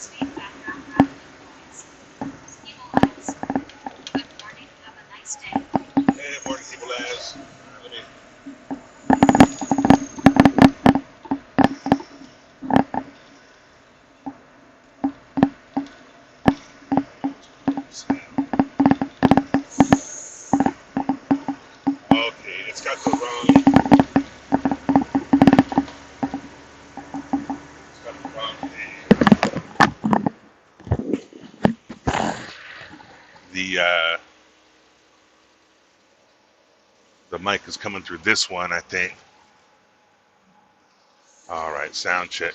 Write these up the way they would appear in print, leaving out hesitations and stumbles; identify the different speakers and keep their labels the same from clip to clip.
Speaker 1: Hey, morning, people. Let me. Okay, it's got the wrong. It's got the wrong thing. The mic is coming through this one, I think. All right, sound check.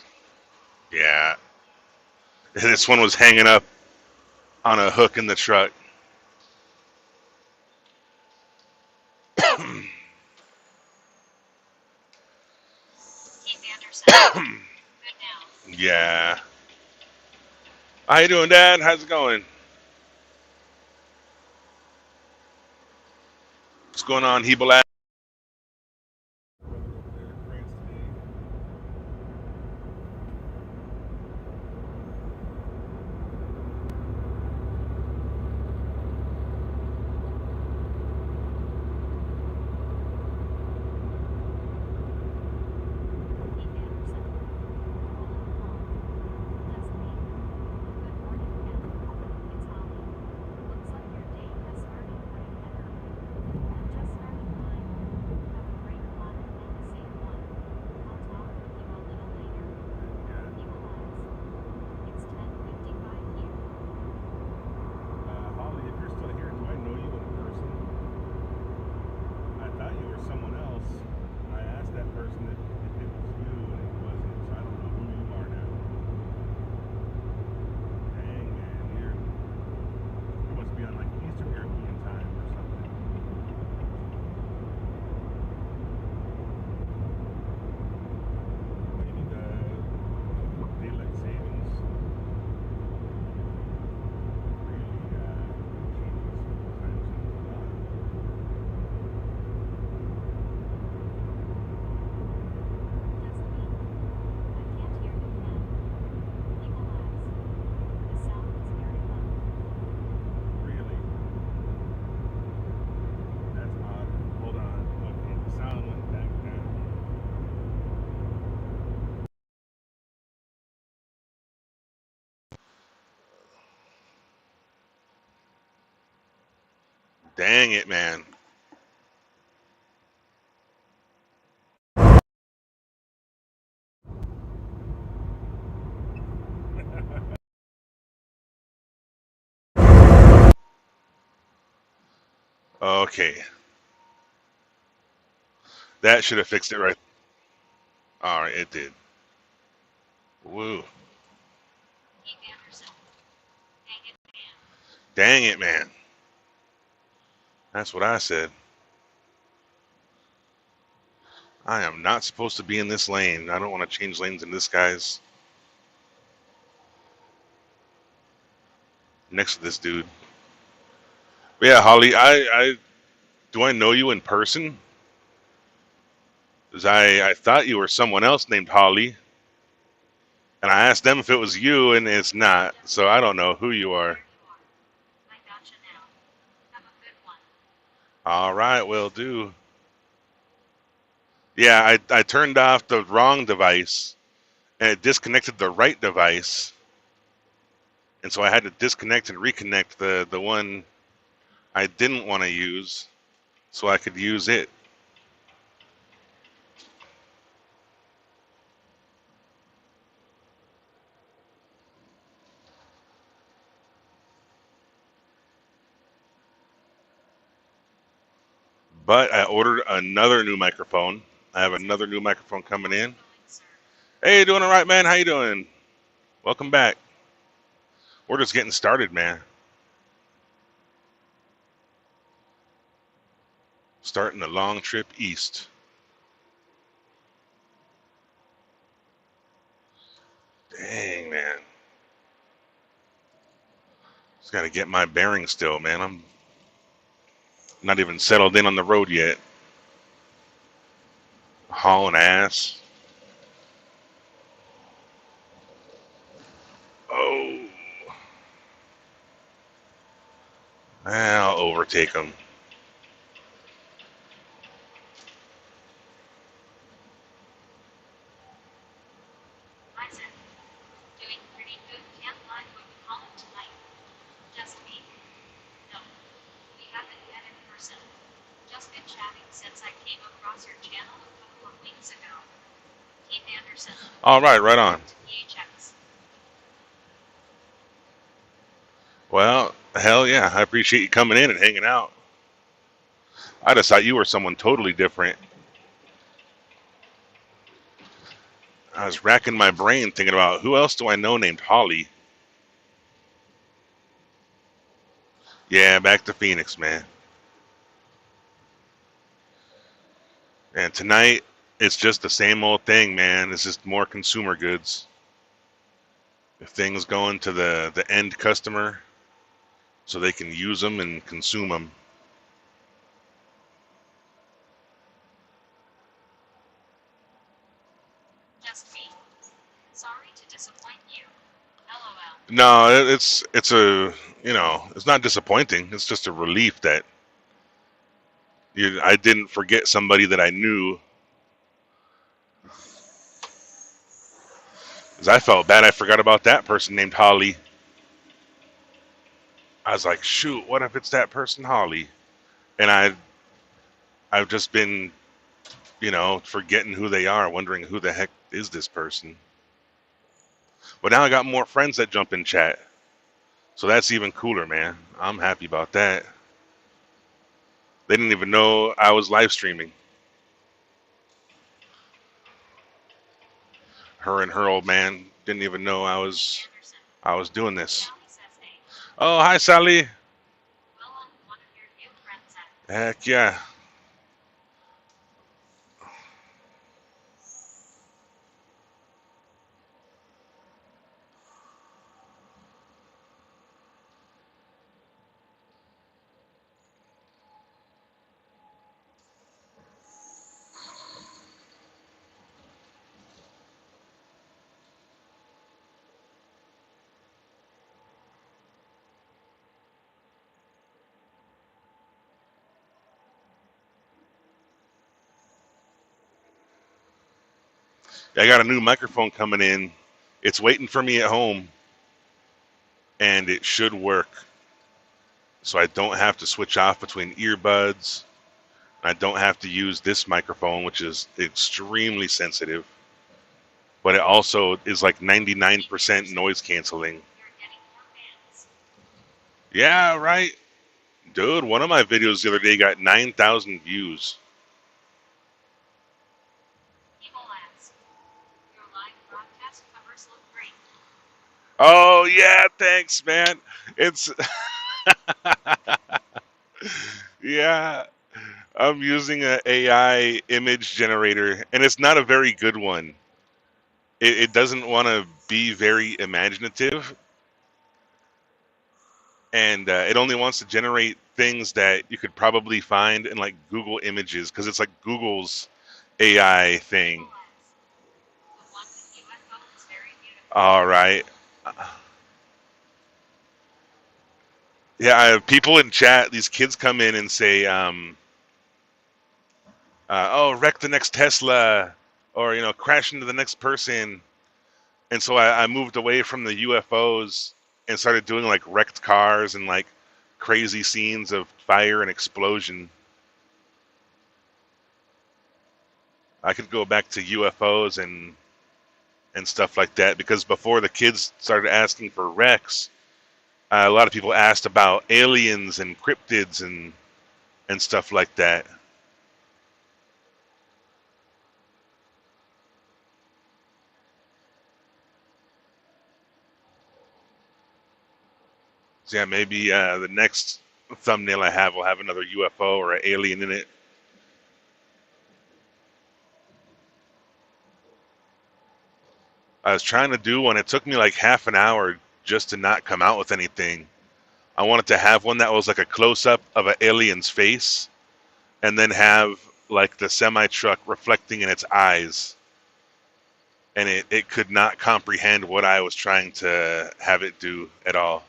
Speaker 1: Yeah, this one was hanging up on a hook in the truck. Yeah. How you doing, Dad? How's it going? What's going on, Hebel? Dang it, man. Okay, that should have fixed it right. All right, it did. Woo. Dang it, man. That's what I said. I am not supposed to be in this lane. I don't want to change lanes in this guy's next to this dude. But yeah, Holly, I do I know you in person? Because I thought you were someone else named Holly, and I asked them if it was you, and it's not. So I don't know who you are. All right, will do. Yeah, I turned off the wrong device, and it disconnected the right device, and so I had to disconnect and reconnect the one I didn't want to use, so I could use it. But I ordered another new microphone. I have another new microphone coming in. Hey, doing all right, man? How you doing? Welcome back. We're just getting started, man. Starting the long trip east. Dang, man. Just got to get my bearings still, man. I'm not even settled in on the road yet. Hauling ass. Oh, I'll overtake him. All right, right on. Well, hell yeah. I appreciate you coming in and hanging out. I just thought you were someone totally different. I was racking my brain thinking about who else do I know named Holly. Yeah, back to Phoenix, man. And tonight, it's just the same old thing, man. It's just more consumer goods. If things going to the end customer so they can use them and consume them. No, it's a it's not disappointing. It's just a relief that I didn't forget somebody that I knew. 'Cause I felt bad. I forgot about that person named Holly. I was like, shoot, what if it's that person, Holly? And I've just been, forgetting who they are, wondering who the heck is this person. But now I got more friends that jump in chat. So that's even cooler, man. I'm happy about that. They didn't even know I was live streaming. Her and her old man didn't even know I was doing this. Oh, hi, Sally. Heck yeah. I got a new microphone coming in. It's waiting for me at home, and it should work. So I don't have to switch off between earbuds. I don't have to use this microphone, which is extremely sensitive, but it also is like 99% noise canceling. Yeah, right. Dude, one of my videos the other day got 9,000 views. Oh, yeah, thanks, man. It's, yeah, I'm using an AI image generator, and it's not a very good one. It doesn't want to be very imaginative, and it only wants to generate things that you could probably find in like Google Images because it's like Google's AI thing. All right. Yeah, I have people in chat. These kids come in and say, "Oh, wreck the next Tesla," or crash into the next person. And so I moved away from the UFOs and started doing like wrecked cars and like crazy scenes of fire and explosion. I could go back to UFOs and stuff like that because before the kids started asking for wrecks, a lot of people asked about aliens and cryptids and stuff like that. So yeah, maybe the next thumbnail I have will have another UFO or an alien in it. I was trying to do one. It took me like half an hour just to not come out with anything. I wanted to have one that was like a close up of an alien's face and then have like the semi truck reflecting in its eyes. and it could not comprehend what I was trying to have it do at all.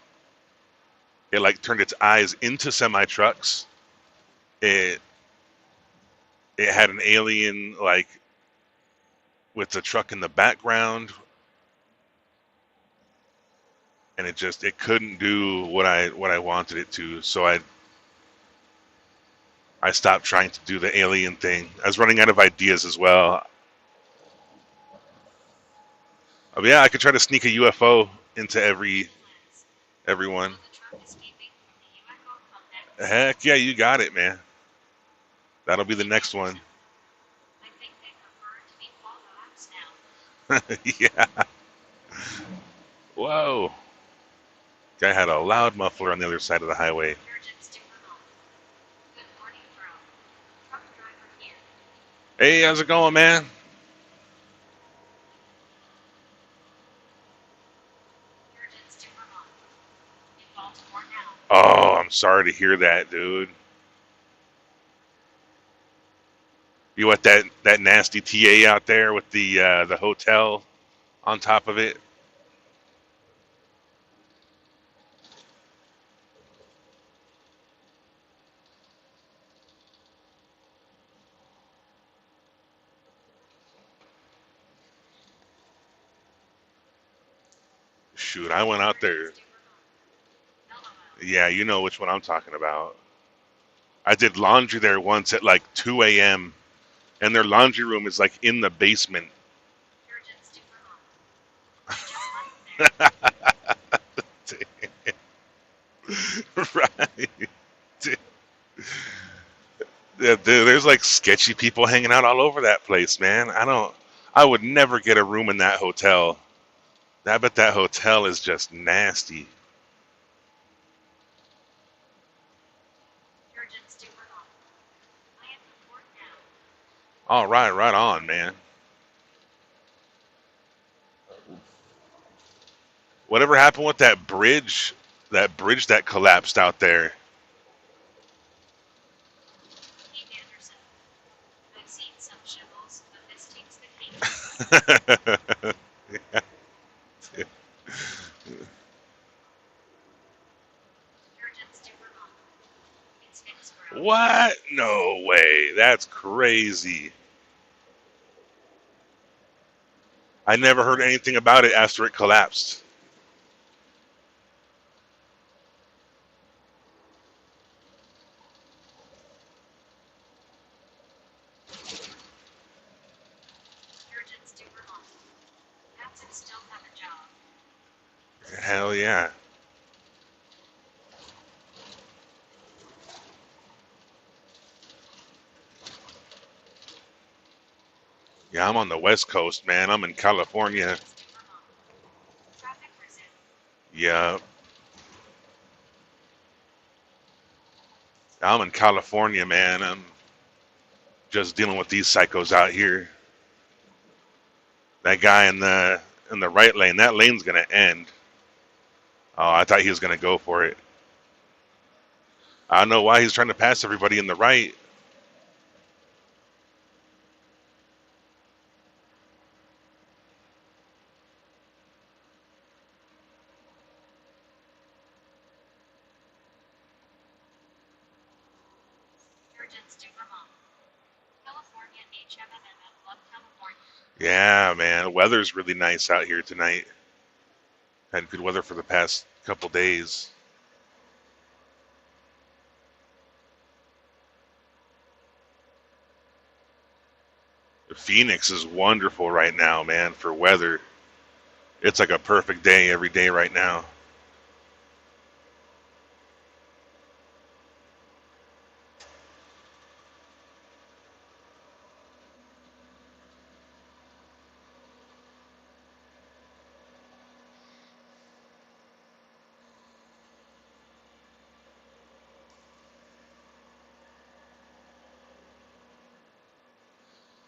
Speaker 1: It like turned its eyes into semi trucks. It it had an alien like with the truck in the background, and it couldn't do what I wanted it to. So I stopped trying to do the alien thing. I was running out of ideas as well. Yeah, I could try to sneak a UFO into everyone. Heck yeah, you got it, man. That'll be the next one. Yeah. Whoa. Guy had a loud muffler on the other side of the highway. Hey, how's it going, man? Oh, I'm sorry to hear that, dude. You want that nasty TA out there with the hotel on top of it? Shoot, I went out there. Yeah, you know which one I'm talking about. I did laundry there once at like 2 a.m. and their laundry room is like in the basement. Right. Yeah, dude, there's like sketchy people hanging out all over that place, man. I would never get a room in that hotel. I bet that hotel is just nasty. All right, right on, man. Whatever happened with that bridge? That bridge that collapsed out there. What? No way. That's crazy. I never heard anything about it after it collapsed. Hell yeah. Yeah, I'm on the West Coast, man. I'm in California. Yeah, I'm in California, man. I'm just dealing with these psychos out here. That guy in the right lane, that lane's gonna end. Oh, I thought he was gonna go for it. I don't know why he's trying to pass everybody in the right. Yeah, man. The weather's really nice out here tonight. Had good weather for the past couple days. Phoenix is wonderful right now, man, for weather. It's like a perfect day every day right now.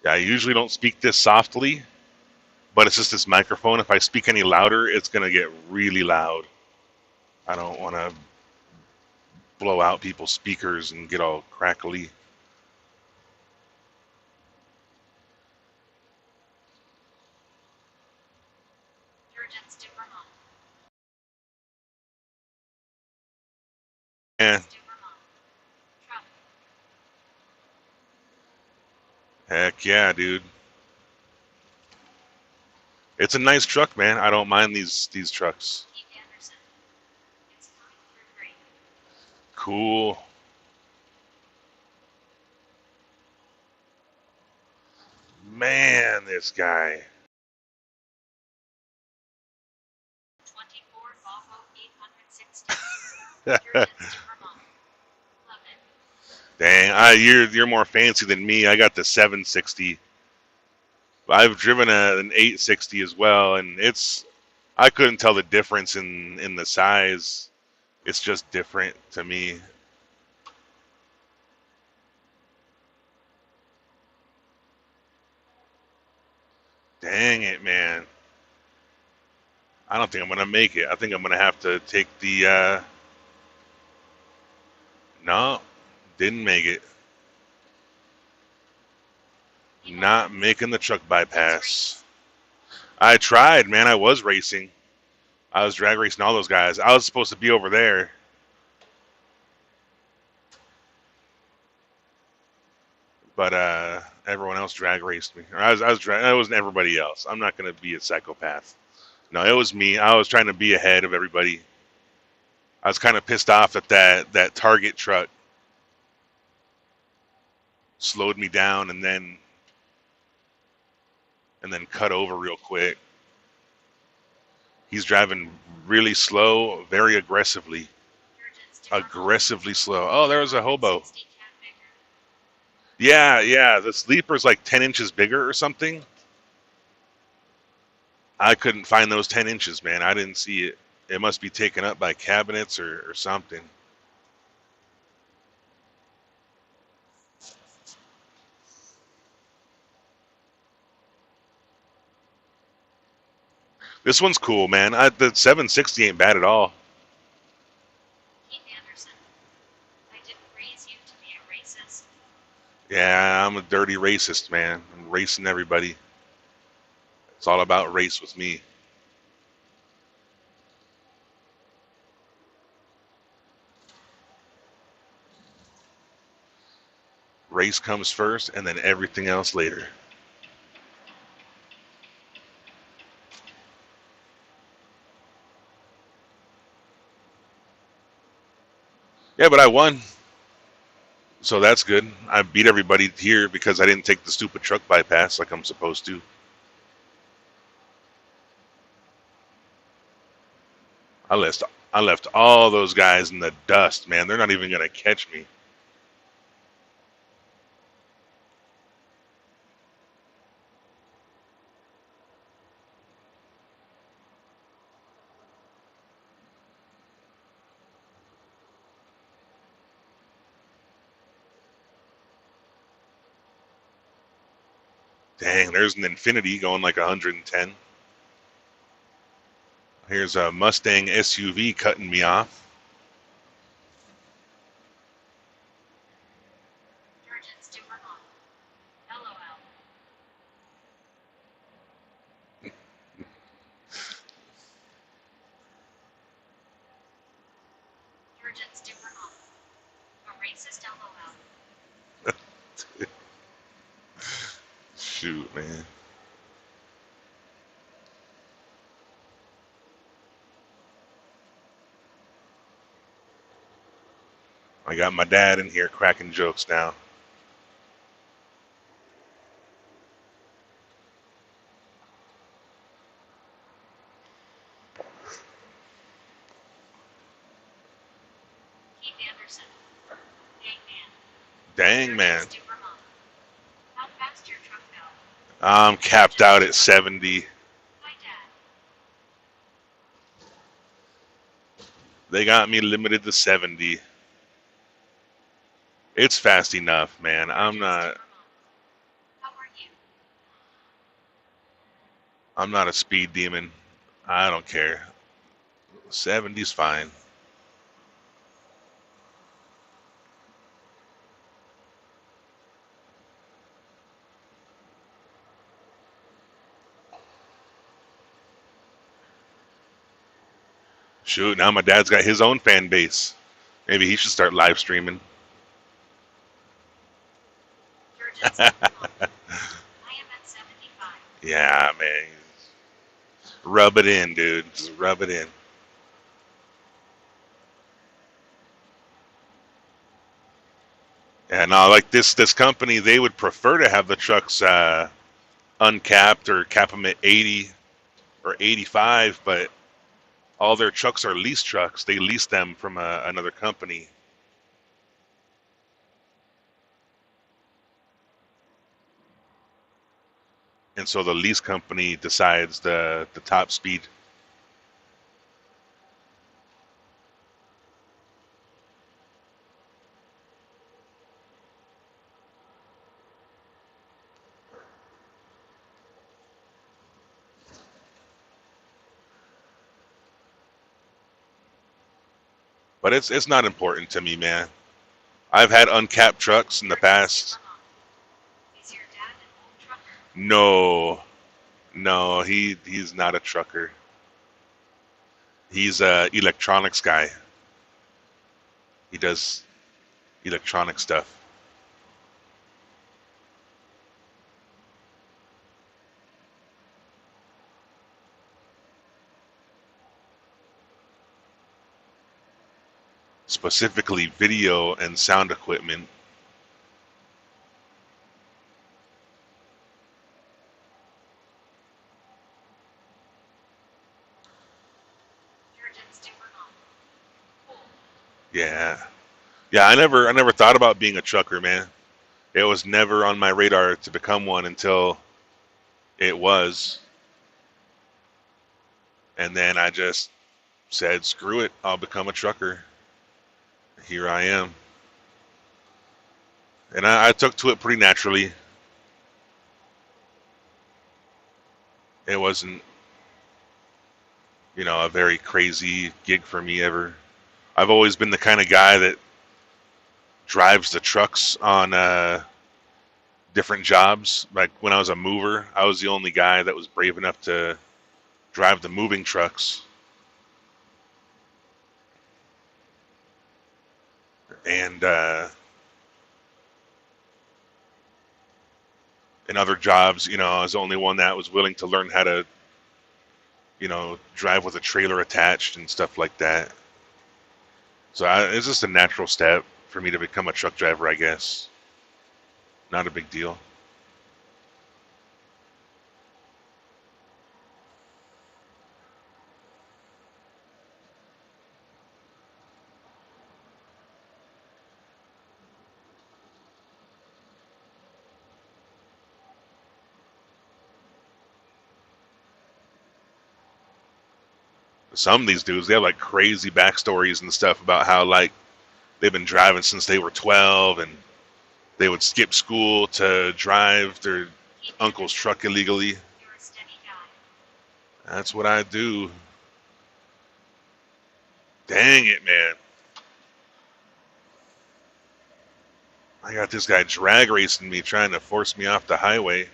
Speaker 1: Yeah, I usually don't speak this softly, but it's just this microphone. If I speak any louder, it's gonna get really loud. I don't want to blow out people's speakers and get all crackly. Man, heck yeah, dude. It's a nice truck, man. I don't mind these trucks. Cool. Man, this guy. Dang, you're more fancy than me. I got the 760. I've driven an 860 as well, and I couldn't tell the difference in the size. It's just different to me. Dang it, man. I don't think I'm gonna make it. I think I'm gonna have to take the no, didn't make it. Not making the truck bypass. I tried, man. I was racing. I was drag racing all those guys. I was supposed to be over there, but everyone else drag raced me. Or I wasn't everybody else. I'm not gonna be a psychopath. No, it was me. I was trying to be ahead of everybody. I was kind of pissed off that that Target truck slowed me down and then cut over real quick. He's driving really slow, very aggressively. Aggressively slow. Oh, there was a hobo. Yeah, yeah. The sleeper's like 10 inches bigger or something. I couldn't find those 10 inches, man. I didn't see it. It must be taken up by cabinets or something. This one's cool, man. The 760 ain't bad at all. Yeah, I'm a dirty racist, man. I'm racing everybody. It's all about race with me. Race comes first and then everything else later. Yeah, but I won. So that's good. I beat everybody here because I didn't take the stupid truck bypass like I'm supposed to. I left I left all those guys in the dust, man. They're not even gonna catch me. Dang, there's an Infinity going like 110. Here's a Mustang SUV cutting me off. Shoot, man. I got my dad in here cracking jokes now. Dang, man. I'm capped out at 70. They got me limited to 70. It's fast enough, man. I'm not a speed demon. I don't care. 70's fine. Shoot, now my dad's got his own fan base. Maybe he should start live streaming. Yeah, man. Rub it in, dude. Just rub it in. And like this company, they would prefer to have the trucks uncapped or cap them at 80 or 85, but all their trucks are lease trucks. They lease them from another company. And so the lease company decides the top speed. But it's not important to me, man. I've had uncapped trucks in the past. No, no, he's not a trucker. He's a electronics guy. He does electronic stuff. Specifically video and sound equipment. Yeah. Yeah, I never thought about being a trucker, man. It was never on my radar to become one until it was. And then I just said, screw it, I'll become a trucker. Here I am. And I took to it pretty naturally. It wasn't, a very crazy gig for me ever. I've always been the kind of guy that drives the trucks on different jobs. Like when I was a mover, I was the only guy that was brave enough to drive the moving trucks. And in other jobs, I was the only one that was willing to learn how to, drive with a trailer attached and stuff like that. So it's just a natural step for me to become a truck driver, I guess. Not a big deal. Some of these dudes, they have like crazy backstories and stuff about how like they've been driving since they were 12 and they would skip school to drive their uncle's truck illegally. That's what I do. Dang it, man. I got this guy drag racing me, trying to force me off the highway.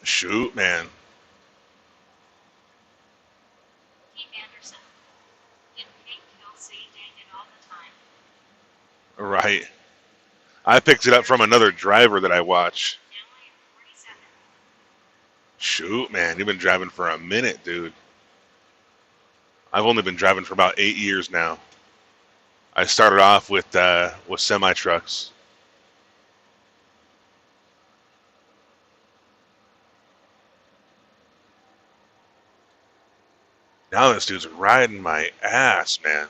Speaker 1: Shoot, man. Right. I picked it up from another driver that I watch. Shoot, man. You've been driving for a minute, dude. I've only been driving for about 8 years now. I started off with semi trucks. Now this dude's riding my ass, man.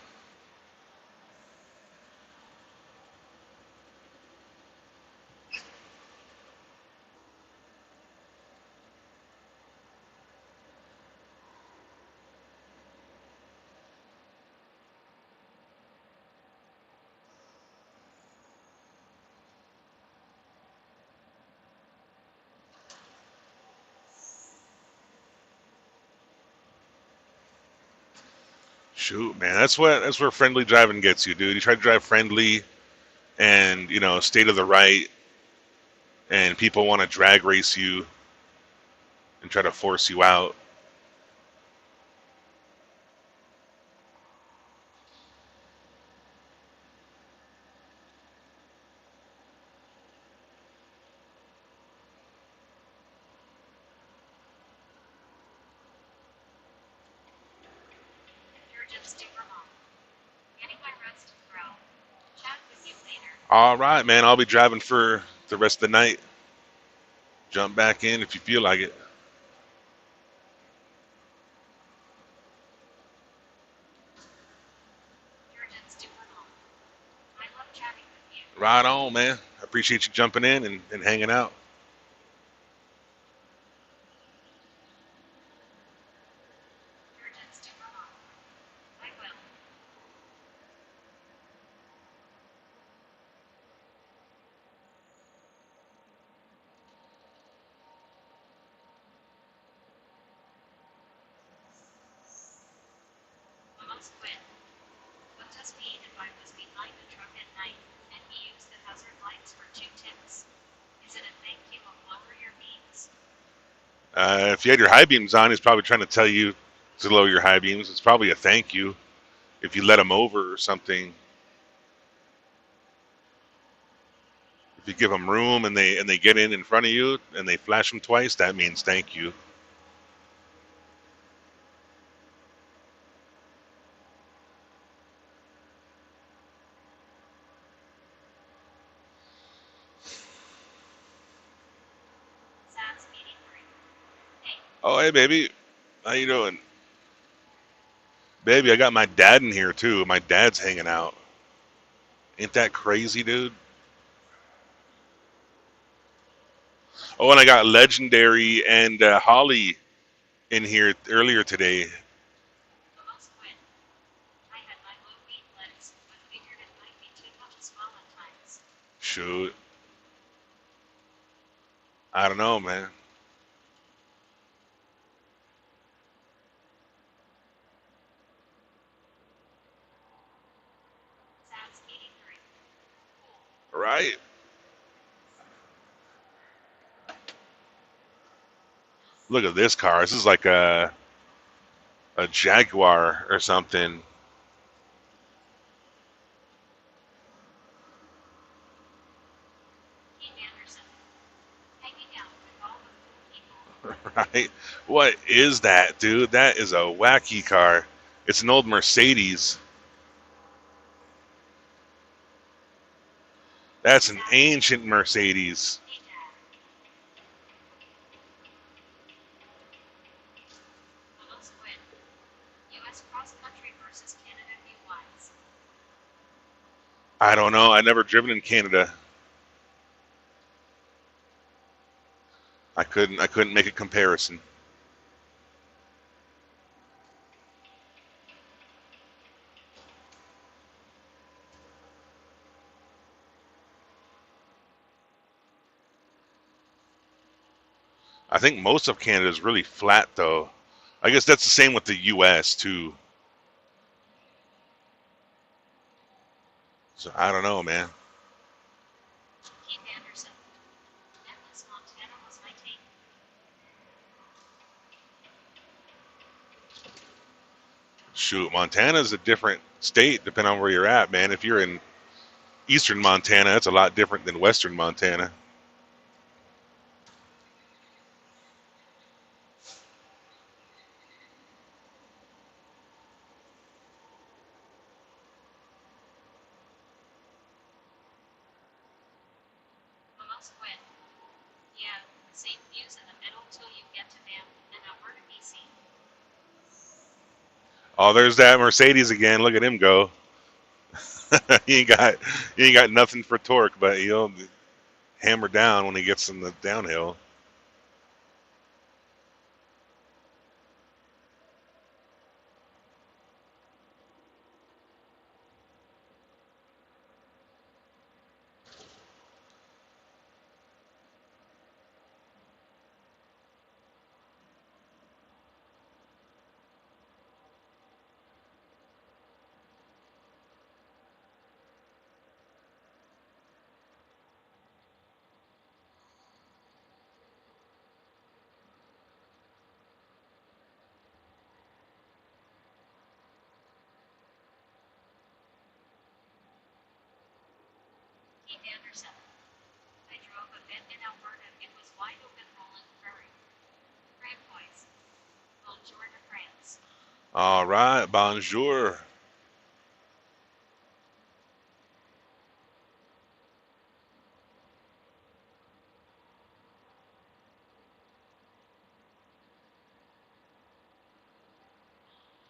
Speaker 1: Shoot, man, that's where friendly driving gets you, dude. You try to drive friendly and stay to the right, and people want to drag race you and try to force you out. All right, man. I'll be driving for the rest of the night. Jump back in if you feel like it. Right on, man. I appreciate you jumping in and hanging out. If you had your high beams on, he's probably trying to tell you to lower your high beams. It's probably a thank you if you let him over or something. If you give them room and they get in front of you and they flash them twice, that means thank you. Oh, hey, baby. How you doing? Baby, I got my dad in here, too. My dad's hanging out. Ain't that crazy, dude? Oh, and I got Legendary and Holly in here earlier today. Shoot. I don't know, man. Right? Look at this car. This is like a Jaguar or something. Right? What is that, dude? That is a wacky car. It's an old Mercedes. That's an ancient Mercedes. I don't know. I never driven in Canada. I couldn't make a comparison. I think most of Canada is really flat though. I guess that's the same with the US too. So I don't know, man. Shoot, Montana's a different state depending on where you're at, man. If you're in eastern Montana, that's a lot different than western Montana. Oh, there's that Mercedes again. Look at him go. he ain't got he ain't got nothing for torque, but he'll hammer down when he gets in the downhill. All right, bonjour.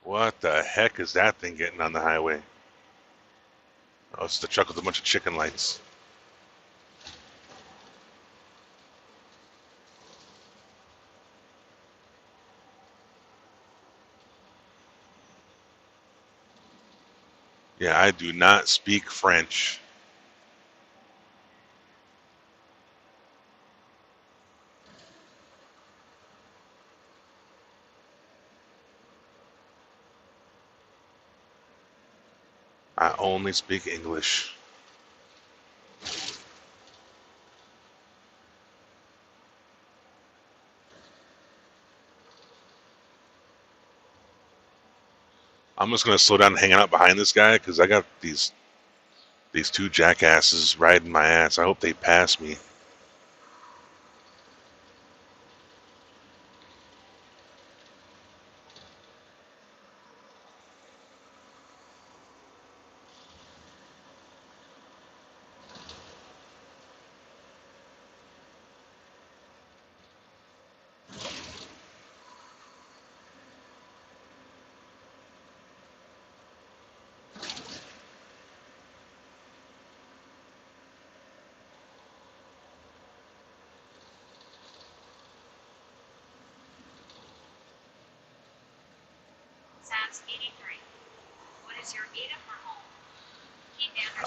Speaker 1: What the heck is that thing getting on the highway? Oh, it's the truck with a bunch of chicken lights. Yeah, I do not speak French. I only speak English. I'm just gonna slow down and hang out behind this guy because I got these two jackasses riding my ass. I hope they pass me.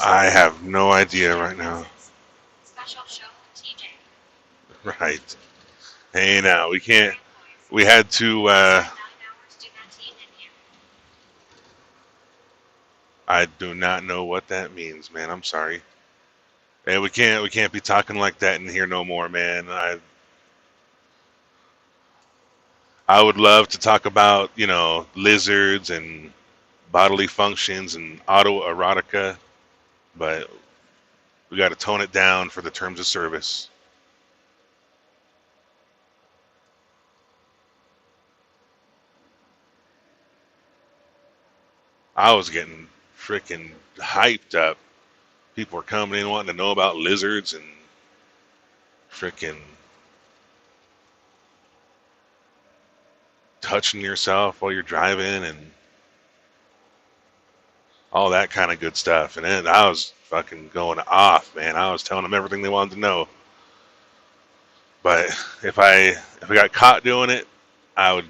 Speaker 1: I have no idea right now. Right. Hey, now we can't. We had to. I do not know what that means, man. I'm sorry. Hey, we can't. We can't be talking like that in here no more, man. I would love to talk about lizards and bodily functions and autoerotica, but we got to tone it down for the terms of service. I was getting freaking hyped up. People were coming in wanting to know about lizards and freaking touching yourself while you're driving and all that kind of good stuff. And then I was fucking going off, man. I was telling them everything they wanted to know. But if I got caught doing it, I would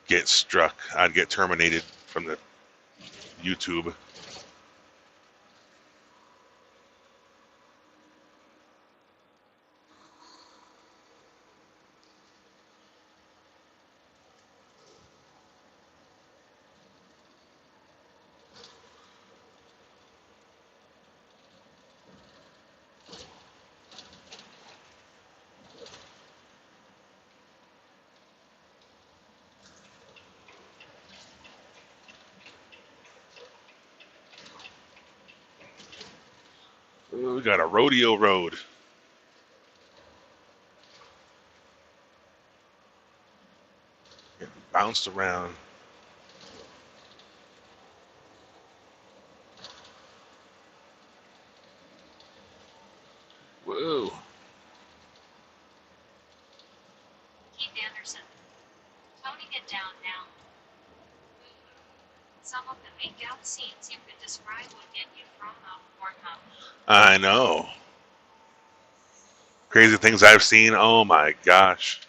Speaker 1: get struck. I'd get terminated from the YouTube. Ooh, we got a rodeo road. Getting bounced around. Whoa. I know. Crazy things I've seen. Oh my gosh.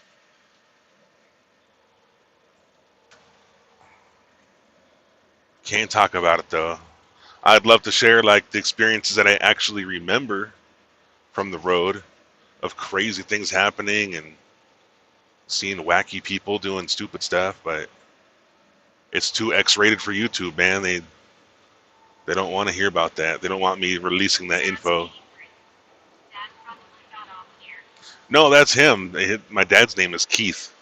Speaker 1: Can't talk about it though. I'd love to share like the experiences that I actually remember from the road of crazy things happening and seeing wacky people doing stupid stuff, but it's too X-rated for YouTube, man. They don't want to hear about that. They don't want me releasing that info. No, that's him. My dad's name is Keith.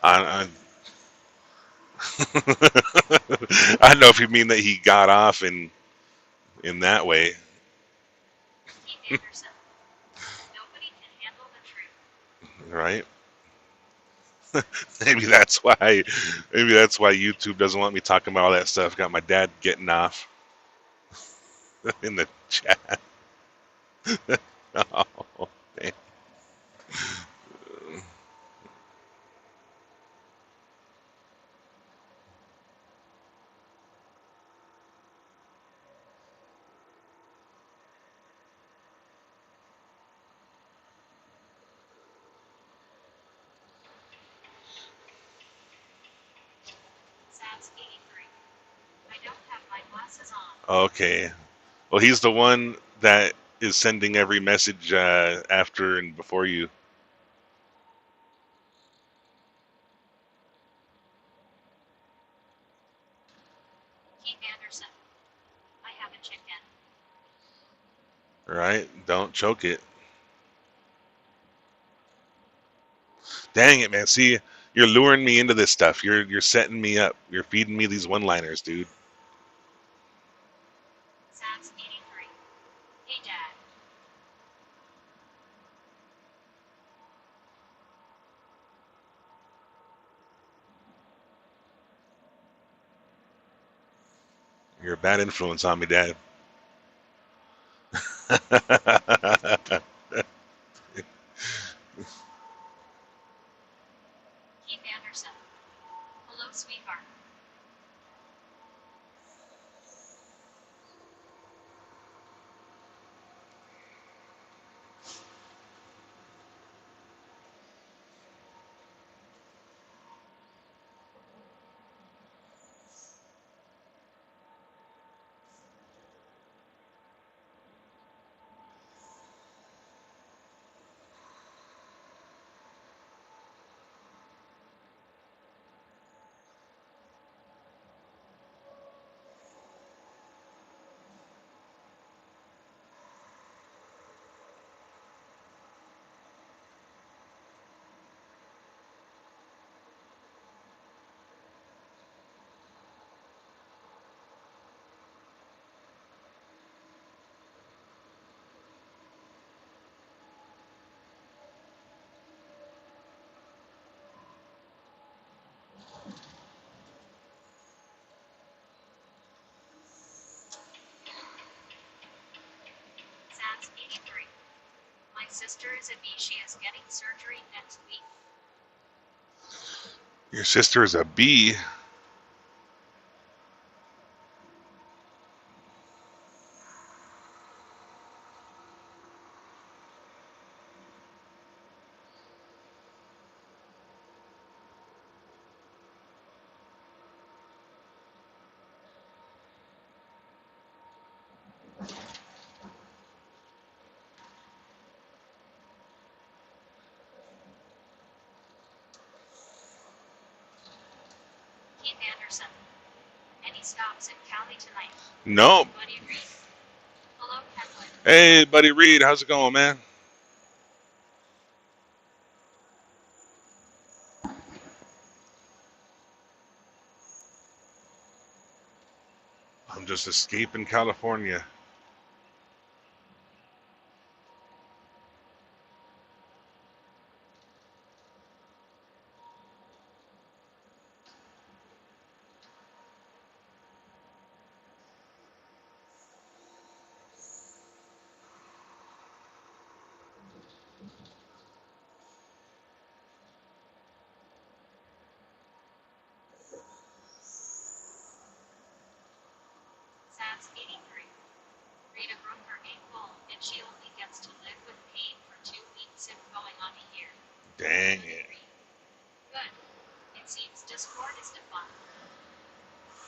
Speaker 1: I I don't know if you mean that he got off in that way, right? Maybe that's why. Maybe that's why YouTube doesn't want me talking about all that stuff. Got my dad getting off in the chat. Oh, man. Okay. Well, he's the one that is sending every message after and before you. Right? Don't choke it. Dang it, man. See, you're luring me into this stuff. You're setting me up. You're feeding me these one-liners, dude. You're a bad influence on me, Dad. Your sister is a bee. Nope. Hey, buddy Reed, how's it going, man? I'm just escaping California.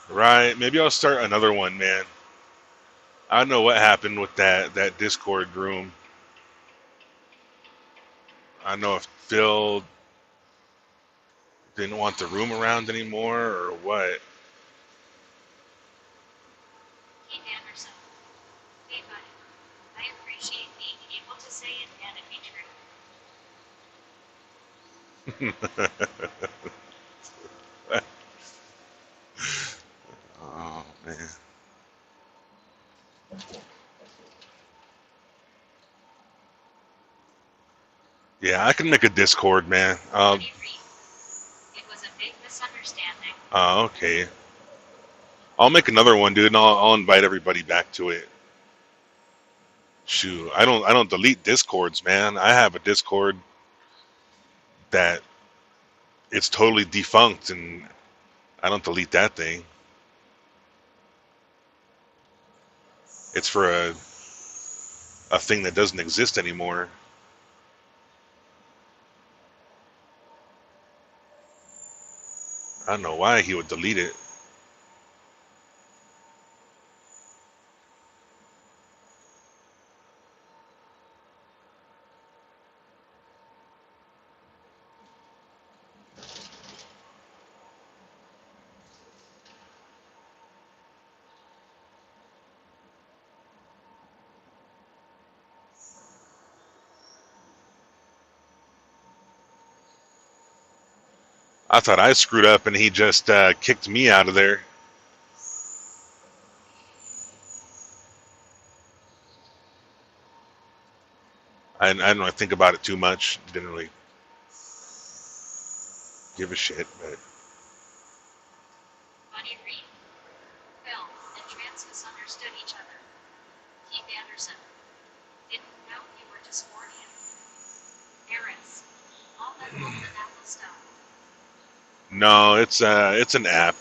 Speaker 1: Right? Maybe I'll start another one, man. I don't know what happened with that Discord room. I don't know if Phil didn't want the room around anymore or what. Oh man. Yeah, I can make a Discord, man. Oh, okay. I'll make another one, dude, and I'll invite everybody back to it. Shoot, I don't delete Discords, man. I have a Discord that it's totally defunct, and I don't delete that thing. It's for a thing that doesn't exist anymore. I don't know why he would delete it. I thought I screwed up, and he just kicked me out of there. I don't know. I think about it too much. Didn't really give a shit, but no, it's an app.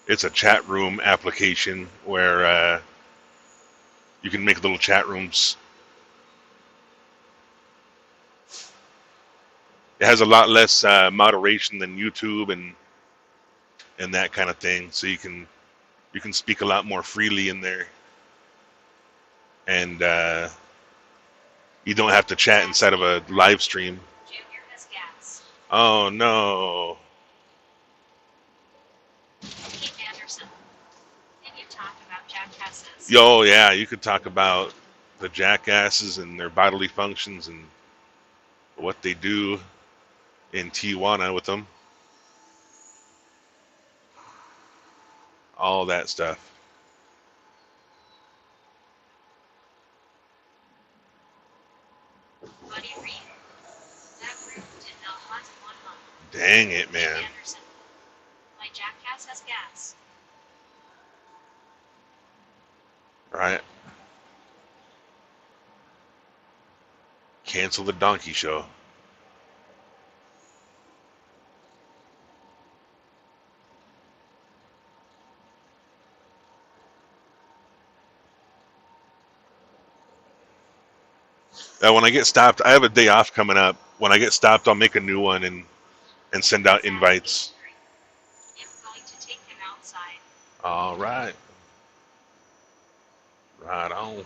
Speaker 1: It's a chat room application where you can make little chat rooms. It has a lot less moderation than YouTube and that kind of thing, so you can speak a lot more freely in there, and you don't have to chat inside of a live stream. Oh no! Yo, yeah, you could talk about the jackasses and their bodily functions and what they do in Tijuana with them. All that stuff. Dang it, man. Right. Cancel the donkey show. When I get stopped, I have a day off coming up. When I get stopped, I'll make a new one and send out invites. All right. Right on.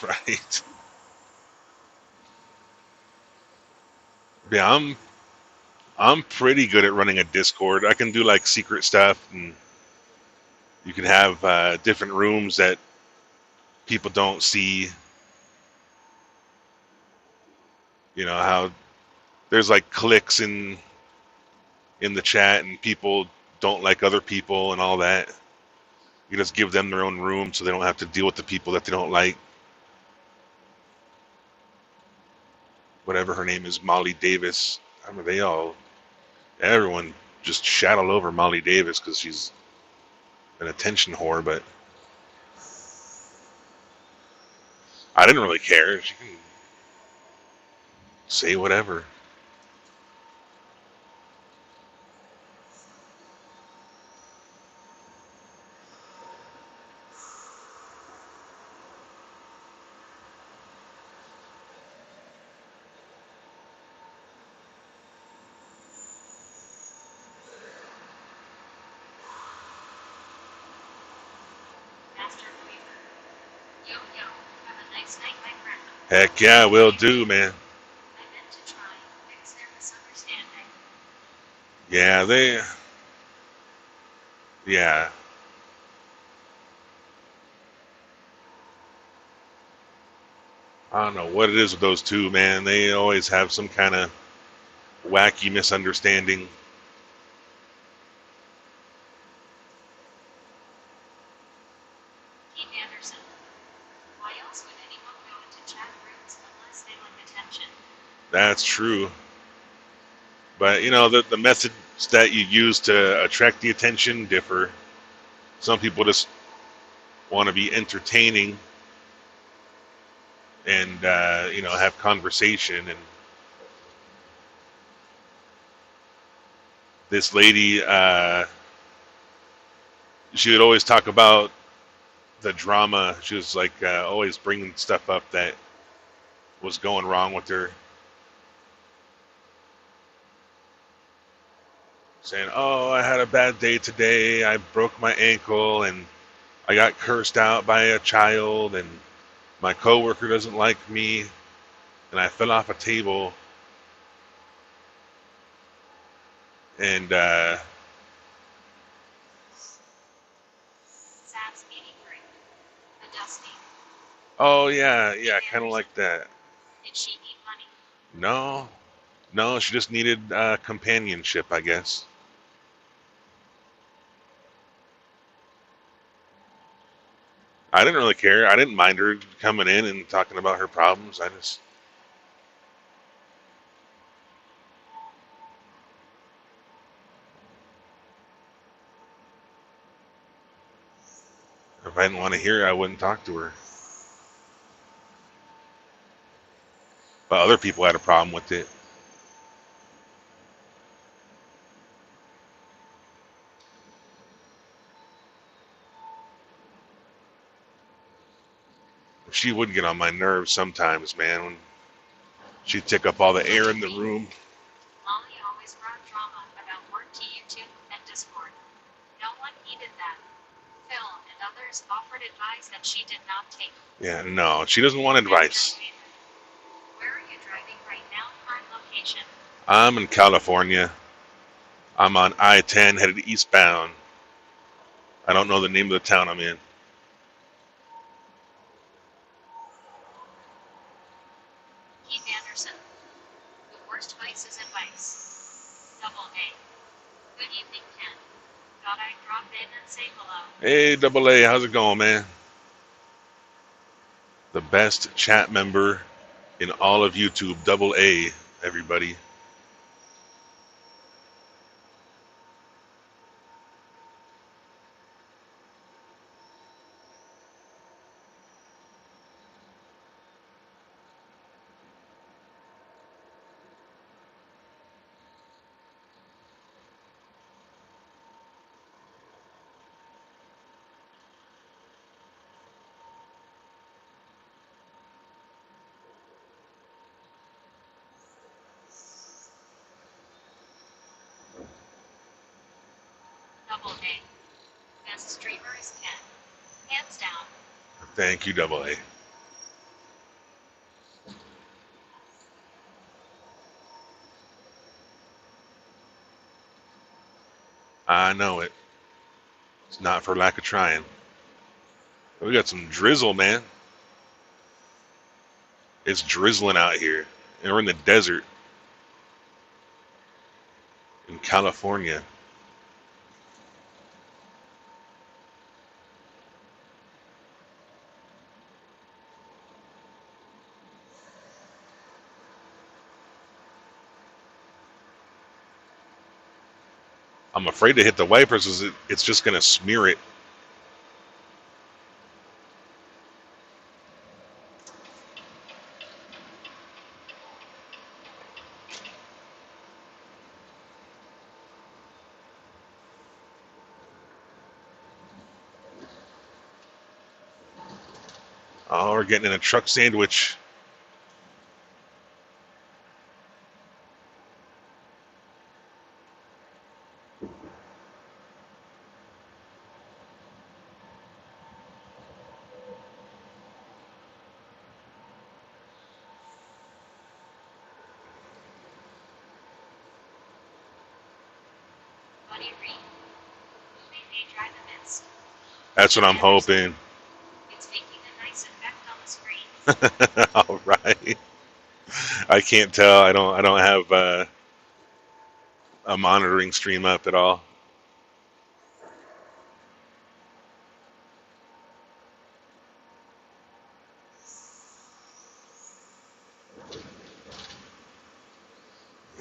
Speaker 1: Right. Yeah, I'm pretty good at running a Discord. I can do like secret stuff, and you can have different rooms that people don't see. You know how there's like cliques in the chat, and people don't like other people and all that. You just give them their own room so they don't have to deal with the people that they don't like. Whatever her name is, Molly Davis. I mean, everyone just shat all over Molly Davis because she's an attention whore, but I didn't really care. She can say whatever. Heck yeah, will do, man. Yeah, yeah. I don't know what it is with those two, man. They always have some kind of wacky misunderstanding. That's true. But, the methods that you use to attract the attention differ. Some people just want to be entertaining and, have conversation. And this lady, she would always talk about the drama. She was like always bringing stuff up that was going wrong with her, saying, "Oh, I had a bad day today. I broke my ankle and I got cursed out by a child, and my coworker doesn't like me, and I fell off a table." And oh yeah, yeah, kind of like that. No, no, she just needed companionship, I guess. I didn't really care. I didn't mind her coming in and talking about her problems. If I didn't want to hear her, I wouldn't talk to her. But other people had a problem with it. She would get on my nerves sometimes, man, when she'd take up all the air in the room. Yeah, no, she doesn't want advice. I'm in California. I'm on I-10 headed eastbound. I don't know the name of the town I'm in. Hey, Double A, how's it going, man? The best chat member in all of YouTube, Double A, everybody. Thank you, Double A. I know it. It's not for lack of trying. We got some drizzle, man. It's drizzling out here. And we're in the desert in California. I'm afraid to hit the wipers because it's just going to smear it. Oh, we're getting in a truck sandwich. That's what I'm hoping.
Speaker 2: It's making a nice effect on the screen.
Speaker 1: All right. I can't tell. I don't have a monitoring stream up at all.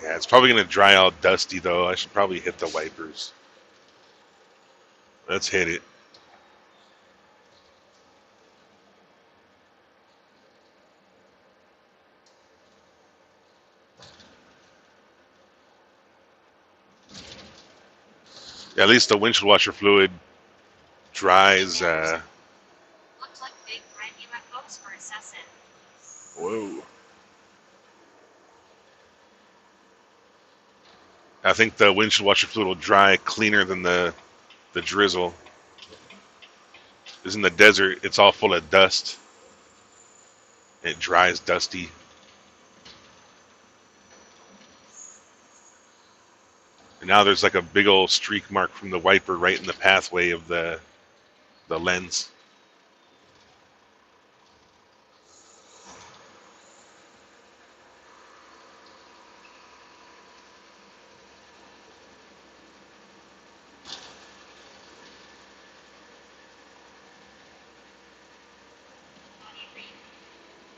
Speaker 1: Yeah, it's probably going to dry out dusty though. I should probably hit the wipers. Let's hit it. Yeah, at least the windshield washer fluid dries.
Speaker 2: Looks like big red UFOs for assessing.
Speaker 1: Whoa. I think the windshield washer fluid will dry cleaner than the drizzle. Because in the desert, it's all full of dust. It dries dusty. And now there's like a big old streak mark from the wiper right in the pathway of the lens.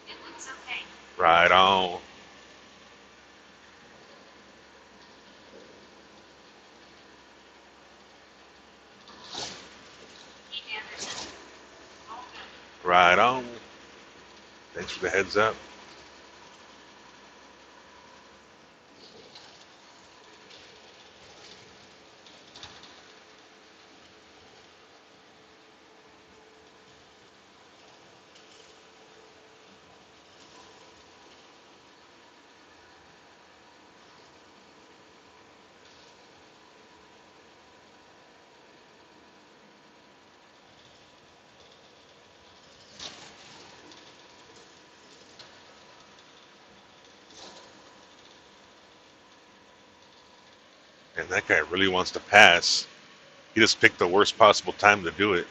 Speaker 2: It looks okay.
Speaker 1: Right on.
Speaker 2: Pete Anderson. All good.
Speaker 1: Right on. Thanks for the heads up. And that guy really wants to pass. He just picked the worst possible time to do it.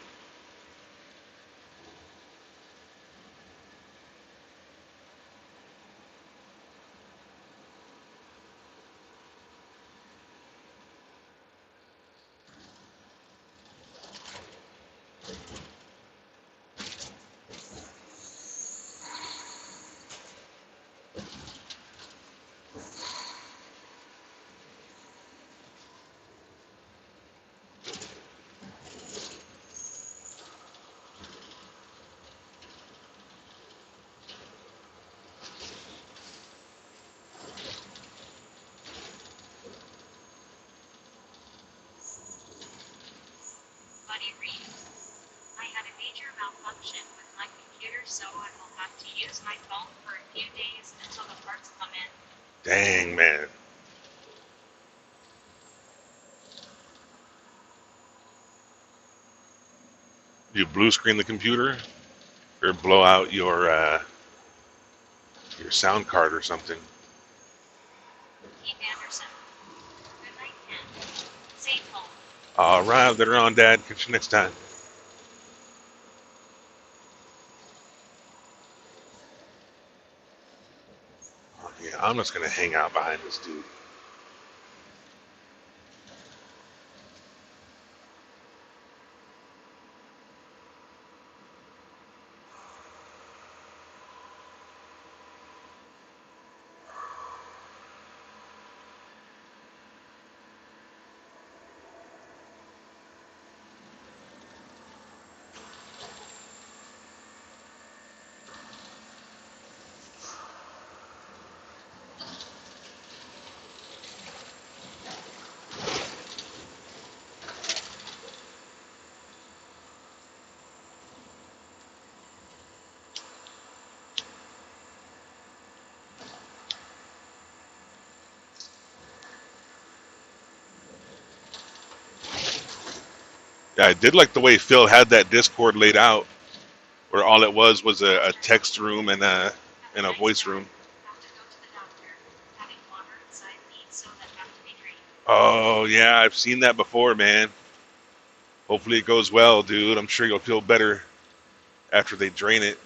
Speaker 2: Buddy Reed. I had a major malfunction with my computer, so I will have to use my phone for a few days until the parts come in.
Speaker 1: Dang, man. You blue screen the computer or blow out your sound card or something.
Speaker 2: Pete Anderson. Good night, Ken. Safe home.
Speaker 1: All right, later on, Dad. Catch you next time. Oh, yeah, I'm just gonna hang out behind this dude. Yeah, I did like the way Phil had that Discord laid out, where all it was a text room
Speaker 2: Have
Speaker 1: and
Speaker 2: a
Speaker 1: a
Speaker 2: nice
Speaker 1: voice
Speaker 2: drive.
Speaker 1: room.
Speaker 2: Have to go to the doctor. Having water inside needs so that have to be drained.
Speaker 1: Oh yeah, I've seen that before, man. Hopefully it goes well, dude. I'm sure you'll feel better after they drain it.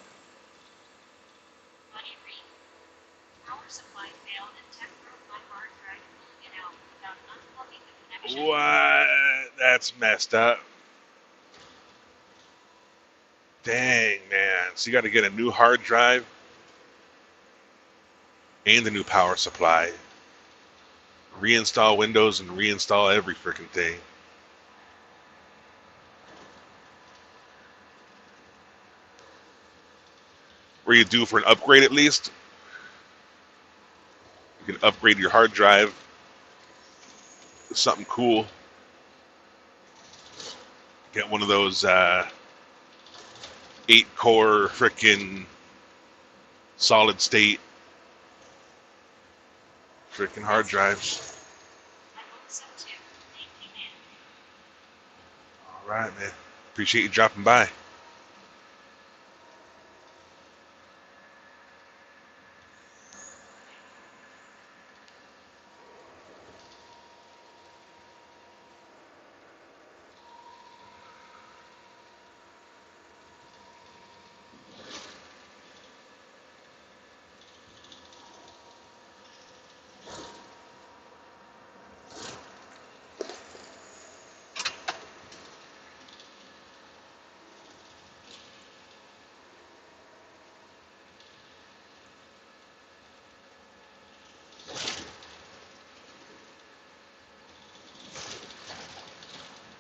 Speaker 2: Buddy Reed. Power supply failed and tech broke my hard drive pulling it out without unplugging the connection.
Speaker 1: What? That's messed up. Dang, man. So you got to get a new hard drive and a new power supply. Reinstall Windows and reinstall every freaking thing. Were you due for an upgrade at least? You can upgrade your hard drive to something cool. Get one of those 8-core freaking solid state freaking hard drives.
Speaker 2: I hope so too. Thank you, man.
Speaker 1: All right, man. Appreciate you dropping by.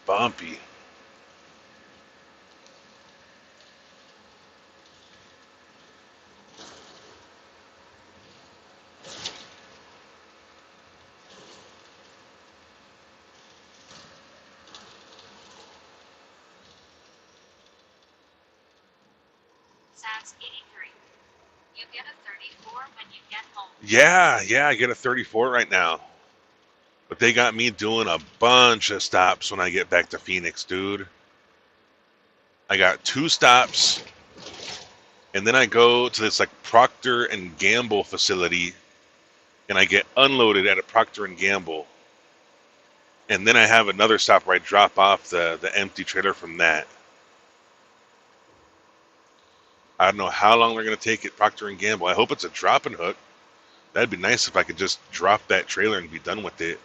Speaker 1: Bumpy.
Speaker 2: Sass 83. You get a 34 when you get home.
Speaker 1: Yeah, I get a 34 right now. But they got me doing a bunch of stops when I get back to Phoenix, dude. I got 2 stops, and then I go to this like Procter and Gamble facility, and I get unloaded at a Procter and Gamble, and then I have another stop where I drop off the empty trailer from that. I don't know how long they're gonna take at Procter and Gamble. I hope it's a drop and hook. That'd be nice if I could just drop that trailer and be done with it.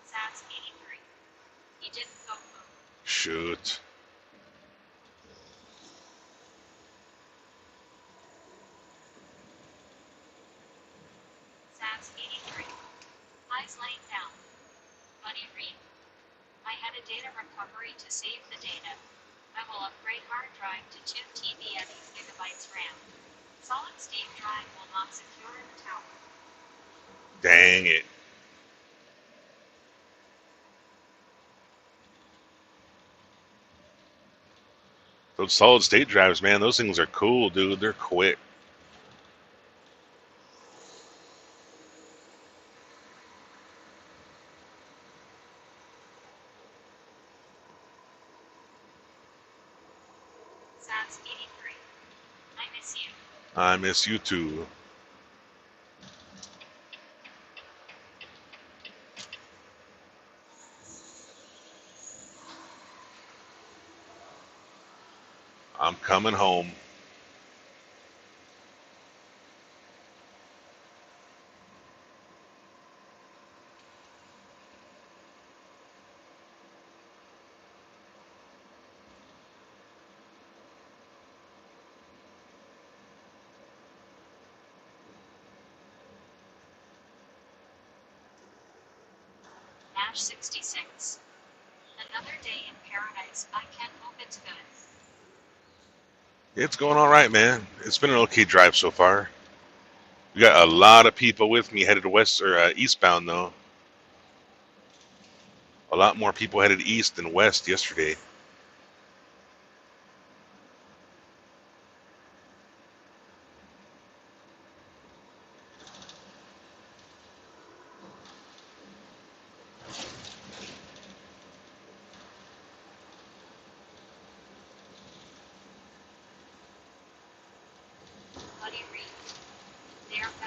Speaker 2: Sass 83. He didn't go home.
Speaker 1: Shoot.
Speaker 2: Sass 83. Eyes laying down. Buddy Reed. I had a data recovery to save the data. I will upgrade hard drive to 2 TB at 8 gigabytes RAM. Solid state drive will not secure the tower.
Speaker 1: Dang it. Those solid state drives, man, those things are cool, dude. They're quick.
Speaker 2: Sass 83. I miss you.
Speaker 1: I miss you too. I'm coming home.
Speaker 2: Nash 66. Another day in paradise. I can hope it's good.
Speaker 1: It's going all right, man. It's been an okay drive so far. We got a lot of people with me headed west or eastbound though. A lot more people headed east than west yesterday.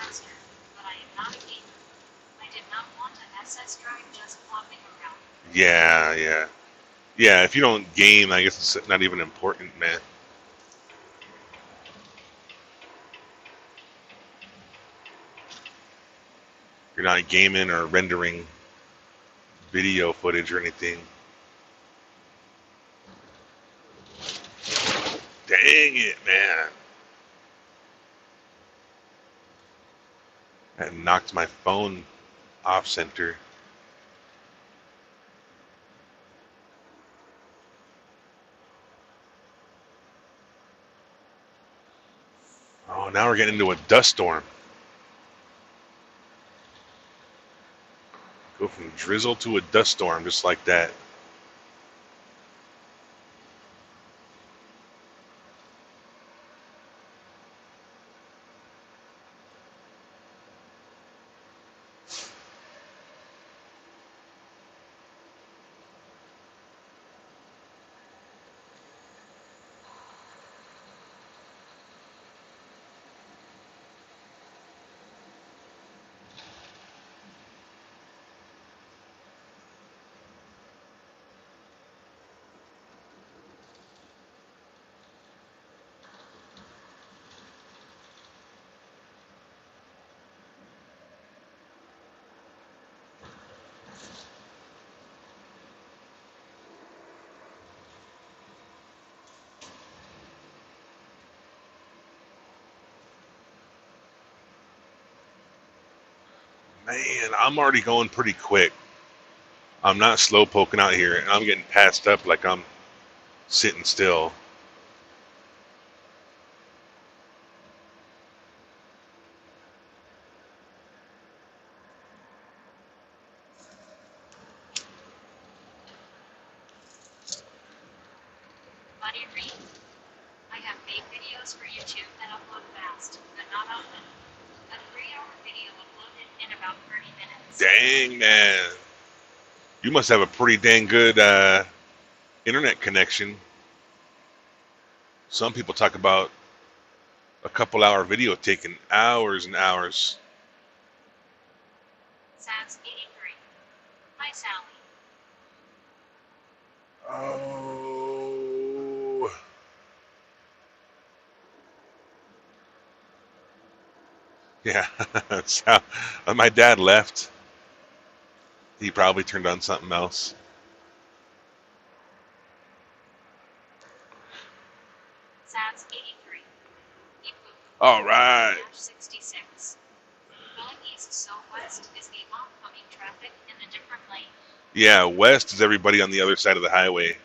Speaker 2: faster, but I am not a gamer. I did not want an SS drive just flopping around.
Speaker 1: Yeah, yeah. Yeah, if you don't game, I guess it's not even important, man. You're not gaming or rendering video footage or anything. Dang it, man. That knocked my phone off center. Oh, now we're getting into a dust storm. Go from drizzle to a dust storm just like that. Man, I'm already going pretty quick. I'm not slow poking out here, and I'm getting passed up like I'm sitting still.
Speaker 2: Buddy Reed. I have made videos for YouTube that upload fast, but not often. A 3-hour video uploaded in about 30 minutes.
Speaker 1: Dang, man. You must have a pretty dang good internet connection. Some people talk about a couple hour video taking hours and hours.
Speaker 2: Sans 83. Hi, Sally.
Speaker 1: Oh. Yeah. So, my dad left. He probably turned on something else.
Speaker 2: Sans 83.
Speaker 1: All right.
Speaker 2: 66. Going east so west is the oncoming traffic in a different lane.
Speaker 1: Yeah, west is everybody on the other side of the highway.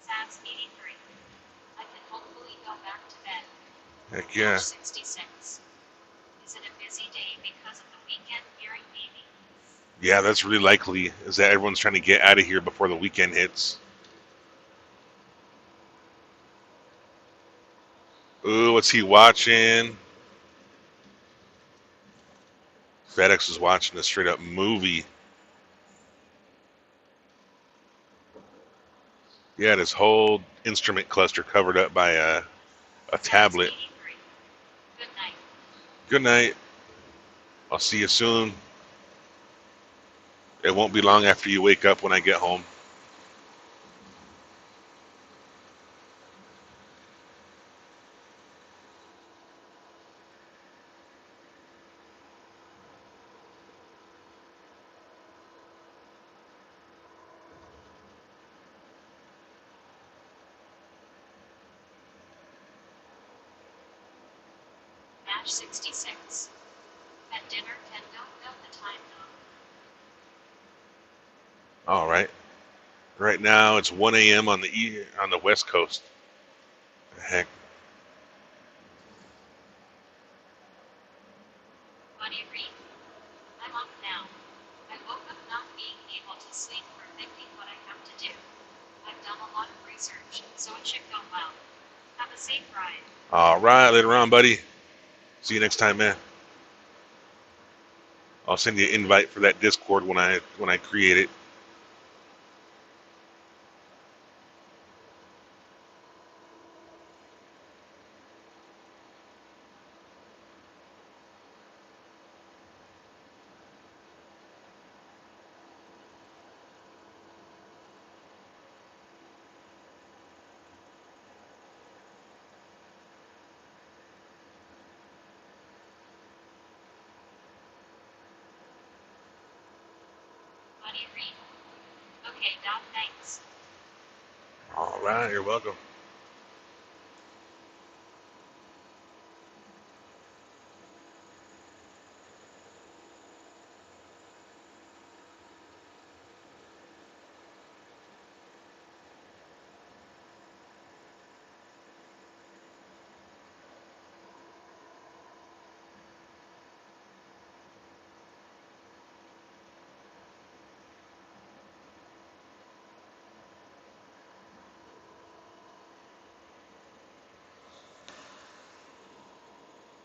Speaker 2: Sans 83. I can hopefully go back to bed.
Speaker 1: Heck yeah.
Speaker 2: 66. Is it a busy day because of the weekend hearing maybe?
Speaker 1: Yeah, that's really likely, is that everyone's trying to get out of here before the weekend hits. Ooh, what's he watching? FedEx is watching a straight up movie. He had his whole instrument cluster covered up by a
Speaker 2: Sans
Speaker 1: tablet.
Speaker 2: 83. Good night.
Speaker 1: Good night. I'll see you soon. It won't be long after you wake up when I get home.
Speaker 2: 66. At dinner, and don't know the time though.
Speaker 1: All right. Right now it's 1 a.m. on the West Coast. The heck.
Speaker 2: Buddy read. I'm up now. I woke up not being able to sleep or thinking what I have to do. I've done a lot of research, so it should go well. Have a safe ride.
Speaker 1: All right, later on, buddy. See you next time, man. I'll send you an invite for that Discord when I create it.
Speaker 2: Buddy read. Okay, Doc, thanks.
Speaker 1: All right, you're welcome.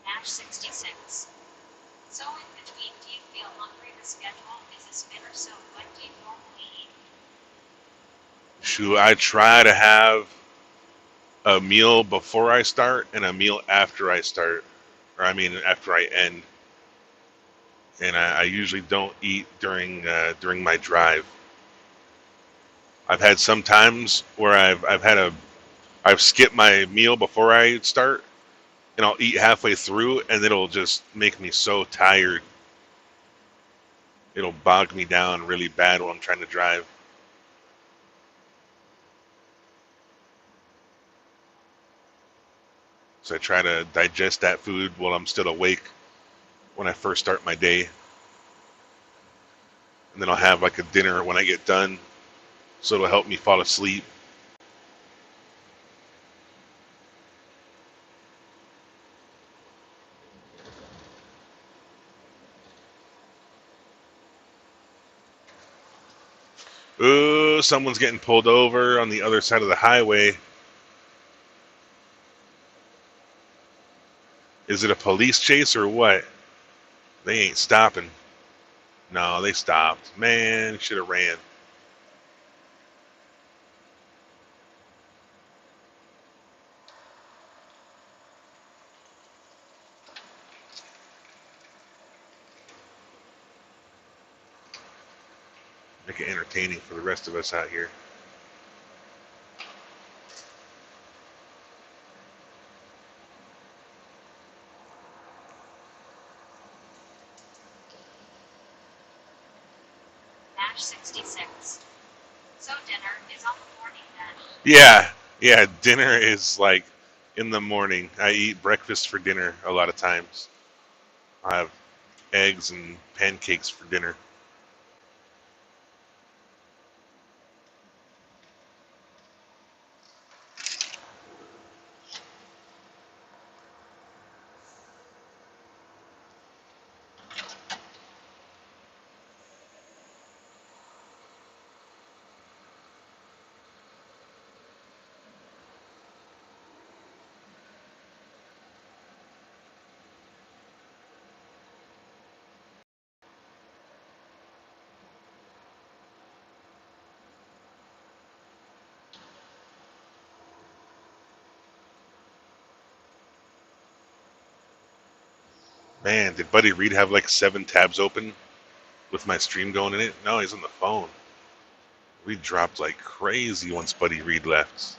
Speaker 2: Dash 66. So in between, do you feel hungry? The schedule is a spinner, so what do you normally eat?
Speaker 1: Shoot, I try to have a meal before I start and a meal after I start, or I mean after I end. And I usually don't eat during my drive. I've had some times where I've skipped my meal before I start, and I'll eat halfway through, and it'll just make me so tired. It'll bog me down really bad while I'm trying to drive. So I try to digest that food while I'm still awake when I first start my day, and then I'll have like a dinner when I get done, so it'll help me fall asleep. Ooh, someone's getting pulled over on the other side of the highway. Is it a police chase or what? They ain't stopping. No, they stopped. Man, should have ran. Make it entertaining for the rest of us out here.
Speaker 2: Dash 66. So dinner is on the morning then.
Speaker 1: Yeah, yeah. Dinner is like in the morning. I eat breakfast for dinner a lot of times. I have eggs and pancakes for dinner. Man, did Buddy Reed have like 7 tabs open with my stream going in it? No, he's on the phone. We dropped like crazy once Buddy Reed left.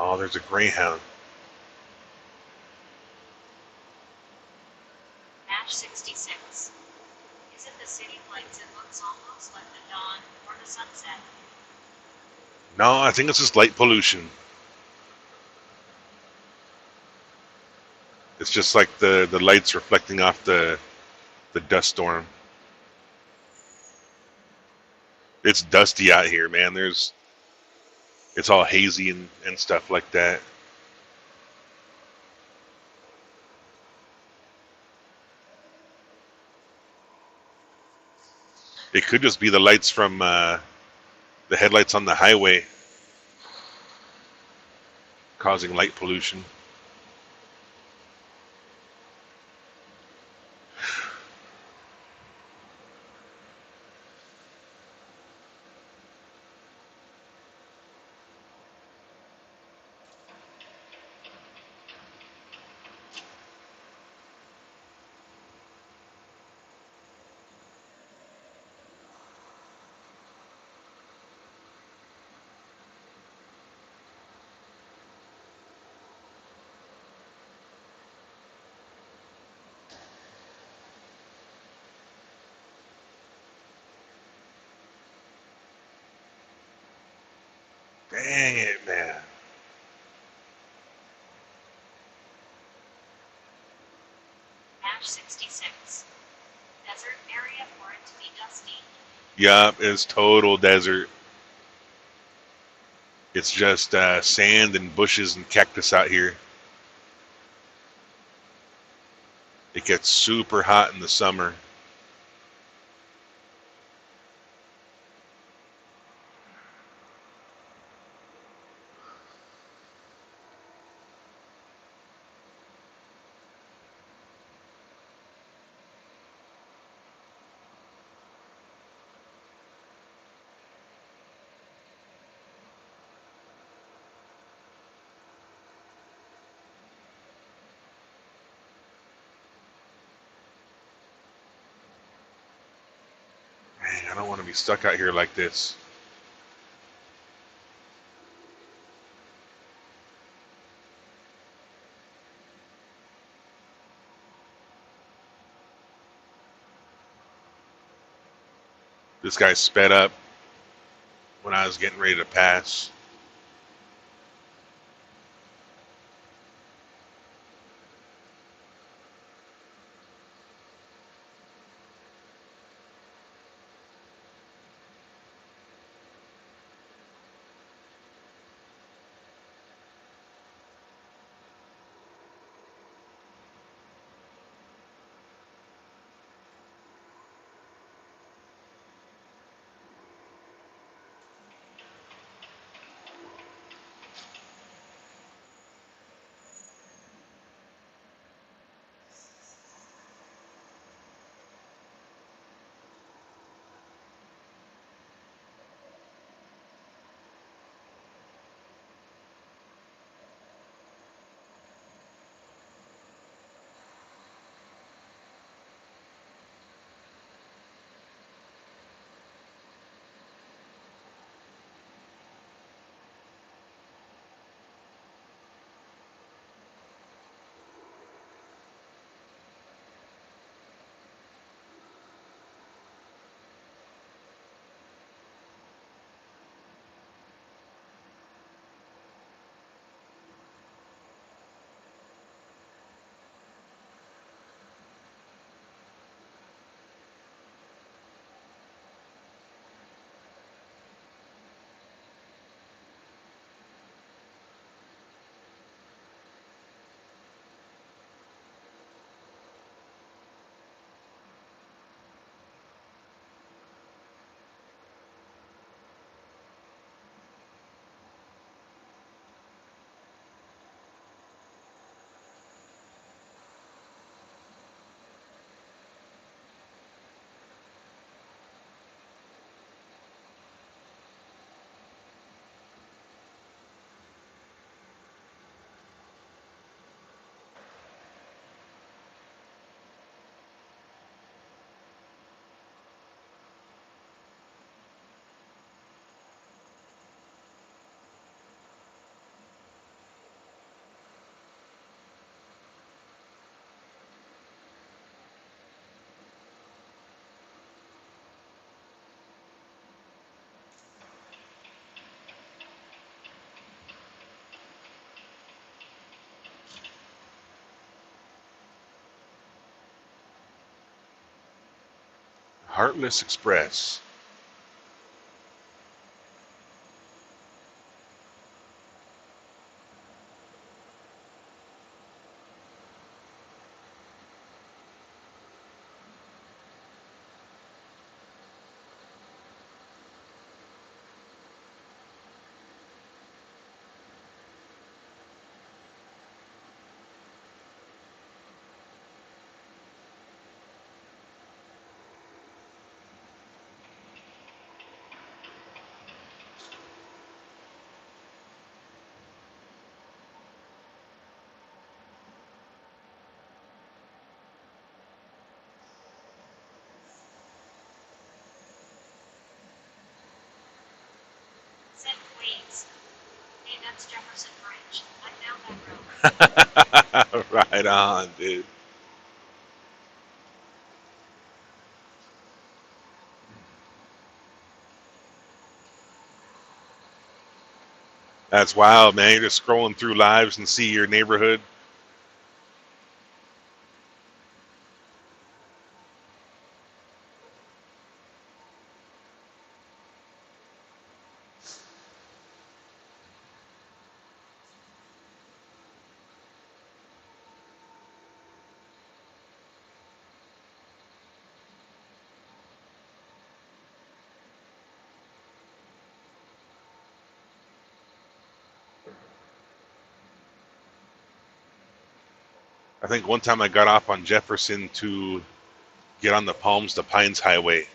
Speaker 1: Oh, there's a Greyhound.
Speaker 2: Match 66. Is it the city lights? It looks almost like the dawn or the sunset.
Speaker 1: No, I think it's just light pollution. It's just like the lights reflecting off the dust storm. It's dusty out here, man. It's all hazy and stuff like that. It could just be the lights from the headlights on the highway causing light pollution. Dang it, man.
Speaker 2: Match 66. Desert area for it to be dusty.
Speaker 1: Yup, it's total desert. It's just sand and bushes and cactus out here. It gets super hot in the summer. Dang, I don't want to be stuck out here like this. This guy sped up when I was getting ready to pass. Heartless Express.
Speaker 2: Said Queens. Hey, that's Jefferson Bridge. I'm down that road.
Speaker 1: Right on, dude. That's wild, man. You're just scrolling through lives and see your neighborhood. I think one time I got off on Jefferson to get on the Palms to Pines Highway.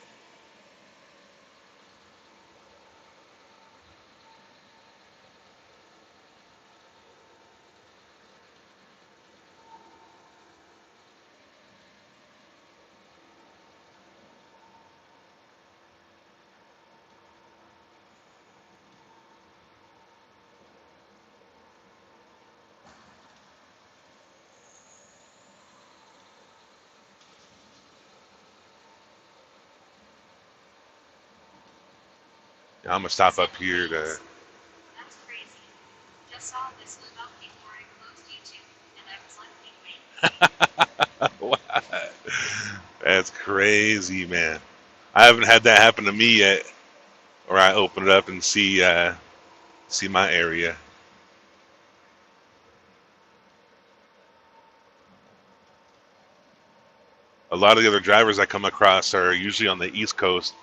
Speaker 1: I'm gonna stop
Speaker 2: Said
Speaker 1: up here to.
Speaker 2: Queens. That's crazy. Just saw this live up before I closed YouTube, and I was like, wait.
Speaker 1: What? That's crazy, man. I haven't had that happen to me yet, where I open it up and see my area. A lot of the other drivers I come across are usually on the East Coast.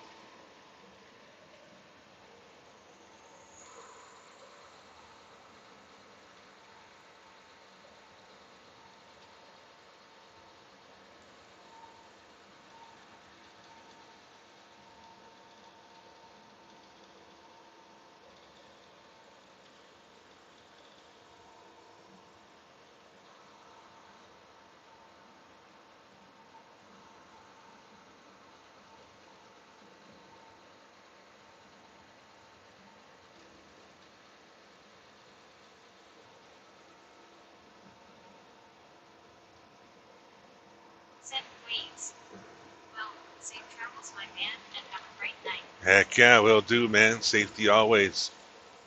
Speaker 2: Said Queens. Well, safe travels, my man, and have a great night.
Speaker 1: Heck yeah, will do, man. Safety always.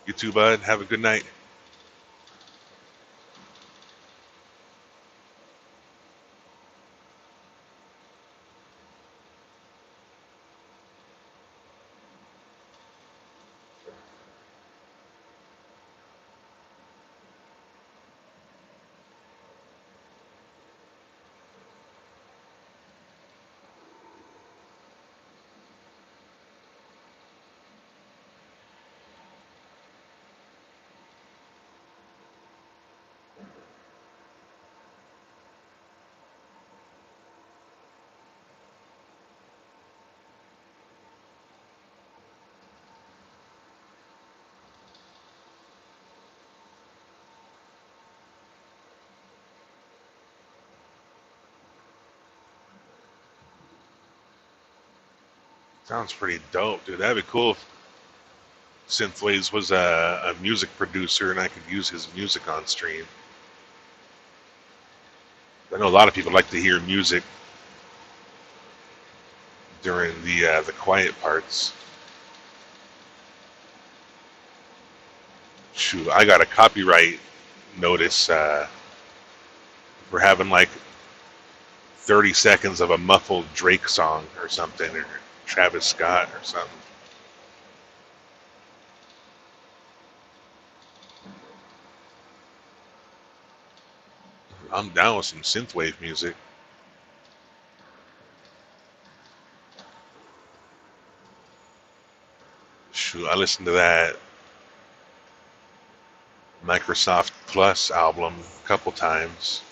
Speaker 1: You too, bud. Have a good night. Sounds pretty dope, dude. That'd be cool if Synthwaves was a music producer and I could use his music on stream. I know a lot of people like to hear music during the quiet parts. Shoot, I got a copyright notice for having like 30 seconds of a muffled Drake song or something. Travis Scott or something. I'm down with some synthwave music. Shoot, I listened to that Microsoft Plus album a couple times.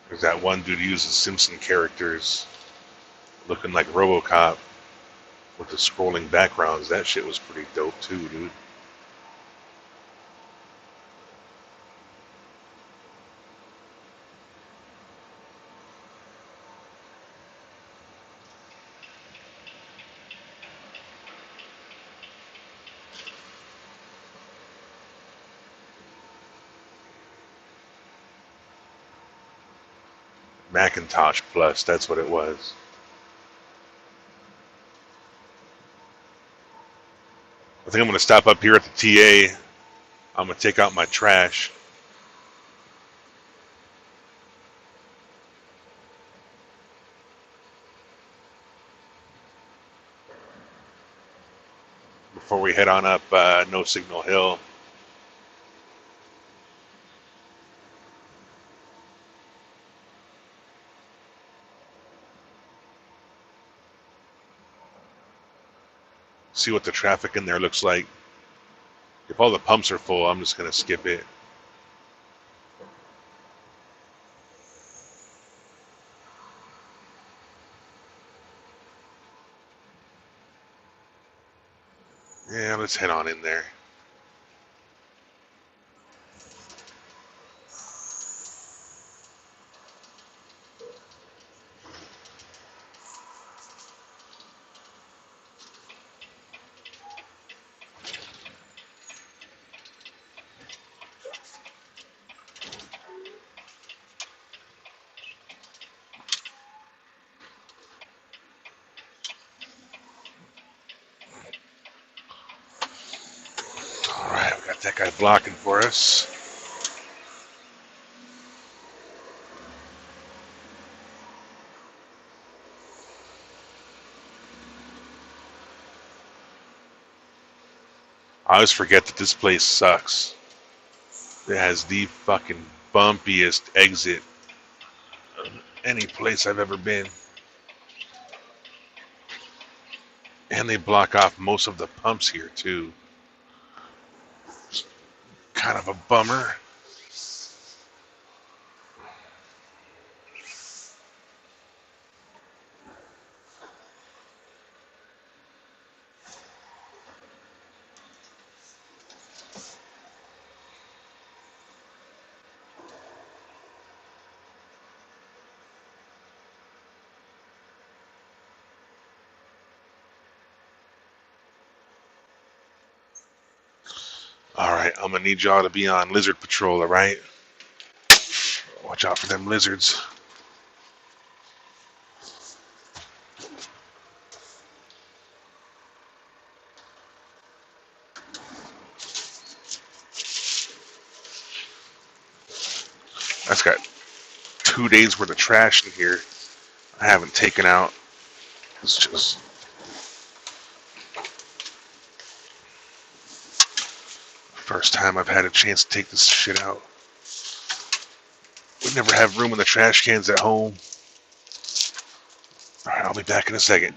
Speaker 1: There's that one dude who uses Simpson characters looking like RoboCop with the scrolling backgrounds. That shit was pretty dope too, dude. Macintosh Plus, that's what it was. I think I'm going to stop up here at the TA. I'm going to take out my trash. Before we head on up No Signal Hill. See what the traffic in there looks like. If all the pumps are full, I'm just going to skip it. Yeah, let's head on in there. All right, we got that guy blocking for us. I always forget that this place sucks. It has the fucking bumpiest exit of any place I've ever been. And they block off most of the pumps here, too. Kind of a bummer. All right, I'm gonna need y'all to be on lizard patrol, all right? Watch out for them lizards. That's got 2 days worth of trash in here I haven't taken out. It's just first time I've had a chance to take this shit out. We never have room in the trash cans at home. All right, I'll be back in a second.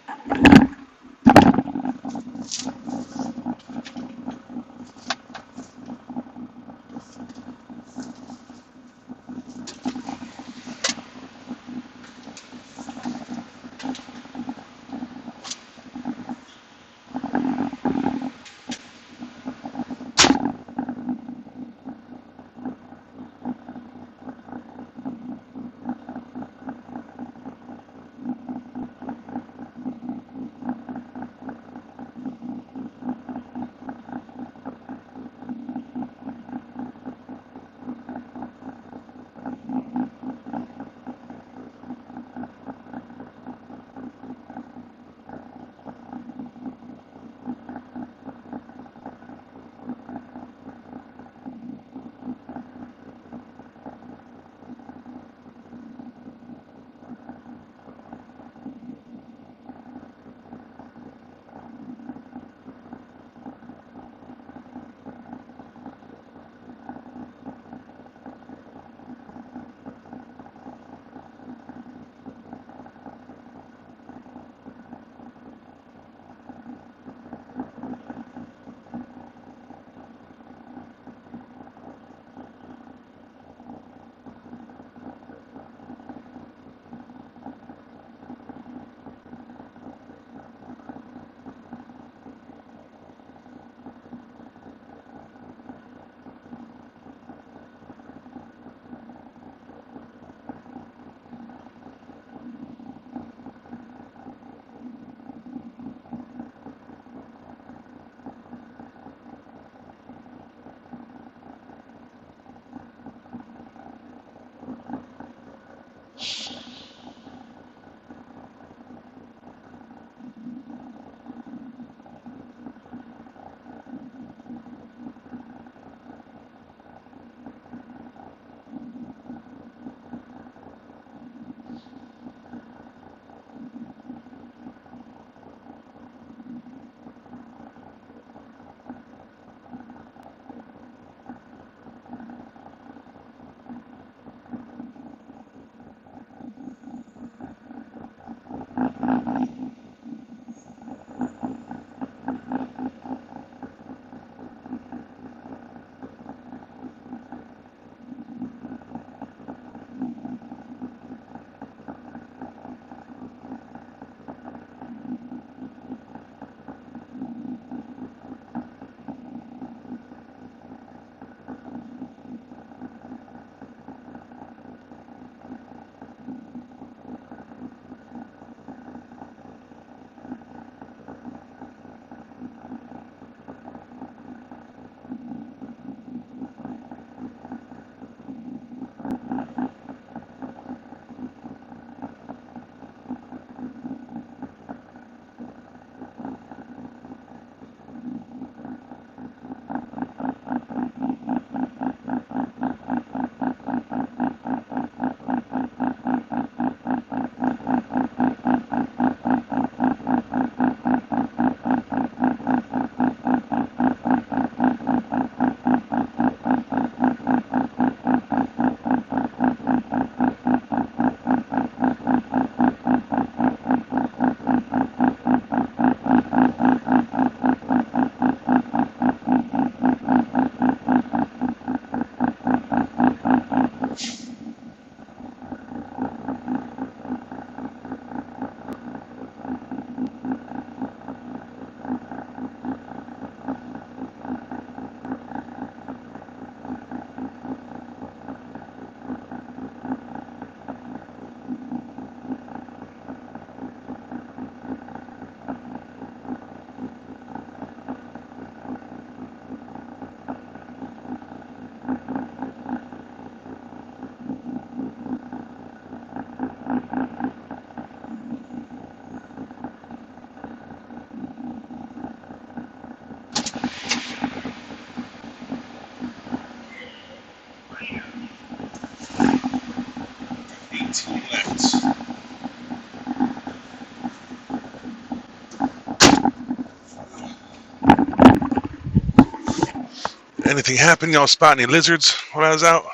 Speaker 1: Anything happen? Y'all spot any lizards while I was out?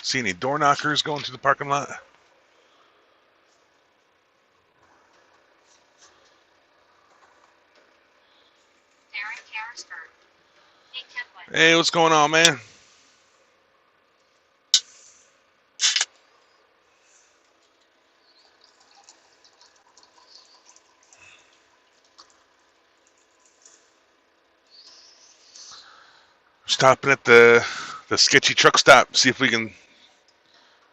Speaker 1: See any door knockers going through the parking lot?
Speaker 2: Darren Carrisburg. Hey, Kentwood.
Speaker 1: Hey, what's going on, man? Stopping at the sketchy truck stop, see if we can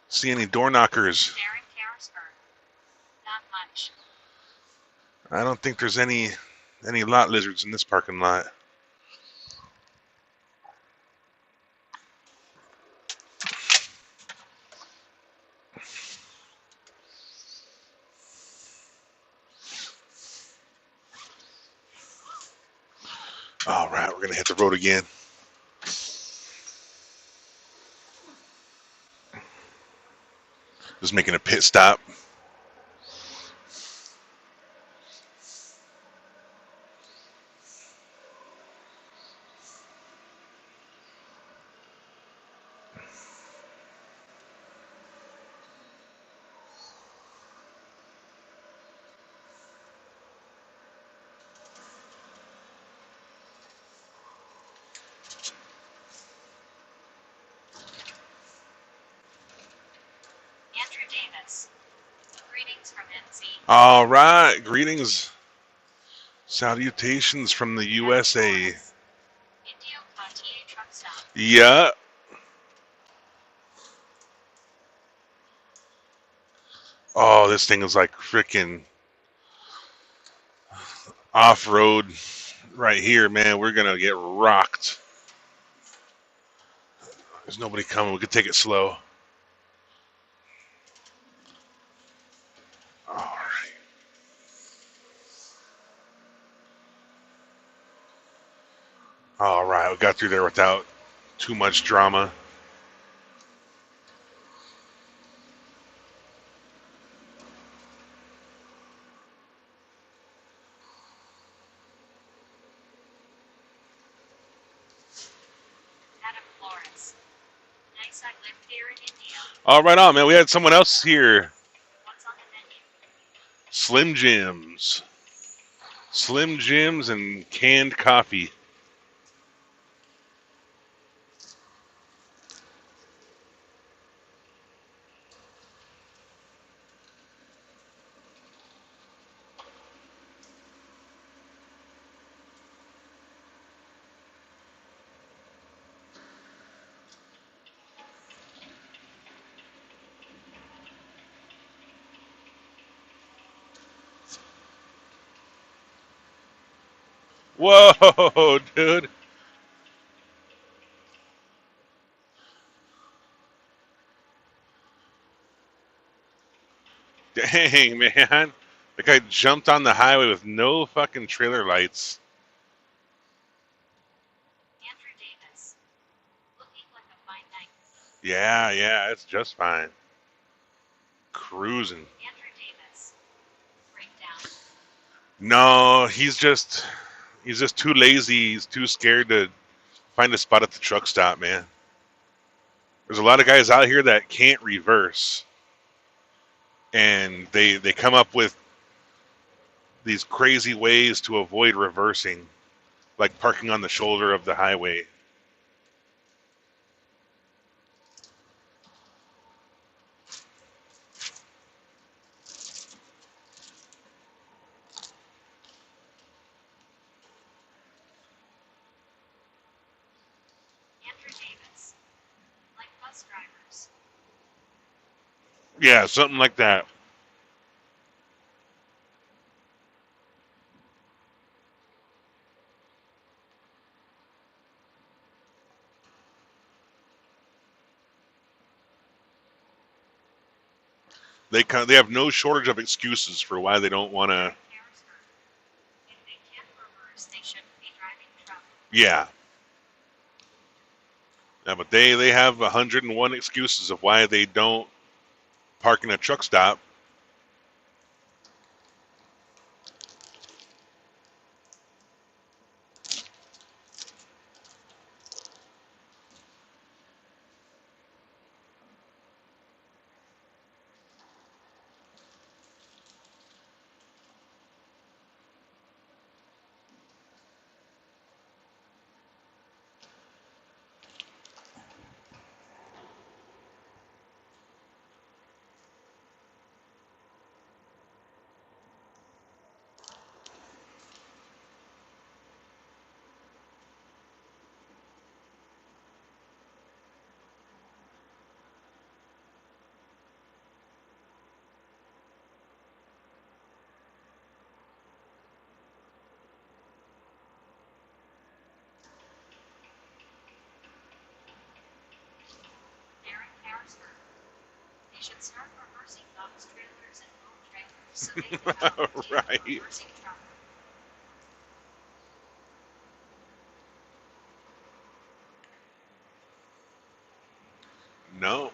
Speaker 1: see any door knockers.
Speaker 2: Darren Carrisburg. Not much.
Speaker 1: I don't think there's any lot lizards in this parking lot. All right, we're gonna hit the road again. Just making a pit stop.
Speaker 2: Andrew Davis. Greetings from NC.
Speaker 1: All right, greetings, salutations from the USA.
Speaker 2: Indio Cartier truck stop.
Speaker 1: Yeah. Oh, this thing is like freaking off-road right here, man. We're gonna get rocked. There's nobody coming. We could take it slow. All right. All right. We got through there without too much drama.
Speaker 2: Adam Flores. Nice I lived here in India.
Speaker 1: All right, on, man. We had someone else here.
Speaker 2: What's on the menu?
Speaker 1: Slim Jims. Slim Jims and canned coffee. Whoa, dude. Dang, man. The guy jumped on the highway with no fucking trailer lights.
Speaker 2: Andrew Davis. Looking like a fine night.
Speaker 1: Yeah, it's just fine. Cruising.
Speaker 2: Andrew Davis. Breakdown.
Speaker 1: No, he's just too lazy. He's too scared to find a spot at the truck stop, man. There's a lot of guys out here that can't reverse, and they come up with these crazy ways to avoid reversing, like parking on the shoulder of the highway.
Speaker 2: Andrew Davis. Like bus drivers.
Speaker 1: Yeah, something like that. They have no shortage of excuses for why they don't want to.
Speaker 2: Harrisburg. If they can't reverse, they shouldn't be driving truck.
Speaker 1: Yeah, yeah, but they have 101 excuses of why they don't park in a truck stop.
Speaker 2: So they can help with you
Speaker 1: Right.
Speaker 2: reversing trauma.
Speaker 1: No.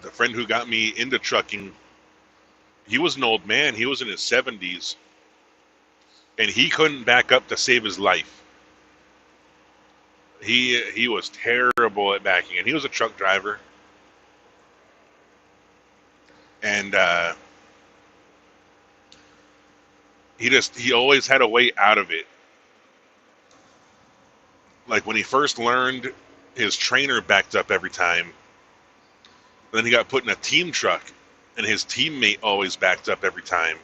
Speaker 1: The friend who got me into trucking, he was an old man. He was in his 70s, and he couldn't back up to save his life. He was terrible at backing, and he was a truck driver. And he always had a way out of it. Like when he first learned, his trainer backed up every time. Then he got put in a team truck, and his teammate always backed up every time.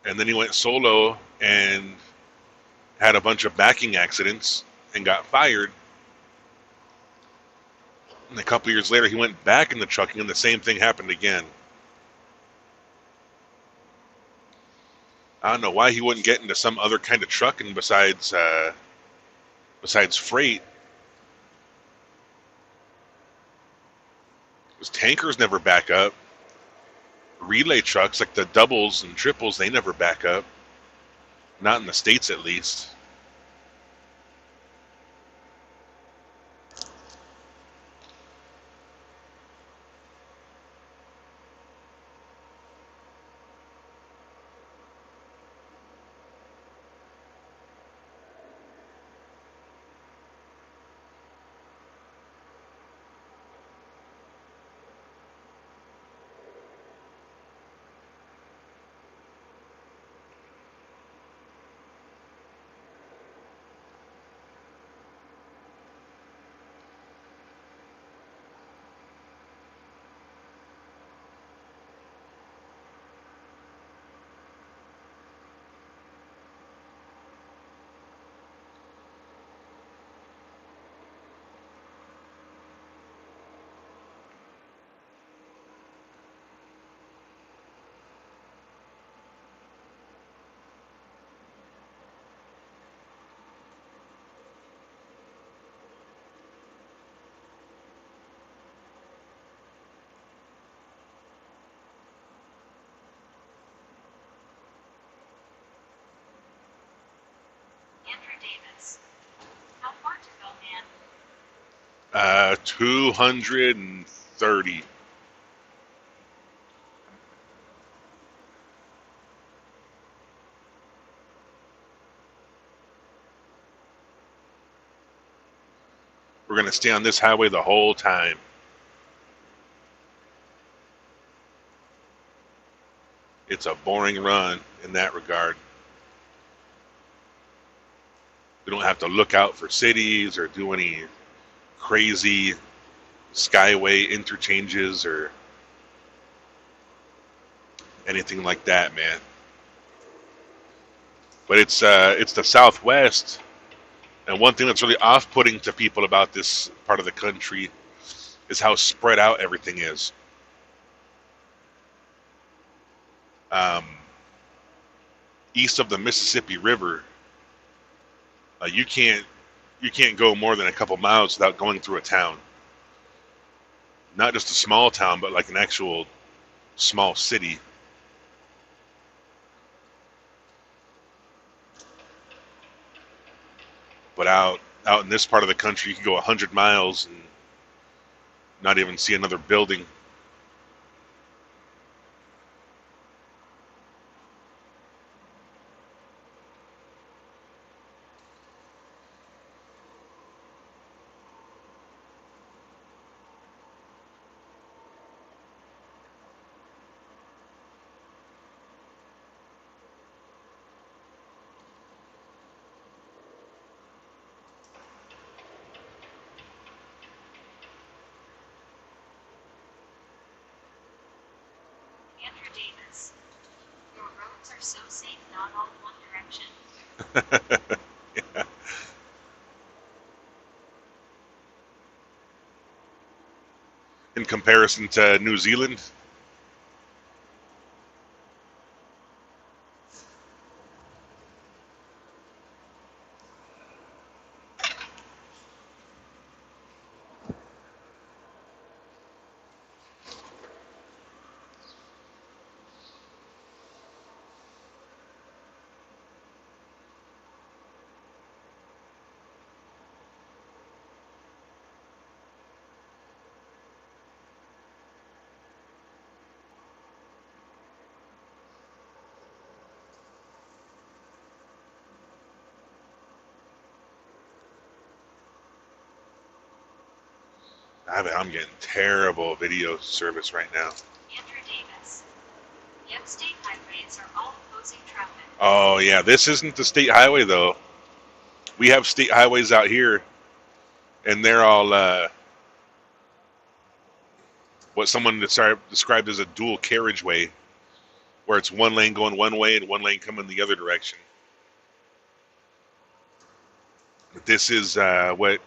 Speaker 1: And then he went solo and had a bunch of backing accidents and got fired. And a couple years later, he went back in the trucking, and the same thing happened again. I don't know why he wouldn't get into some other kind of trucking besides freight. Because tankers never back up. Relay trucks, like the doubles and triples, they never back up. Not in the States, at least.
Speaker 2: Andrew Davis. How far to go, man?
Speaker 1: 230. We're going to stay on this highway the whole time. It's a boring run in that regard. We don't have to look out for cities or do any crazy skyway interchanges or anything like that, man. But it's the Southwest, and one thing that's really off-putting to people about this part of the country is how spread out everything is. Um, East of the Mississippi River, you can't go more than a couple miles without going through a town. Not just a small town, but like an actual small city. But out in this part of the country, you can go 100 miles and not even see another building.
Speaker 2: Andrew Davis. Your roads are so safe, not all one direction.
Speaker 1: Yeah. In comparison to New Zealand. I'm getting terrible video service right now.
Speaker 2: Andrew Davis. Yep, state highways are all opposing traffic.
Speaker 1: Oh yeah, this isn't the state highway though. We have state highways out here, and they're all what someone described as a dual carriageway, where it's one lane going one way and one lane coming the other direction. This is what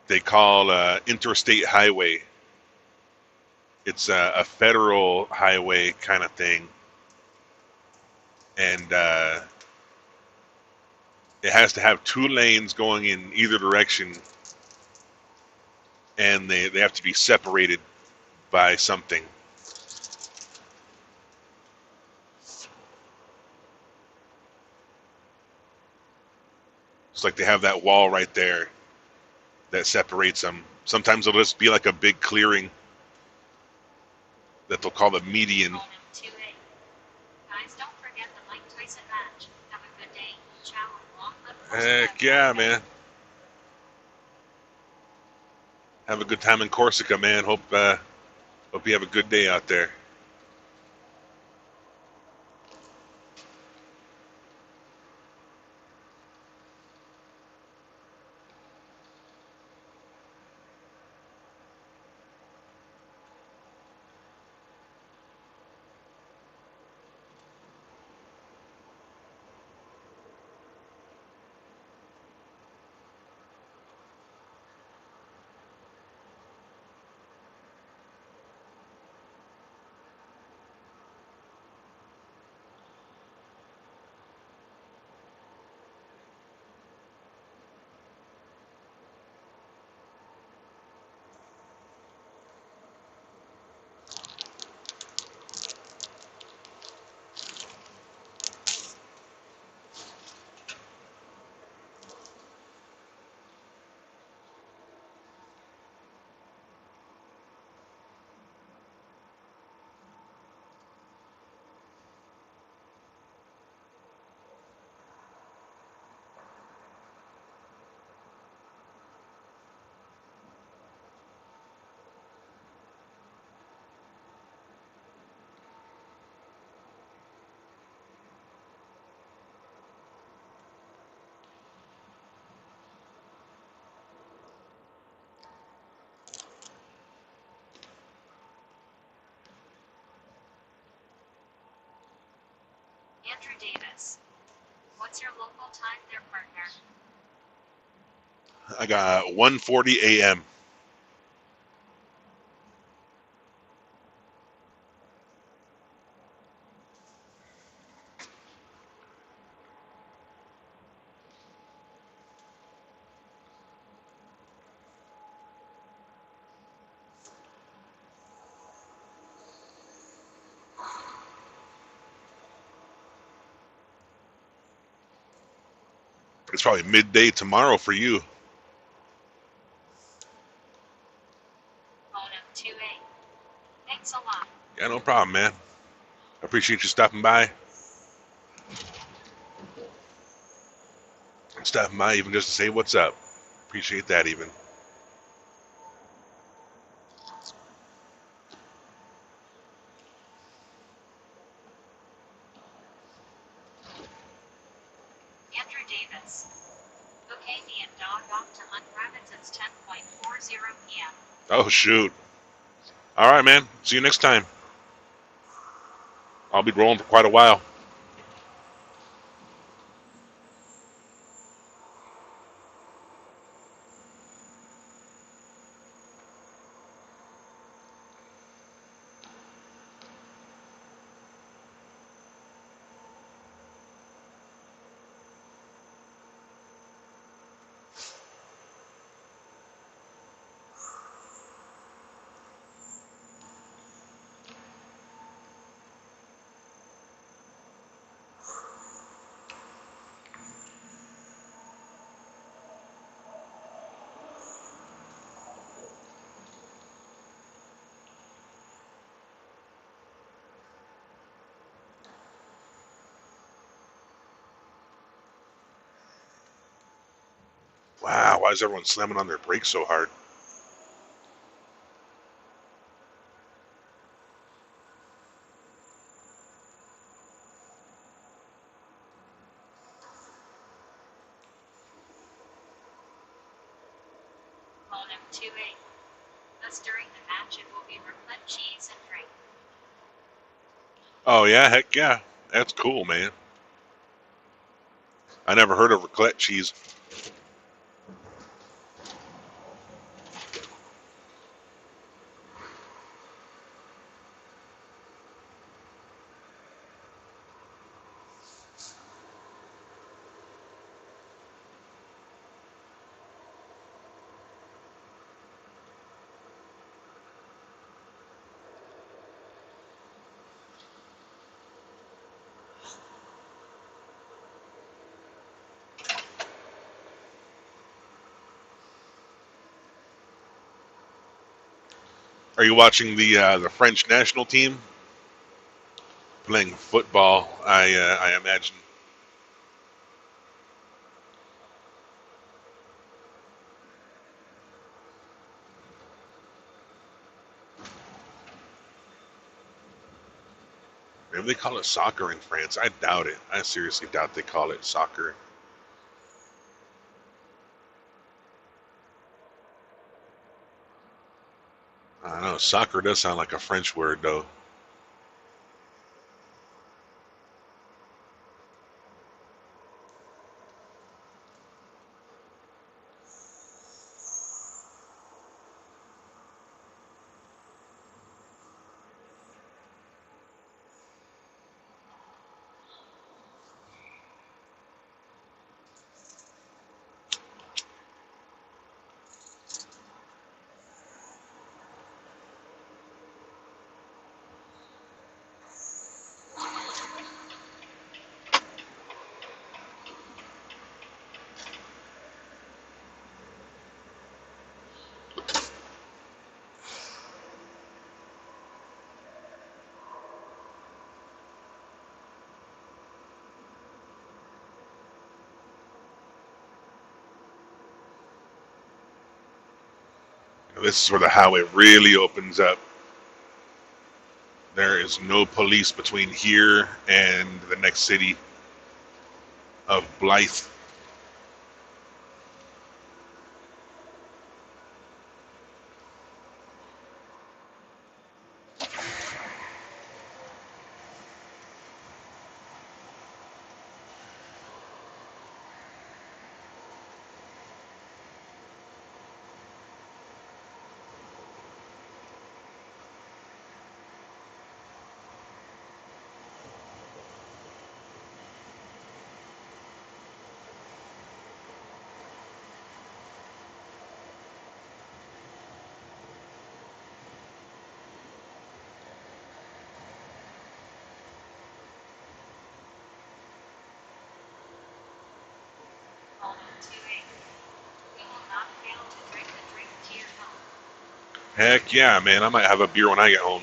Speaker 1: they call interstate highway. It's a federal highway kind of thing, and it has to have two lanes going in either direction, and they have to be separated by something. It's like they have that wall right there that separates them. Sometimes it'll just be like a big clearing that they'll call the median.
Speaker 2: Call him 2A. Guys, don't forget the Mike Tyson match. Have a good day. Ciao and long live Corsica.
Speaker 1: Heck yeah, man. Have a good time in Corsica, man. Hope you have a good day out there.
Speaker 2: Andrew Davis. What's your local time there, partner?
Speaker 1: I got 1:40 a.m. It's probably midday tomorrow for you.
Speaker 2: Call him 2A. Thanks a lot.
Speaker 1: Yeah, no problem, man. I appreciate you stopping by. Stopping by even just to say what's up. Appreciate that even.
Speaker 2: Andrew Davis. Okay, me and dog off to hunt rabbits. It's 10:40 p.m.
Speaker 1: Oh shoot. All right, man. See you next time. I'll be rolling for quite a while. Wow, why is everyone slamming on their brakes so hard?
Speaker 2: Volume 2A. Thus, during the match, it will be raclette cheese and drink.
Speaker 1: Oh yeah, heck yeah, that's cool, man. I never heard of raclette cheese. Are you watching the French national team playing football? I imagine. Maybe they call it soccer in France. I doubt it. I seriously doubt they call it soccer. I don't know. Soccer does sound like a French word, though. This is where the highway really opens up. There is no police between here and the next city of Blythe.
Speaker 2: Volume 2A. We will not fail to drink the drink to your health.
Speaker 1: Heck yeah, man. I might have a beer when I get home.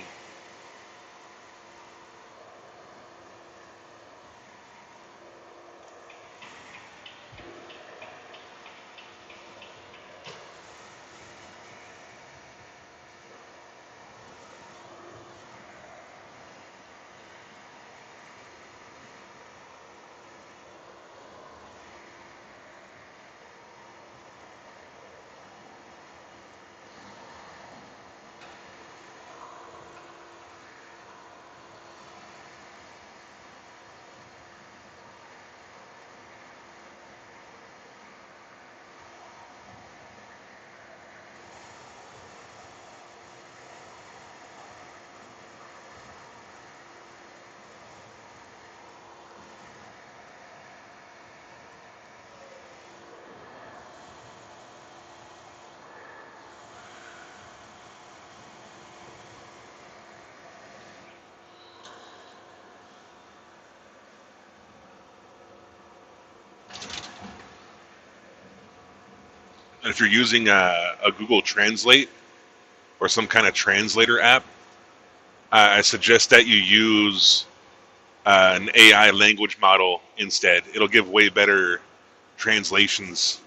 Speaker 1: if you're using a Google Translate or some kind of translator app, I suggest that you use an AI language model instead. It'll give way better translations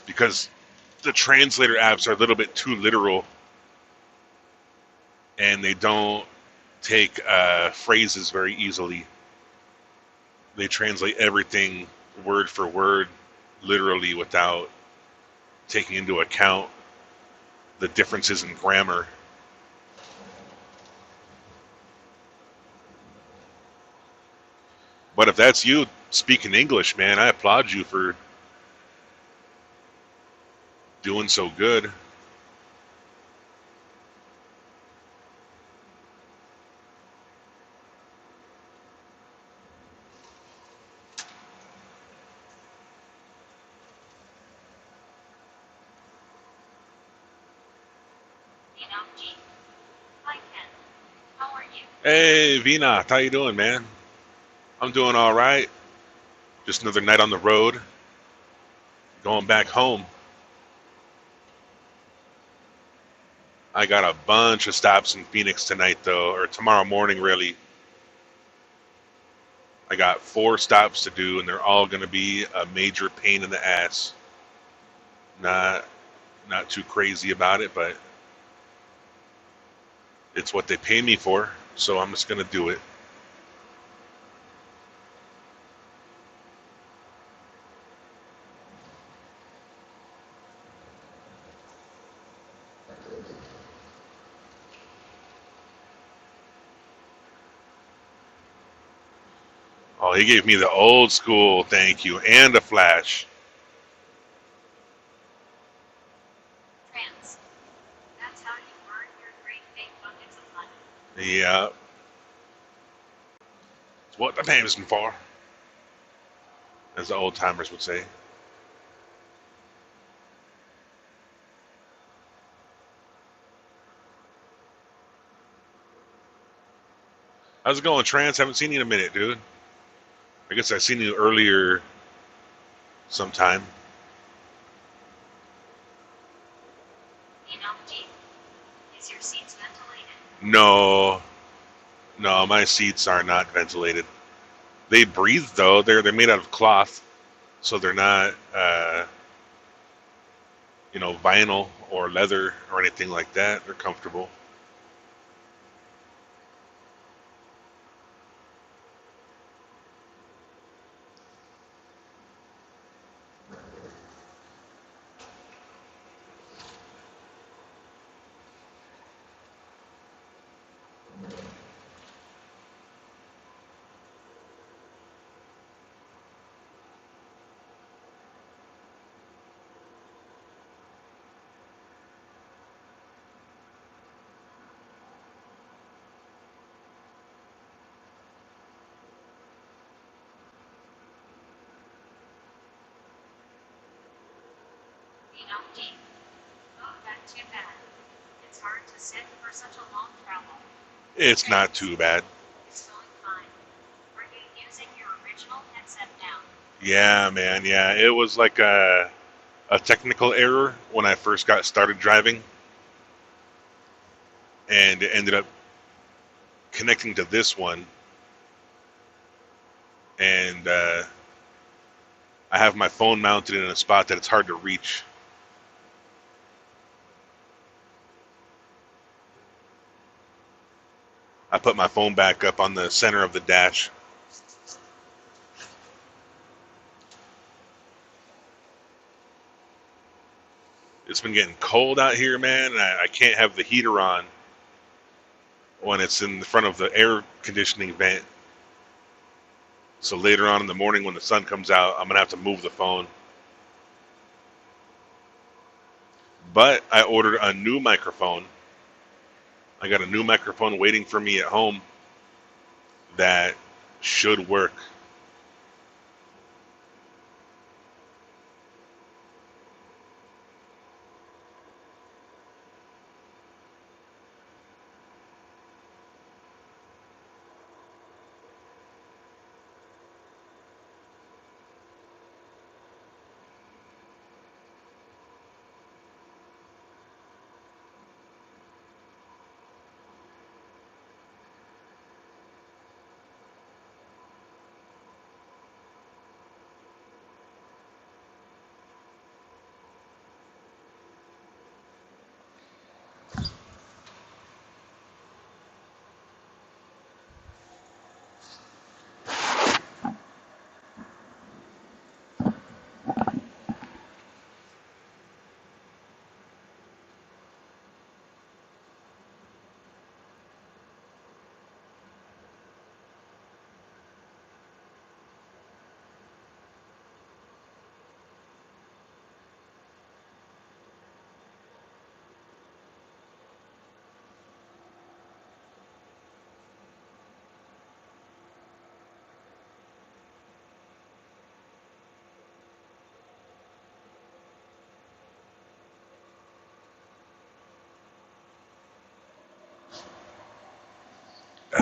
Speaker 1: because the translator apps are a little bit too literal and they don't take phrases very easily. They translate everything word for word, literally, without taking into account the differences in grammar. But if that's you speaking English, man, I applaud you for doing so good.
Speaker 2: Enochi. Hi Ken. How are you?
Speaker 1: Hey, Vina, how you doing, man? I'm doing all right. Just another night on the road, going back home. I got a bunch of stops in Phoenix tonight, though, or tomorrow morning, really. I got 4 stops to do, and they're all going to be a major pain in the ass. Not, not too crazy about it, but it's what they pay me for, so I'm just going to do it. Oh, he gave me the old school thank you and a flash.
Speaker 2: Trans. That's how you earn your great big buckets of money.
Speaker 1: Yeah, it's what the payment's for, as the old timers would say. How's it going, Trans? Haven't seen you in a minute, dude. I guess I seen you earlier sometime.
Speaker 2: Enochi. Is your seats ventilated?
Speaker 1: No, no, my seats are not ventilated. They breathe though. They're made out of cloth, so they're not vinyl or leather or anything like that. They're comfortable.
Speaker 2: Enochi. Oh, that's too bad. It's hard to sit for such a long travel.
Speaker 1: It's not
Speaker 2: Trans.
Speaker 1: too bad.
Speaker 2: It's going fine. Are you using your original headset now?
Speaker 1: Yeah, man. Yeah, it was like a technical error when I first got started driving, and it ended up connecting to this one, and I have my phone mounted in a spot that it's hard to reach. I put my phone back up on the center of the dash. It's been getting cold out here, man, and I can't have the heater on when it's in front of the air conditioning vent. So later on in the morning when the sun comes out, I'm gonna have to move the phone. But I ordered a new microphone. I got a new microphone waiting for me at home that should work.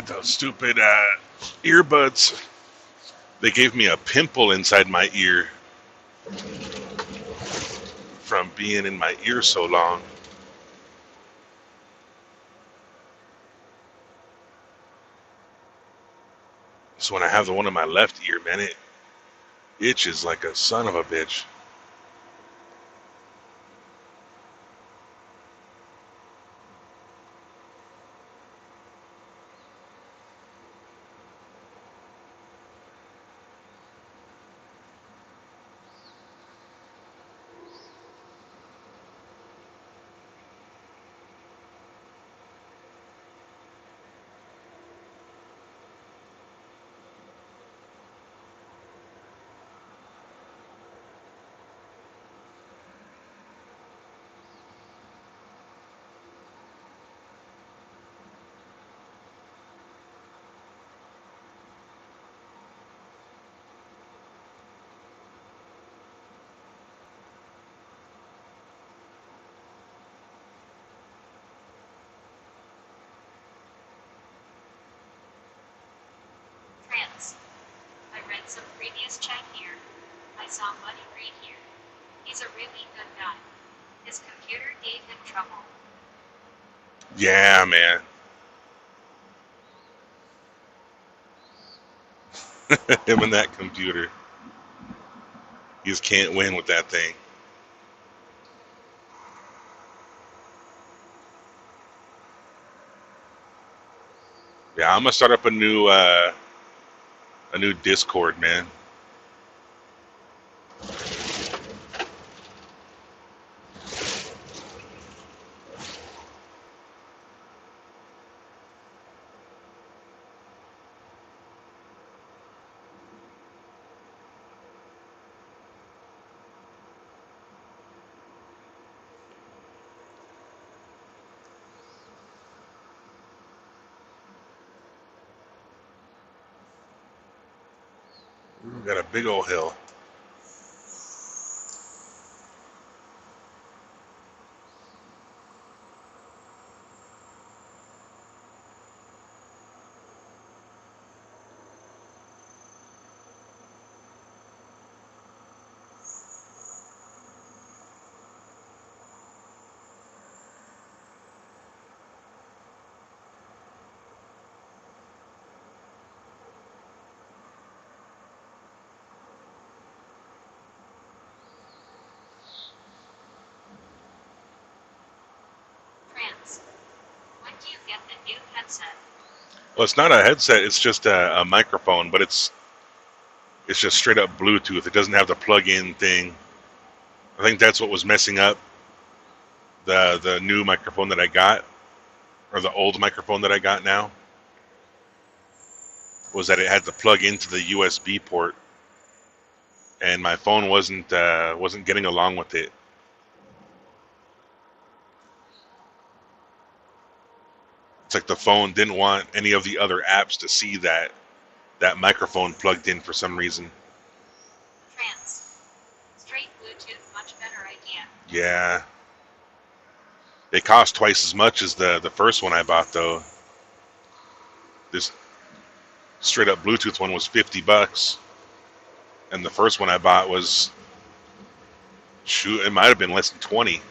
Speaker 1: Those stupid earbuds. They gave me a pimple inside my ear from being in my ear so long. So when I have the one in my left ear, man, it itches like a son of a bitch.
Speaker 2: France. I read some previous chat here. I saw Money Reed here. He's a really good guy. His computer gave him trouble.
Speaker 1: Yeah, man. Him and that computer. You just can't win with that thing. Yeah, I'm gonna start up a new Discord, man. We got a big old hill.
Speaker 2: France. When do you get the new headset?
Speaker 1: Well, it's not a headset. It's just a microphone, but it's just straight up Bluetooth. It doesn't have the plug-in thing. I think that's what was messing up the new microphone that I got, or the old microphone that I got now, was that it had to plug into the USB port, and my phone wasn't getting along with it. It's like the phone didn't want any of the other apps to see that microphone plugged in for some reason.
Speaker 2: France. Straight Bluetooth, much better idea.
Speaker 1: Yeah, they cost twice as much as the first one I bought though. This straight up Bluetooth one was $50, and the first one I bought was, shoot, it might have been less than 20.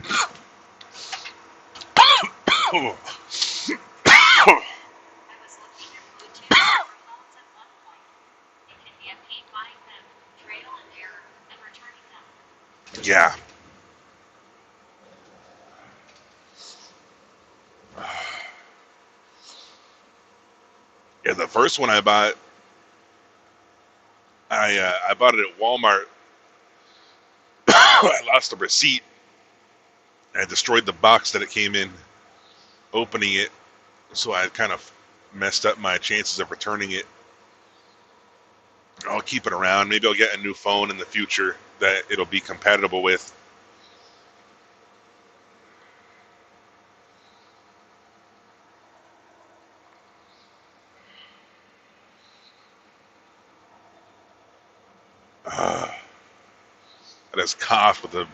Speaker 2: I was looking at Bluetooth microphones at one point. It can be a pain buying them, trial and error, and returning them.
Speaker 1: Yeah. Yeah, the first one I bought, I bought it at Walmart. I lost the receipt. I destroyed the box that it came in, opening it, so I kind of messed up my chances of returning it. I'll keep it around. Maybe I'll get a new phone in the future that it'll be compatible with. I just coughed with a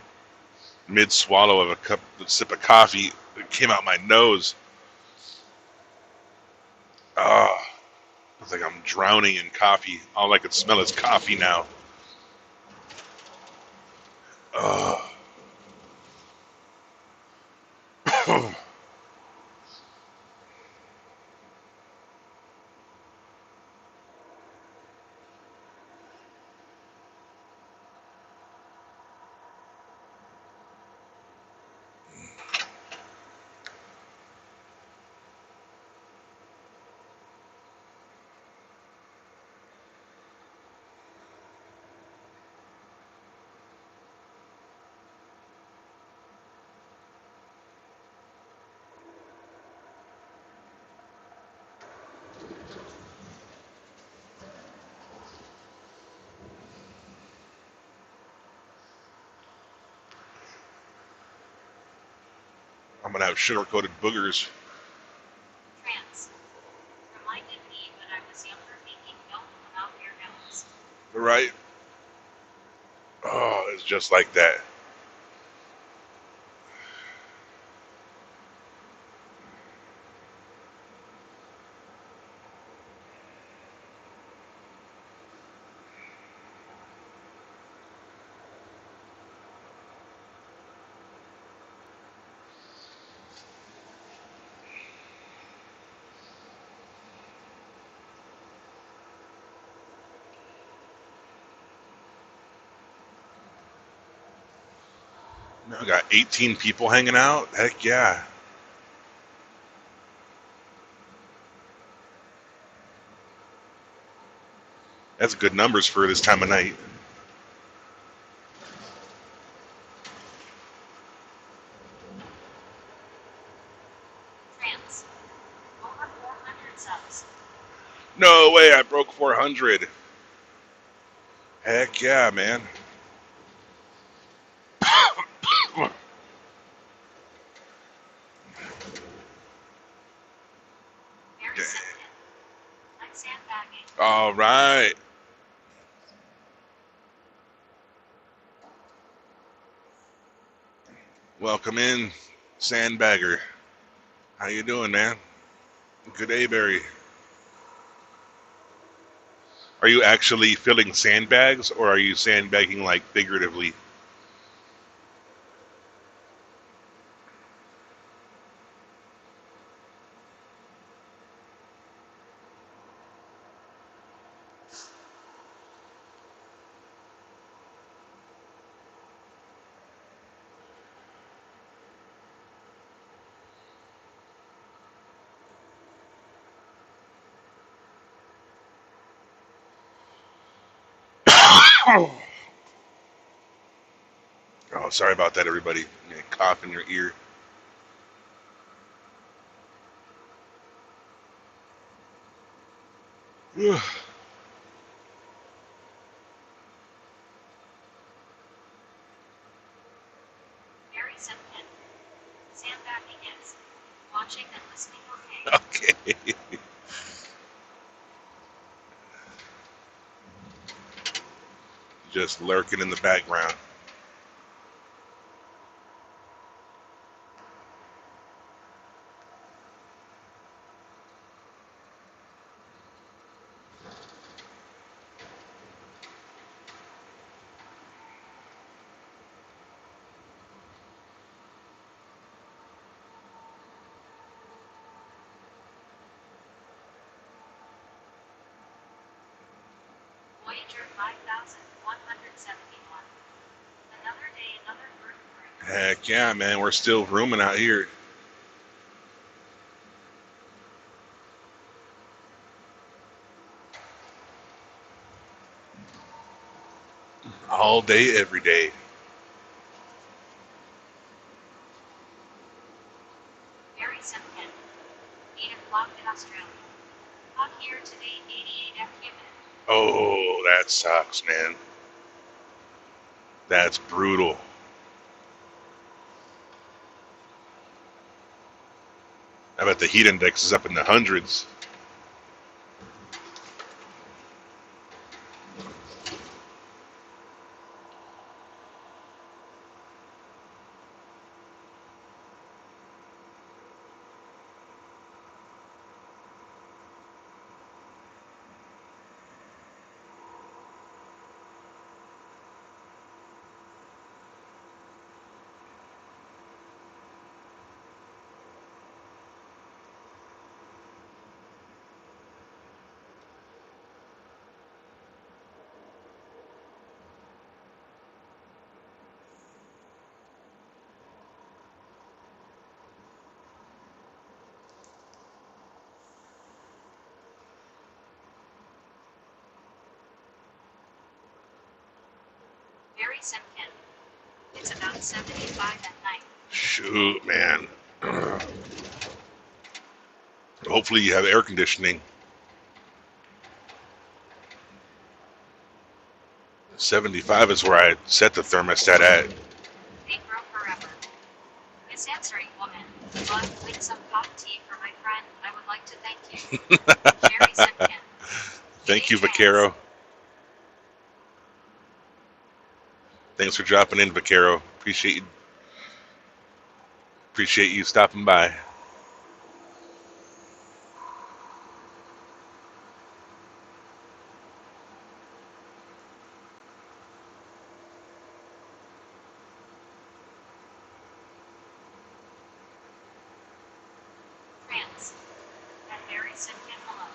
Speaker 1: mid swallow of a sip of coffee. It came out my nose. It's like I'm drowning in coffee. All I could smell is coffee now. Uh, I'm gonna have sugar-coated boogers.
Speaker 2: Trance. Reminded me when I was younger making milk without air gallons.
Speaker 1: Right? Oh, it's just like that. Now I got 18 people hanging out. Heck yeah. That's good numbers for this time of night.
Speaker 2: Trance. Over 400 subs.
Speaker 1: No way, I broke 400. Heck yeah, man.
Speaker 2: Very simple. I'm sandbagging.
Speaker 1: All right. Welcome in, Sandbagger. How you doing, man? Good day, Barry. Are you actually filling sandbags, or are you sandbagging like figuratively? Oh, sorry about that, everybody. Cough in your ear.
Speaker 2: Very simple. Sandbagging is watching and listening okay.
Speaker 1: Okay. Just lurking in the background.
Speaker 2: 5,171. Another day, another group.
Speaker 1: Heck yeah, man. We're still rooming out here all day, every day.
Speaker 2: Very Simpkin. 8 o'clock in Australia. Hot here today, 88 humid.
Speaker 1: Oh, that sucks, man. That's brutal. I bet the heat index is up in the hundreds.
Speaker 2: Very Simpkin. It's about 75 at night.
Speaker 1: Shoot, man. Hopefully you have air conditioning. 75 is where I set the thermostat at.
Speaker 2: They grow forever. Miss answering woman. With some hot tea for my friend, I would like to thank you. Jerry Simpkin.
Speaker 1: Thank
Speaker 2: Today
Speaker 1: you,
Speaker 2: trans.
Speaker 1: Vaquero. Thanks for dropping in, Vaquero. Appreciate you stopping by.
Speaker 2: Trans. And Very Simpkin hello.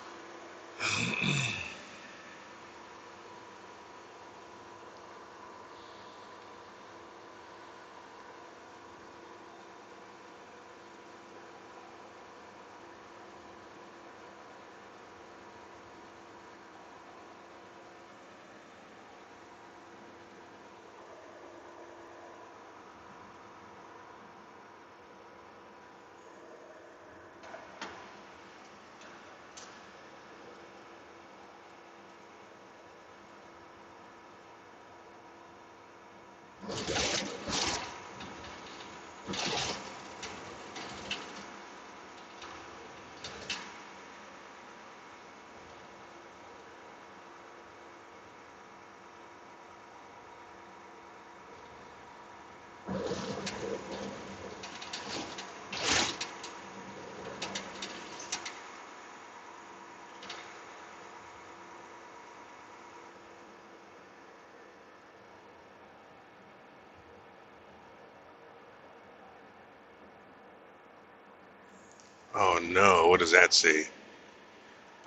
Speaker 1: Oh no, what does that say?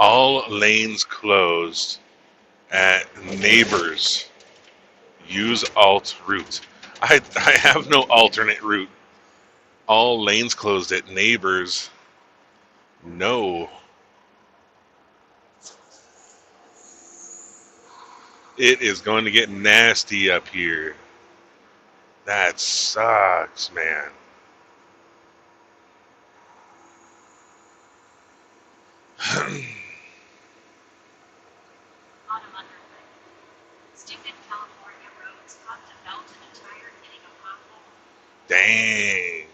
Speaker 1: All lanes closed at neighbors. Use alt route. I have no alternate route. All lanes closed at neighbors. No. It is going to get nasty up here. That sucks, man.
Speaker 2: Autumn underfoot. Stupid California roads caught the belt in a tire hitting a pothole.
Speaker 1: Dang.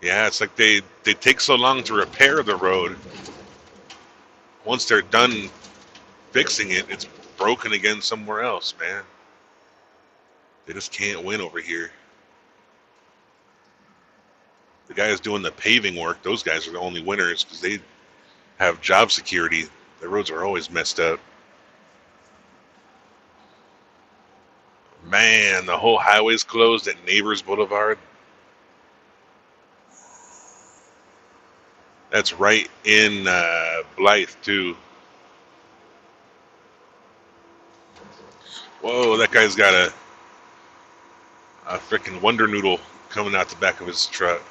Speaker 1: Yeah, it's like they take so long to repair the road. Once they're done fixing it, it's broken again somewhere else, man. They just can't win over here. The guys doing the paving work, those guys are the only winners because they have job security. The roads are always messed up. Man, the whole highway's closed at Neighbors Boulevard. That's right in Blythe too. Whoa, that guy's got a freaking Wonder Noodle coming out the back of his truck.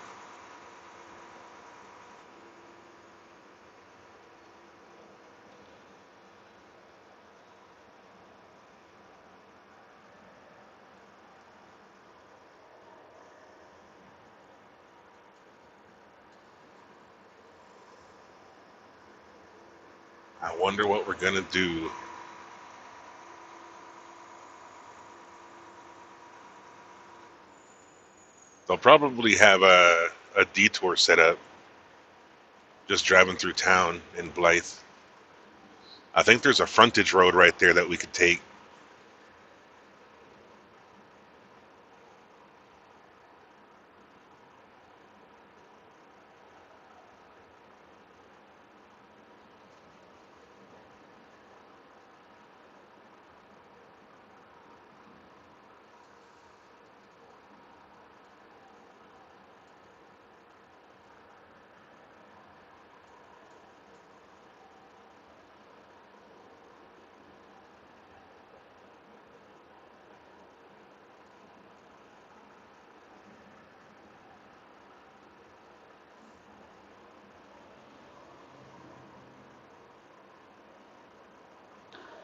Speaker 1: I wonder what we're gonna do. They'll probably have a detour set up, just driving through town in Blythe. I think there's a frontage road right there that we could take.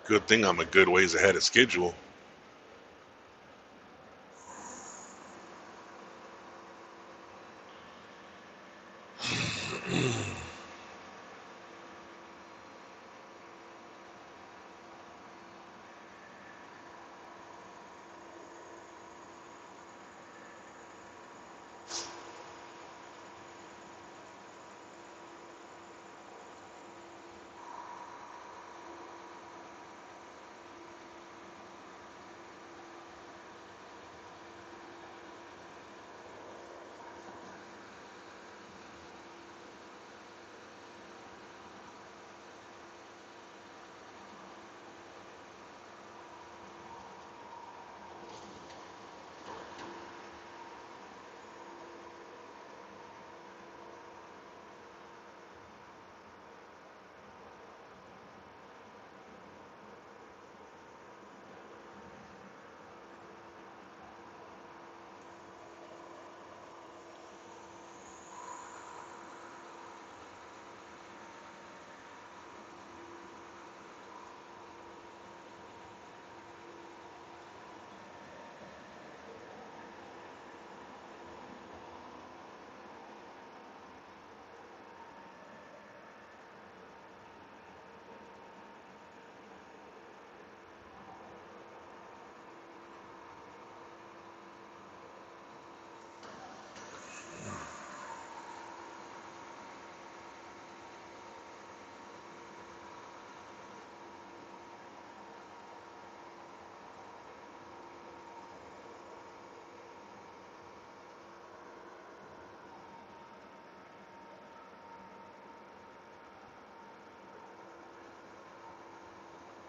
Speaker 1: Good thing I'm a good ways ahead of schedule.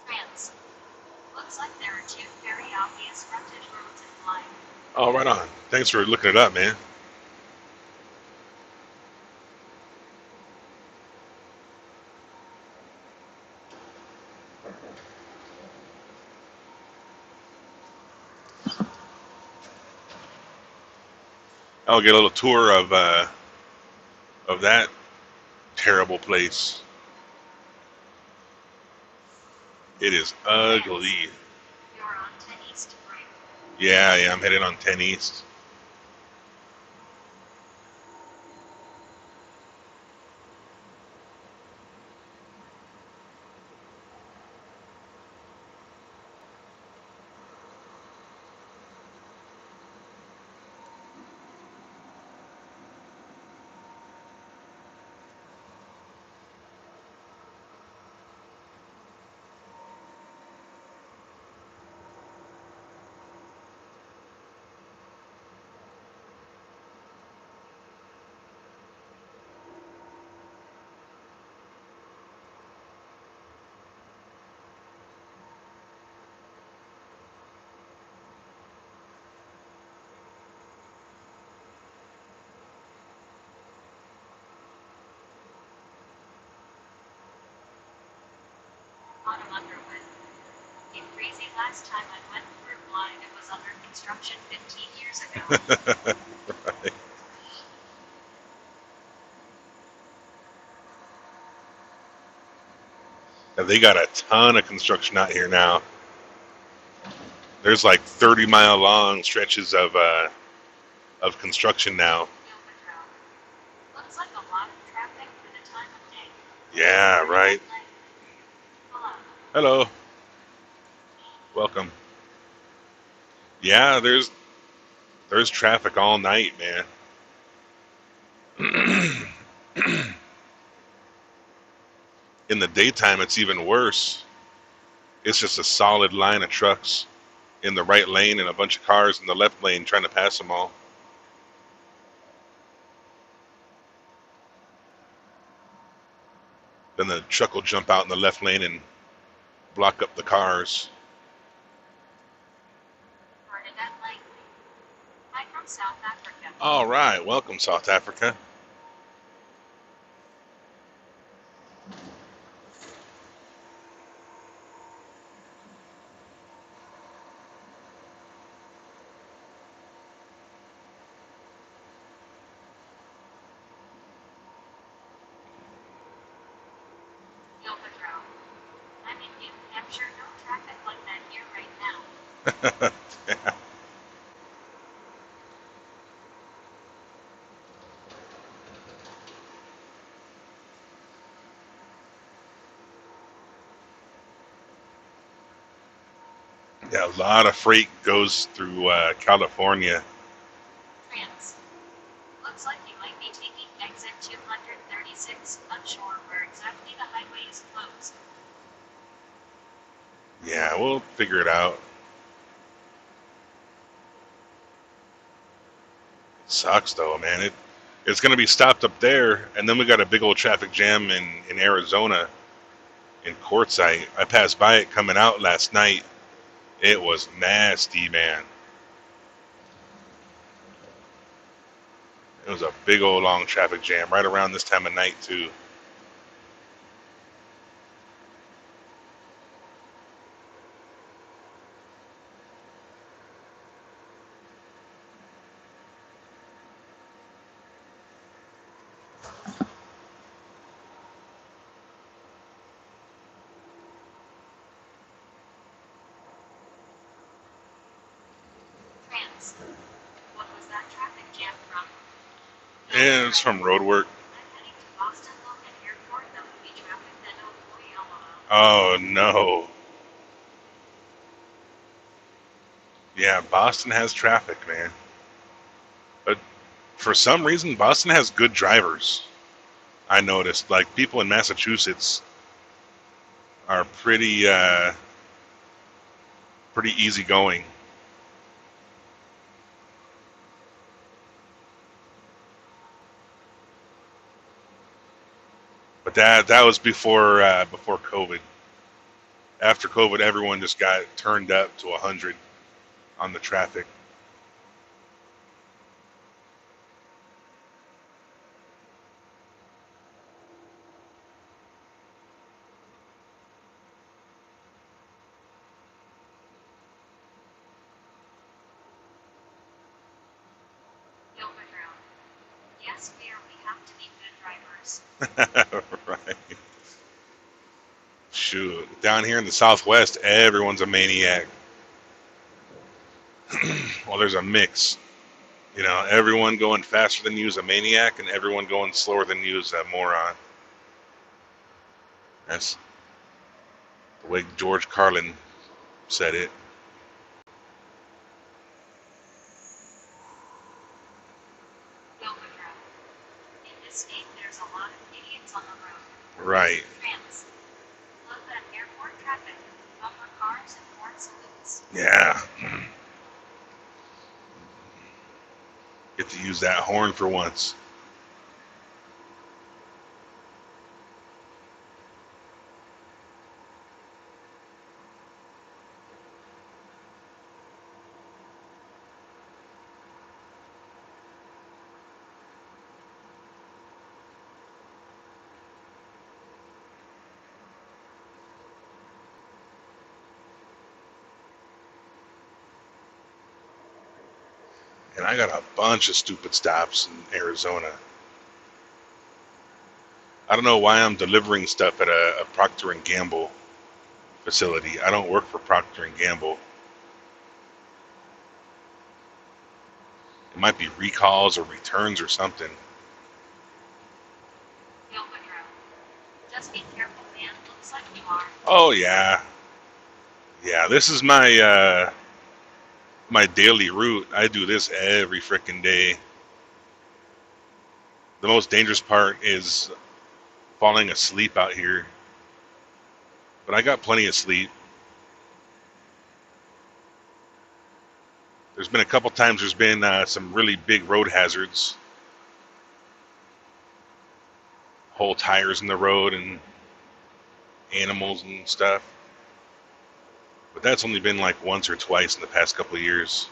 Speaker 2: France. Looks like there are two very obvious frontage roads in Blythe.
Speaker 1: Oh, right on. Thanks for looking it up, man. I'll get a little tour of that terrible place. It is
Speaker 2: France.
Speaker 1: ugly.
Speaker 2: You're on 10 East, right?
Speaker 1: Yeah, I'm headed on 10 East.
Speaker 2: bottom underwood. Get crazy last time I went through blind it was under construction 15 years ago.
Speaker 1: Right. Yeah, they got a ton of construction out here now. There's like 30-mile long stretches of construction now.
Speaker 2: Looks like a lot of traffic for the time of day.
Speaker 1: Yeah, right.
Speaker 2: Hello.
Speaker 1: Hello. Welcome. Yeah, there's traffic all night, man. In the daytime, it's even worse. It's just a solid line of trucks in the right lane and a bunch of cars in the left lane trying to pass them all. Then the truck will jump out in the left lane and block up the cars.
Speaker 2: Bernadette Langley. I'm from South Africa.
Speaker 1: All right, welcome, South Africa.
Speaker 2: Gilbert. I'm in New Hampshire, no traffic like that here right now.
Speaker 1: Yeah, a lot of freight goes through California.
Speaker 2: Trans. Looks like you might be taking exit 236, unsure where exactly the highway is closed.
Speaker 1: Yeah, we'll figure it out. It sucks though, man. It's gonna be stopped up there, and then we got a big old traffic jam in Arizona, in Quartzsite. I passed by it coming out last night. It was nasty, man. It was a big old long traffic jam right around this time of night too.
Speaker 2: Trans. What was that traffic jam from?
Speaker 1: And it's from road work.
Speaker 2: I'm heading to Boston Logan Airport. That would be traffic that
Speaker 1: Oh no. Yeah, Boston has traffic, man. But for some reason, Boston has good drivers. I noticed, like people in Massachusetts are pretty easygoing. But that was before COVID. After COVID, everyone just got turned up to 100 on the traffic.
Speaker 2: Gilbert. Yes, fair, we have to be good drivers.
Speaker 1: Right. Shoot, down here in the Southwest, everyone's a maniac. Well, there's a mix. You know, everyone going faster than you is a maniac, and everyone going slower than you is a moron. That's the way George Carlin said it.
Speaker 2: Gilbert. In this state, there's a lot of idiots on the road.
Speaker 1: Right.
Speaker 2: Trans. Love that airport traffic. Bumper cars and horn salutes.
Speaker 1: Yeah. Get to use that horn for once. And I got a bunch of stupid stops in Arizona. I don't know why I'm delivering stuff at a Procter and Gamble facility. I don't work for Procter and Gamble. It might be recalls or returns or something.
Speaker 2: Yo, Woodrow. Just be careful, man. Looks like you are.
Speaker 1: Oh yeah, yeah. This is my daily route. I do this every freaking day. The most dangerous part is falling asleep out here, but I got plenty of sleep. There's been a couple times there's been some really big road hazards, whole tires in the road and animals and stuff. But that's only been like once or twice in the past couple of years.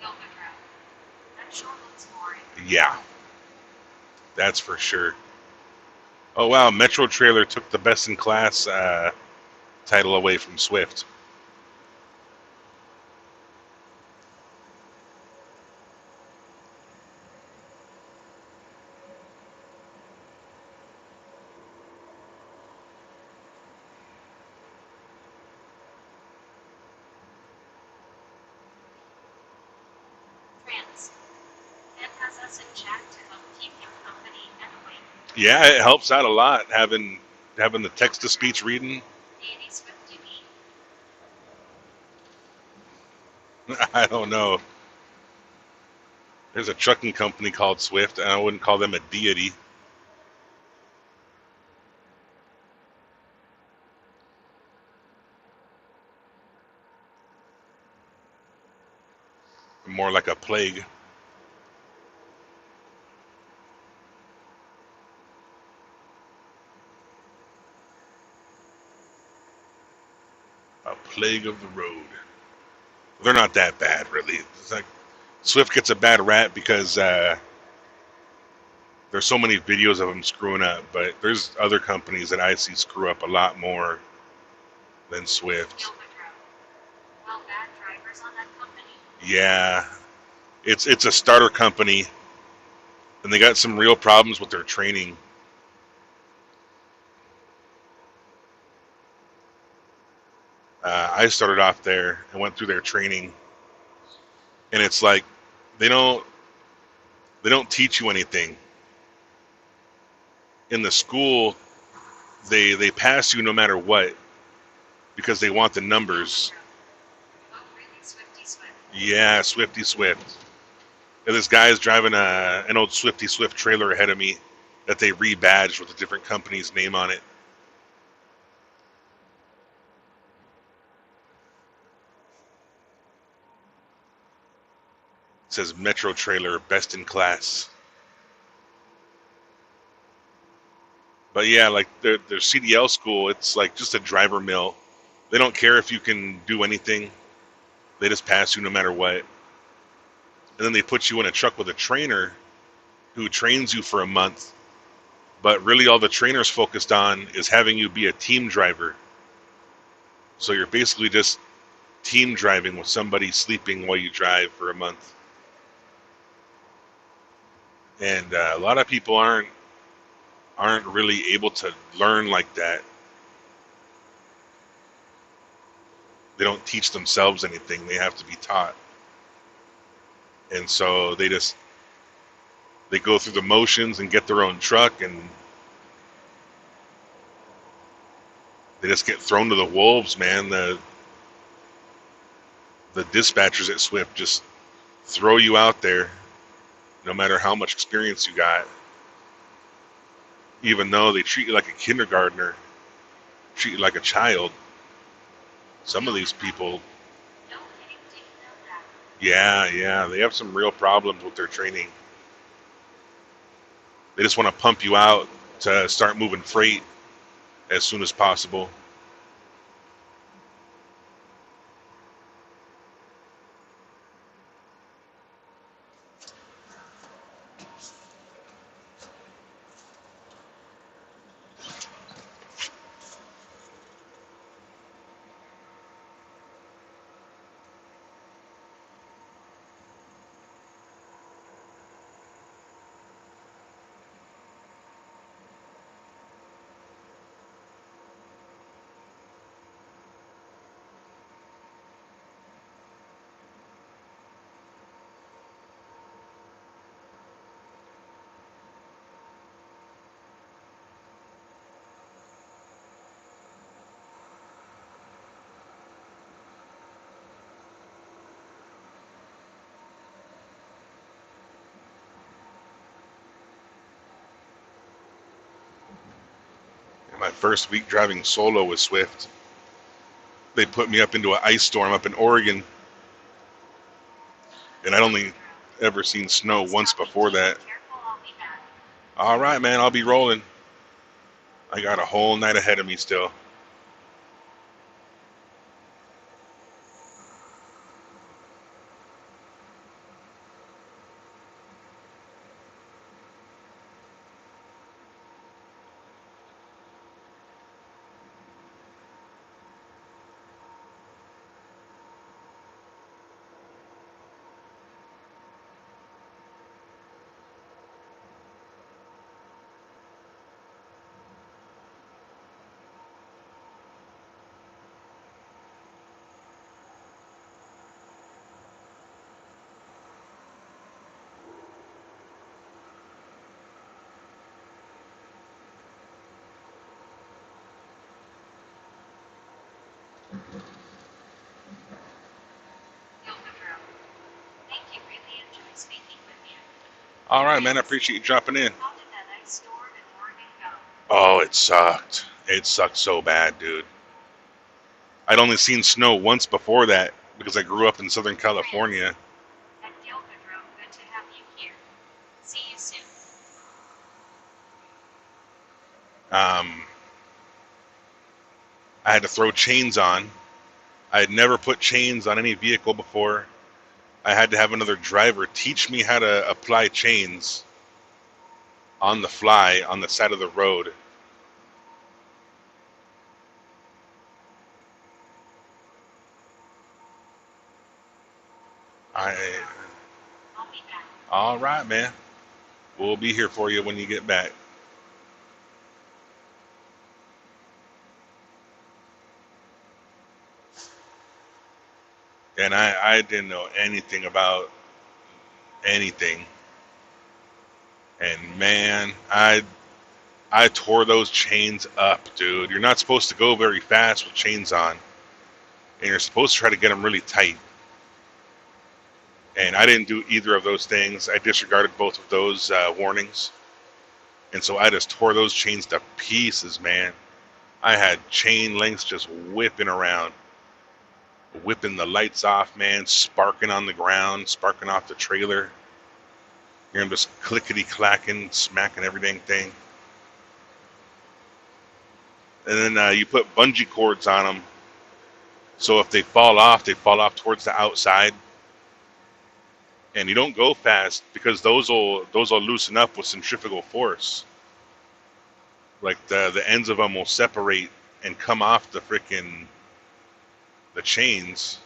Speaker 2: Yo, Woodrow. That sure looks boring.
Speaker 1: Yeah, that's for sure. Oh wow, Metro Trailer took the Best in Class title away from Swift.
Speaker 2: France. Ed has us in chat to help keep your company and awake.
Speaker 1: Yeah, it helps out a lot having the text to speech reading.
Speaker 2: 80 Swift you
Speaker 1: I don't know. There's a trucking company called Swift, and I wouldn't call them a deity. More like a plague. A plague of the road. They're not that bad, really. It's like Swift gets a bad rap because there's so many videos of them screwing up, but there's other companies that I see screw up a lot more than
Speaker 2: Yo,
Speaker 1: Swift.
Speaker 2: Woodrow. Well, bad drivers on that company.
Speaker 1: Yeah, it's a starter company, and they got some real problems with their training. I started off there and went through their training, and it's like they don't they don't teach you anything in the school. They pass you no matter what because they want the
Speaker 2: Yo,
Speaker 1: numbers.
Speaker 2: Woodrow. Oh, really, Swifty Swift.
Speaker 1: Yeah, Swifty Swift. And this guy is driving an old Swifty Swift trailer ahead of me that they rebadged with a different company's name on it. It says Metro Trailer, best in class. But yeah, like their CDL school, it's like just a driver mill. They don't care if you can do anything. They just pass you no matter what. And then they put you in a truck with a trainer who trains you for a month. But really, all the trainer's focused on is having you be a team driver. So you're basically just team driving with somebody sleeping while you drive for a month. And a lot of people aren't really able to learn like that. They don't teach themselves anything. They have to be taught. And so they go through the motions and get their own truck, and they just get thrown to the wolves, man. The dispatchers at Swift just throw you out there no matter how much experience you got, even though they treat you like a kindergartner, treat you like a child. Some
Speaker 2: Yo,
Speaker 1: of these
Speaker 2: Woodrow.
Speaker 1: people,
Speaker 2: No kidding, do you know that?
Speaker 1: yeah, they have some real problems with their training. They just want to pump you out to start moving freight as soon as possible. My first week driving solo with Swift, they put me up into an ice storm up in Oregon, and I'd only ever seen snow once before that. All right, man, I'll be rolling. I got a whole night ahead of me still. All right, man, I appreciate you dropping in. Oh, it sucked. It sucked so bad, dude. I'd only seen snow once before that because I grew up in Southern California. Um, I had to throw chains on. I had never put chains on any vehicle before. I had to have another driver teach me how to apply chains on the fly on the side of the road. I, all right, man. We'll be here for you when you get back. And I didn't know anything about anything. And man, I tore those chains up, dude. You're not supposed to go very fast with chains on, and you're supposed to try to get them really tight. And I didn't do either of those things. I disregarded both of those warnings, and so I just tore those chains to pieces, man. I had chain links just whipping around, whipping the lights off, man, sparking on the ground, sparking off the trailer. You're just clickety clacking, smacking every dang thing. And then you put bungee cords on them, so if they fall off towards the outside. And you don't go fast because those will loosen up with centrifugal force. Like the ends of them will separate and come off the chains.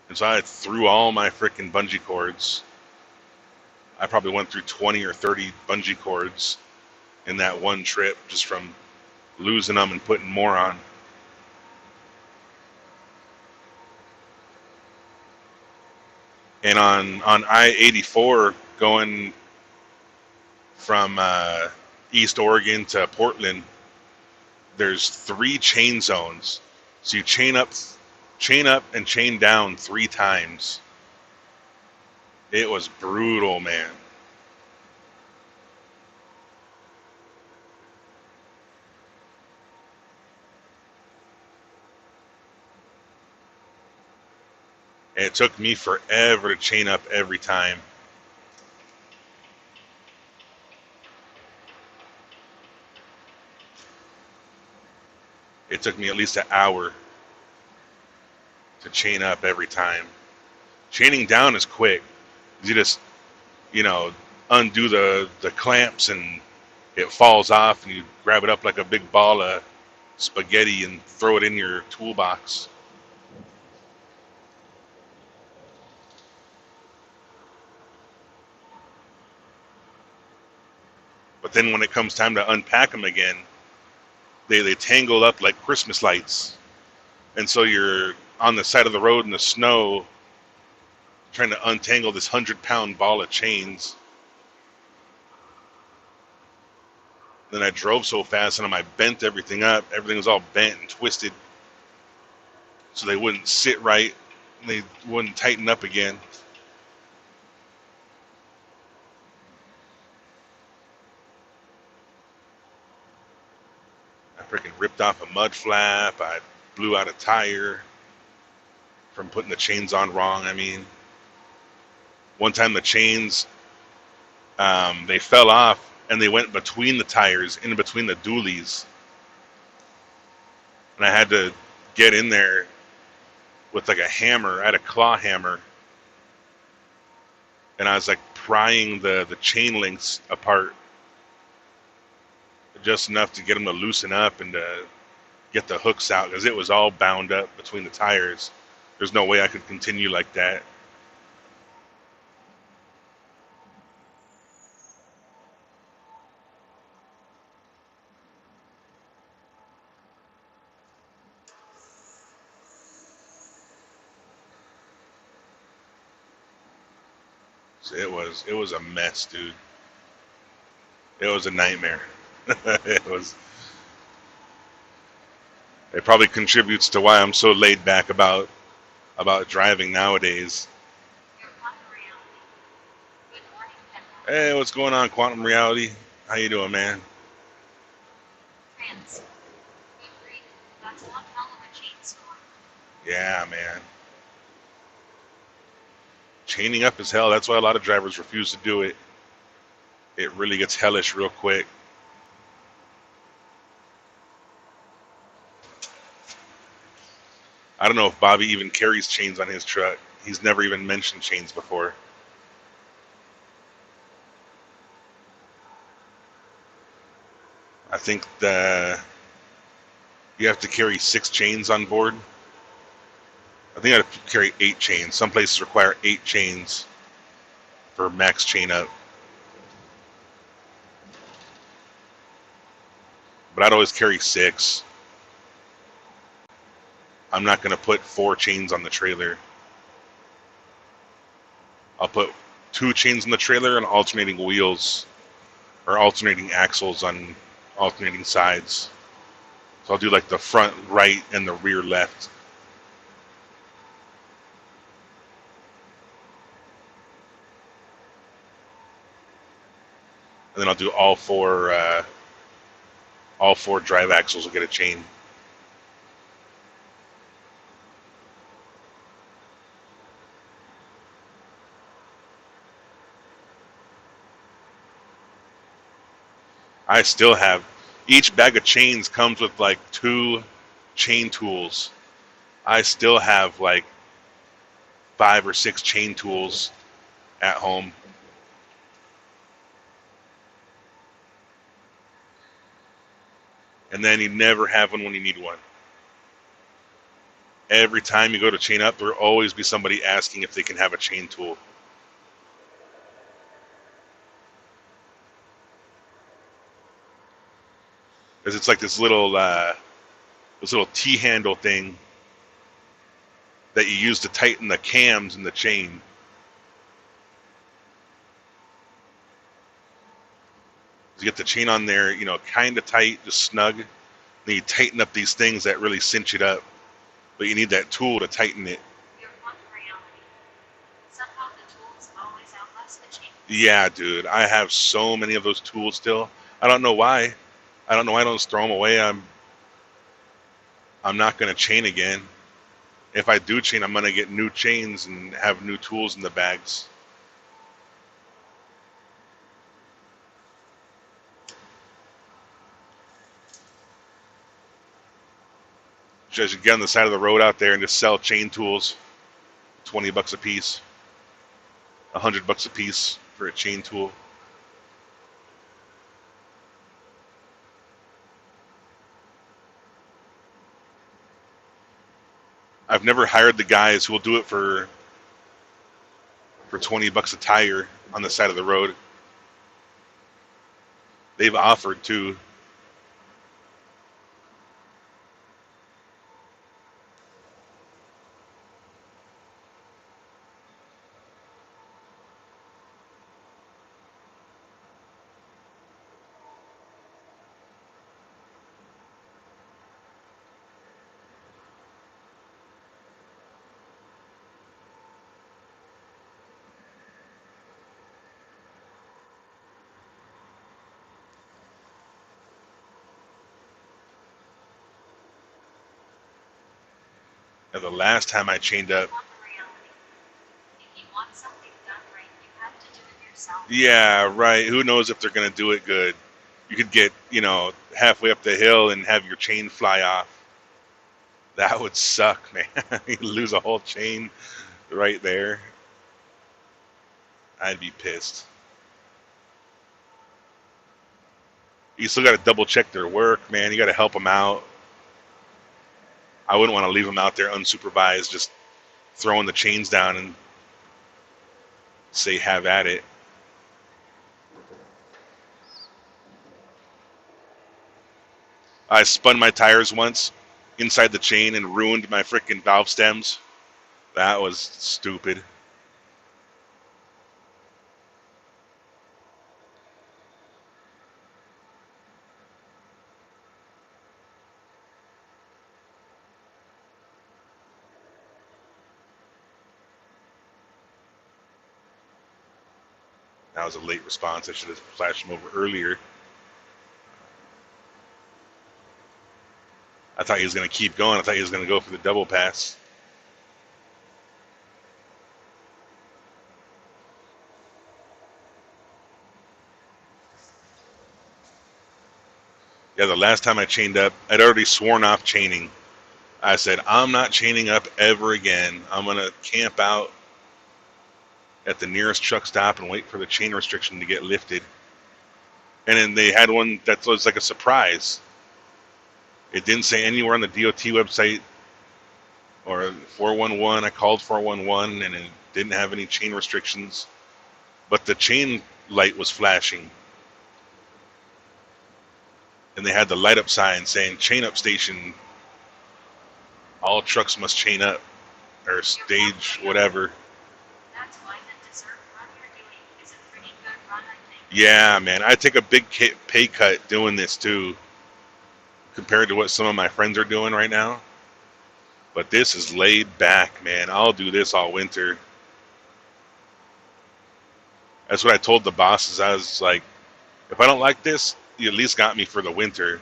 Speaker 1: And so I threw all my freaking bungee cords. I probably went through 20 or 30 bungee cords in that one trip just from losing them and putting more on. And on I-84 going from East Oregon to Portland, there's 3 chain zones. So you chain up and chain down 3 times. It was brutal, man. And it took me forever to chain up every time. It took me at least an hour to chain up every time. Chaining down is quick. You just, you know, undo the clamps and it falls off and you grab it up like a big ball of spaghetti and throw it in your toolbox. But then when it comes time to unpack them again, they tangle up like Christmas lights. And so you're on the side of the road in the snow trying to untangle this 100-pound ball of chains. Then I drove so fast and I bent everything up. Everything was all bent and twisted. So they wouldn't sit right. They wouldn't tighten up again. ripped off a mud flap. I blew out a tire from putting the chains on wrong. I mean, one time the chains, they fell off and they went between the tires, in between the dualies. And I had to get in there with like a hammer. I had a claw hammer. And I was like prying the chain links apart just enough to get them to loosen up and to get the hooks out because it was all bound up between the tires. There's no way I could continue like that. So it was a mess, dude. It was a nightmare. it was. It probably contributes to why I'm so laid back about driving nowadays.
Speaker 2: Your quantum reality. Good morning, Penrose.
Speaker 1: Hey, what's going on, Quantum Reality? How you doing, man?
Speaker 2: Trans. Good grief. That's one hell of a chainsaw.
Speaker 1: Yeah, man. Chaining up is hell. That's why a lot of drivers refuse to do it. It really gets hellish real quick. I don't know if Bobby even carries chains on his truck. He's never even mentioned chains before. I think you have to carry 6 chains on board. I think I have to carry 8 chains. Some places require 8 chains for max chain up. But I'd always carry 6. I'm not going to put 4 chains on the trailer. I'll put 2 chains on the trailer and alternating wheels or alternating axles on alternating sides. So I'll do like the front right and the rear left. And then I'll do all 4 drive axles will get a chain. I still have each bag of chains comes with like 2 chain tools. I still have like 5 or 6 chain tools at home. And then you never have one when you need one. Every time you go to chain up, there will always be somebody asking if they can have a chain tool. Because it's like this little T-handle thing that you use to tighten the cams in the chain. You get the chain on there, kind of tight, just snug. Then you tighten up these things that really cinch it up. But you need that tool to tighten it.
Speaker 2: Your quantum reality. Somehow the tools always outlast the chain.
Speaker 1: Yeah, dude. I have so many of those tools still. I don't know why. I don't know why I don't just throw them away. I'm not going to chain again. If I do chain, I'm going to get new chains and have new tools in the bags. Just get on the side of the road out there and just sell chain tools. $20 a piece. $100 a piece for a chain tool. I've never hired the guys who will do it for $20 a tire on the side of the road. They've offered to. The last time I chained up,
Speaker 2: Want the reality. If you want something done right, you have to do it yourself.
Speaker 1: yeah, right. Who knows if they're gonna do it good? You could get, halfway up the hill and have your chain fly off. That would suck, man. You lose a whole chain right there. I'd be pissed. You still got to double check their work, man. You got to help them out. I wouldn't want to leave them out there unsupervised, just throwing the chains down and say, have at it. I spun my tires once inside the chain and ruined my freaking valve stems. That was stupid. That was a late response. I should have flashed him over earlier. I thought he was going to keep going. I thought he was going to go for the double pass. Yeah, the last time I chained up, I'd already sworn off chaining. I said, I'm not chaining up ever again. I'm going to camp out at the nearest truck stop and wait for the chain restriction to get lifted. And then they had one that was like a surprise. It didn't say anywhere on the DOT website or 411. I called 411 and it didn't have any chain restrictions, but the chain light was flashing. And they had the light up sign saying chain up station. All trucks must chain up or stage whatever.
Speaker 2: That's why the dessert run you're doing is a pretty good run, I think.
Speaker 1: Yeah, man, I take a big pay cut doing this too, compared to what some of my friends are doing right now. But this is laid back, man. I'll do this all winter. That's what I told the bosses. I was like, if I don't like this, you at least got me for the winter.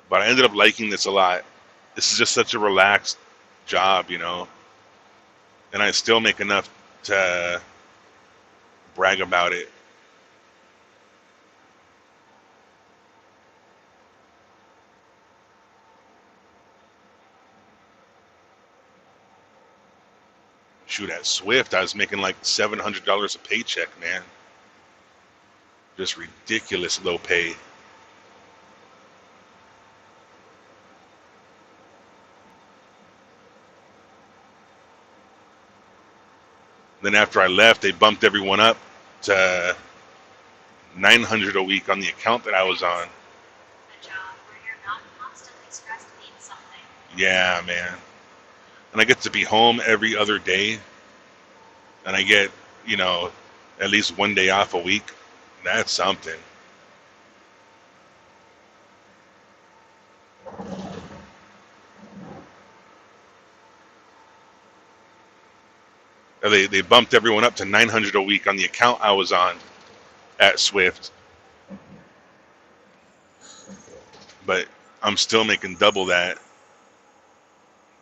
Speaker 1: But I ended up liking this a lot. This is just such a relaxed job. And I still make enough to brag about it. Shoot, at Swift, I was making like $700 a paycheck, man. Just ridiculous low pay. Then after I left, they bumped everyone up to 900 a week on the account that I was on.
Speaker 2: A job where you're not constantly stressed means something.
Speaker 1: Yeah, man. And I get to be home every other day, and I get, you know, at least one day off a week. That's something. They bumped everyone up to 900 a week on the account I was on at Swift, but I'm still making double that.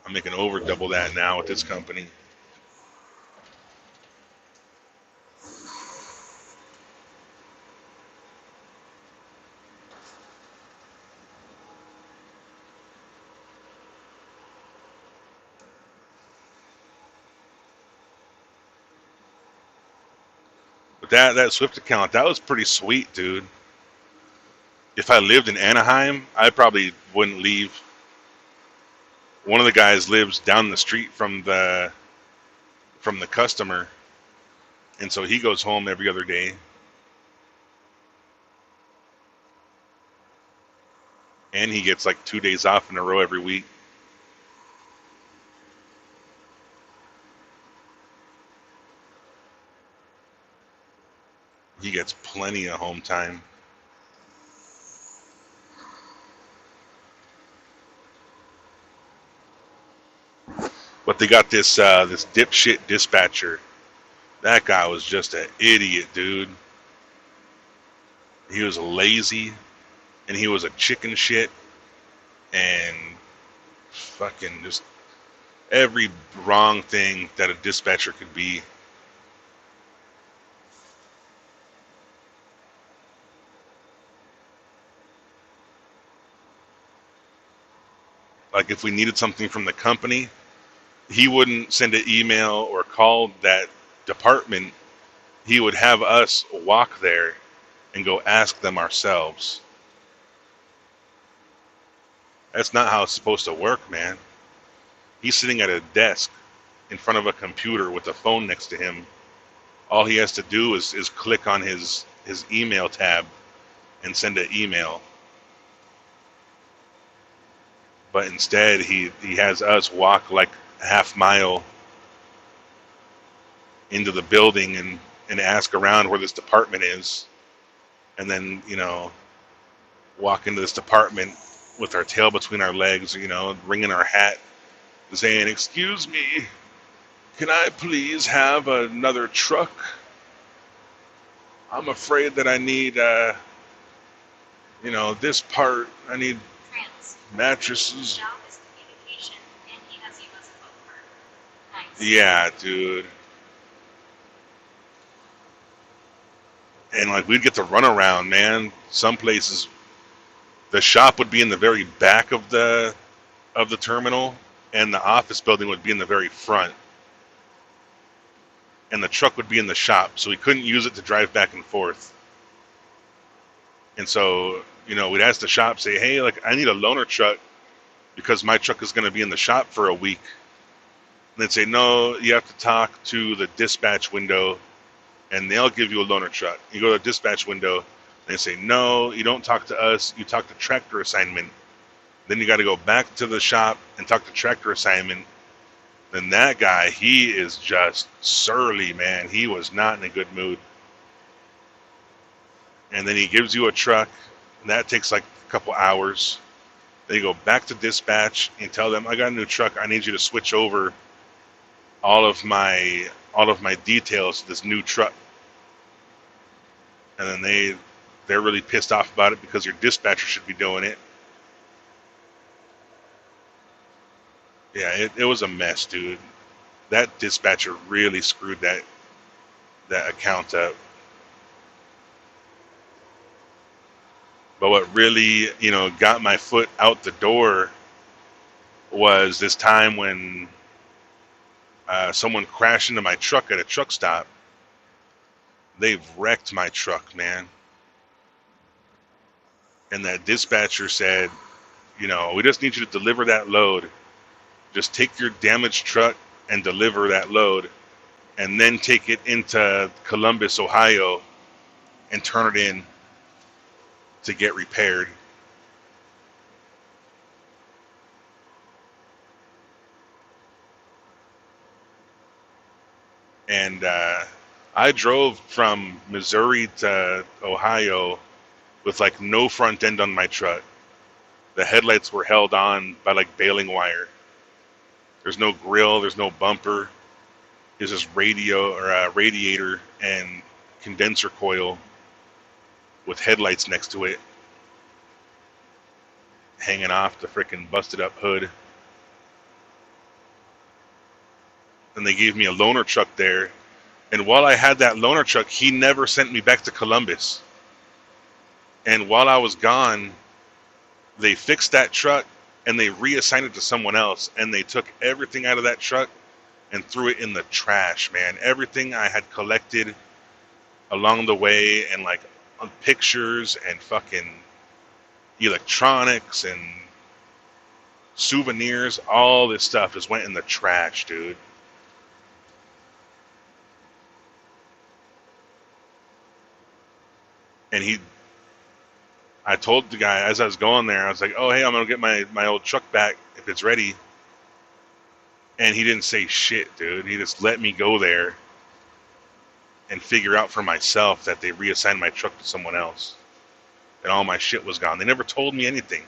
Speaker 1: I'm making over double that now with this company. But that Swift account, that was pretty sweet, dude. If I lived in Anaheim, I probably wouldn't leave. One of the guys lives down the street from the customer, and so he goes home every other day. And he gets like 2 days off in a row every week. He gets plenty of home time. But they got this dipshit dispatcher. That guy was just an idiot, dude. He was lazy, and he was a chicken shit, and fucking just every wrong thing that a dispatcher could be. Like if we needed something from the company, he wouldn't send an email or call that department. He would have us walk there and go ask them ourselves. That's not how it's supposed to work, man. He's sitting at a desk in front of a computer with a phone next to him. All he has to do is click on his email tab and send an email. But instead, he has us walk like a half mile into the building and ask around where this department is. And then, walk into this department with our tail between our legs, wringing our hat, saying, "Excuse me, can I please have another truck? I'm afraid that I need, this part. I need
Speaker 2: France. His
Speaker 1: mattresses."
Speaker 2: job is communication, and he has you as a bookkeeper. Nice.
Speaker 1: Yeah, dude. And like we'd get to run around, man. Some places, the shop would be in the very back of the terminal, and the office building would be in the very front, and the truck would be in the shop, so we couldn't use it to drive back and forth. And so, we'd ask the shop, say, "Hey, like I need a loaner truck because my truck is going to be in the shop for a week." And they'd say, "No, you have to talk to the dispatch window, and they'll give you a loaner truck." You go to the dispatch window, and they say, "No, you don't talk to us. You talk to tractor assignment." Then you got to go back to the shop and talk to tractor assignment. Then that guy, he is just surly, man. He was not in a good mood. And then he gives you a truck, and that takes like a couple hours. Then you go back to dispatch and tell them, "I got a new truck. I need you to switch over all of my details to this new truck." And then they're really pissed off about it because your dispatcher should be doing it. Yeah, it was a mess, dude. That dispatcher really screwed that account up. But what really, got my foot out the door was this time when someone crashed into my truck at a truck stop. They've wrecked my truck, man. And that dispatcher said, "We just need you to deliver that load. Just take your damaged truck and deliver that load, and then take it into Columbus, Ohio, and turn it in to get repaired." And I drove from Missouri to Ohio with like no front end on my truck. The headlights were held on by like baling wire. There's no grill, there's no bumper. There's this radio or radiator and condenser coil with headlights next to it hanging off the freaking busted up hood. And they gave me a loaner truck there. And while I had that loaner truck, he never sent me back to Columbus. And while I was gone, they fixed that truck and they reassigned it to someone else. And they took everything out of that truck and threw it in the trash, man. Everything I had collected along the way, and like pictures and fucking electronics and souvenirs, all this stuff just went in the trash, dude. And I told the guy as I was going there, I was like, "Oh, hey, I'm gonna get my old truck back if it's ready." And he didn't say shit, dude. He just let me go there and figure out for myself that they reassigned my truck to someone else, and all my shit was gone. They never told me anything.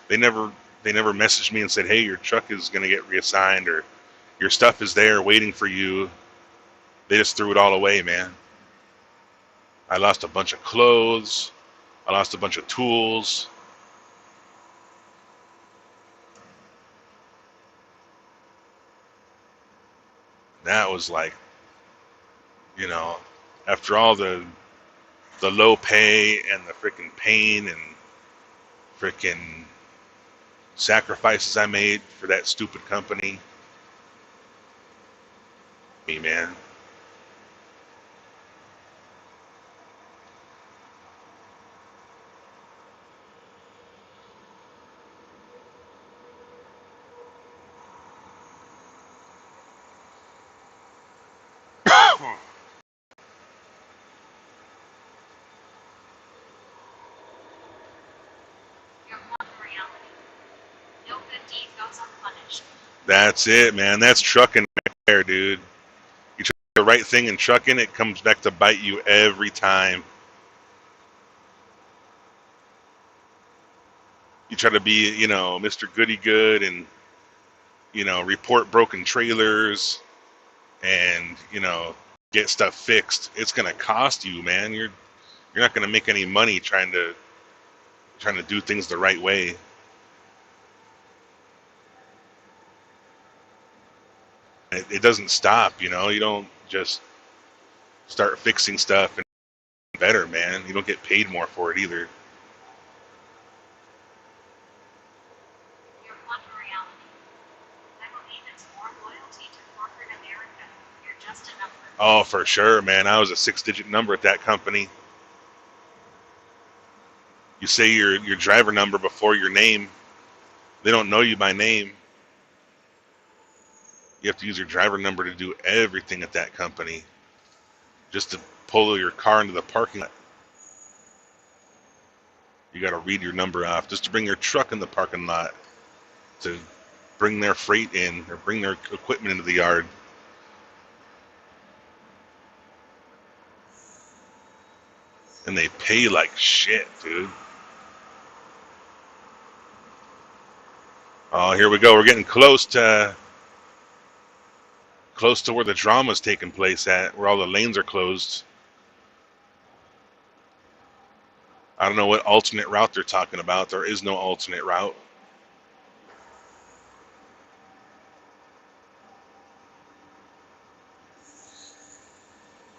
Speaker 1: They never messaged me and said, "Hey, your truck is gonna get reassigned," or "Your stuff is there waiting for you." They just threw it all away, man. I lost a bunch of clothes. I lost a bunch of tools. That was like, you know, after all the low pay and the freaking pain and freaking sacrifices I made for that stupid company, me man.
Speaker 2: Your one reality. No good deed goes unpunished.
Speaker 1: That's it, man. That's trucking right there, dude. You try the right thing in trucking, it comes back to bite you every time. You try to be, Mr. Goody Good and, report broken trailers and, get stuff fixed. It's gonna cost you, man. You're not gonna make any money trying to do things the right way. It doesn't stop, You don't just start fixing stuff and better, man. You don't get paid more for it either.
Speaker 2: Your one reality. I believe it's more loyalty to corporate America. You're just a number.
Speaker 1: Oh, for sure, man. I was a six-digit number at that company. You say your driver number before your name. They don't know you by name. You have to use your driver number to do everything at that company. Just to pull your car into the parking lot, you got to read your number off. Just to bring your truck in the parking lot, to bring their freight in or bring their equipment into the yard. And they pay like shit, dude. Oh, here we go. We're getting close to where the drama's taking place at, where all the lanes are closed. I don't know what alternate route they're talking about. There is no alternate route.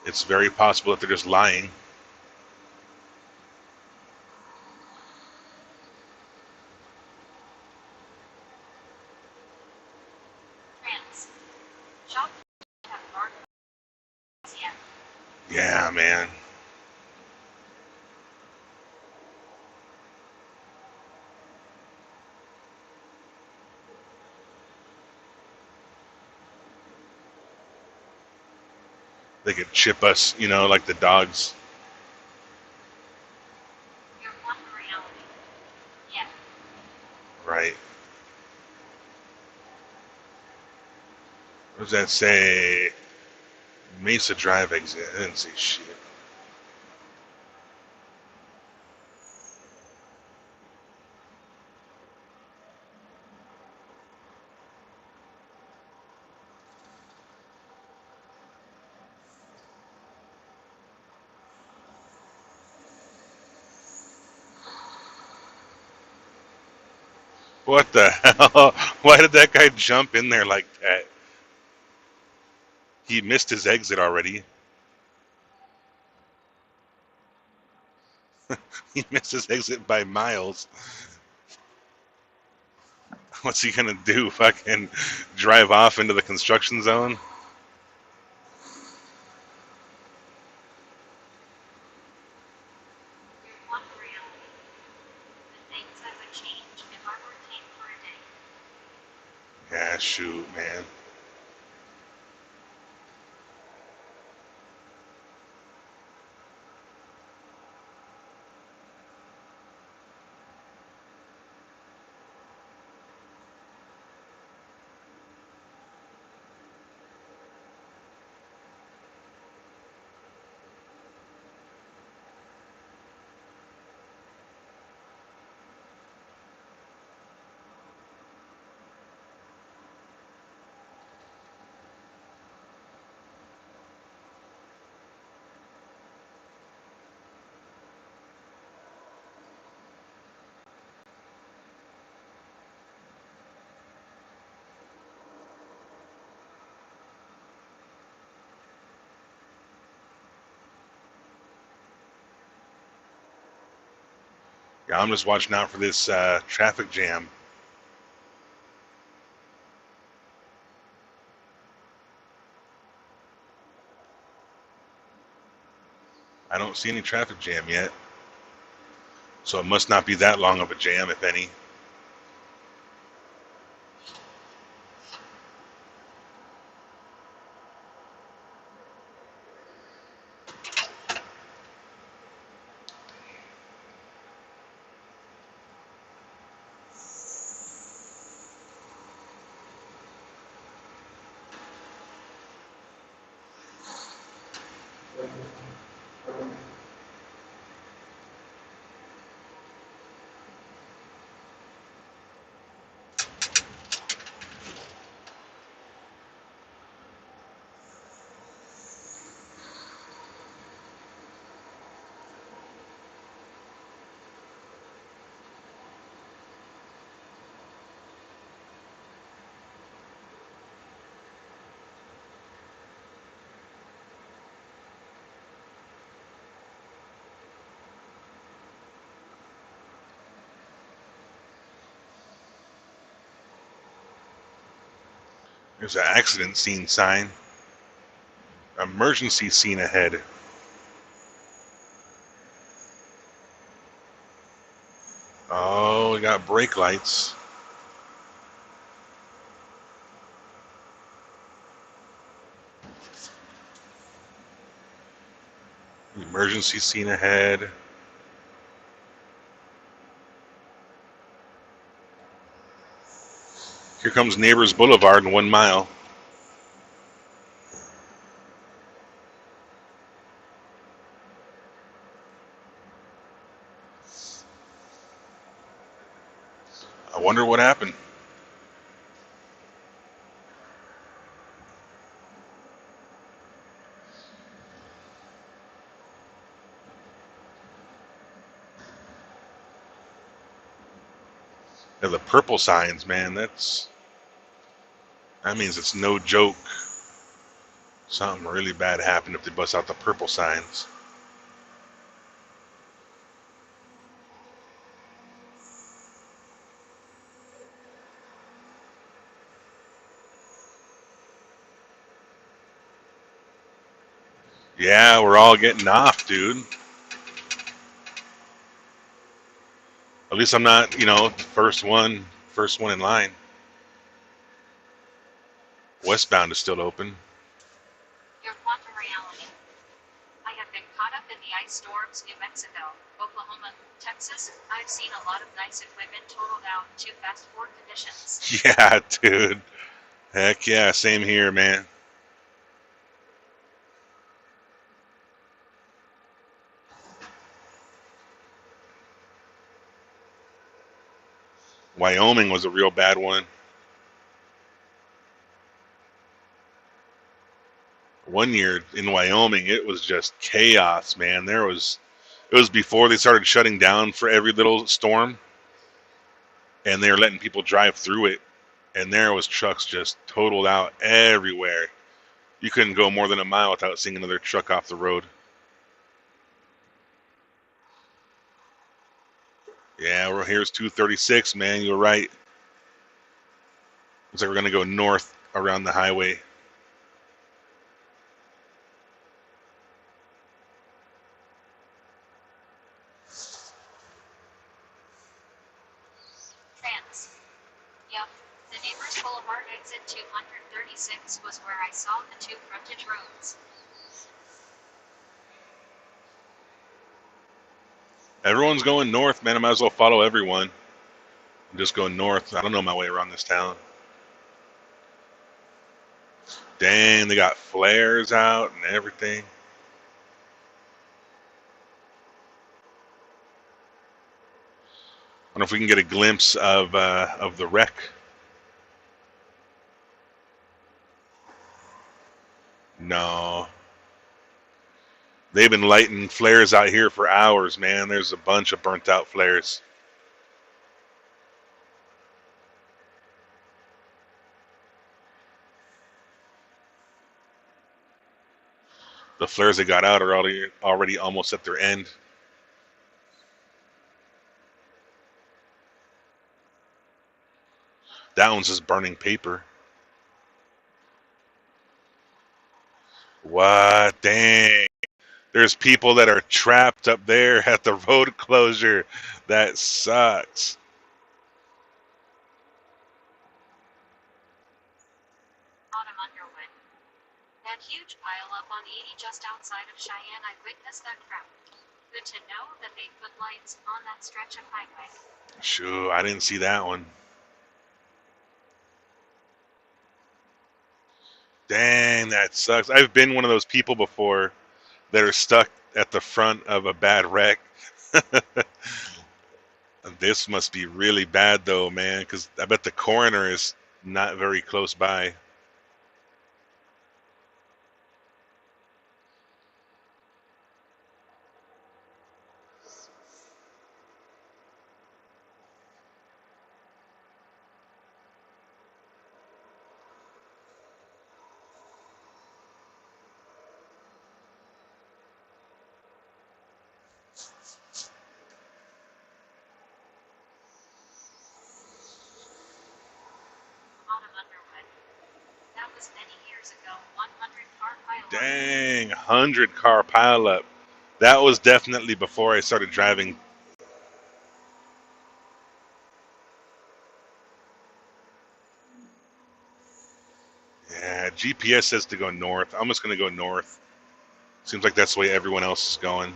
Speaker 1: It's very possible that they're just lying.
Speaker 2: Trans. Shop have marked yet.
Speaker 1: Yeah, man. They could chip us, like the dogs.
Speaker 2: Your one reality. Yeah.
Speaker 1: Right. What does that say? Mesa Drive exit. I didn't say shit. What the hell? Why did that guy jump in there like that? He missed his exit already. He missed his exit by miles. What's he gonna do? Fucking drive off into the construction zone?
Speaker 2: Your one reality. The things I would change if I were king for a day.
Speaker 1: Yeah, shoot, man. Yeah, I'm just watching out for this traffic jam. I don't see any traffic jam yet, so it must not be that long of a jam, if any. There's an accident scene sign. Emergency scene ahead. Oh, we got brake lights. Emergency scene ahead. Here comes Neighbors Boulevard in 1 mile. I wonder what happened. Yeah, the purple signs, man, that means it's no joke. Something really bad happened if they bust out the purple signs. Yeah, we're all getting off, dude. At least I'm not, first one in line. Westbound is still open.
Speaker 2: Your quantum reality. I have been caught up in the ice storms New Mexico, Oklahoma, Texas. I've seen a lot of nice equipment totaled out too fast for conditions.
Speaker 1: Yeah, dude. Heck yeah, same here, man. Wyoming was a real bad one. One year in Wyoming, it was just chaos, man. It was before they started shutting down for every little storm, and they were letting people drive through it, and there was trucks just totaled out everywhere. You couldn't go more than a mile without seeing another truck off the road. Yeah, well, here's 236, man. You're right. Looks like we're gonna go north around the highway.
Speaker 2: Trans. Yep. The Neighbors Boulevard exit 236 was where I saw the two frontage roads.
Speaker 1: Everyone's going north, man. I might as well follow everyone. I'm just going north. I don't know my way around this town. Dang, they got flares out and everything. I wonder if we can get a glimpse of the wreck. No, they've been lighting flares out here for hours, man. There's a bunch of burnt out flares. The flares they got out are already almost at their end. That one's just burning paper. What? Dang. There's people that are trapped up there at the road closure. That sucks.
Speaker 2: Autumn Underwood. That huge pile up on 80 just outside of Cheyenne, I witnessed that crowd. Good to know that they put lights on that stretch of highway.
Speaker 1: Sure, I didn't see that one. Dang, that sucks. I've been one of those people before that are stuck at the front of a bad wreck. This must be really bad though, man, because I bet the coroner is not very close by.
Speaker 2: Autumn Underwood. That was many years ago, 100-car pile up.
Speaker 1: Dang, 100-car pileup. That was definitely before I started driving. Yeah, GPS says to go north. I'm just going to go north. Seems like that's the way everyone else is going.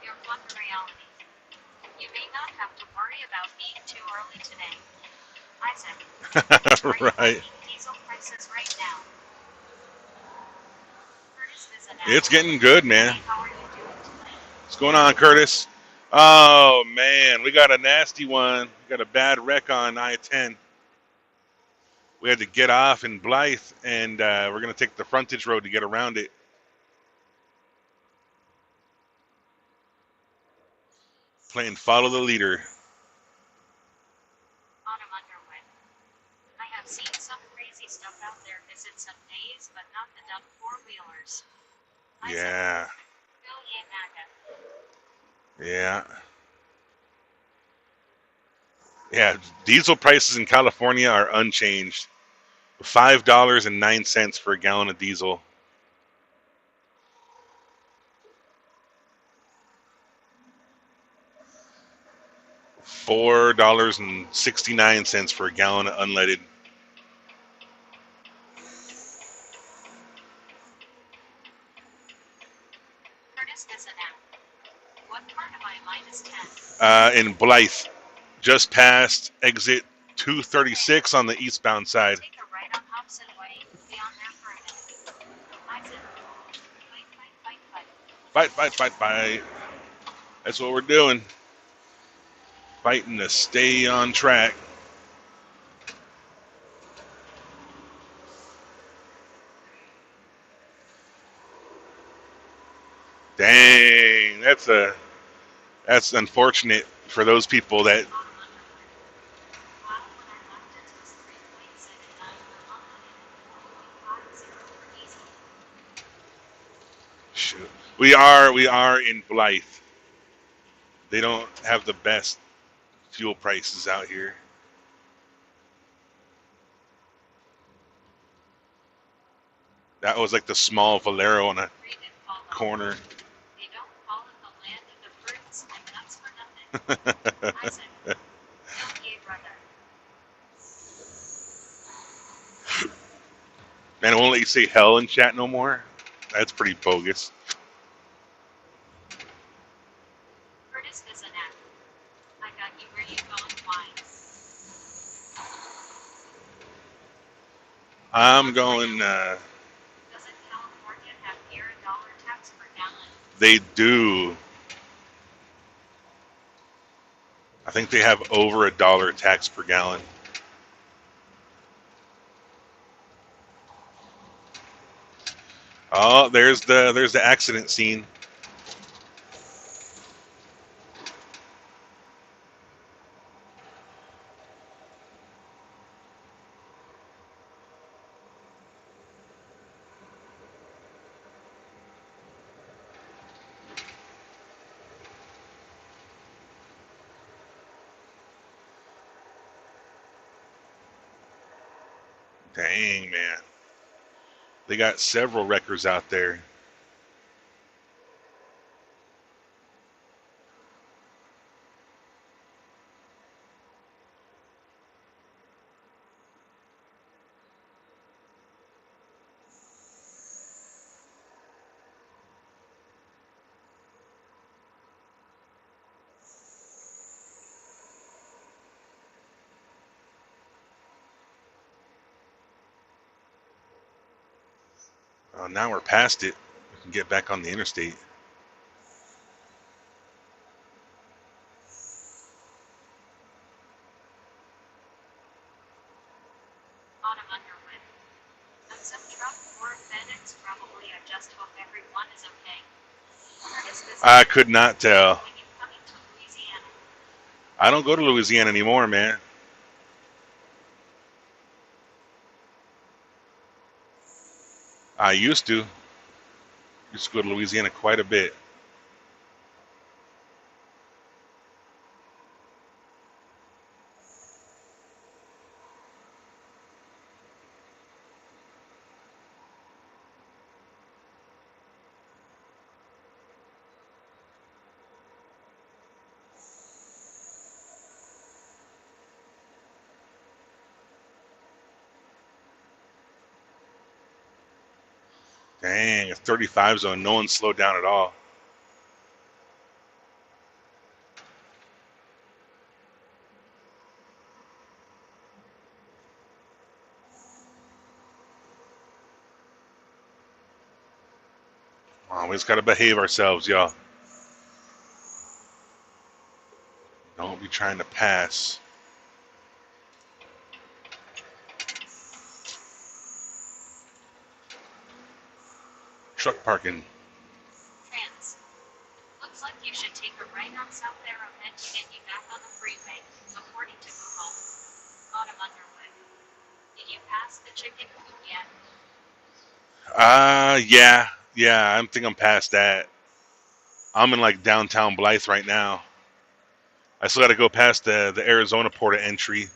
Speaker 2: Your fun reality. You may not have to worry about being too early today. Isaac, are you
Speaker 1: Right.
Speaker 2: finding diesel prices right now? Curtis is an
Speaker 1: It's getting good, man.
Speaker 2: Hey, how are you doing today?
Speaker 1: What's going on, Curtis? Oh, man, we got a nasty one. We got a bad wreck on I-10. We had to get off in Blythe, and we're going to take the frontage road to get around it. Playing follow the leader.
Speaker 2: Autumn Underwood. I have seen some crazy stuff out there. Visit some days, but not the dumb four-wheelers. Isaac,
Speaker 1: Yeah,
Speaker 2: Bill Ye Maga.
Speaker 1: yeah. Yeah, diesel prices in California are unchanged. $5.09 for a gallon of diesel. $4.69 for a gallon of unleaded.
Speaker 2: Curtis is an app. What part of I-10?
Speaker 1: In Blythe, just past exit 236 on the eastbound side.
Speaker 2: Take a right on Hobson Way. Be on there for a minute. Isaac. Fight, fight, fight, fight.
Speaker 1: Fight, fight, fight, fight. That's what we're doing. Fighting to stay on track. Dang, that's unfortunate for those people that
Speaker 2: Autumn Underwood. Wow, when I left it was 3.79 for unleaded and 4.50 for diesel.
Speaker 1: shoot. We are in Blythe. They don't have the best fuel prices out here. That was like the small Valero on a
Speaker 2: Read it, Paula.
Speaker 1: corner.
Speaker 2: They don't call it the land of the fruits and nuts for nothing. Isaac. Bill Ye brother.
Speaker 1: Man, I won't let you say hell in chat no more. That's pretty bogus.
Speaker 2: Curtis is an app. I got you where you going, why?
Speaker 1: I'm going.
Speaker 2: Doesn't California have near a dollar tax per gallon?
Speaker 1: They do. I think they have over $1 tax per gallon. Oh, Oh, there's the accident scene. Dang, man. They got several wreckers out there. Now we're past it. We can get back on the interstate.
Speaker 2: Autumn Underwood. I'm some truck or FedEx probably. I just hope everyone is okay. Where is this
Speaker 1: I
Speaker 2: going?
Speaker 1: could not tell.
Speaker 2: When you coming to Louisiana?
Speaker 1: I don't go to Louisiana anymore, man. I used to. Used to go to Louisiana quite a bit. Dang, it's 35 zone. No one slowed down at all. We just gotta behave ourselves, y'all. Don't be trying to pass. Truck parking.
Speaker 2: Trans. Looks like you should take a right on South Arrowhead to get you back on the freeway, according to Google. Autumn Underwood. Did you pass the chicken coop yet?
Speaker 1: Yeah, yeah. I think I'm past that. I'm in like downtown Blythe right now. I still gotta go past the Arizona port of entry.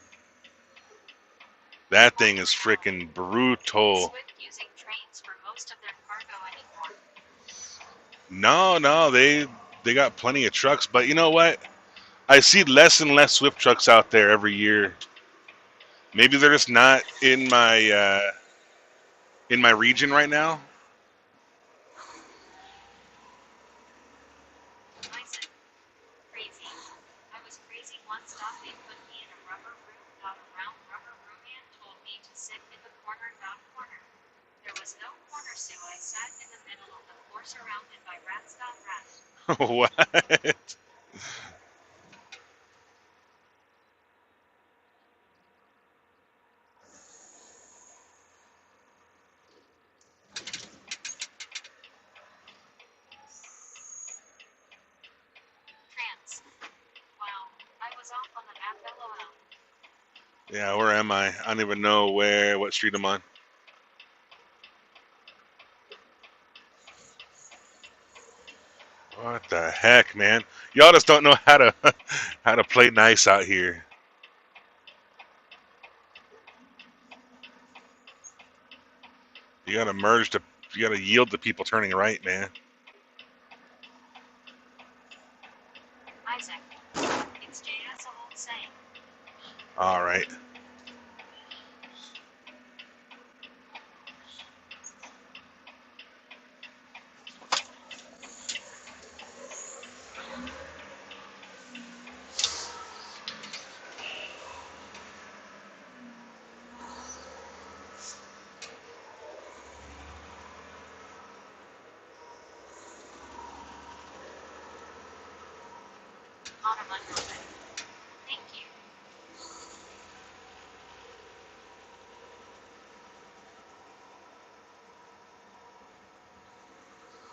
Speaker 1: That thing is freaking brutal.
Speaker 2: Swift using trains for most of their cargo anymore.
Speaker 1: No, no, they got plenty of trucks, but you know what? I see less and less Swift trucks out there every year. Maybe they're just not in my region right now.
Speaker 2: Isaac. Crazy. I was crazy once. They put me in a rubber room. Around rubber room and told me to sit in the corner. Corner. There was no corner, so I sat in the middle of the floor surrounded by rats. Rat.
Speaker 1: What?
Speaker 2: Trans. Wow. I was off on the map. LOL.
Speaker 1: Yeah, where am I? I don't even know what street I'm on. What the heck, man? Y'all just don't know how to how to play nice out here. You gotta merge to you gotta yield to people turning right, man.
Speaker 2: Isaac. It's JS old saying.
Speaker 1: All right.
Speaker 2: Autumn Underwood. Thank you.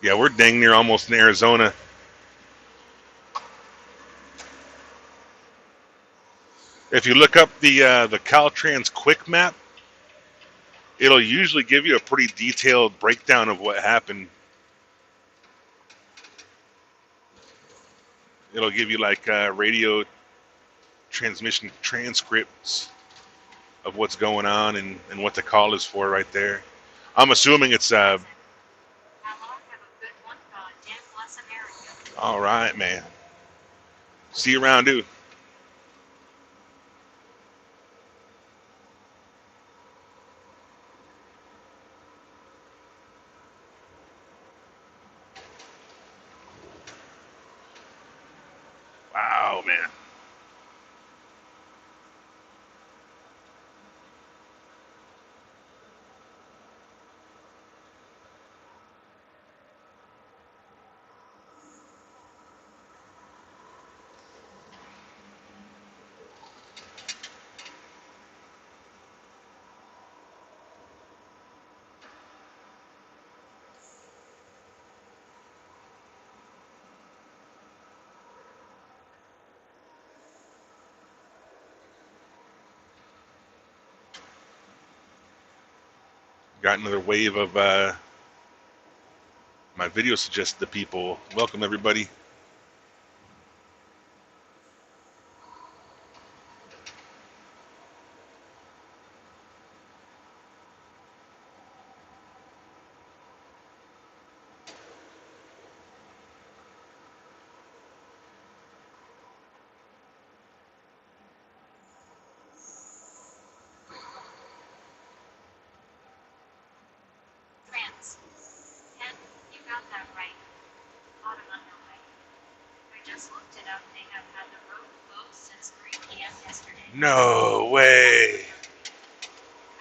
Speaker 1: Yeah, we're dang near almost in Arizona. If you look up the Caltrans Quick Map, it'll usually give you a pretty detailed breakdown of what happened. It'll give you like radio transmission transcripts of what's going on and what the call is for right there. I'm assuming it's
Speaker 2: Hello, have a good one. Dan bless America.
Speaker 1: all right, man. See you around, dude. Wow, man. Got another wave of my video suggested to people. Welcome everybody.
Speaker 2: France. Ken, you got that right. Autumn underway. I just looked it up. They have had the road closed since 3 p.m. yesterday.
Speaker 1: No way.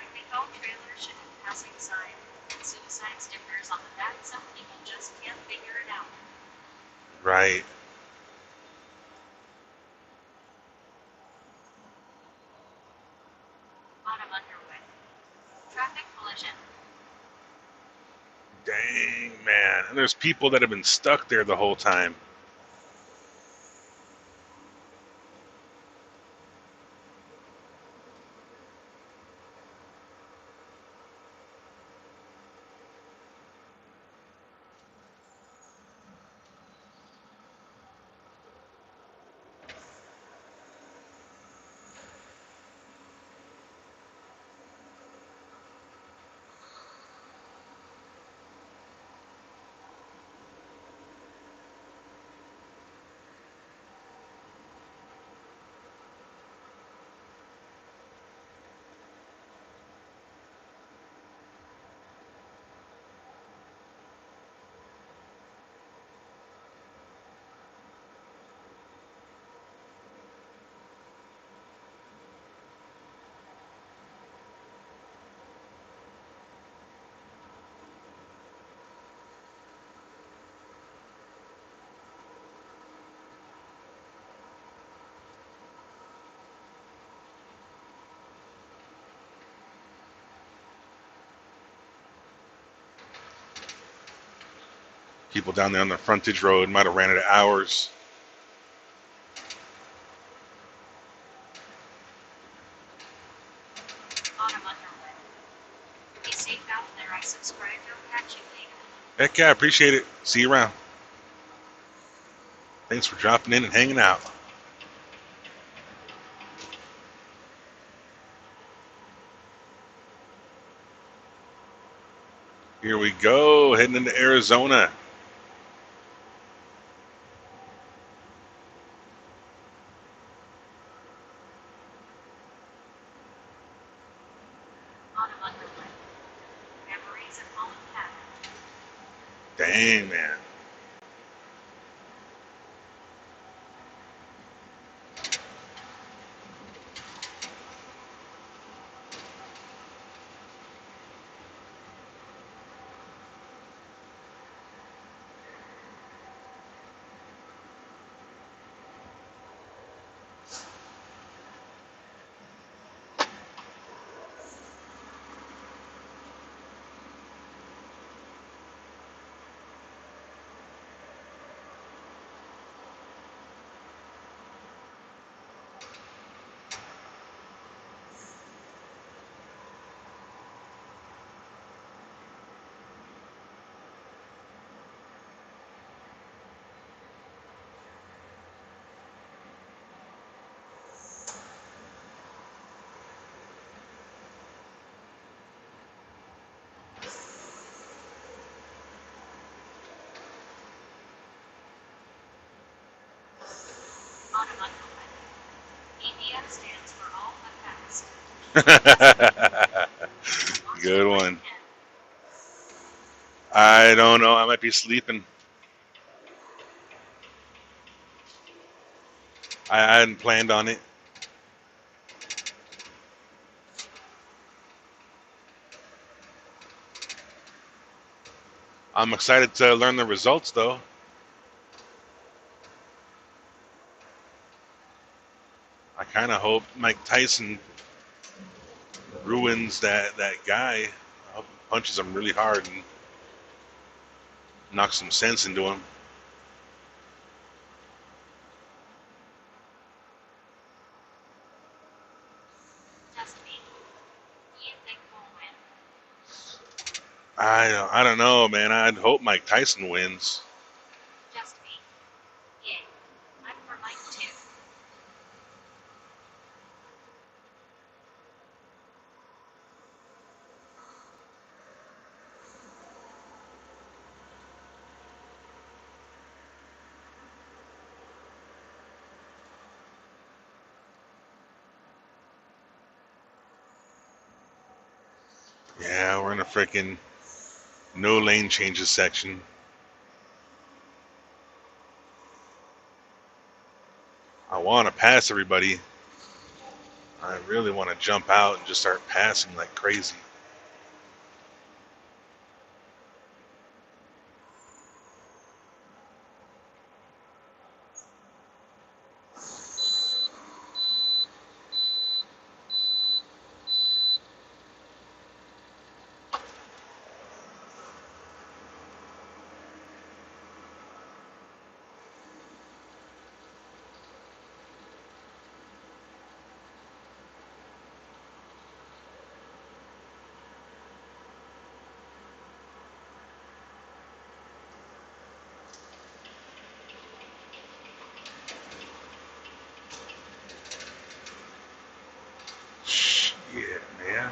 Speaker 2: I think all trailers should have passing sign and suicide stickers on the back. Some people just can't figure it out.
Speaker 1: Right.
Speaker 2: Autumn underway. Traffic collision.
Speaker 1: Dang, man. And there's people that have been stuck there the whole time. People down there on the frontage road might have ran it hours.
Speaker 2: Autumn underway. Be safe out there. I subscribe. You'll catch you later.
Speaker 1: Heck yeah, I appreciate it. See you around. Thanks for dropping in and hanging out. Here we go, heading into Arizona.
Speaker 2: Autumn underway. Memories of home pattern.
Speaker 1: Dang, man.
Speaker 2: ABF stands for all but fast. Just me. Watch
Speaker 1: Good
Speaker 2: the right
Speaker 1: one.
Speaker 2: hand.
Speaker 1: I don't know. I might be sleeping. I hadn't planned on it. I'm excited to learn the results, though. I kind of hope Mike Tyson ruins that guy. I hope he punches him really hard and knocks some sense into him.
Speaker 2: Just me. Who you think will win?
Speaker 1: I don't know, man. I'd hope Mike Tyson wins.
Speaker 2: Just me. Yay. I'm for Mike too.
Speaker 1: Yeah, we're in a freaking no lane changes section. I want to pass everybody. I really want to jump out and just start passing like crazy. Shit, man.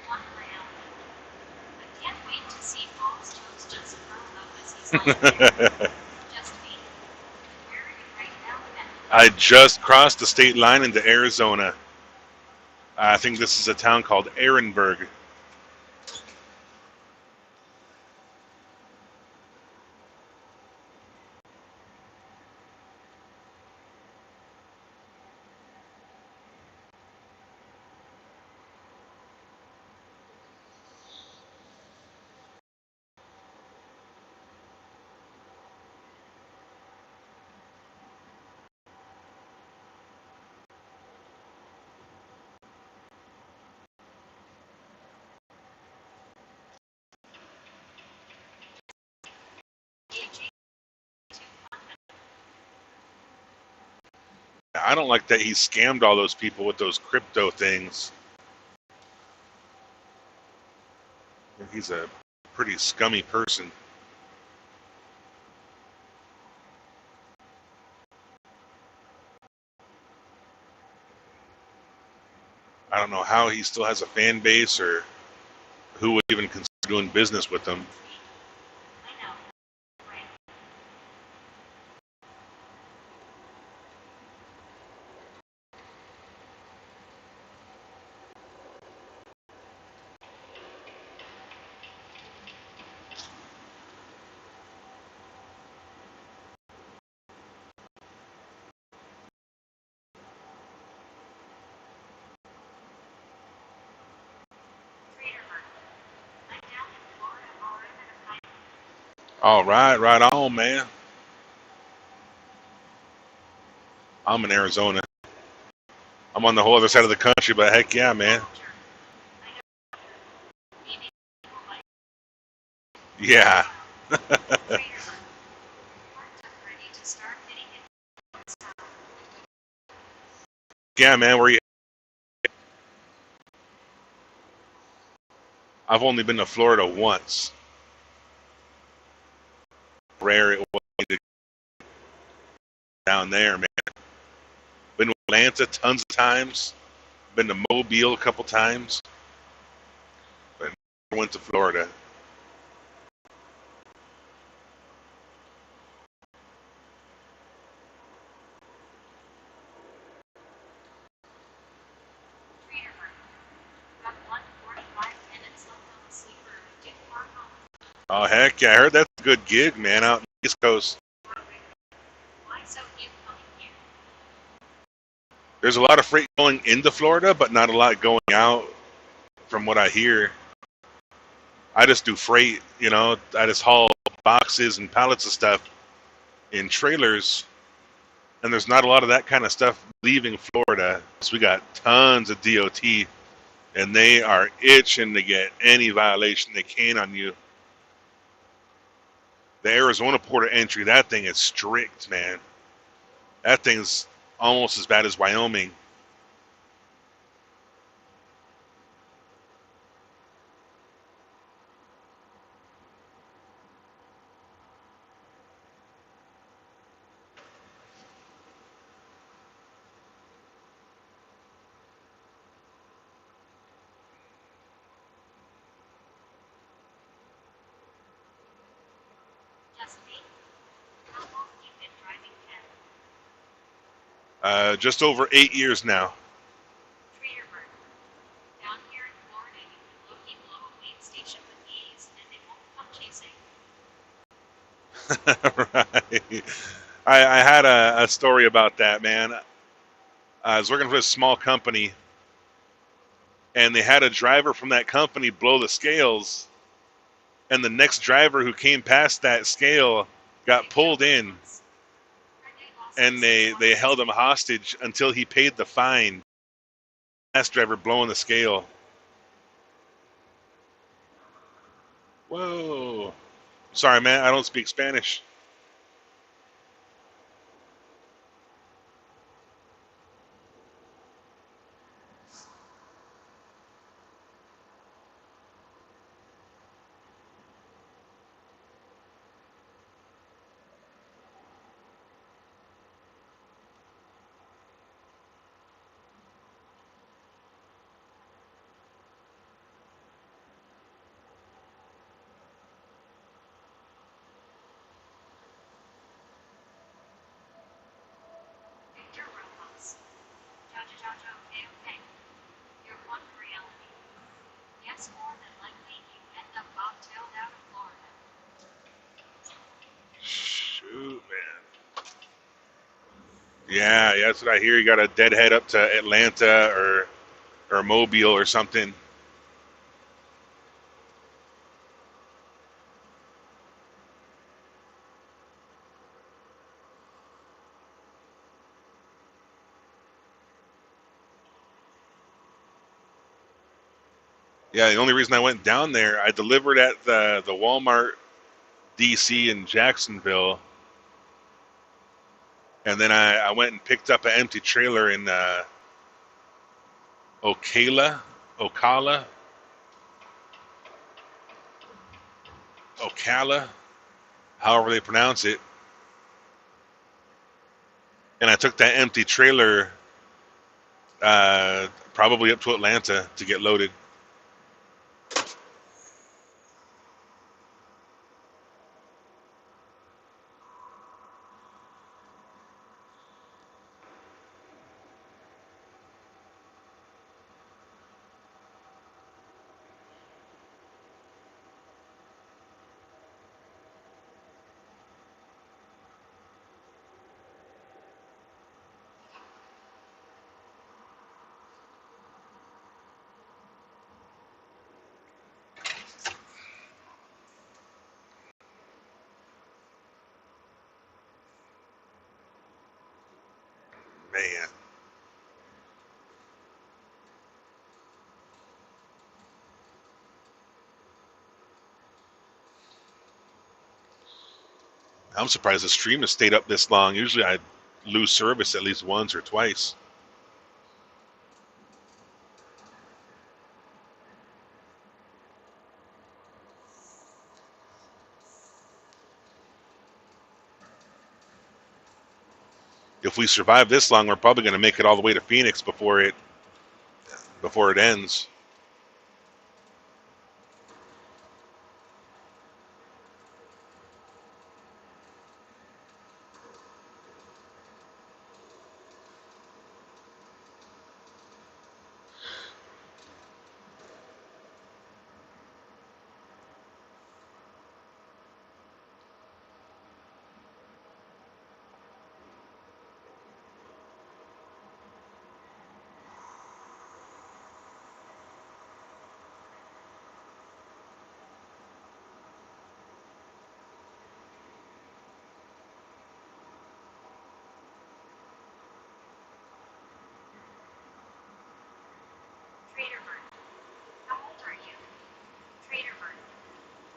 Speaker 2: One round. I can't wait to see Paul's toes just curl up as he's like, just me. Where are you right now then?
Speaker 1: I just crossed the state line into Arizona. I think this is a town called Ehrenberg.
Speaker 2: AJ.
Speaker 1: I don't like that he scammed all those people with those crypto things. He's a pretty scummy person. I don't know how he still has a fan base or who would even consider doing business with him.
Speaker 2: I know. Right. Trader Bird. I'm down in Florida already.
Speaker 1: All right, right on, man. I'm in Arizona. I'm on the whole other side of the country, but heck yeah, man.
Speaker 2: Culture. I know maybe people like
Speaker 1: Yeah.
Speaker 2: trader. Parts are ready to start fitting in style.
Speaker 1: Yeah, man. Where you? I've only been to Florida once. Rare it was to down there, man. Been to Atlanta tons of times. Been to Mobile a couple times, but never went to Florida.
Speaker 2: Trader. Got 1:45 minutes left on the sleeper. Detouring home.
Speaker 1: Oh heck yeah, I heard that's a good gig, man, out in the East Coast.
Speaker 2: Why so few coming here?
Speaker 1: There's a lot of freight going into Florida, but not a lot going out, from what I hear. I just do freight, you know. I just haul boxes and pallets of stuff in trailers, and there's not a lot of that kind of stuff leaving Florida. So we got tons of DOT, and they are itching to get any violation they can on you. The Arizona port of entry, that thing is strict, man. That thing's almost as bad as Wyoming.
Speaker 2: Just me. How long you been driving Ken?
Speaker 1: Just over 8 years now.
Speaker 2: Trader. Down here in Florida, you can low-key blow a weed station with ease, and they won't come chasing.
Speaker 1: Right. I had a story about that, man. I was working for a small company, and they had a driver from that company blow the scales, and the next driver who came past that scale got pulled in, and they held him hostage until he paid the fine. Last driver blowing the scale. Whoa. Sorry, man. I don't speak Spanish.
Speaker 2: Victor Rojas. Jaja, okay, okay. You're one reality. Yes, more than likely you end up bobtailed out of Florida.
Speaker 1: Shoot, man. Yeah, yeah, that's what I hear. You got a deadhead up to Atlanta or Mobile or something. Yeah, the only reason I went down there, I delivered at the Walmart DC in Jacksonville, and then I went and picked up an empty trailer in Ocala, Ocala, however they pronounce it. And I took that empty trailer probably up to Atlanta to get loaded. Man, I'm surprised the stream has stayed up this long. Usually I lose service at least once or twice. If we survive this long, we're probably going to make it all the way to Phoenix before it ends.
Speaker 2: Trader Bird. How old are you? Trader Bird.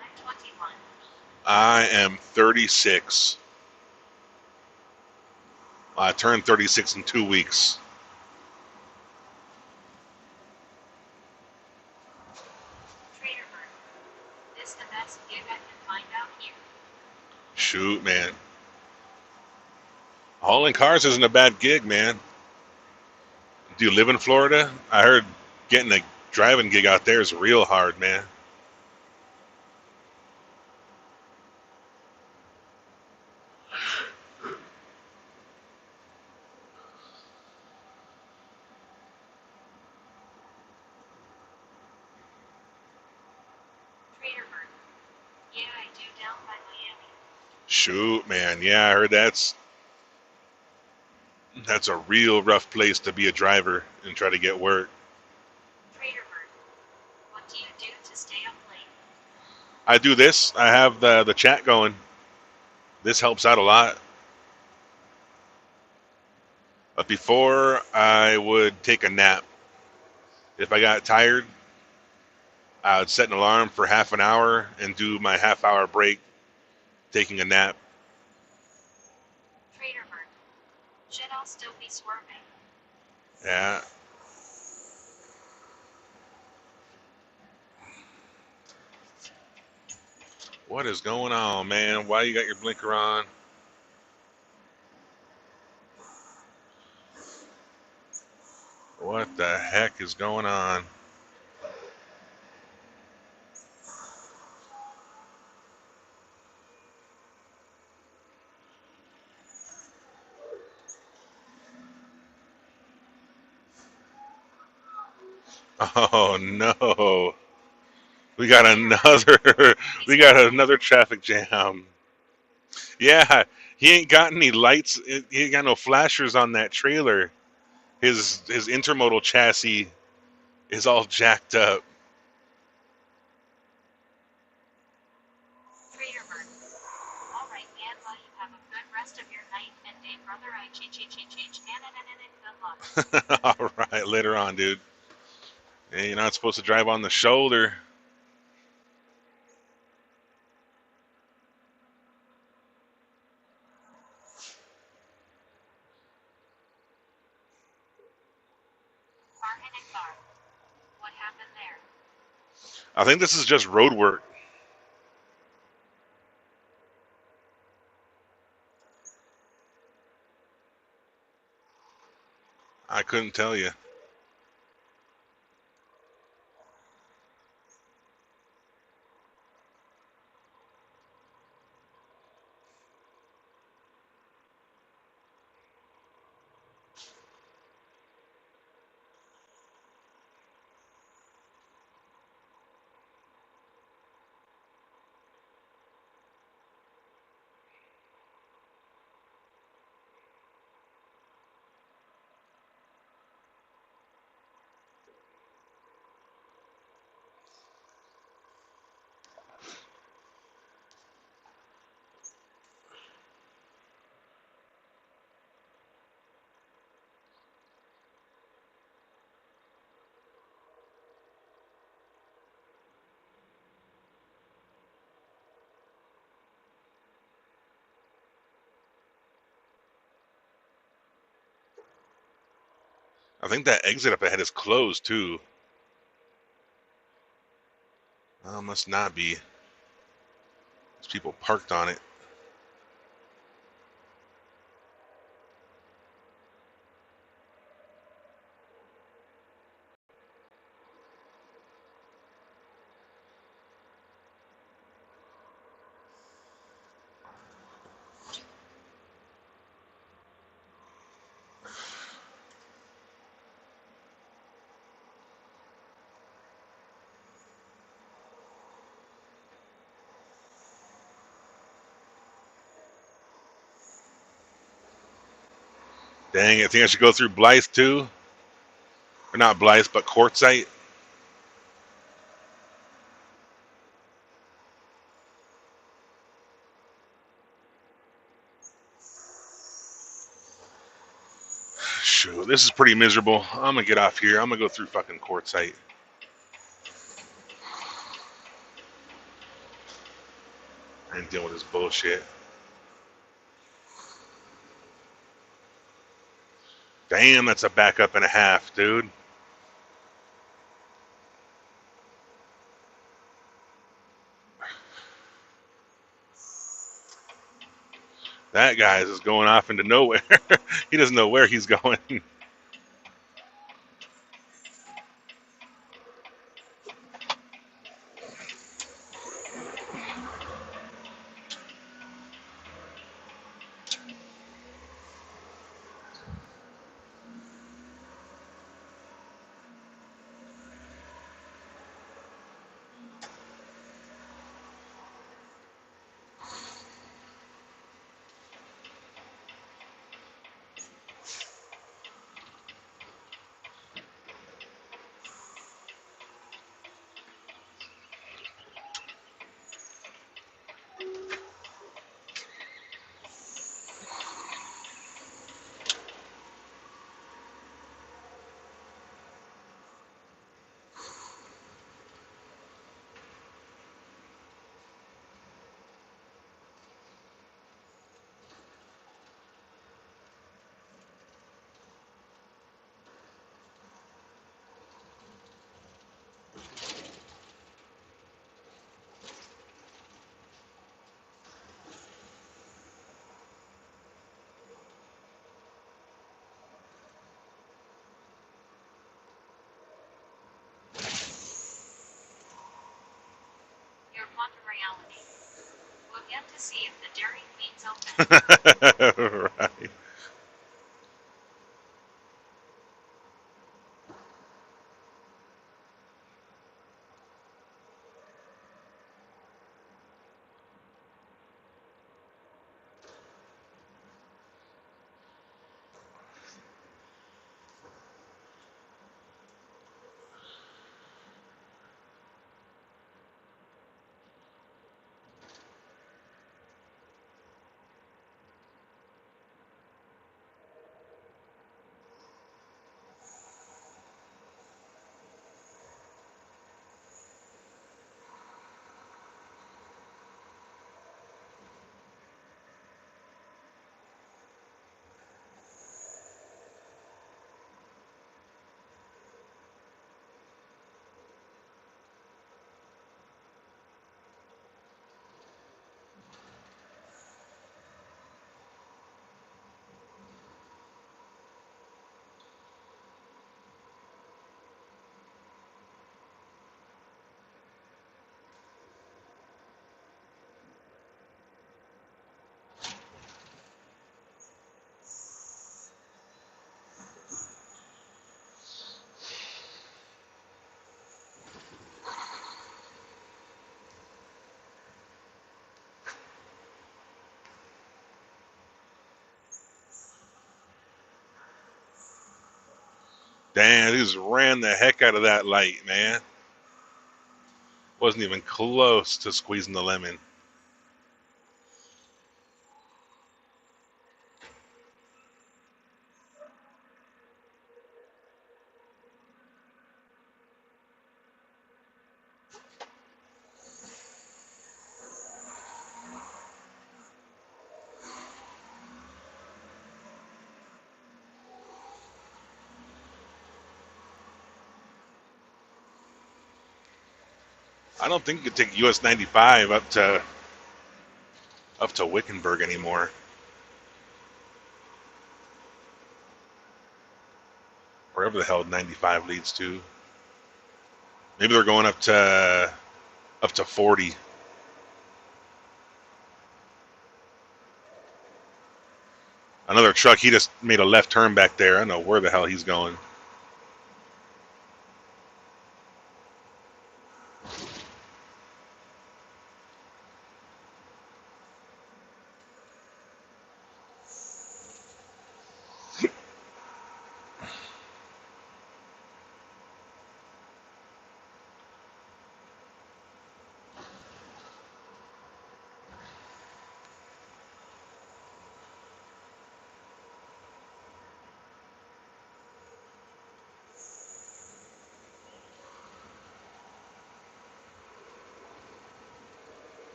Speaker 2: I'm 21.
Speaker 1: I am 36. I turned 36 in 2 weeks.
Speaker 2: Trader Bird. This the best gig I can find out here.
Speaker 1: Shoot, man. Hauling cars isn't a bad gig, man. Do you live in Florida? I heard getting a driving gig out there is real hard, man.
Speaker 2: Trader Bird. Yeah, I do down by Miami.
Speaker 1: Shoot, man. Yeah, I heard that's a real rough place to be a driver and try to get work.
Speaker 2: Trader Bird. What do you do to stay up late?
Speaker 1: I do this. I have the chat going. This helps out a lot. But before, I would take a nap. If I got tired, I would set an alarm for half an hour and do my half-hour break, taking a nap.
Speaker 2: Trader Bird. Should I still be swerving?
Speaker 1: Yeah. What is going on, man? Why you got your blinker on? What the heck is going on? Oh no. We got another we got another traffic jam. Yeah, he ain't got any lights. He ain't got no flashers on that trailer. His intermodal chassis is all jacked up.
Speaker 2: Trader Bird. Alright, man, well, you have a good rest of your night, and day, brother, I good luck.
Speaker 1: All right, later on, dude. Hey, you're not supposed to drive on the shoulder.
Speaker 2: Car in a car. What happened there?
Speaker 1: I think this is just road work. I couldn't tell you. I think that exit up ahead is closed too. Must not be. There's people parked on it. Dang, I think I should go through Blythe too. Or not Blythe, but Quartzite. Shoot, this is pretty miserable. I'm gonna get off here. I'm gonna go through fucking Quartzite. I ain't dealing with this bullshit. Damn, that's a backup and a half, dude. That guy is just going off into nowhere. He doesn't know where he's going.
Speaker 2: Your quantum reality. We'll get to see if the Dairy Queen's open.
Speaker 1: Right. Damn, he just ran the heck out of that light, man. Wasn't even close to squeezing the lemon. I don't think you could take US 95 up to Wickenburg anymore. Wherever the hell 95 leads to. Maybe they're going up to 40. Another truck. He just made a left turn back there. I don't know where the hell he's going.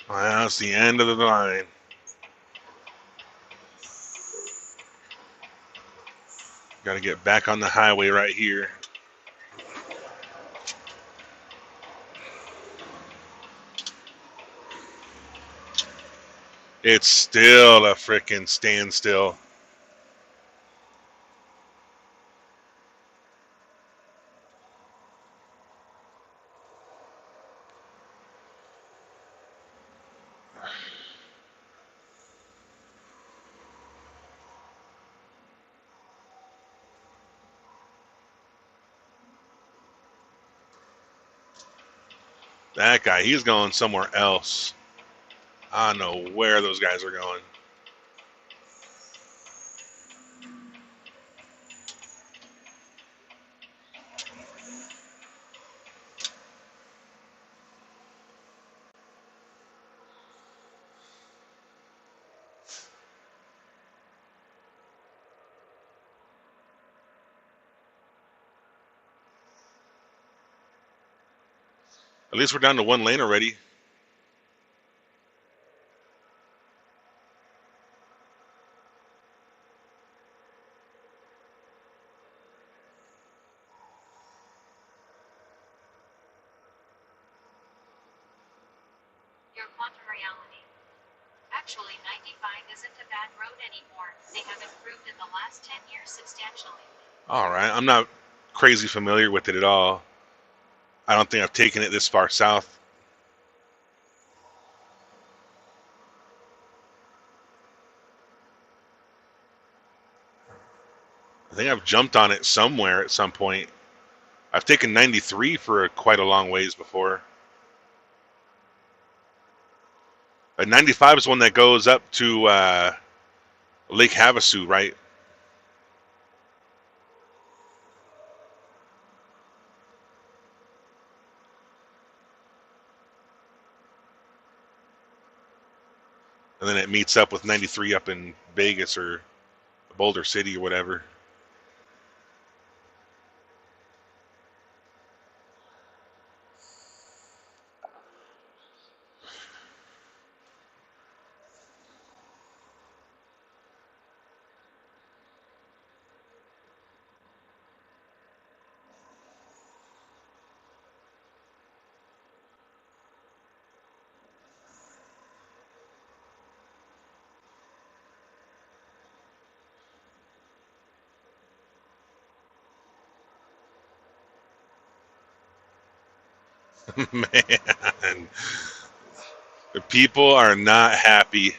Speaker 1: Well, that's the end of the line. Got to get back on the highway right here. It's still a freaking standstill. That guy, he's going somewhere else. I don't know where those guys are going. At least we're down to one lane already.
Speaker 2: Your quantum reality. Actually, 95 isn't a bad road anymore. They have improved in the last 10 years substantially.
Speaker 1: All right, I'm not crazy familiar with it at all. I don't think I've taken it this far south. I think I've jumped on it somewhere at some point. I've taken 93 for quite a long ways before. 95 is one that goes up to Lake Havasu, right? And then it meets up with 93 up in Vegas or Boulder City or whatever. Man, the people are not happy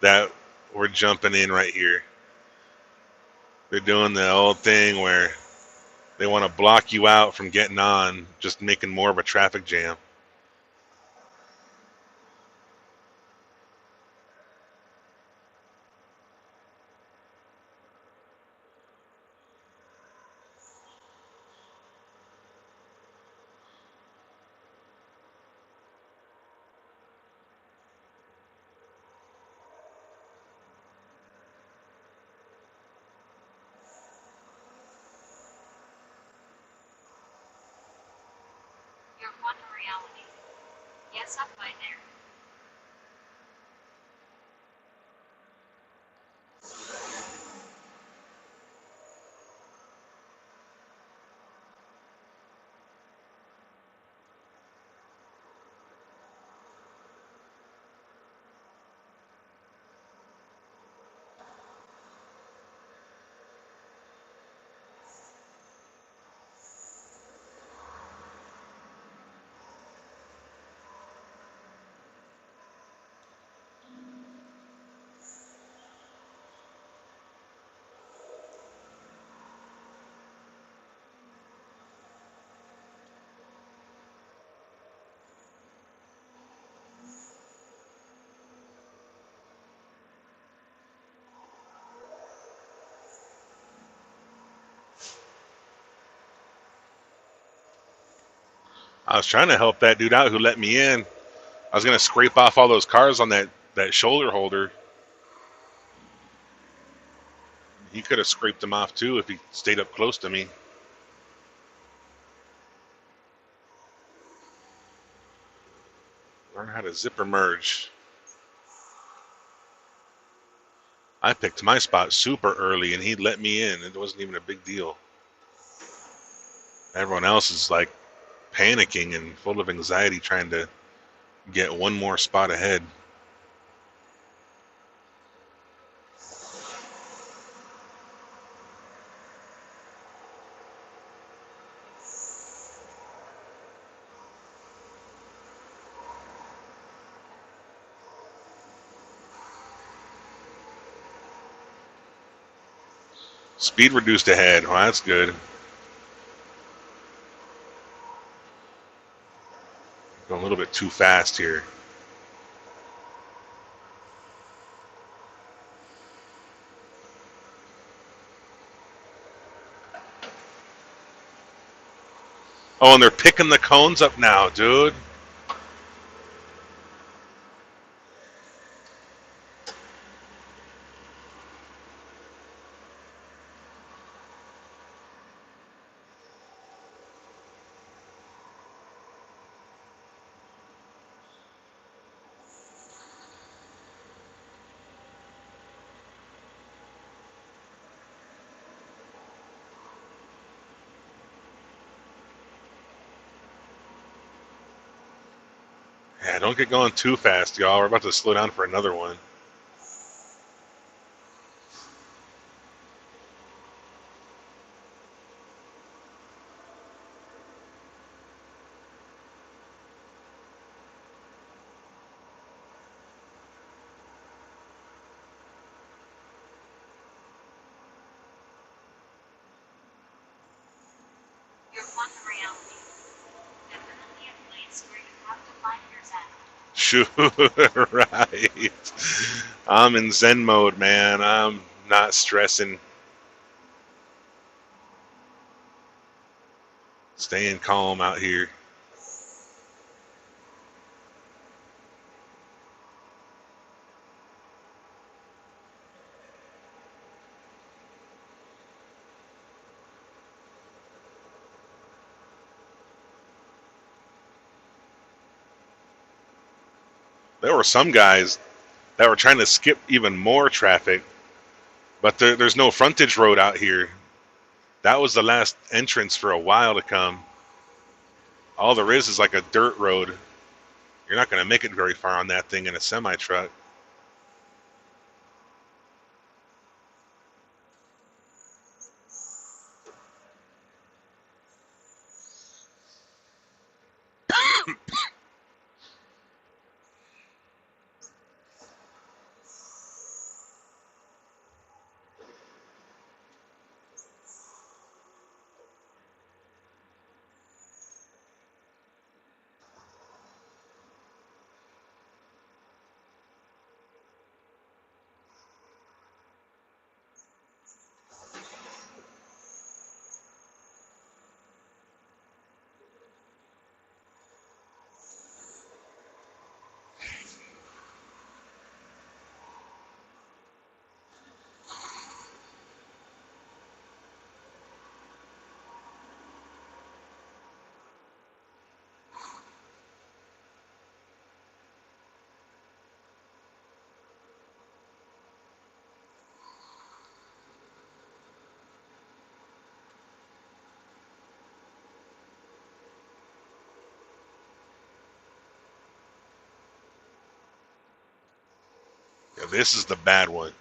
Speaker 1: that we're jumping in right here. They're doing the old thing where they want to block you out from getting on, just making more of a traffic jam.
Speaker 2: Your quantum reality. Yes, up by there.
Speaker 1: I was trying to help that dude out who let me in. I was gonna scrape off all those cars on that shoulder holder. He could have scraped them off too if he stayed up close to me. Learn how to zipper merge. I picked my spot super early and he let me in. It wasn't even a big deal. Everyone else is like panicking and full of anxiety trying to get one more spot ahead. Speed reduced ahead. Well, that's good. Going a little bit too fast here. Oh, and they're picking the cones up now, dude. Yeah, don't get going too fast, y'all. We're about to slow down for another one.
Speaker 2: Your quantum reality. Definitely a place where you have to find your zen.
Speaker 1: Shoot, right. I'm in Zen mode, man. I'm not stressing, staying calm out here. There were some guys that were trying to skip even more traffic, but there's no frontage road out here. That was the last entrance for a while to come. All there is like a dirt road. You're not going to make it very far on that thing in a semi truck. This is the bad one.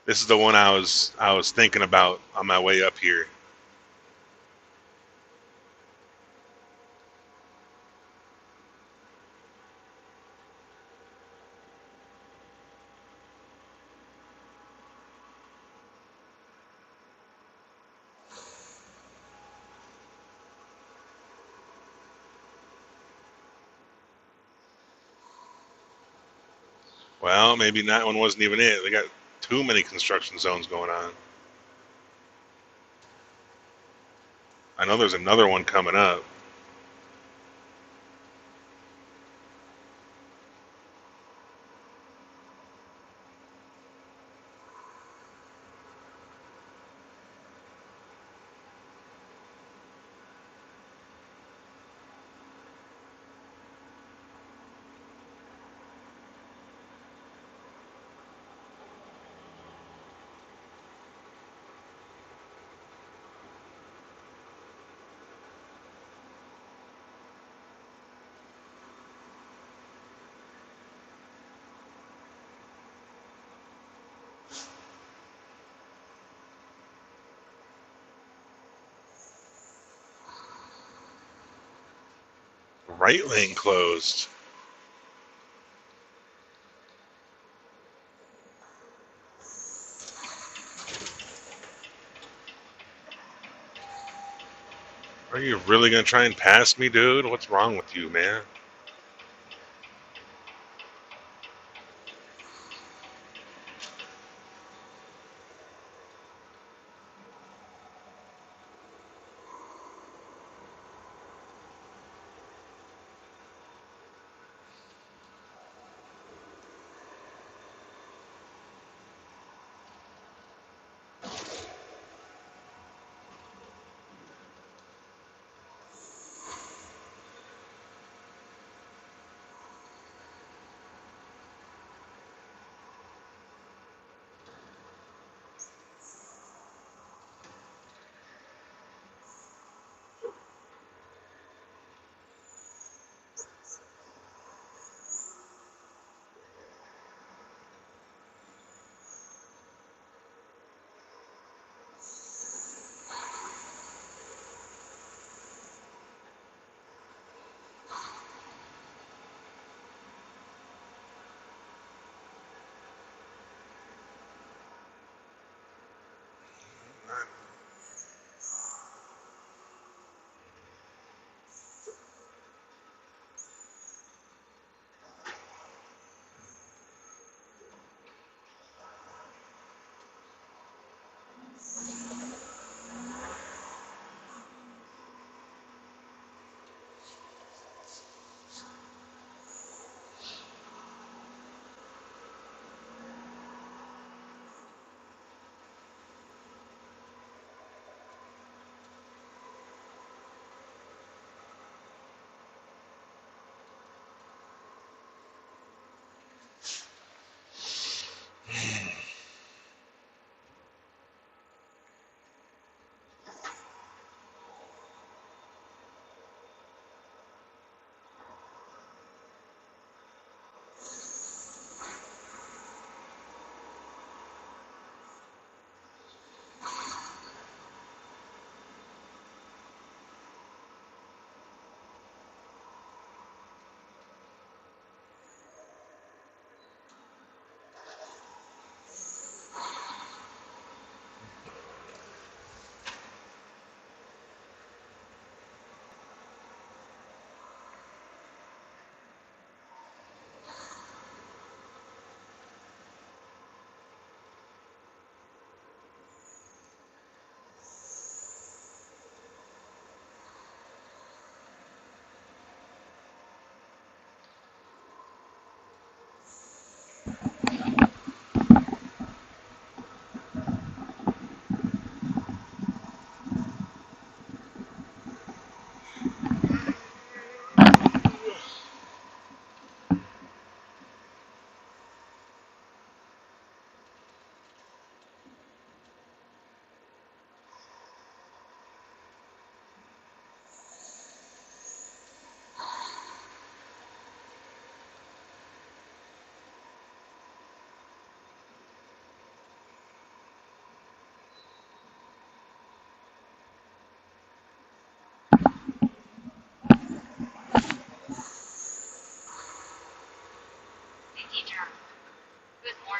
Speaker 1: This is the one I was thinking about on my way up here. Well, maybe that one wasn't even it. They got too many construction zones going on. I know there's another one coming up. Right lane closed. Are you really gonna try and pass me, dude? What's wrong with you, man?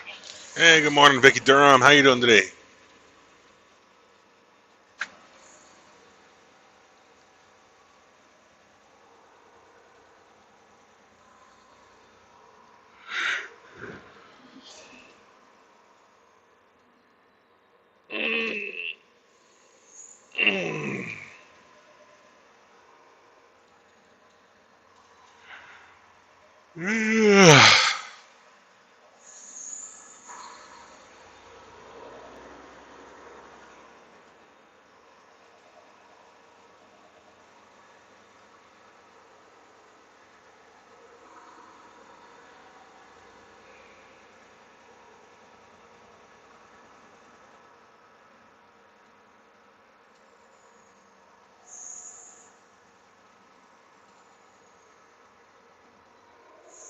Speaker 2: morning.
Speaker 1: Hey, good morning, Vicky Durham. How you doing today?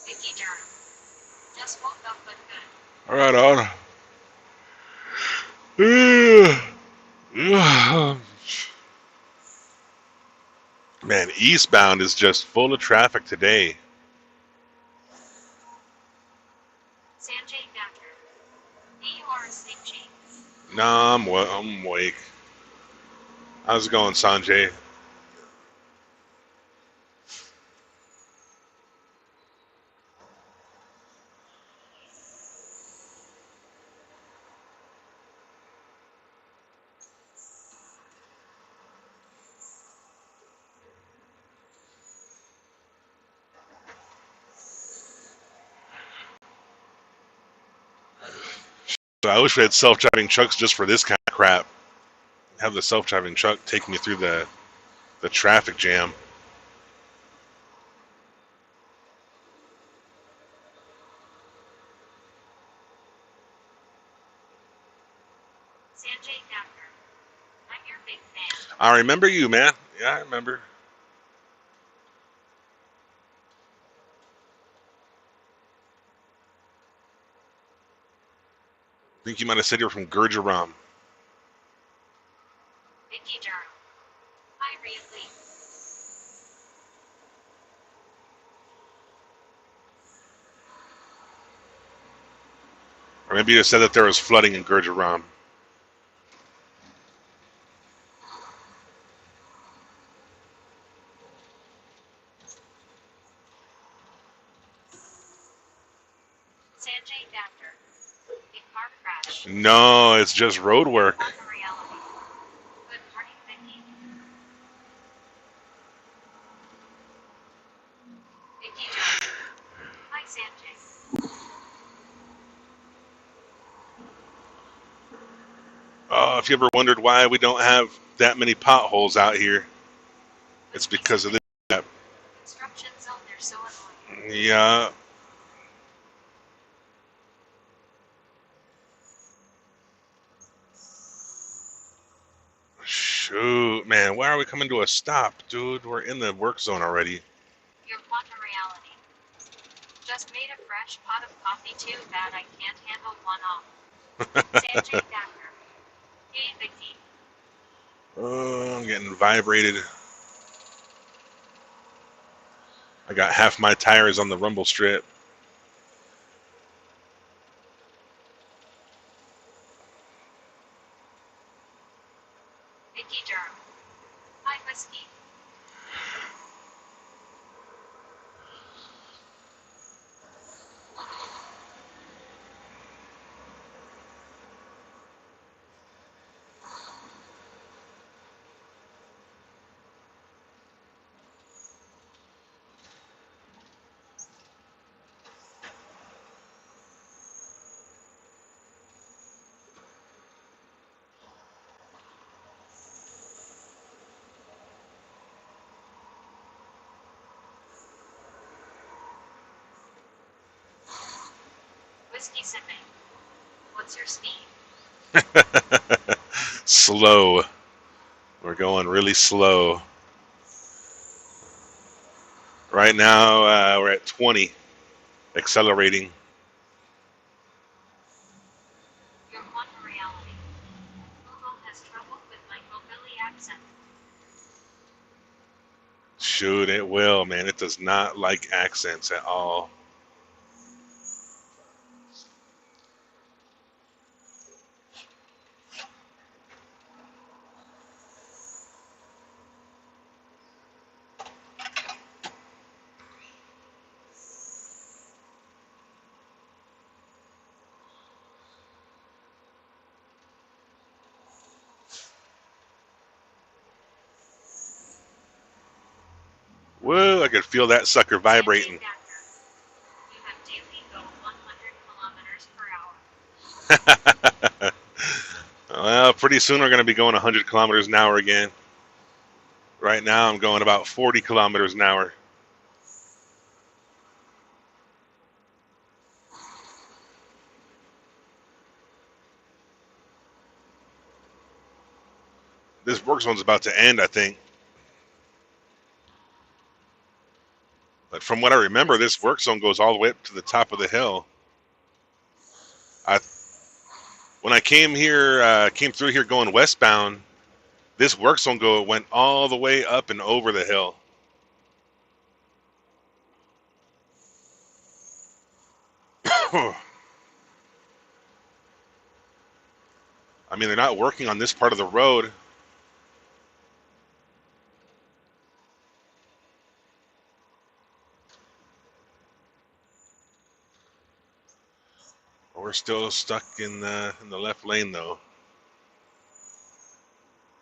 Speaker 2: Vicky Durham. Just woke up but good.
Speaker 1: All right, on. Man, eastbound is just full of traffic today.
Speaker 2: Sanjay Thacker. You are sketchy.
Speaker 1: Nah, I'm awake. How's it going, Sanjay? I wish we had self-driving trucks just for this kind of crap. Have the self-driving truck take me through the traffic jam.
Speaker 2: Sanjay Thacker. I'm your big fan.
Speaker 1: I remember you, man. Yeah, I remember. I think you might have said you were from Gurjaram.
Speaker 2: Vicky Durham. I really.
Speaker 1: Or maybe you said that there was flooding in Gurjaram.
Speaker 2: Sanjay Thacker. A car crash.
Speaker 1: No, it's just road
Speaker 2: Your
Speaker 1: work.
Speaker 2: quantum reality. Good morning, Vicky. Vicky Durham. Hi, Sanjay.
Speaker 1: If you ever wondered why we don't have that many potholes out here, it's
Speaker 2: Whiskey
Speaker 1: because of
Speaker 2: sipping.
Speaker 1: this.
Speaker 2: Construction zone, they're so annoying.
Speaker 1: Yeah, shoot, man, why are we coming to a stop, dude? We're in the work zone already.
Speaker 2: Your quantum reality. Just made a fresh pot of coffee too bad I can't handle one off. Sanjay Thacker. Hey, Vicky.
Speaker 1: Oh, I'm getting vibrated. I got half my tires on the rumble strip.
Speaker 2: Vicky Durham. Hi, Whiskey. Whiskey sipping. What's your speed?
Speaker 1: Slow. We're going really slow. Right now, we're at 20, accelerating.
Speaker 2: Your quantum reality. Google has trouble with my hillbilly accent.
Speaker 1: Shoot, it will, man. It does not like accents at all. Whoa, I could feel that sucker
Speaker 2: Sanjay
Speaker 1: vibrating.
Speaker 2: Thacker, you have daily go 100 kilometers per hour.
Speaker 1: Well, pretty soon we're going to be going 100 kilometers an hour again. Right now I'm going about 40 kilometers an hour. This work zone's about to end, I think. But from what I remember,
Speaker 2: Whiskey
Speaker 1: this work zone goes all the way up to the top of the hill. I When I came through here going westbound, this work zone went all the way up and over the hill. I mean, they're not working on this part of the road. We're still stuck in the left lane though.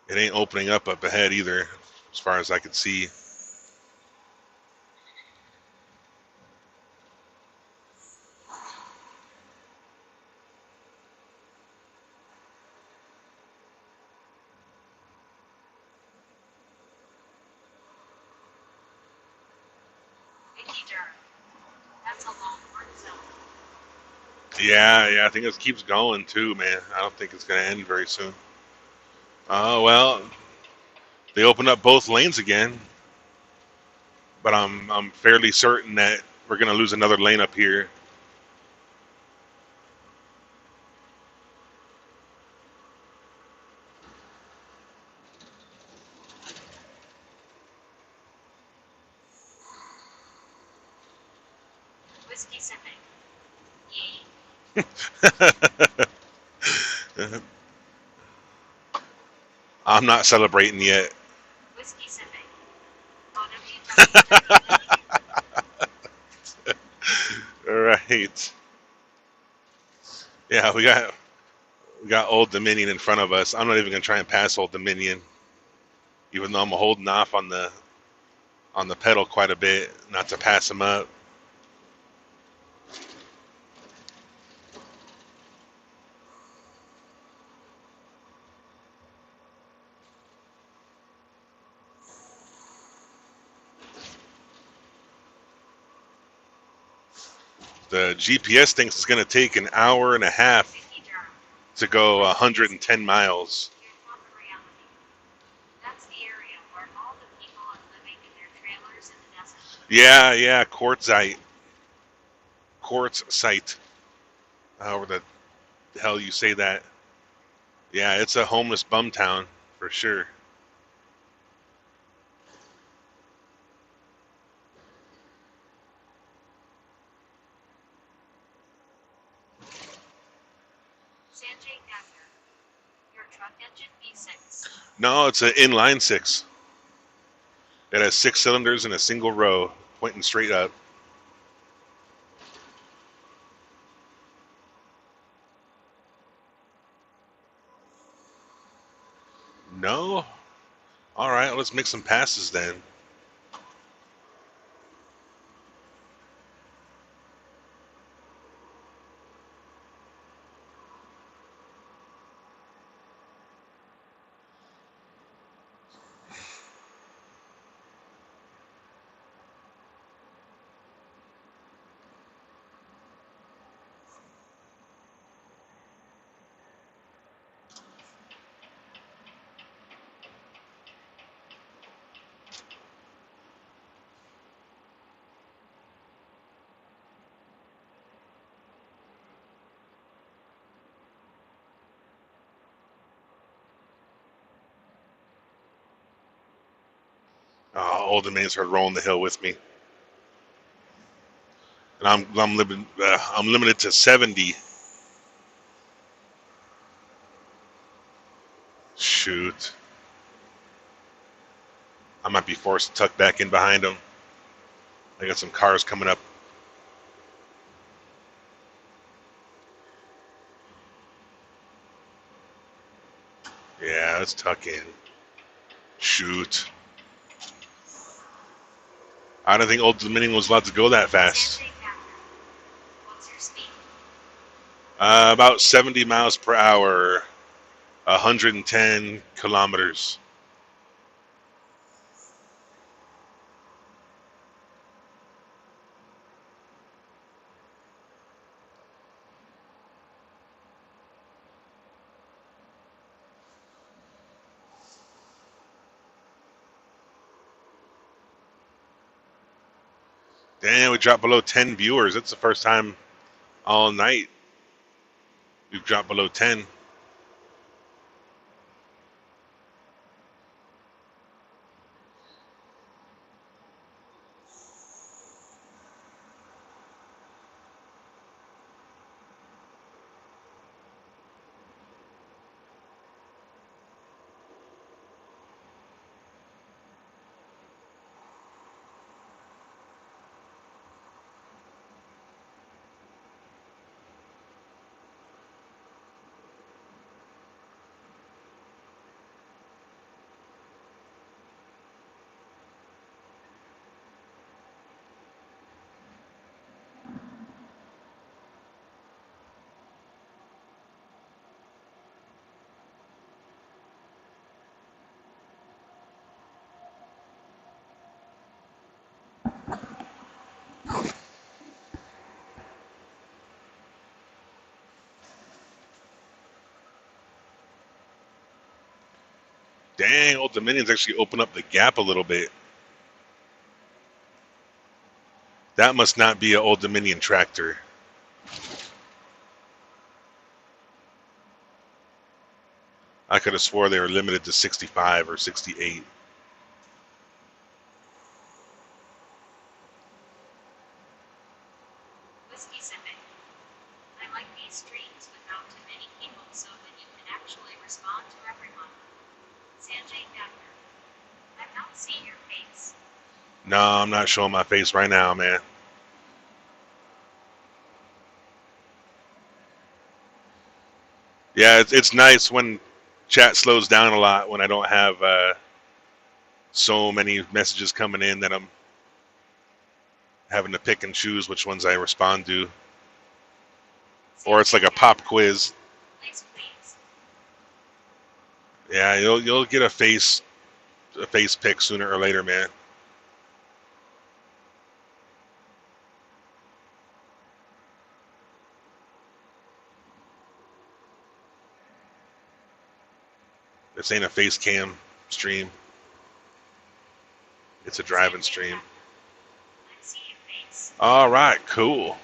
Speaker 1: It ain't opening up ahead either, as far as I can see.
Speaker 2: Durham. That's a long work zone.
Speaker 1: Yeah, I think it keeps going too, man. I don't think it's gonna end very soon. Oh well, they opened up both lanes again, but I'm fairly certain that we're gonna lose another lane up here.
Speaker 2: Whiskey sipping. Yee.
Speaker 1: I'm not celebrating yet.
Speaker 2: Whiskey sipping. OWW.
Speaker 1: All right. Yeah, we got Old Dominion in front of us. I'm not even gonna try and pass Old Dominion, even though I'm holding off on the pedal quite a bit, not to pass him up. The GPS thinks it's gonna take an hour and a half
Speaker 2: Vicky Durham.
Speaker 1: to go
Speaker 2: Whiskey sipping.
Speaker 1: 110 miles.
Speaker 2: You're not the reality. That's the area where all the people are living in their trailers in the desert.
Speaker 1: Yeah, Quartzsite. However the hell you say that. Yeah, it's a homeless bum town for sure.
Speaker 2: Sanjay Thacker. Your truck engine V6.
Speaker 1: No, it's an inline six. It has 6 cylinders in a single row, pointing straight up. No? All right, let's make some passes then. Old man started rolling the hill with me, and I'm limited to 70. Shoot, I might be forced to tuck back in behind him. I got some cars coming up. Yeah, let's tuck in. Shoot. I don't think Old Dominion was allowed to go that fast.
Speaker 2: Sanjay Thakur, what's your speed?
Speaker 1: About 70 miles per hour, 110 kilometers. Damn, we dropped below 10 viewers. That's the first time all night we've dropped below 10. Dang, Old Dominion's actually opened up the gap a little bit. That must not be an Old Dominion tractor. I could have swore they were limited to 65 or 68.
Speaker 2: Whiskey sipping. I like these streams without too many people so that you can actually respond to everyone. Sanjay Thakur, I'm not seeing your face.
Speaker 1: No, I'm not showing my face right now, man. Yeah, it's nice when chat slows down a lot when I don't have so many messages coming in that I'm having to pick and choose which ones I respond to. Or it's like
Speaker 2: Sanjay
Speaker 1: a pop
Speaker 2: Thakur,
Speaker 1: quiz.
Speaker 2: please.
Speaker 1: Yeah, you'll get a face pick sooner or later, man. This ain't a face cam stream. It's a driving
Speaker 2: Sanjay
Speaker 1: stream.
Speaker 2: Thakur, I see your face.
Speaker 1: All right, cool.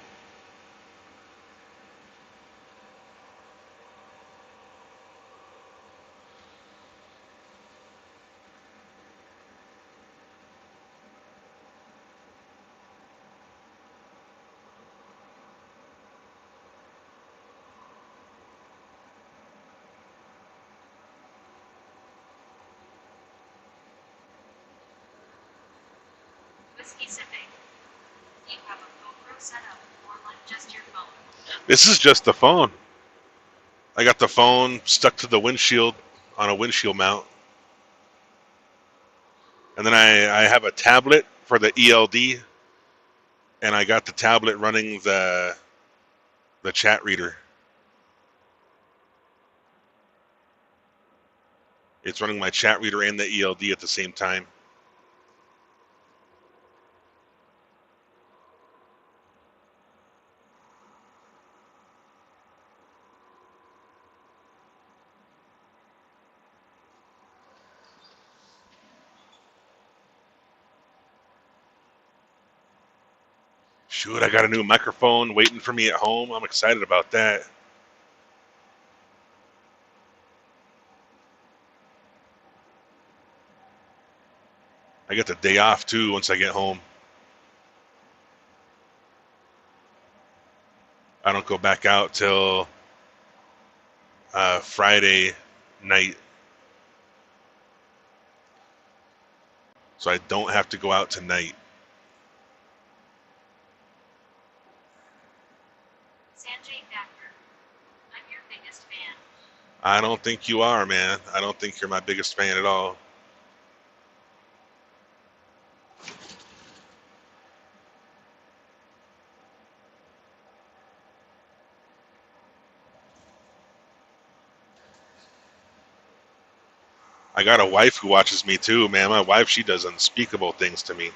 Speaker 2: Whiskey sipping. Do you have a GoPro setup or like just your phone?
Speaker 1: This is just the phone. I got the phone stuck to the windshield on a windshield mount. And then I have a tablet for the ELD, and I got the tablet running the chat reader. It's running my chat reader and the ELD at the same time. Shoot, I got a new microphone waiting for me at home. I'm excited about that. I get the day off too once I get home. I don't go back out till Friday night, so I don't have to go out tonight.
Speaker 2: Sanjay Thakur, I'm your biggest fan.
Speaker 1: I don't think you are, man. I don't think you're my biggest fan at all. I got a wife who watches me too, man. My wife, she does unspeakable things to me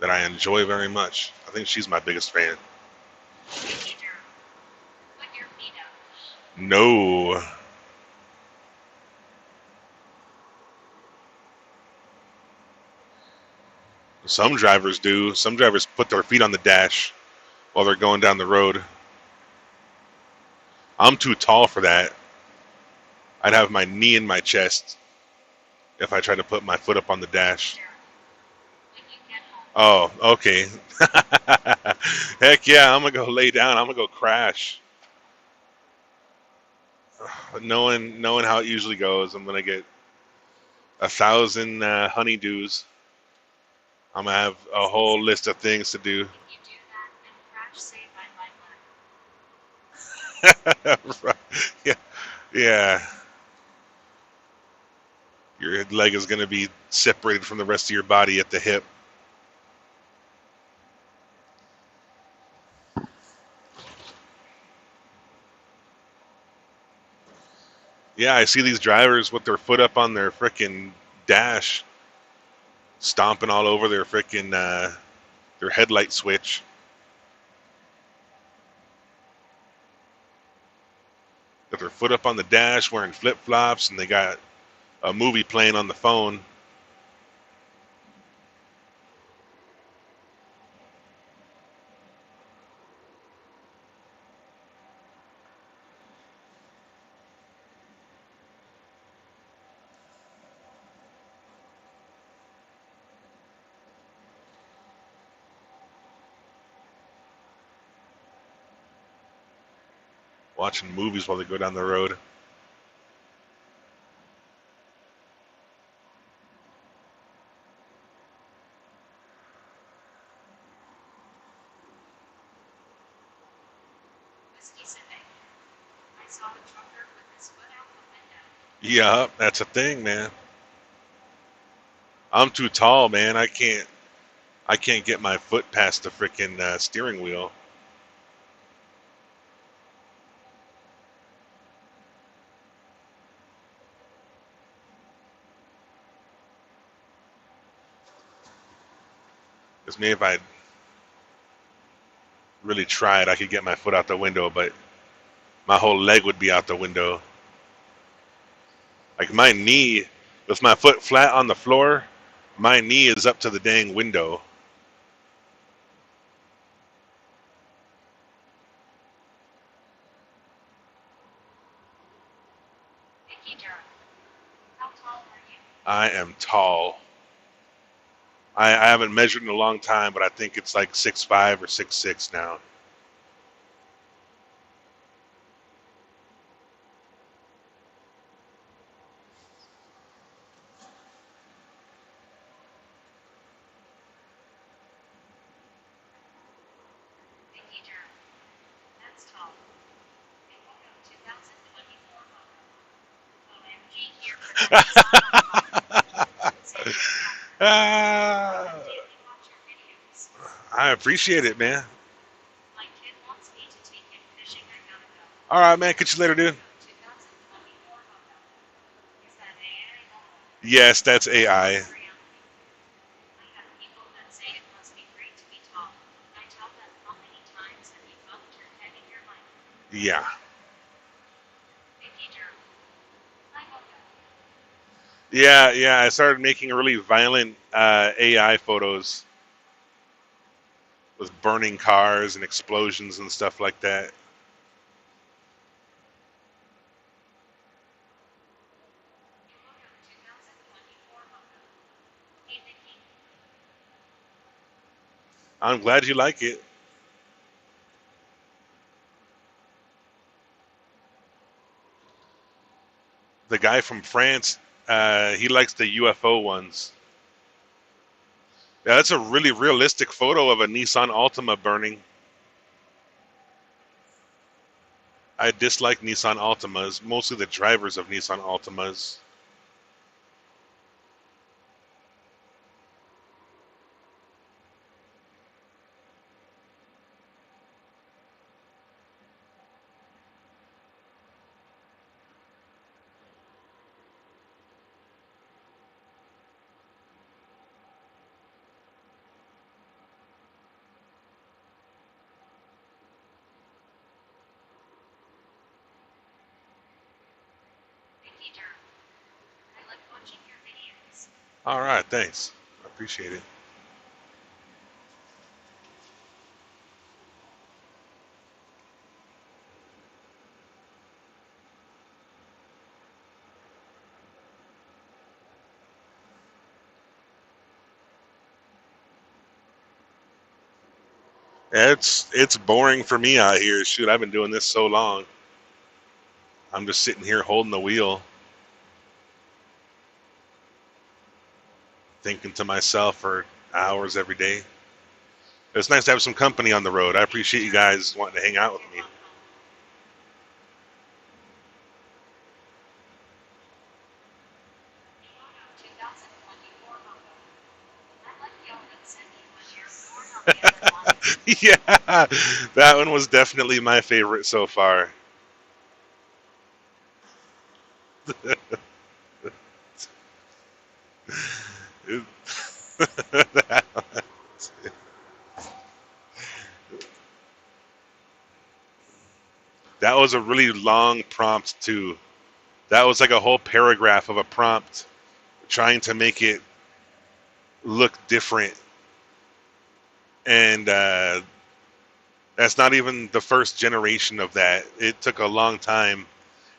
Speaker 1: that I enjoy very much. I think she's my biggest fan.
Speaker 2: Vicky Durham. Put your feet up.
Speaker 1: No. Some drivers do. Some drivers put their feet on the dash while they're going down the road. I'm too tall for that. I'd have my knee in my chest if I tried to put my foot up on the dash.
Speaker 2: Durham. When you get home.
Speaker 1: Oh, okay. Heck yeah, I'm gonna go lay down. I'm gonna go crash. Knowing how it usually goes, I'm gonna get 1,000 honeydews. I'm gonna have a whole list of things to do.
Speaker 2: If you do that, then crash saved by my
Speaker 1: Right. Yeah, yeah. Your leg is gonna be separated from the rest of your body at the hip. Yeah, I see these drivers with their foot up on their frickin' dash, stomping all over their frickin' their headlight switch. Got their foot up on the dash, wearing flip flops, and they got a movie playing on the phone. Watching movies while they go down the road.
Speaker 2: Whiskey sipping. I saw a trucker with his foot out the window.
Speaker 1: Yeah, that's a thing, man. I'm too tall, man. I can't get my foot past the frickin' steering wheel. Because maybe if I really tried, I could get my foot out the window, but my whole leg would be out the window. Like my knee, with my foot flat on the floor, my knee is up to the dang window.
Speaker 2: Vicky Durham. How tall are you?
Speaker 1: I am tall. I haven't measured in a long time, but I think it's like 6'5" or 6'6" now.
Speaker 2: Vicky Durham. That's tall. A photo 2024 photo. OMG here for the Nissan Altima. Send me a copy. I
Speaker 1: Ah,
Speaker 2: daily watch your videos.
Speaker 1: I appreciate it, man.
Speaker 2: My kid wants me to take him fishing. I gotta go.
Speaker 1: All right, man. Catch you later, dude.
Speaker 2: Photo 2024 photo. Is that AI photo?
Speaker 1: Yes, that's
Speaker 2: Or
Speaker 1: AI.
Speaker 2: reality? I have people that say it must be great to be tall. I tell them how many times have you bumped your head in your life?
Speaker 1: Yeah.
Speaker 2: Vicky Durham. Hi Hoka.
Speaker 1: Yeah, yeah. I started making really violent AI photos with burning cars and explosions and stuff like that.
Speaker 2: Photo 2024 photo. Hey Vicky.
Speaker 1: I'm glad you like it. The guy from France, he likes the UFO ones. Yeah, that's a really realistic photo of a Nissan Altima burning. I dislike Nissan Altimas, mostly the drivers of Nissan Altimas. All right, thanks. I appreciate it. It's boring for me out here. Shoot, I've been doing this so long. I'm just sitting here holding the wheel, thinking to myself for hours every day. It's nice to have some company on the road. I appreciate you guys wanting to hang out with me.
Speaker 2: 2024 logo. I like the open Cindy when you're born on the other one.
Speaker 1: Yeah, that one was definitely my favorite so far. That was a really long prompt too. That was like a whole paragraph of a prompt trying to make it look different, and that's not even the first generation of that. It took a long time,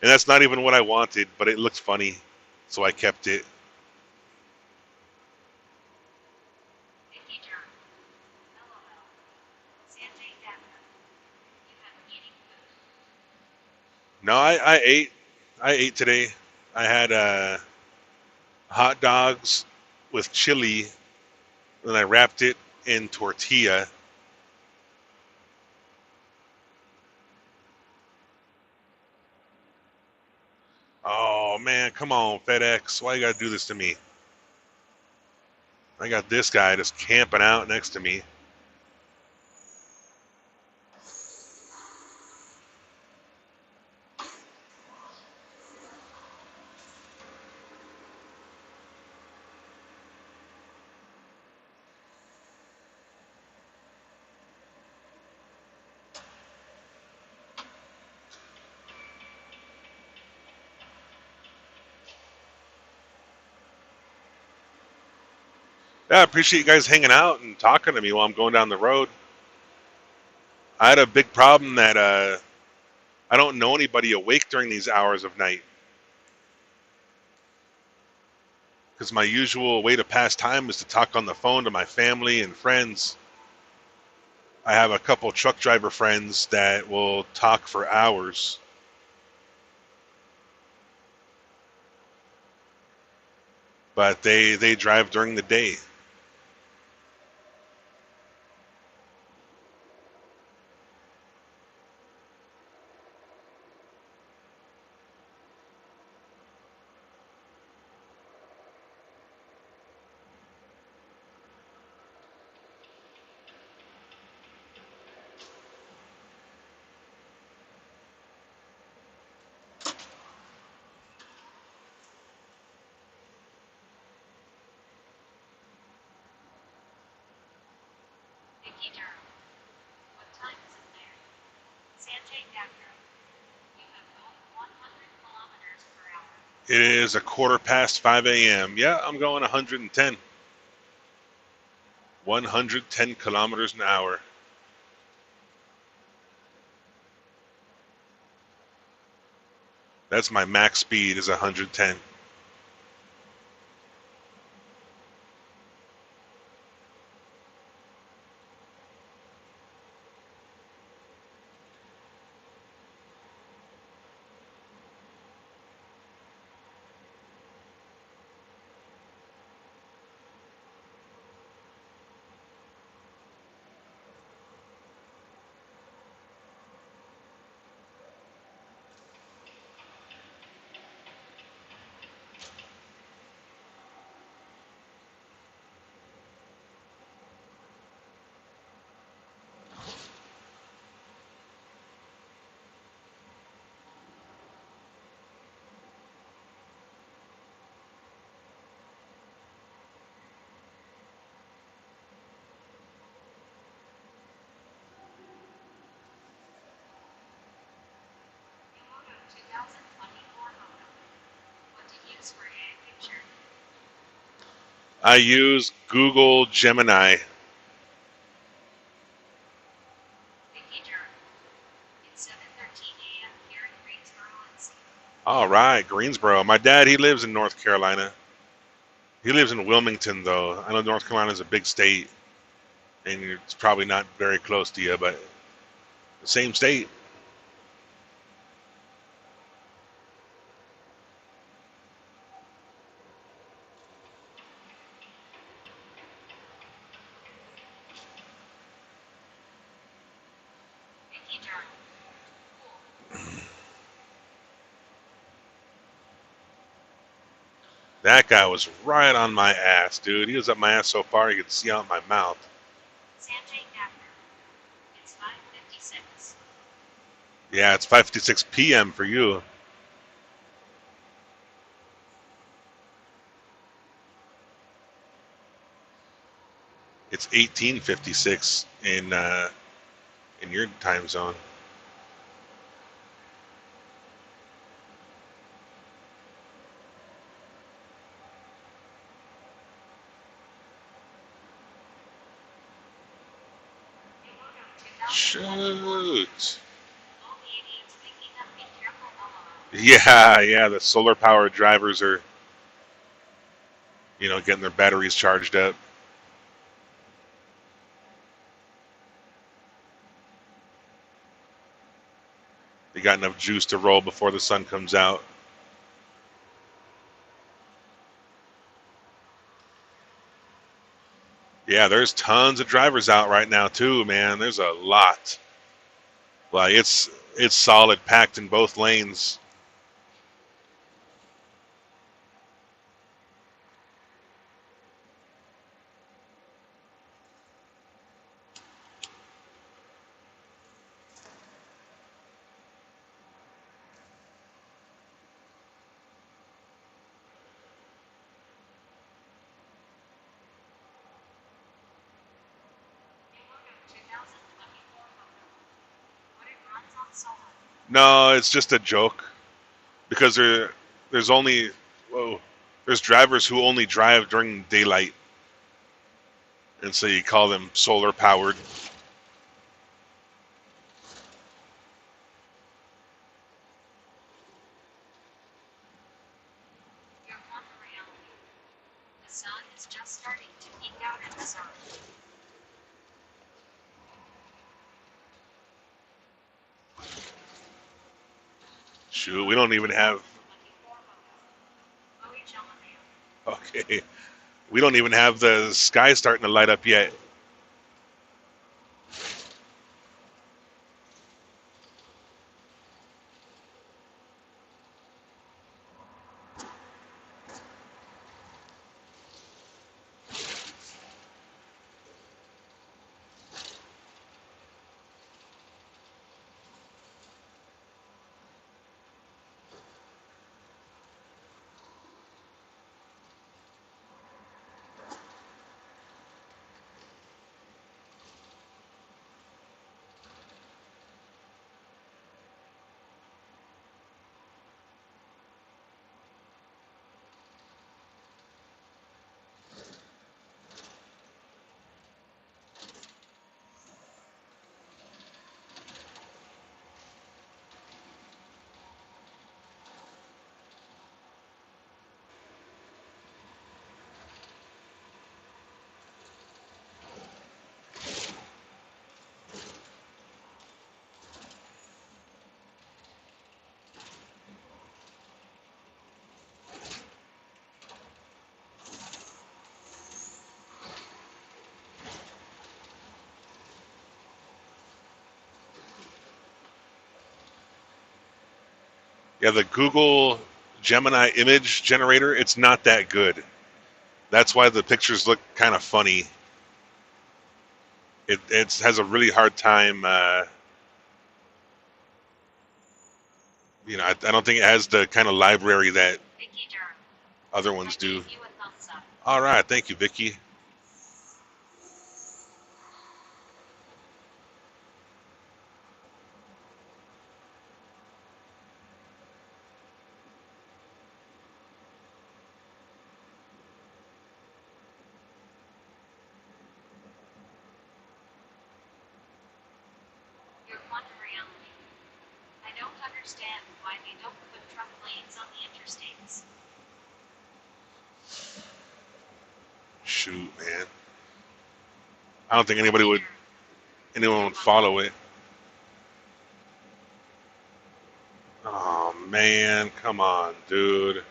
Speaker 1: and that's not even what I wanted, but it looked funny, so I kept it.
Speaker 2: Vicky Durham. LOL. Sanjay Thacker. You have eating food.
Speaker 1: No, I ate today. I had hot dogs with chili, and I wrapped it in tortilla. Oh man, come on, FedEx. Why you gotta do this to me? I got this guy just camping out next to me. Yeah, I appreciate you guys hanging out and talking to me while I'm going down the road. I had a big problem that I don't know anybody awake during these hours of night because my usual way to pass time is to talk on the phone to my family and friends. I have a couple truck driver friends that will talk for hours, but they drive during the day.
Speaker 2: Vicky Durham. What time is it there? Sanjay Thacker. You have gone 100 kilometers per hour.
Speaker 1: It is a quarter past 5 a.m. Yeah, I'm going 110. 110 kilometers an hour. That's my max speed is 110. I use Google Gemini.
Speaker 2: Vicky Durham. It's 7:13 a.m. here in Greensboro, NC.
Speaker 1: All right, Greensboro. My dad, he lives in North Carolina. He lives in Wilmington, though. I know North Carolina is a big state, and it's probably not very close to you, but the same state.
Speaker 2: Vicky Durham. Cool.
Speaker 1: That guy was right on my ass, dude. He was up my ass so far you could see out my mouth.
Speaker 2: Sanjay Thakur. It's 5:56.
Speaker 1: Yeah, it's 5:56 p.m. for you. It's 18:56 in your time zone. Shoot.
Speaker 2: All the idiots waking up, be careful, LOL.
Speaker 1: Yeah, the solar powered drivers are, getting their batteries charged up. They got enough juice to roll before the sun comes out. Yeah, there's tons of drivers out right now too, man. There's a lot. Like it's solid packed in both lanes.
Speaker 2: Hey, welcome 2024 photo. What it runs on solar.
Speaker 1: No, it's just a joke because there's only whoa, there's drivers who only drive during daylight, and so you call them solar powered.
Speaker 2: You're on the reality. The sun is just starting to peek out in the sun.
Speaker 1: Shoot, we don't even have
Speaker 2: 24 photo. Chloe Chalamet.
Speaker 1: okay, we don't even have the sky starting to light up yet. Yeah, the Google Gemini image generator, it's not that good. That's why the pictures look kind of funny. It has a really hard time. I don't think it has the kind of library that
Speaker 2: Vicky Durham.
Speaker 1: other
Speaker 2: I
Speaker 1: ones do.
Speaker 2: gave you a thumbs up.
Speaker 1: All right, thank you, Vicky.
Speaker 2: one reality. I don't understand why they don't put truck lanes on the interstates.
Speaker 1: Shoot, man. I don't think anyone would follow it. Oh man, come on, dude.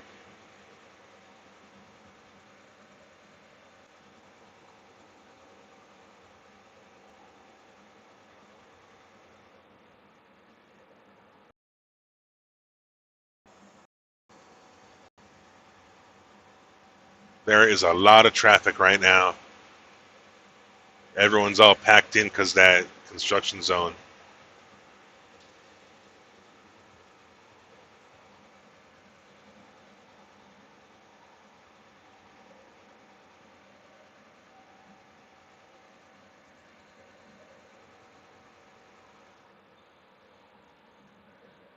Speaker 1: There is a lot of traffic right now. Everyone's all packed in because that construction zone.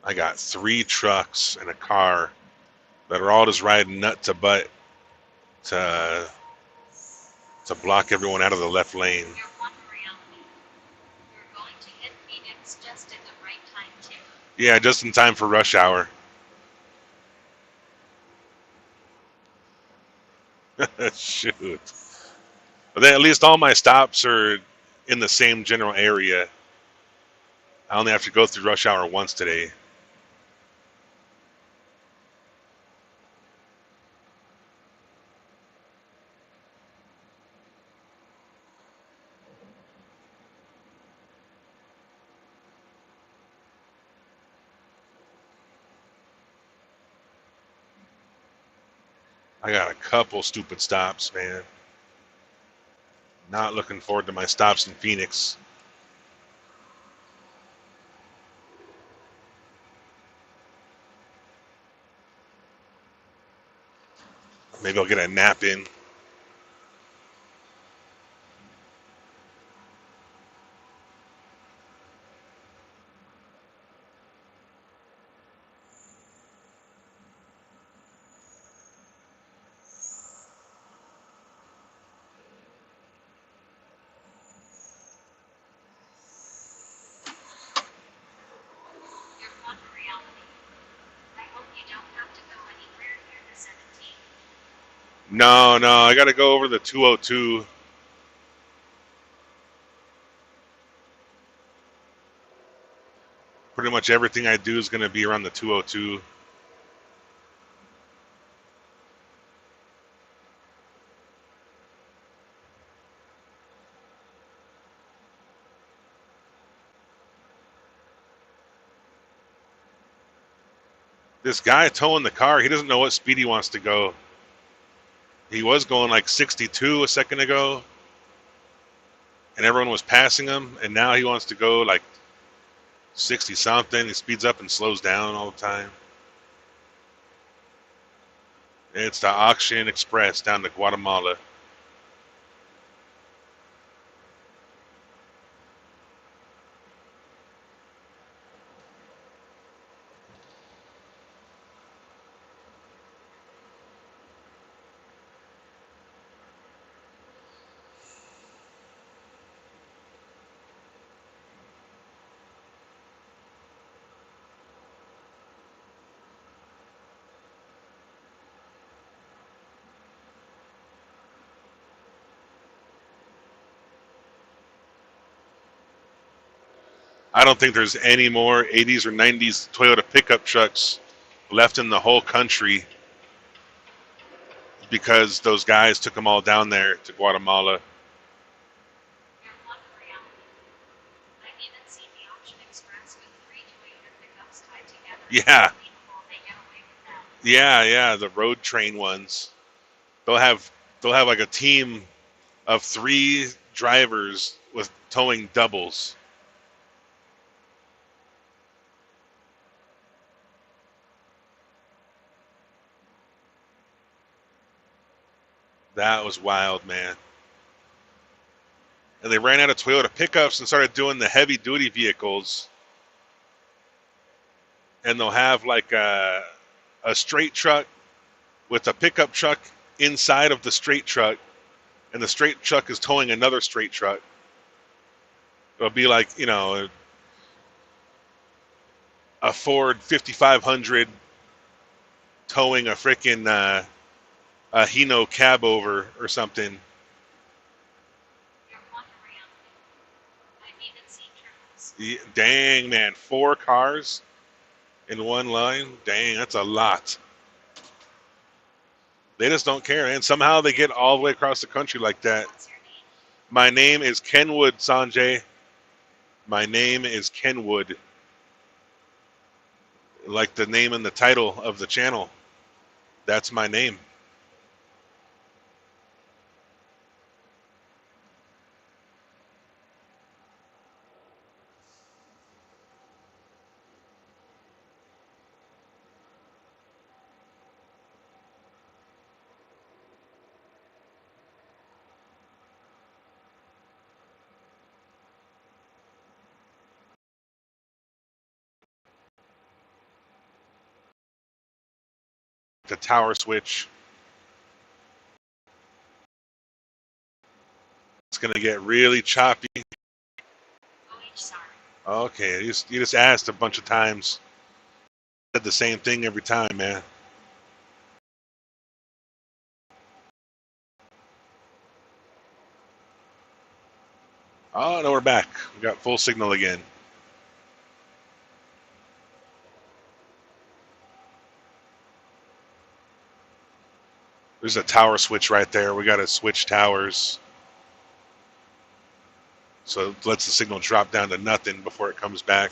Speaker 1: I got 3 trucks and a car that are all just riding nut to butt to block everyone out of the left lane.
Speaker 2: Your one reality. You're going to hit Phoenix just at the right time too.
Speaker 1: Yeah, just in time for rush hour. Shoot. But then at least all my stops are in the same general area. I only have to go through rush hour once today. I got a couple stupid stops, man. Not looking forward to my stops in Phoenix. Maybe I'll get a nap in.
Speaker 2: Your one reality. I hope you don't have to go anywhere near the 17.
Speaker 1: No, no, I got to go over the 202. Pretty much everything I do is going to be around the 202. This guy towing the car, he doesn't know what speed he wants to go. He was going like 62 a second ago, and everyone was passing him, and now he wants to go like 60 something. He speeds up and slows down all the time. It's the Auction Express down to Guatemala. I don't think there's any more 80s or 90s Toyota pickup trucks left in the whole country because those guys took them all down there to Guatemala.
Speaker 2: Your one reality. I've even seen the Auction Express with 3 Toyota pickups tied together.
Speaker 1: Yeah,
Speaker 2: Unbelievable they get away with that.
Speaker 1: yeah, the road train ones. They'll have like a team of 3 drivers with towing doubles. That was wild, man. And they ran out of Toyota pickups and started doing the heavy duty vehicles. And they'll have like a straight truck with a pickup truck inside of the straight truck, and the straight truck is towing another straight truck. It'll be like, a Ford 5500 towing a freaking a Hino cab over or something.
Speaker 2: You're one around. I've even seen triples.
Speaker 1: Dang, man, 4 cars in one line. Dang, that's a lot. They just don't care, and somehow they get all the way across the country like that.
Speaker 2: What's your name?
Speaker 1: My name is Kenwood, Sanjay. My name is Kenwood, like the name and the title of the channel. That's my name. The tower switch. It's gonna get really choppy.
Speaker 2: sorry.
Speaker 1: Okay, you just asked a bunch of times. Said the same thing every time, man. Oh no, we're back. We got full signal again. There's a tower switch right there. We got to switch towers. So it lets the signal drop down to nothing before it comes back.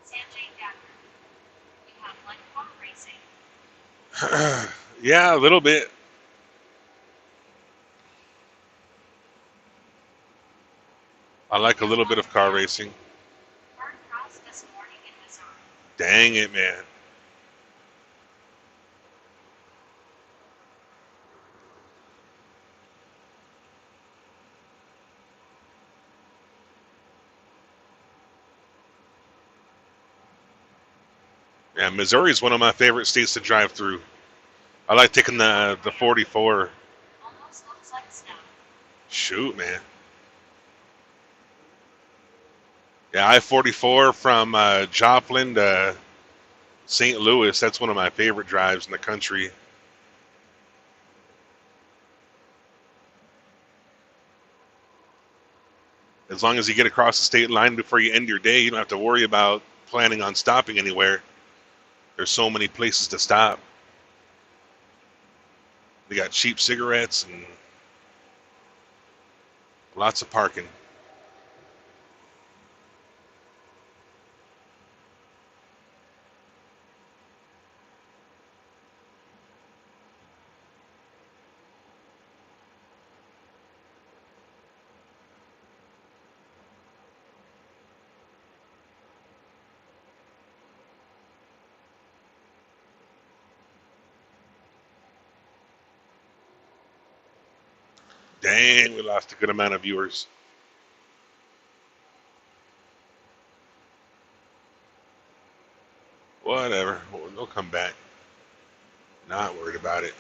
Speaker 2: Sanjay Thakur. You have like car racing.
Speaker 1: Yeah, a little bit. I like a little bit of car racing.
Speaker 2: Hard cross this morning in Missouri.
Speaker 1: Dang it, man. Yeah, Missouri is one of my favorite states to drive through. I like taking the 44.
Speaker 2: Almost looks like snow.
Speaker 1: Shoot, man. Yeah, I-44 from Joplin to St. Louis. That's one of my favorite drives in the country. As long as you get across the state line before you end your day, you don't have to worry about planning on stopping anywhere. There's so many places to stop. They got cheap cigarettes and lots of parking. Dang, we lost a good amount of viewers. Whatever. They'll come back. Not worried about it.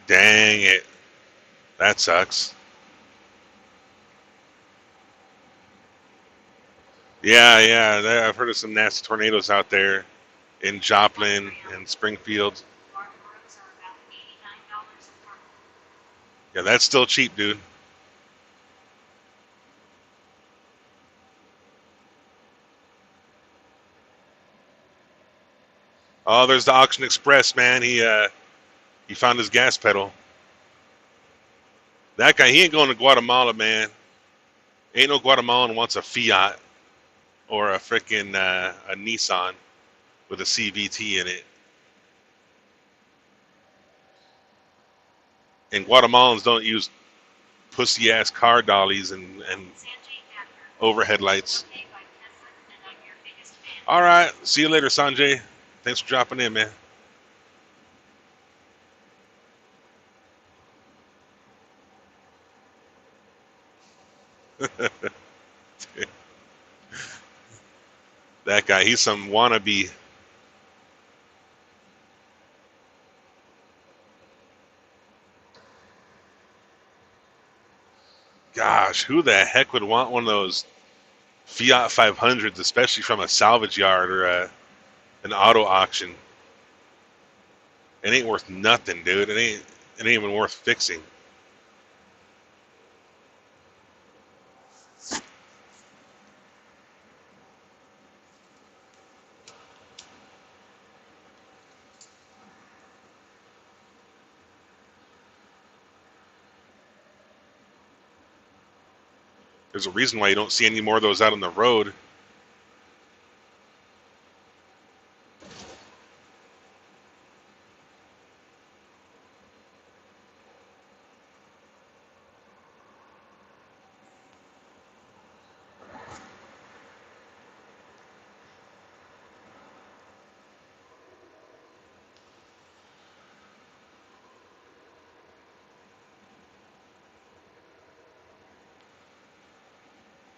Speaker 1: Dang it. That sucks. Yeah, yeah. I've heard of some nasty tornadoes out there in Joplin and Springfield.
Speaker 2: Gargoyles are about $89 a month.
Speaker 1: Yeah, that's still cheap, dude. Oh, there's the Auction Express, man. He found his gas pedal. That guy, he ain't going to Guatemala, man. Ain't no Guatemalan wants a Fiat or a freaking a Nissan with a CVT in it. And Guatemalans don't use pussy ass car dollies and
Speaker 2: Sanjay Thacker.
Speaker 1: overhead lights.
Speaker 2: Okay by Penland, and I'm your biggest fan.
Speaker 1: All right, see you later, Sanjay. Thanks for dropping in, man. That guy, he's some wannabe. Gosh, who the heck would want one of those Fiat 500s, especially from a salvage yard or an auto auction? It ain't worth nothing, dude. It ain't even worth fixing. There's a reason why you don't see any more of those out on the road.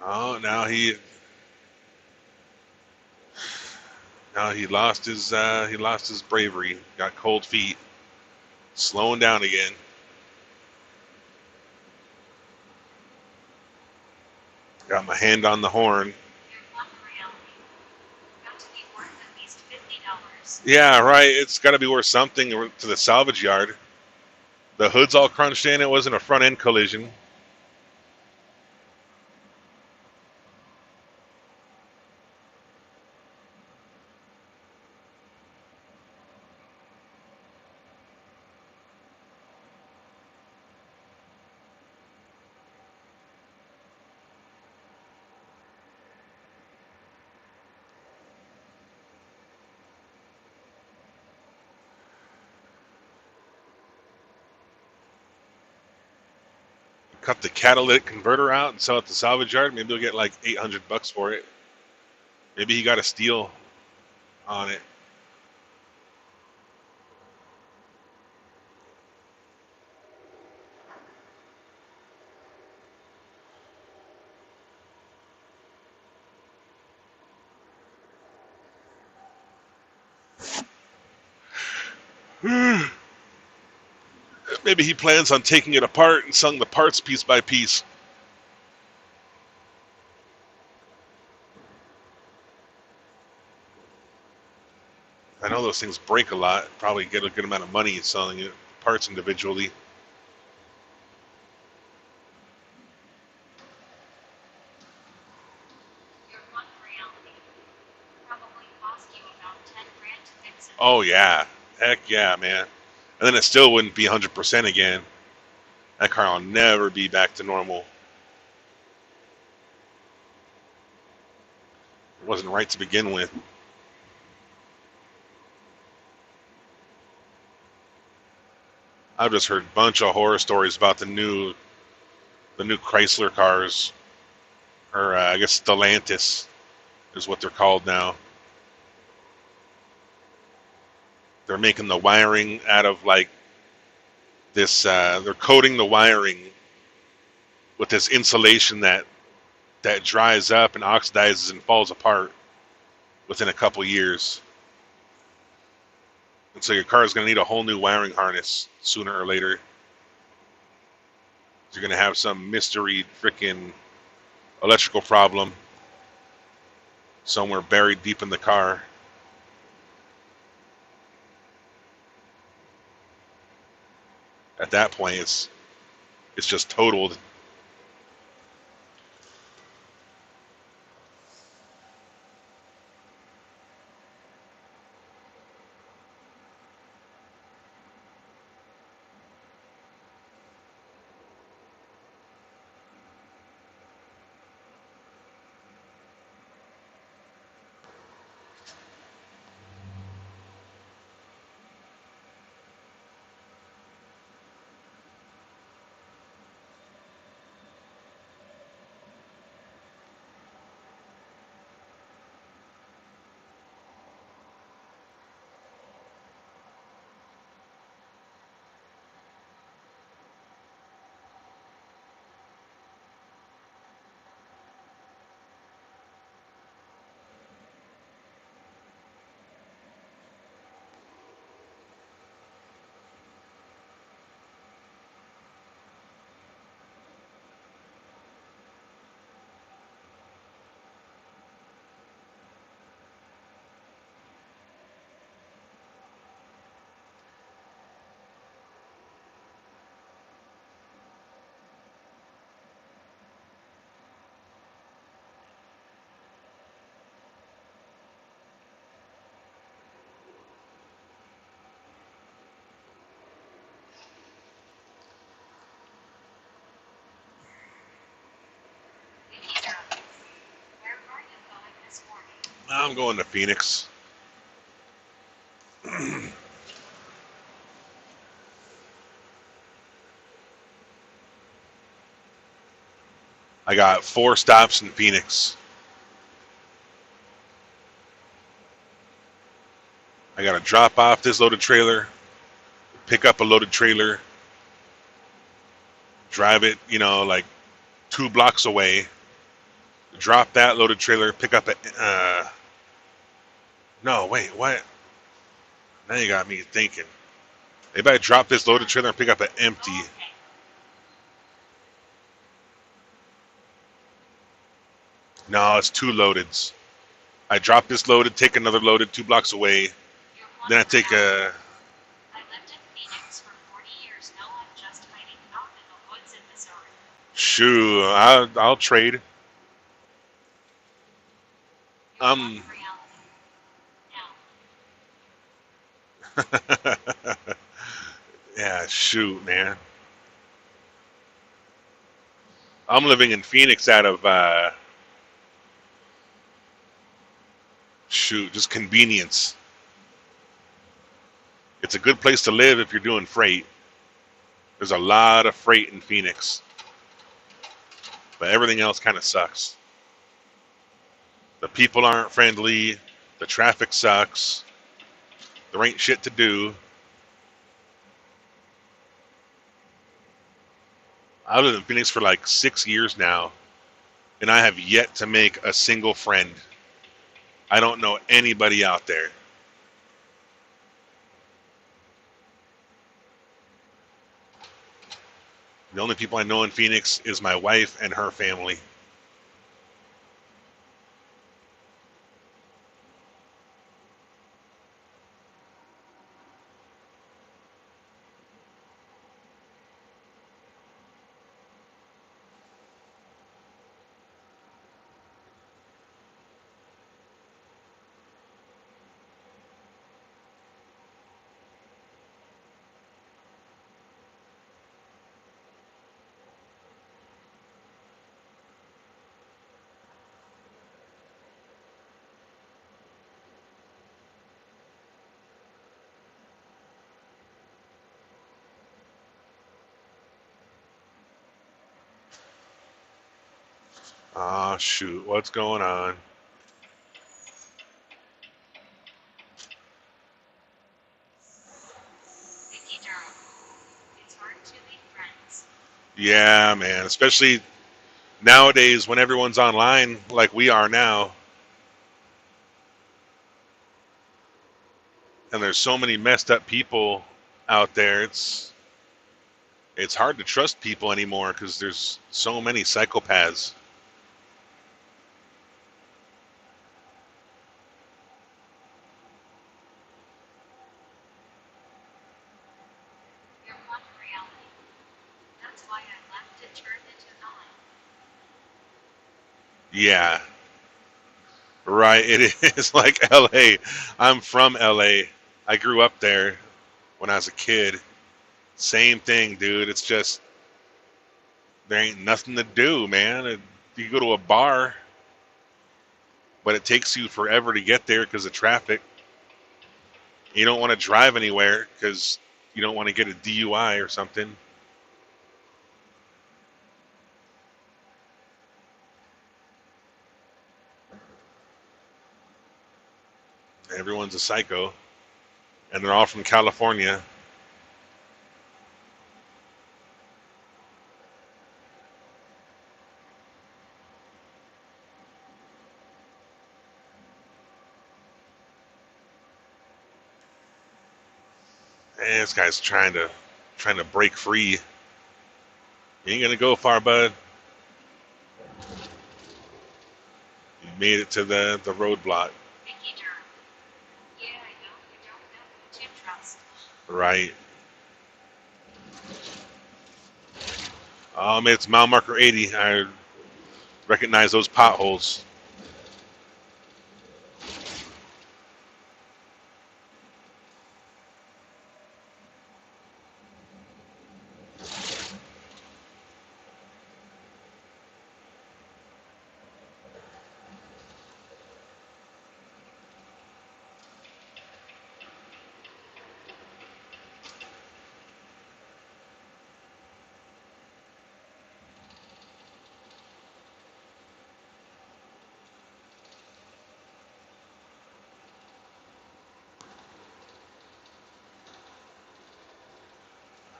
Speaker 1: Oh, now he lost his bravery. Got cold feet. Slowing down again. Got my hand on the horn.
Speaker 2: Your fun reality. Got to be worth at least $50.
Speaker 1: Yeah, right. It's got to be worth something to the salvage yard. The hood's all crunched in. It wasn't a front end collision. Cut the catalytic converter out and sell it to salvage yard. Maybe he'll get like $800 for it. Maybe he got a steal on it. Maybe he plans on taking it apart and selling the parts piece by piece. I know those things break a lot. Probably get a good amount of money selling it parts individually.
Speaker 2: Your fun reality. Probably cost you about 10 grand to fix it.
Speaker 1: Oh yeah, heck yeah, man. And then it still wouldn't be 100% again. That car will never be back to normal. It wasn't right to begin with. I've just heard a bunch of horror stories about the new Chrysler cars, or I guess Stellantis is what they're called now. They're making the wiring out of like this. They're coating the wiring with this insulation that dries up and oxidizes and falls apart within a couple years. And so your car is going to need a whole new wiring harness sooner or later. You're going to have some mystery freaking electrical problem somewhere buried deep in the car. At that point, it's just totaled.
Speaker 2: Peter, where are you going this morning?
Speaker 1: I'm going to Phoenix. I got 4 stops in Phoenix. I got to drop off this loaded trailer, pick up a loaded trailer, drive it, like 2 blocks away, drop that loaded trailer, pick up a. No, wait, what? Now you got me thinking. Maybe I drop this loaded trailer and pick up an empty.
Speaker 2: Oh, okay.
Speaker 1: No, it's 2 loadeds. I drop this loaded, take another loaded 2 blocks away.
Speaker 2: You're
Speaker 1: Then I
Speaker 2: one
Speaker 1: take
Speaker 2: around.
Speaker 1: a.
Speaker 2: I lived in Phoenix for 40 years. Now I'm just hiding out in the woods in Missouri.
Speaker 1: Shoo, I'll trade.
Speaker 2: You're one reality. Now,
Speaker 1: Yeah, shoot, man. I'm living in Phoenix out of shoot, just convenience. It's a good place to live if you're doing freight. There's a lot of freight in Phoenix, but everything else kind of sucks. The people aren't friendly. The traffic sucks. There ain't shit to do. I've lived in Phoenix for like 6 years now, and I have yet to make a single friend. I don't know anybody out there. The only people I know in Phoenix is my wife and her family. Ah, shoot, what's going on?
Speaker 2: Vicky Durham. It's hard to be friends.
Speaker 1: Yeah, man, especially nowadays when everyone's online like we are now. and there's so many messed up people out there. It's hard to trust people anymore because there's so many psychopaths.
Speaker 2: You're one reality. That's why I left and turned into LA.
Speaker 1: Yeah, right. It is like LA. I'm from LA. I grew up there when I was a kid. Same thing, dude. It's just there ain't nothing to do, man. You go to a bar, but it takes you forever to get there because of traffic. You don't want to drive anywhere because you don't want to get a DUI or something. Everyone's a psycho, and they're all from California. And this guy's trying to break free. You ain't gonna go far, bud. You made it to the roadblock,
Speaker 2: Mickey Durham. Yeah, I know you don't know who to trust.
Speaker 1: right? It's mile marker 80. I recognize those potholes.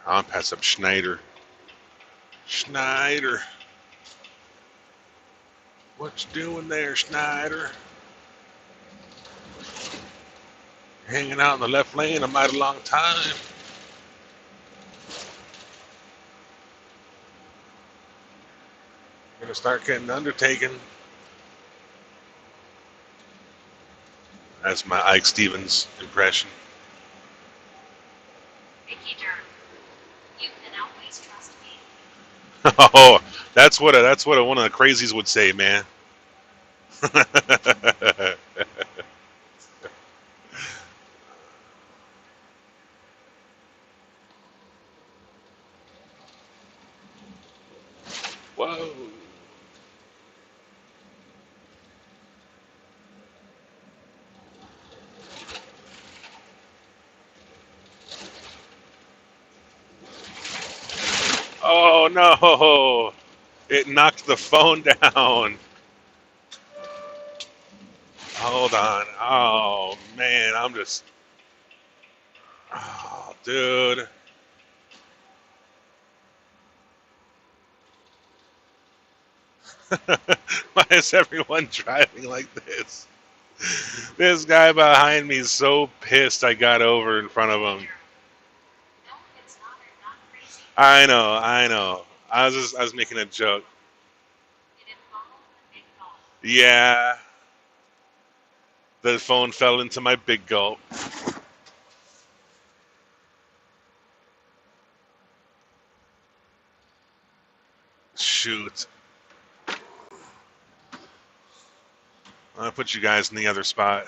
Speaker 1: I'll pass up Schneider. Schneider, what you doing there, Schneider? Hanging out in the left lane a mighty long time. Gonna start getting undertaken. That's my Ike Stevens impression.
Speaker 2: Mickey Durham. You can always trust me.
Speaker 1: Oh, that's what one of the crazies would say, man. Whoa. Oh no! It knocked the phone down. Hold on. Oh man, I'm just. Oh, dude. Why is everyone driving like this? This guy behind me is so pissed I got over in front of
Speaker 2: Mickey
Speaker 1: him.
Speaker 2: Durham. No, it's not. I'm not crazy.
Speaker 1: I know, I know. I was making a joke.
Speaker 2: It involved a big gulp.
Speaker 1: Yeah, the phone fell into my big gulp. Shoot. I'll put you guys in the other spot.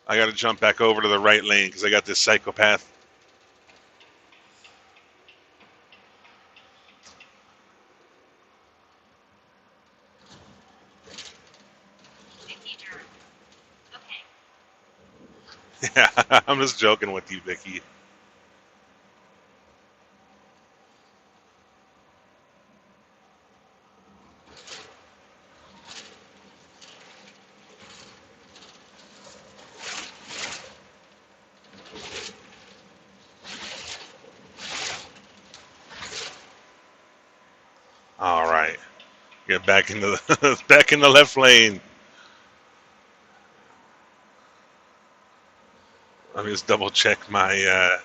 Speaker 1: I gotta jump back over to the right lane because I got this psychopath.
Speaker 2: Mickey Durham. Okay.
Speaker 1: Yeah, I'm just joking with you, Vicky. All right, get back into the back in the left lane. me just double check my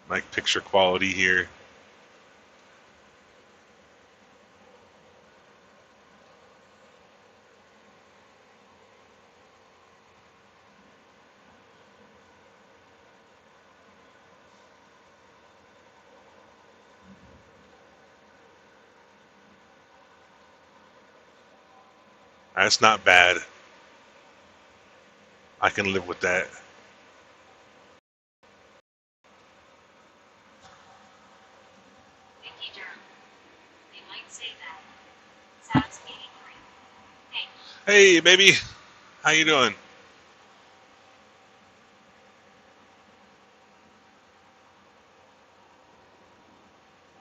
Speaker 1: my picture quality here. That's not bad. I can live with that.
Speaker 2: Vicky Durham. They might say that. Sounds 83. Hey,
Speaker 1: Hey, baby, how you doing?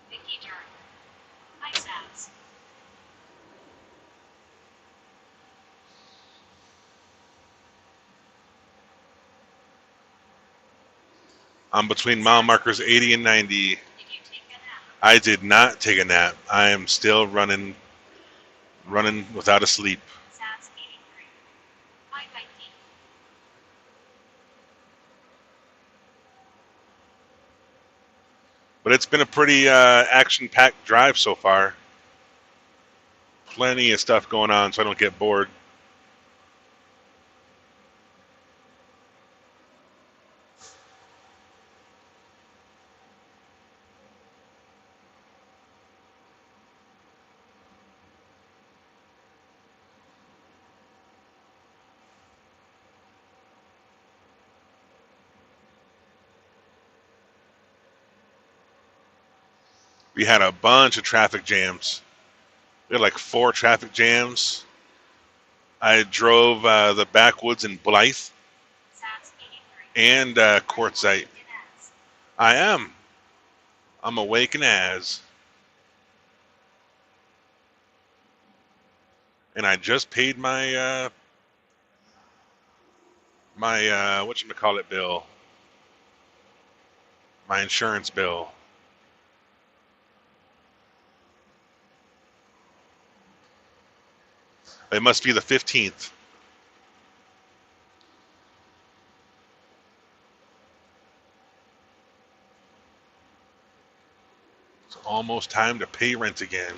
Speaker 2: Vicky Durham. Hi, Saz.
Speaker 1: I'm between mile markers 80 and 90.
Speaker 2: Did you take a nap?
Speaker 1: I did not take a nap. I am still running without a sleep.
Speaker 2: Saz 83. Hi, Vicky.
Speaker 1: But it's been a pretty action-packed drive so far. Plenty of stuff going on, so I don't get bored. We had a bunch of traffic jams. We had like 4 traffic jams. I drove the backwoods in Blythe
Speaker 2: Saz 83.
Speaker 1: and Quartzite.
Speaker 2: It ends.
Speaker 1: I am. I'm awake and as. And I just paid my whatchamacallit bill. My insurance bill. It must be the 15th. It's almost time to pay rent again.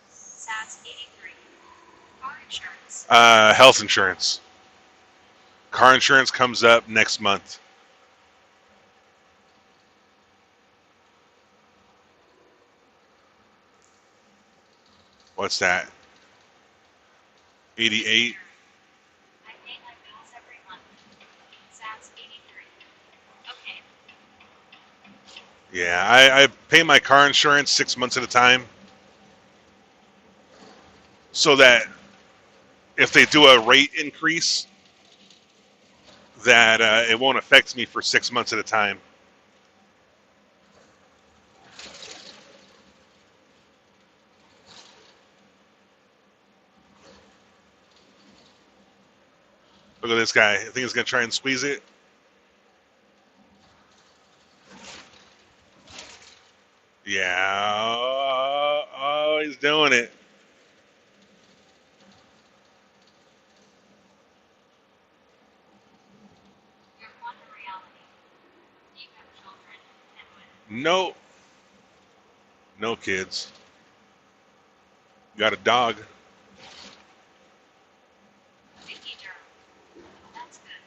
Speaker 2: Saz 83. Car insurance.
Speaker 1: Health insurance. Car insurance comes up next month. What's that? 88.
Speaker 2: I pay my bills every month. Saz 83. Okay.
Speaker 1: Yeah, I pay my car insurance 6 months at a time, so that if they do a rate increase, that it won't affect me for 6 months at a time. Look at this guy. I think he's gonna try and squeeze it. Yeah. Oh, he's doing it.
Speaker 2: You're one reality. You have children and women.
Speaker 1: No, no kids. Got a dog.
Speaker 2: Vicky Durham. That's good.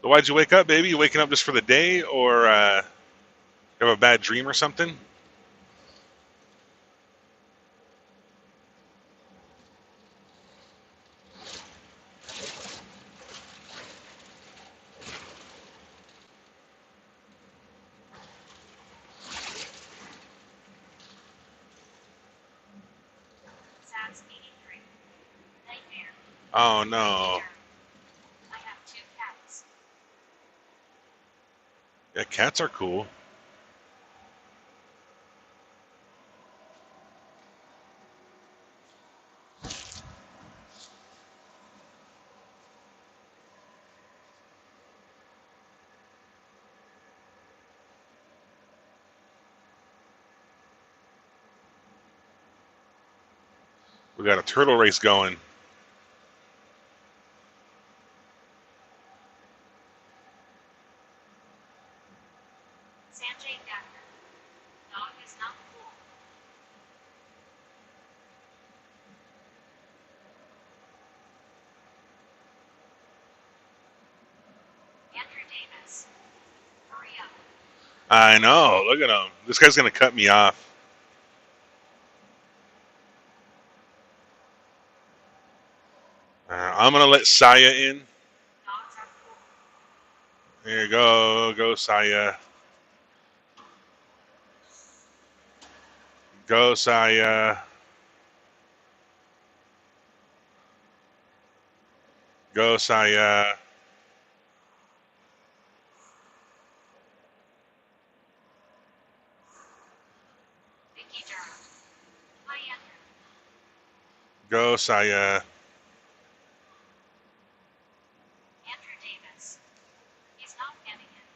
Speaker 1: So why'd you wake up, baby? You waking up just for the day, or you have a bad dream or something?
Speaker 2: Saz 83. Nightmare.
Speaker 1: Oh
Speaker 2: Vicky
Speaker 1: no.
Speaker 2: Durham. I have two cats.
Speaker 1: Yeah, cats are cool. We got a turtle race going.
Speaker 2: Sanjay Thakur. Dog is not cool. Andrew Davis. Hurry up.
Speaker 1: I know. Look at him. This guy's gonna cut me off. I'm gonna let Saya in.
Speaker 2: Dogs are cool.
Speaker 1: Here you go. Go Saya. Go Saya. Go Saya.
Speaker 2: Vicky Durham. Hi Andrew.
Speaker 1: Go Saya.
Speaker 2: Andrew Davis. He's not getting it.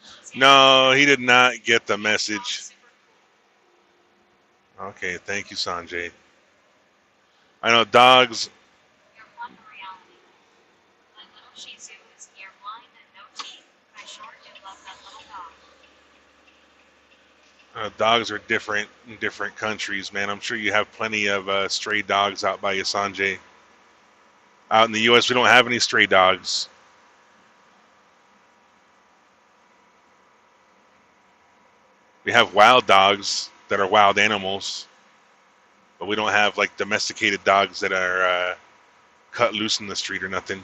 Speaker 2: Sanjay
Speaker 1: No, he
Speaker 2: Thakur.
Speaker 1: did not get the
Speaker 2: He's not
Speaker 1: message.
Speaker 2: super cool.
Speaker 1: Okay, thank you, Sanjay. I know dogs.
Speaker 2: You're one reality. My little Shih Tzu is ear blind and no teeth. I sure do love that little dog.
Speaker 1: Dogs are different in different countries, man. I'm sure you have plenty of stray dogs out by you, Sanjay. Out in the U.S., we don't have any stray dogs. We have wild dogs that are wild animals, but we don't have like domesticated dogs that are cut loose in the street or nothing.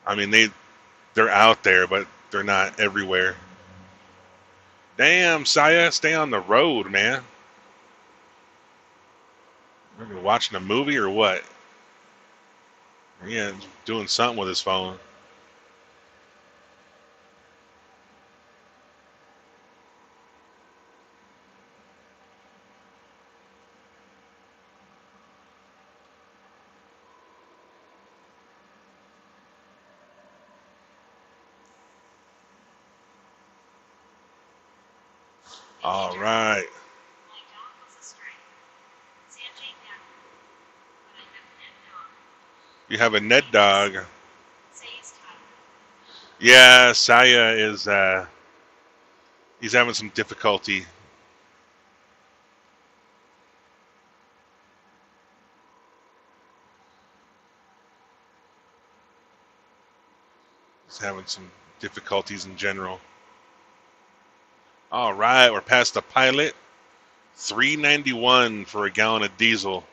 Speaker 1: I mean, they're out there, but they're not everywhere. Damn, Saya, stay on the road, man. Are you watching a movie or what? Yeah, doing something with his phone.
Speaker 2: Vicky
Speaker 1: All
Speaker 2: Durham.
Speaker 1: right.
Speaker 2: My dog was a stray. Sanjay Thakur. But I have an dog.
Speaker 1: You have a
Speaker 2: Andrew
Speaker 1: Ned
Speaker 2: Davis.
Speaker 1: dog.
Speaker 2: Says Tyler.
Speaker 1: Yeah, Saya is he's having some difficulty. He's having some difficulties in general. All right, we're past the pilot. 391 for a gallon of diesel.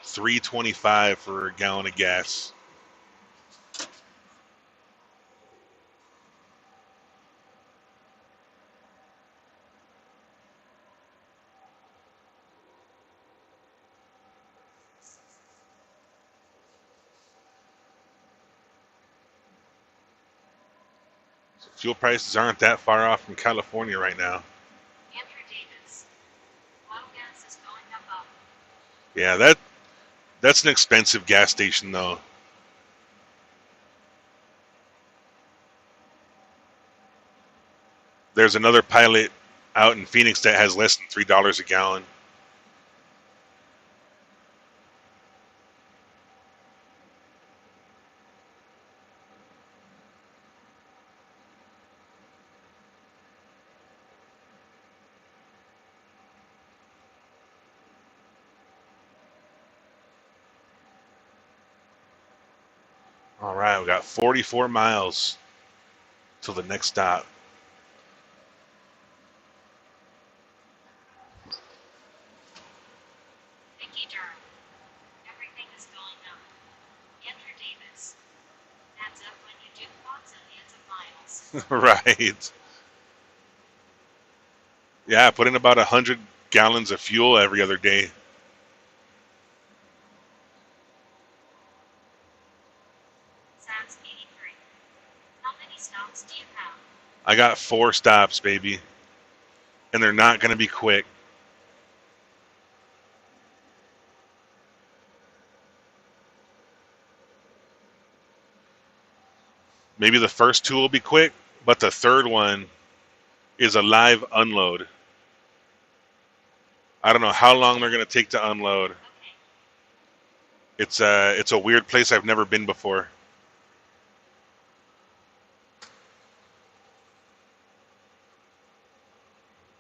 Speaker 1: 325 for a gallon of gas. Fuel prices aren't that far off from California right now.
Speaker 2: Andrew Davis. Oil gas is going up.
Speaker 1: Yeah, that's an expensive gas station though. There's another pilot out in Phoenix that has less than $3 a gallon. All right, we got 44 miles till the next stop.
Speaker 2: Vicky Durham. Everything is going up. Andrew Davis. Adds up when you do lots and millions of miles.
Speaker 1: Right. Yeah, I put in about 100 gallons of fuel every other day.
Speaker 2: That's 83. How many stops do you have?
Speaker 1: I got 4 stops, baby. And they're not going to be quick. Maybe the first 2 will be quick, but the third one is a live unload. I don't know how long they're going to take to unload.
Speaker 2: Okay.
Speaker 1: It's a weird place I've never been before.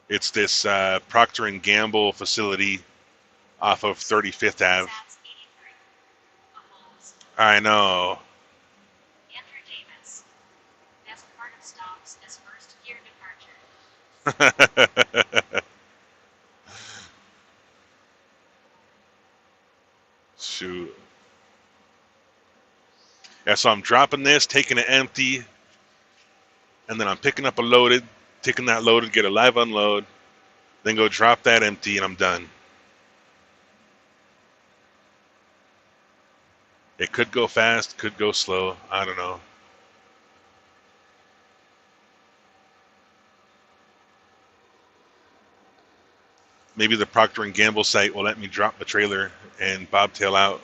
Speaker 1: It's this Procter and Gamble facility off of 35th Ave.
Speaker 2: That's 83. Mahomes.
Speaker 1: I know.
Speaker 2: Andrew Davis. Best part of stops is first gear departure.
Speaker 1: Shoot. Yeah, so I'm dropping this, taking it empty, and then I'm picking up a loaded, taking that loaded, get a live unload, then go drop that empty, and I'm done. It could go fast, could go slow. I don't know. Maybe the Procter and Gamble site will let me drop the trailer and bobtail out.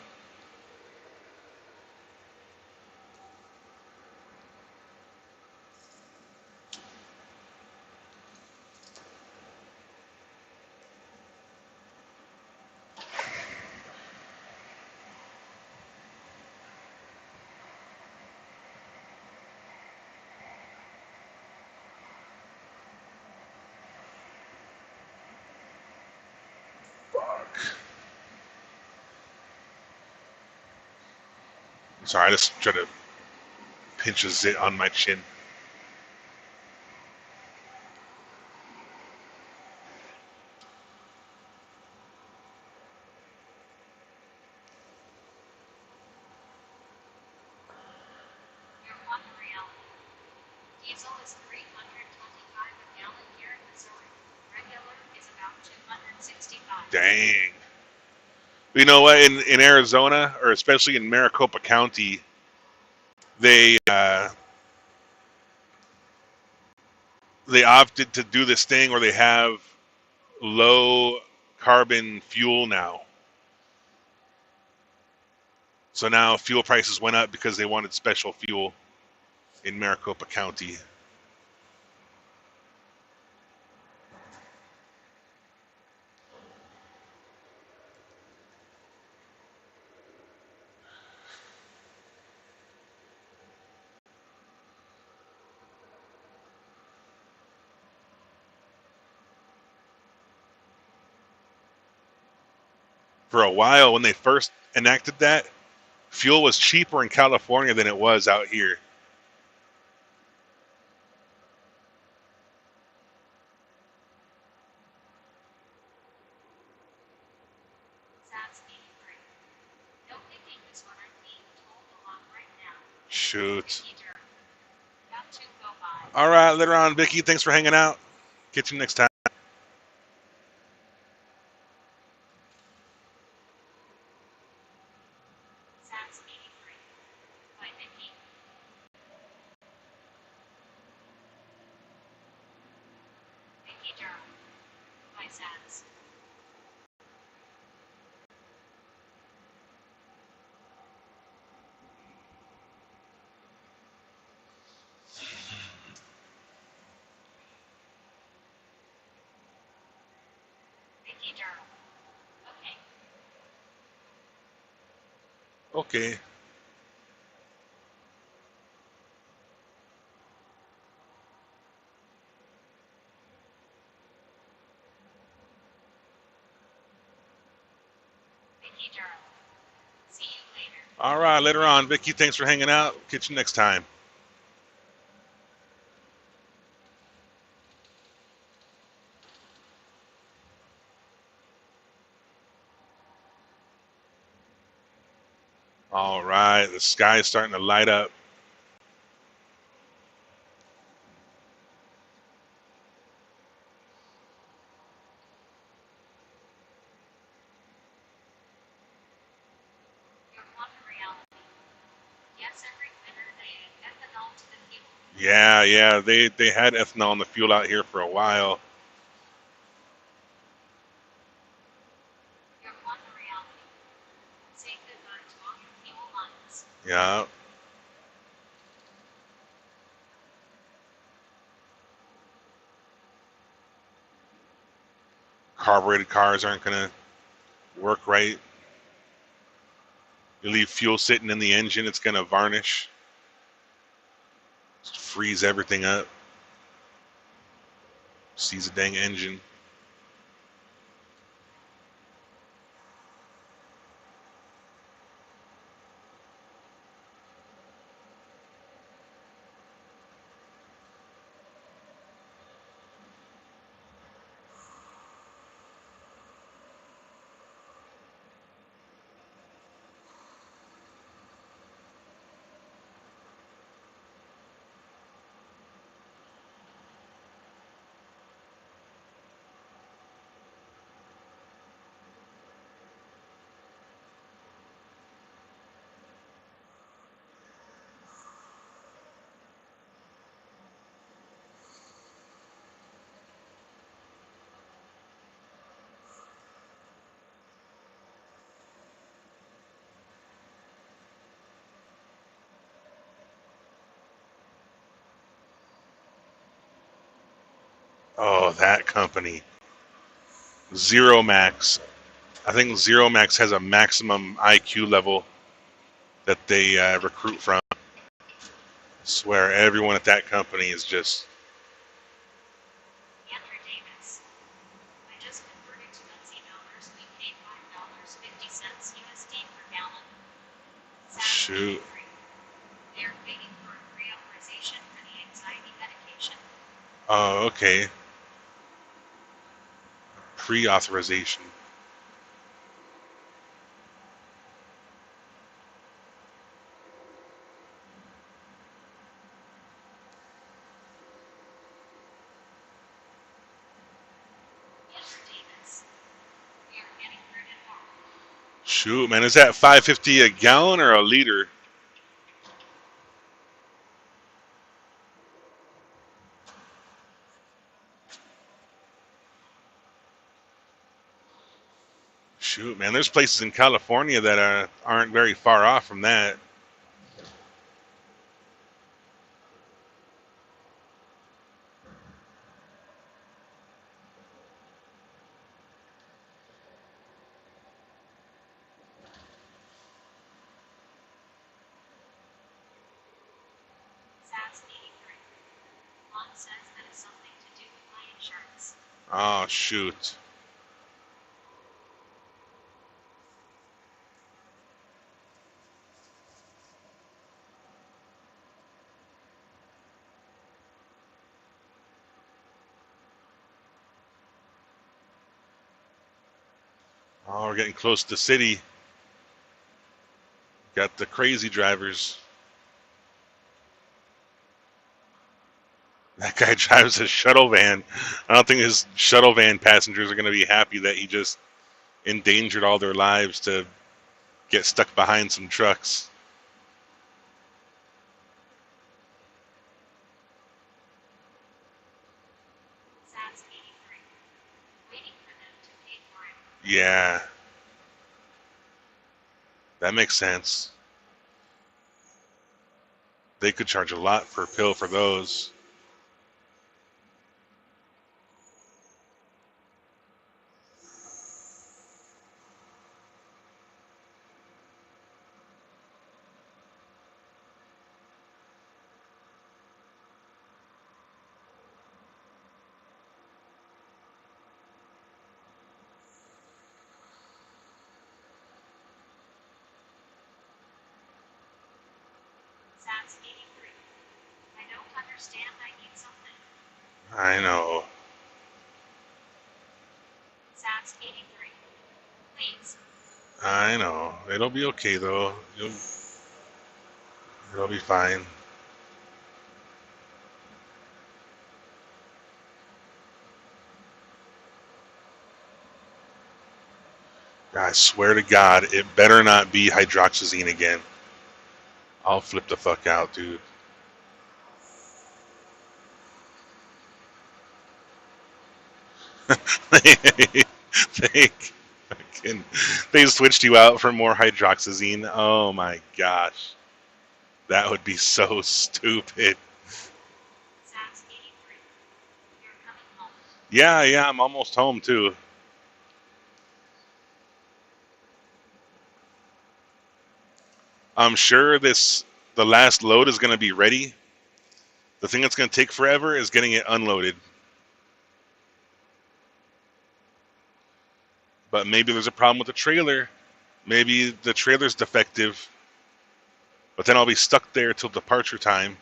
Speaker 1: Sorry, I just tried to pinch a zit on my chin.
Speaker 2: You're one reality. Diesel is 325 a gallon here in Missouri. Regular is about 265.
Speaker 1: Dang. You know what? In Arizona, or especially in Maricopa County, they they opted to do this thing where they have low carbon fuel now. So now fuel prices went up because they wanted special fuel in Maricopa County. For a while, when they first enacted that, fuel was cheaper in California than it was out here.
Speaker 2: That's 83. No picking is what I'm being told a lot right now.
Speaker 1: Shoot.
Speaker 2: Vicky Durham. Got to go by.
Speaker 1: All right, later on, Vicky. Thanks for hanging out. Catch you next time.
Speaker 2: That's 83. By Vicky. Vicky Durham. By Sats. Vicky Durham. Okay.
Speaker 1: Okay.
Speaker 2: Vicky Durham. See you later.
Speaker 1: All right, later on, Vicky. Thanks for hanging out. Catch you next time. All right, the sky's starting to light up.
Speaker 2: You're one reality. Yes, every winter
Speaker 1: Yeah, yeah. They had ethanol in the fuel out here for a while.
Speaker 2: You're on the reality. Say goodbye to all your fuel lines.
Speaker 1: Yeah. Carbureted cars aren't gonna work right. You leave fuel sitting in the engine, it's gonna varnish, freeze everything up. Seize a dang engine. Oh, that company. Zero Max. I think Zero Max has a maximum IQ level that they recruit from. I swear, everyone at that company is just.
Speaker 2: Andrew Davis. I just converted to Aussie dollars. We paid $5.50 USD per gallon. SATS
Speaker 1: Shoot.
Speaker 2: 83. They are waiting for a pre-authorization for the anxiety medication.
Speaker 1: Oh, okay. Pre authorization.
Speaker 2: Andrew Davis. We are getting rooted hard.
Speaker 1: Shoot, man. Is that 550 a gallon or a liter? Shoot, man. There's places in California that aren't very far off from that.
Speaker 2: SATS 83. Mom says that is something to do with my insurance.
Speaker 1: Oh, shoot. Oh, we're getting close to the city. Got the crazy drivers. That guy drives a shuttle van. I don't think his shuttle van passengers are going to be happy that he just endangered all their lives to get stuck behind some trucks.
Speaker 2: SATS 83. Waiting for them to pay for it.
Speaker 1: Yeah, that makes sense. They could charge a lot per pill for those.
Speaker 2: SATS 83. I don't understand. I need something.
Speaker 1: I know.
Speaker 2: SATS 83. Please.
Speaker 1: I know. It'll be okay though. It'll be fine. I swear to God, it better not be hydroxyzine again. I'll flip the fuck out, dude. they, fucking, they switched you out for more hydroxyzine. Oh my gosh. That would be so stupid.
Speaker 2: Sax 83. You're coming home.
Speaker 1: Yeah, yeah, I'm almost home too. I'm sure the last load is going to be ready. The thing that's going to take forever is getting it unloaded. But maybe there's a problem with the trailer. Maybe the trailer's defective. But then I'll be stuck there till departure time.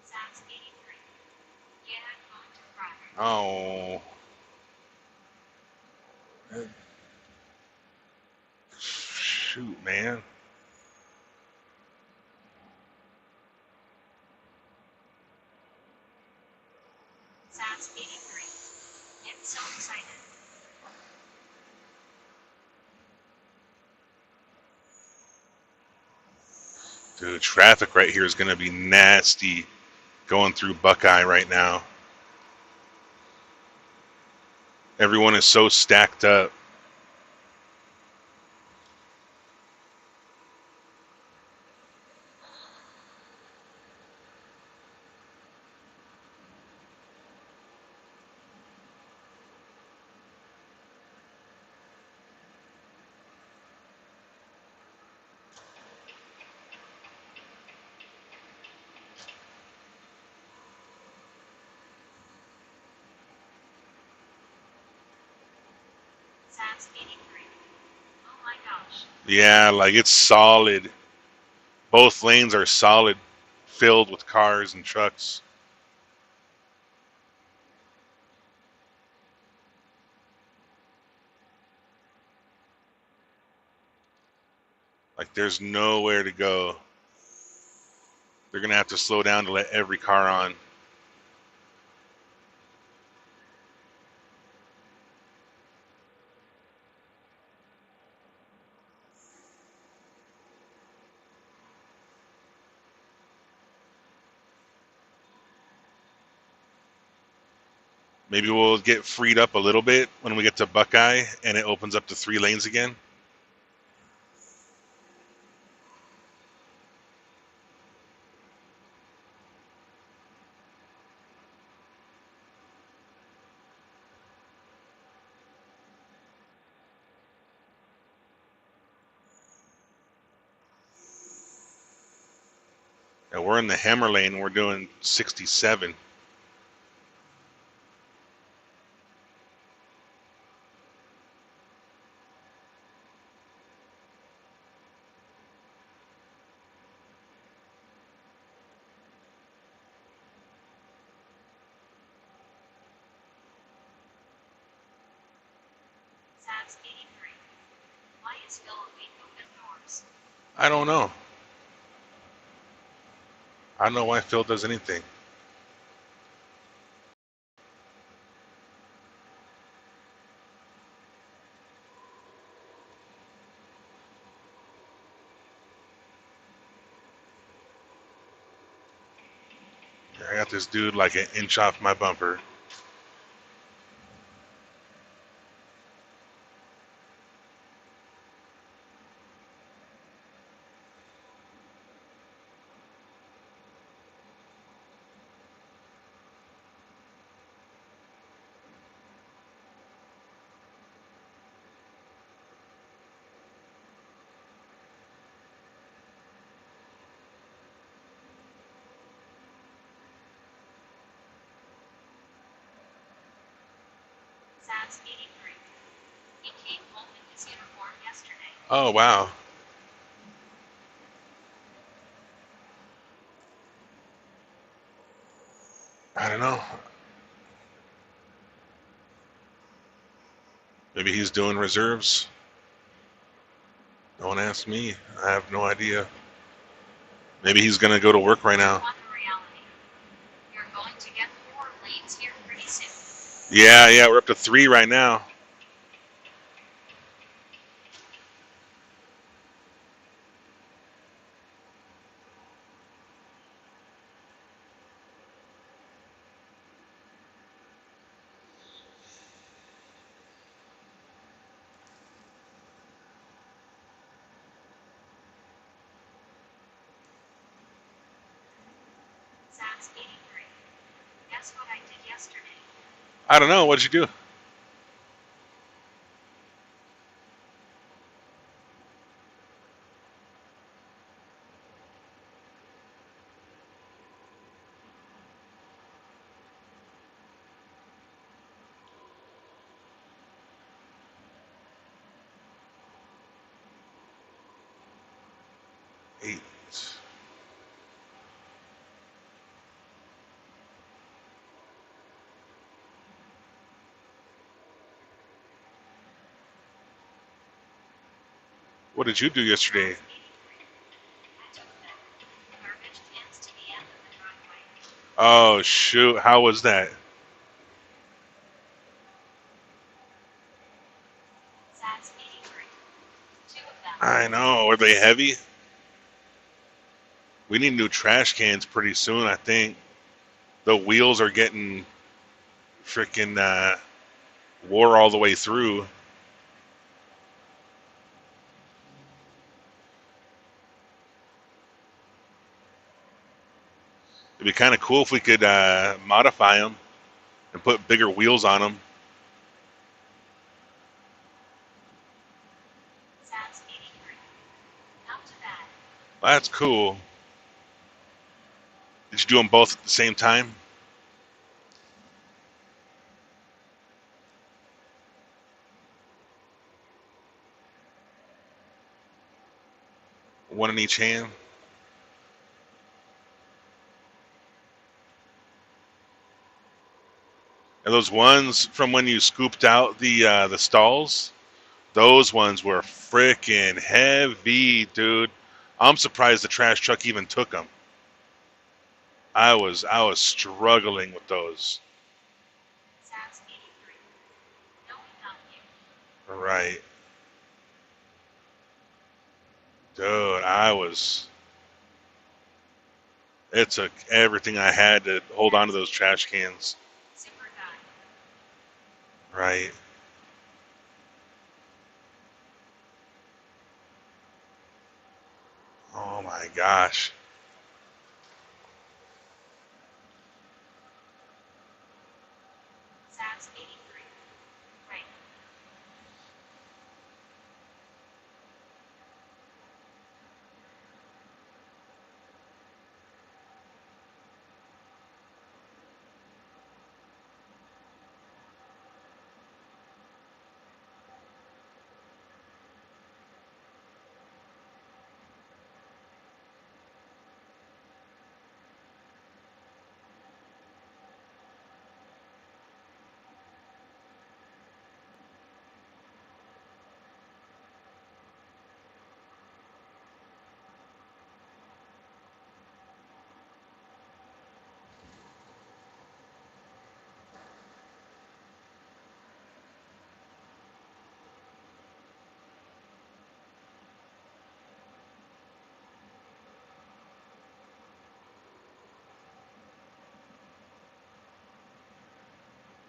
Speaker 2: Sax 83. Yeah, I'm going to cry.
Speaker 1: Oh, shoot, man.
Speaker 2: Sax 83. Get so excited.
Speaker 1: Dude, traffic right here is going to be nasty going through Buckeye right now. Everyone is so stacked up.
Speaker 2: Sax 83. Oh my gosh.
Speaker 1: Yeah, like it's solid. Both lanes are solid, filled with cars and trucks. Like there's nowhere to go. They're going to have to slow down to let every car on. Maybe we'll get freed up a little bit when we get to Buckeye and it opens up to 3 lanes again. And we're in the Hammer lane. We're doing 67.
Speaker 2: Sax 83. Why is Phil a week open doors?
Speaker 1: I don't know. I don't know why Phil does anything. I got this dude like an inch off my bumper.
Speaker 2: Sax 83. He came home in his uniform yesterday.
Speaker 1: Oh, wow. I don't know. Maybe he's doing reserves. Don't ask me. I have no idea. Maybe he's going to go to work right now.
Speaker 2: On the reality. You're going to get 4 lanes here pretty soon.
Speaker 1: Yeah, yeah, we're up to 3 right now.
Speaker 2: yesterday?
Speaker 1: I don't know. What'd you do? 8. What did you do yesterday?
Speaker 2: Sounds 83. I took the garbage cans to the end of the driveway.
Speaker 1: Oh shoot! How was that?
Speaker 2: Sounds 83. Two of them.
Speaker 1: I know. Were they heavy? We need new trash cans pretty soon. I think the wheels are getting freaking wore all the way through. It'd be kind of cool if we could modify them and put bigger wheels on them.
Speaker 2: Sounds 83. Not too bad.
Speaker 1: That's cool. Did you do them both at the same time? One in each hand? And those ones from when you scooped out the stalls, those ones were freaking heavy, dude. I'm surprised the trash truck even took them. I was struggling with those.
Speaker 2: Sounds 83. No, not you.
Speaker 1: Right, dude. I was. It took everything I had to hold on to
Speaker 2: Sounds
Speaker 1: those
Speaker 2: 83.
Speaker 1: trash cans.
Speaker 2: Super guy.
Speaker 1: Right. Oh my gosh.
Speaker 2: Sounds 83. Right.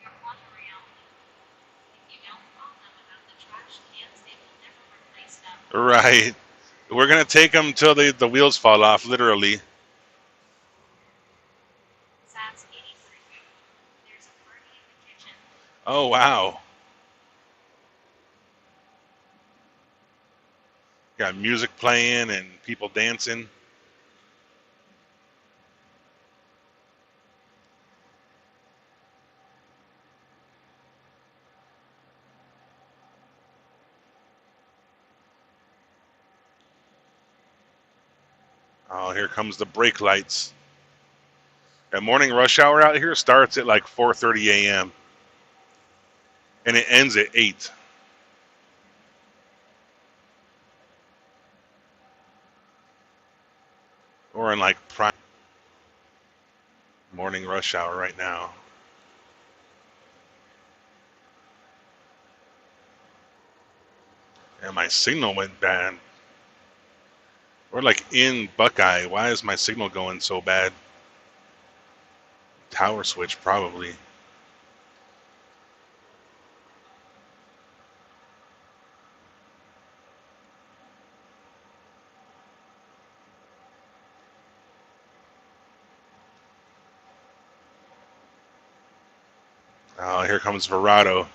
Speaker 2: You're one reality. If you don't call them about the trash cans, they will never replace them.
Speaker 1: Right. We're gonna take them till the wheels fall off, literally.
Speaker 2: Sounds 83. There's a party in the kitchen.
Speaker 1: Oh wow. Got music playing and people dancing. Oh, here comes the brake lights. That morning rush hour out here starts at like 4:30 a.m. and it ends at 8. We're in like prime morning rush hour right now. And my signal went bad. We're like in Buckeye. Why is my signal going so bad? Tower switch, probably. Oh, here comes Verado.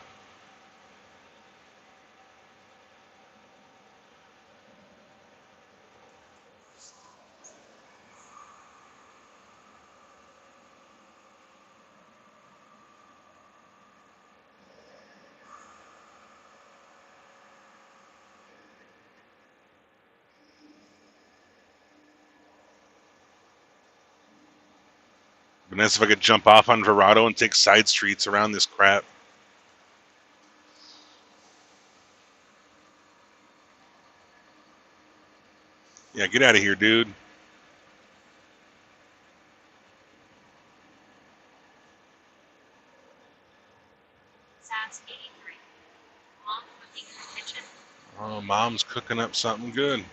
Speaker 1: But nice if I could jump off on Verado and take side streets around this crap. Yeah, get out of here, dude.
Speaker 2: Sats 83. Mom cooking in the kitchen.
Speaker 1: Oh, mom's cooking up something good.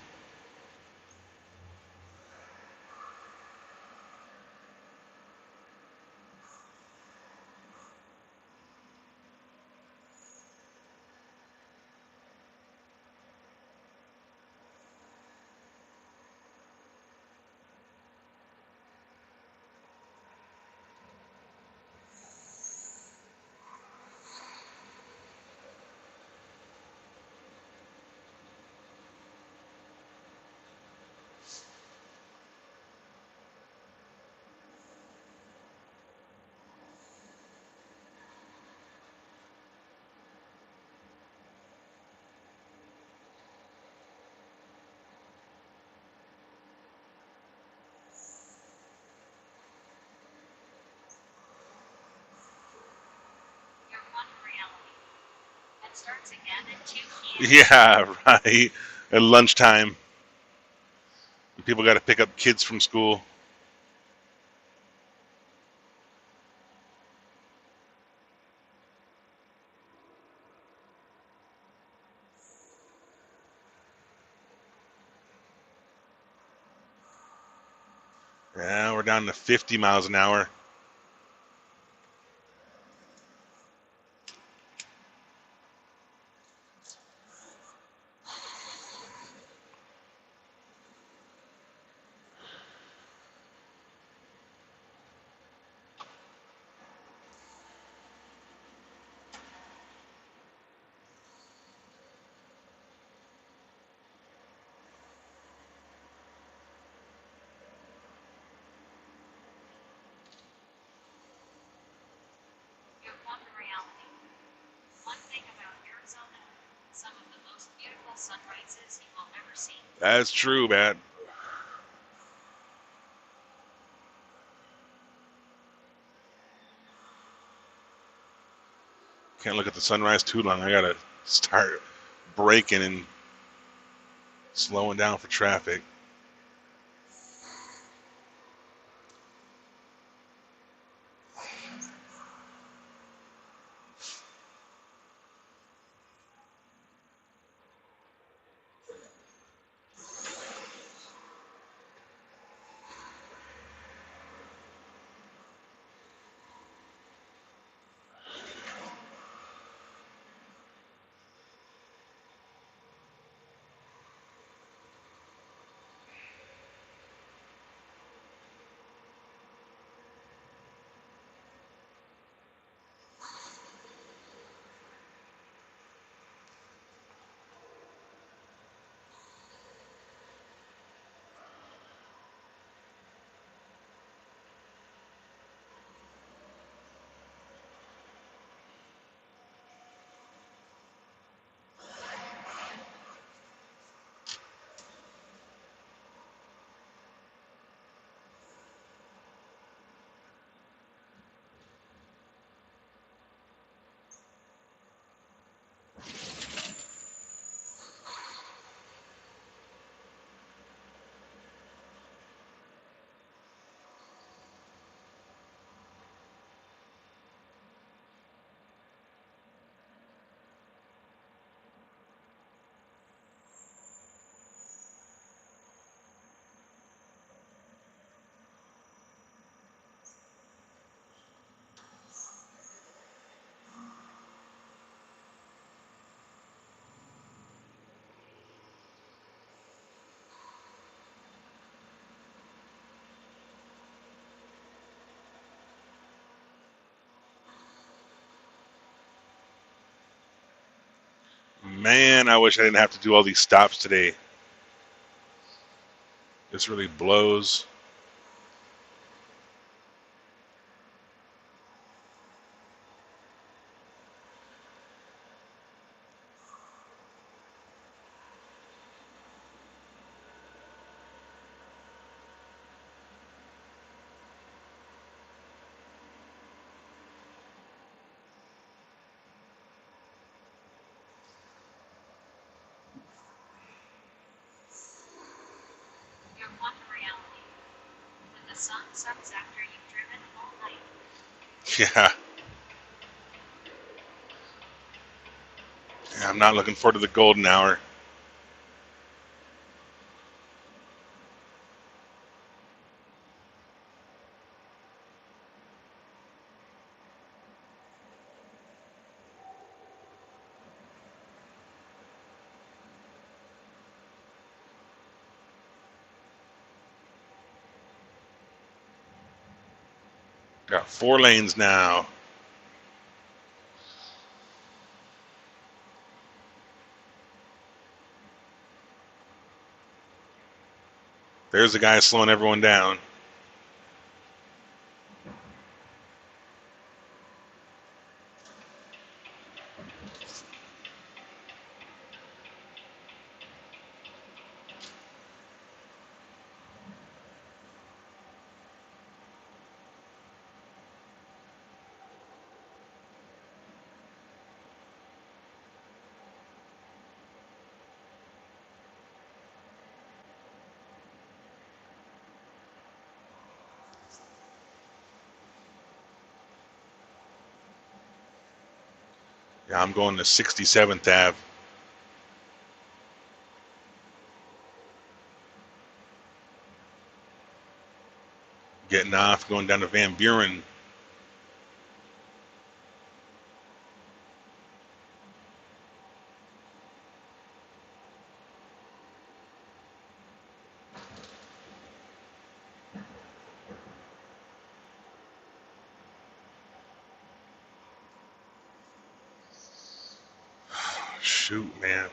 Speaker 2: Your one reality. It starts again at 2 p.m.
Speaker 1: Yeah, right. At lunchtime, people got to pick up kids from school. Yeah, we're down to 50 miles an hour.
Speaker 2: Your one reality. One thing about Arizona. Some of the most beautiful sunrises you will ever see.
Speaker 1: That's true, man. Can't look at the sunrise too long. I gotta start braking and slowing down for traffic. Man, I wish I didn't have to do all these stops today. This really blows.
Speaker 2: Your one reality. When the sun sets after you've driven all night.
Speaker 1: Yeah. Yeah, I'm not looking forward to the golden hour. Got 4 lanes now. There's the guy slowing everyone down. Yeah, I'm going to 67th Ave. Getting off, going down to Van Buren. Shoot, man.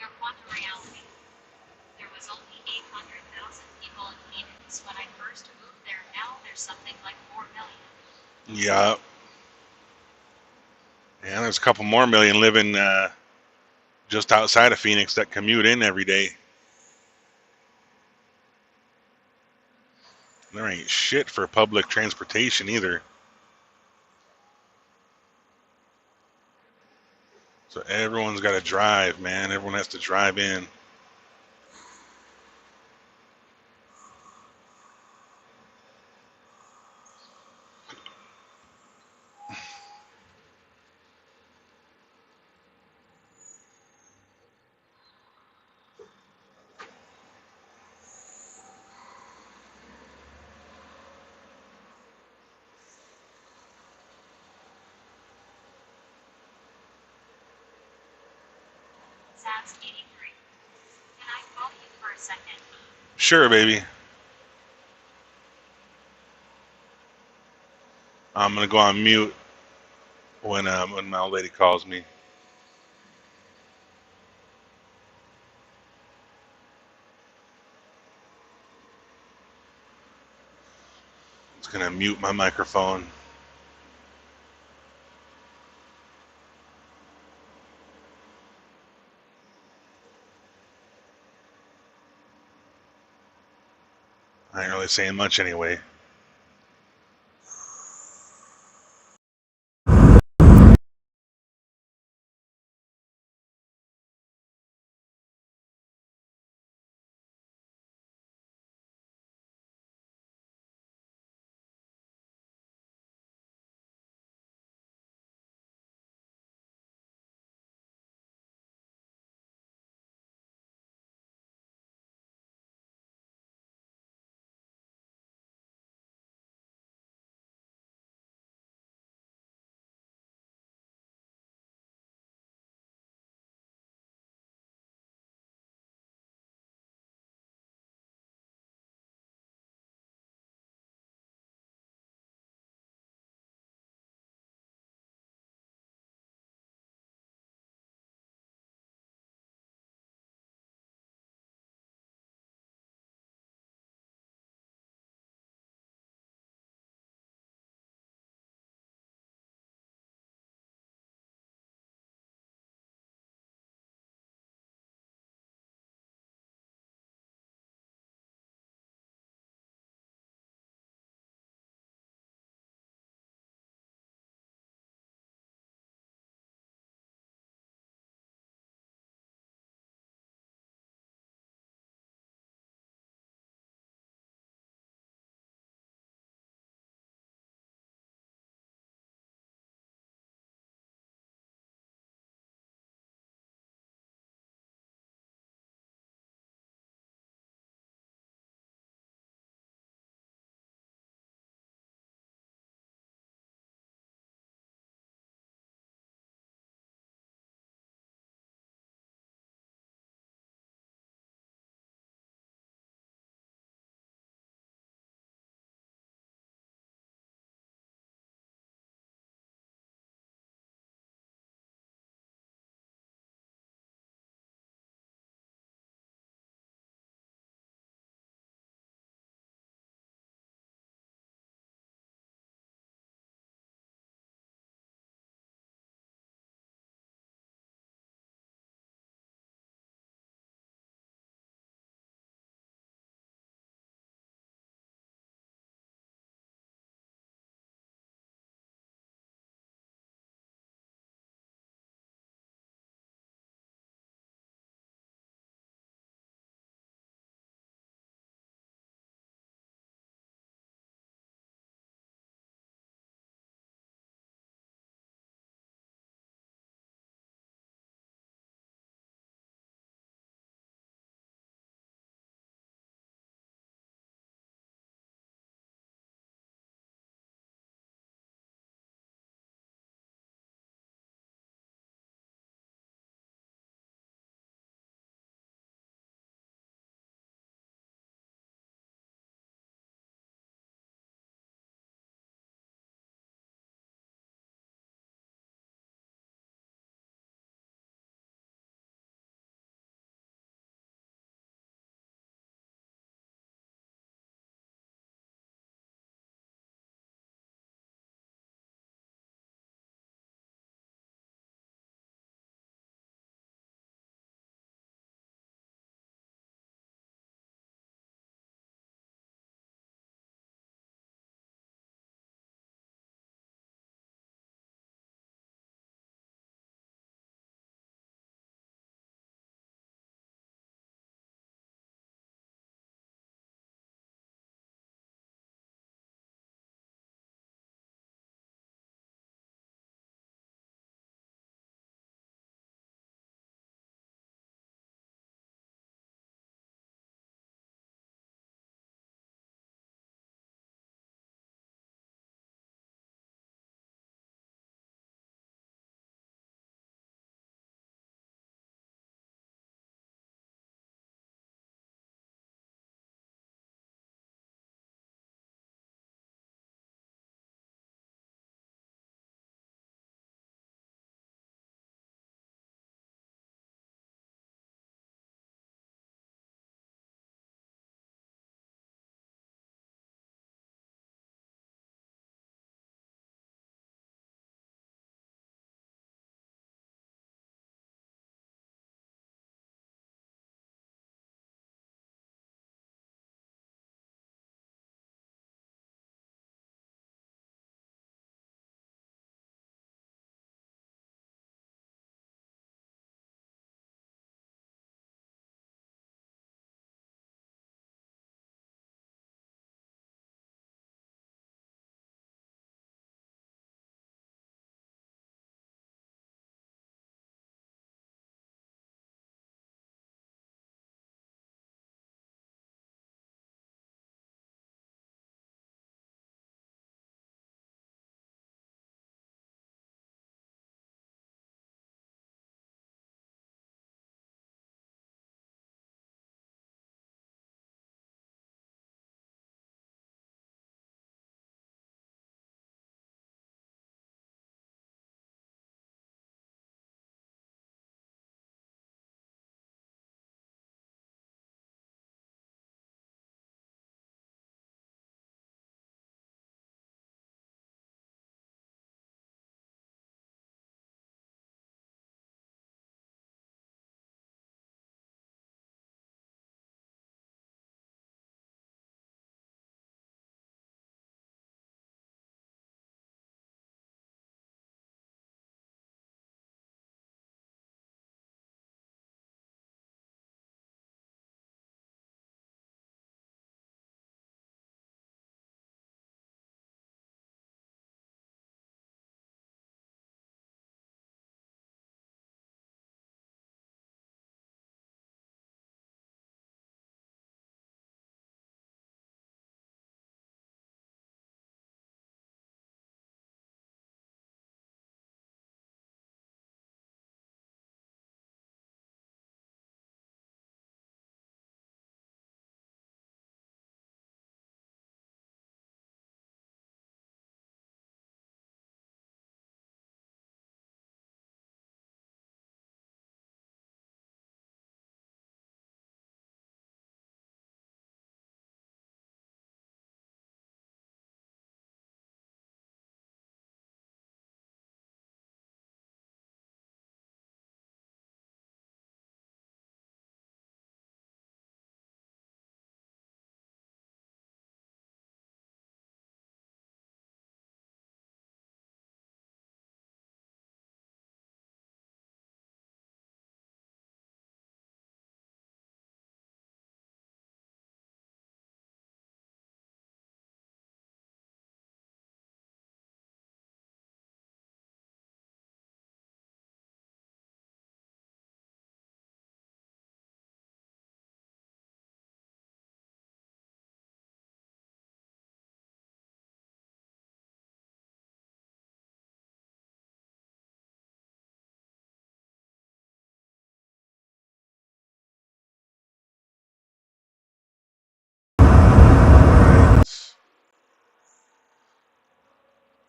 Speaker 2: a quantum reality. There was only 800,000 people in Phoenix when I first moved there. Now there's something like 4 million.
Speaker 1: Yeah. Yeah, there's a couple more million living just outside of Phoenix that commute in every day. There ain't shit for public transportation either. So everyone's got to drive, man. Everyone has to drive in.
Speaker 2: Saps 83. Can I call you for a second?
Speaker 1: Sure, baby. I'm gonna go on mute when my old lady calls me. It's gonna mute my microphone. I ain't really saying much anyway.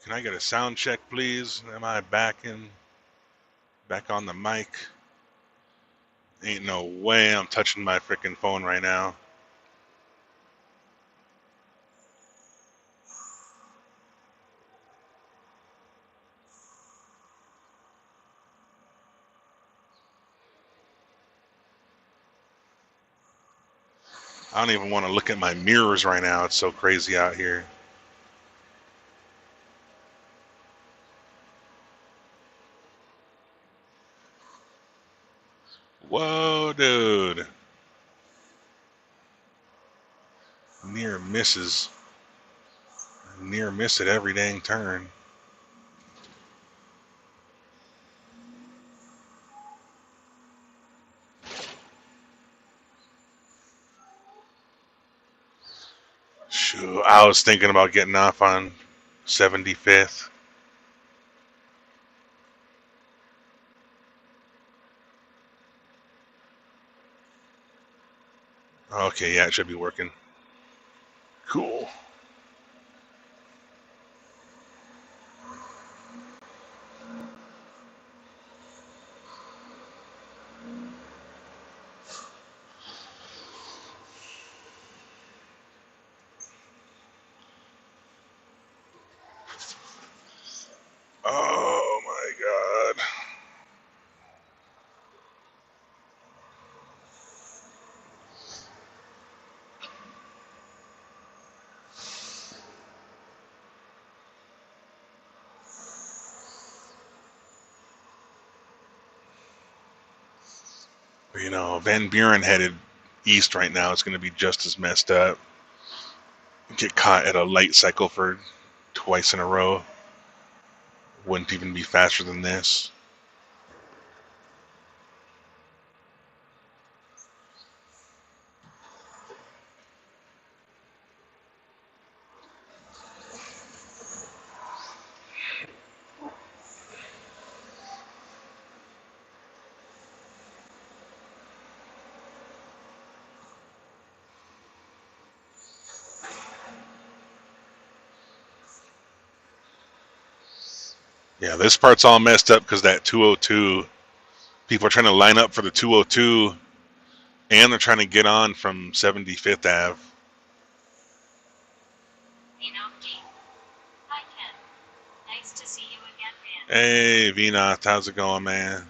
Speaker 1: Can I get a sound check, please? Am I back on the mic? Ain't no way I'm touching my freaking phone right now. I don't even want to look at my mirrors right now. It's so crazy out here. Whoa, dude. Near misses. Near miss at every dang turn. Shoot, I was thinking about getting off on 75th. Okay, yeah, it should be working. Cool. Oh my god. You know, Van Buren headed east right now. It's going to be just as messed up. Get caught at a light cycle for twice in a row. Wouldn't even be faster than this. Yeah, this part's all messed up because that 202, people are trying to line up for the 202, and they're trying to get on from 75th Ave.
Speaker 2: Hi, Ken. Nice to see you again, man.
Speaker 1: Hey, Vinoth, how's it going, man?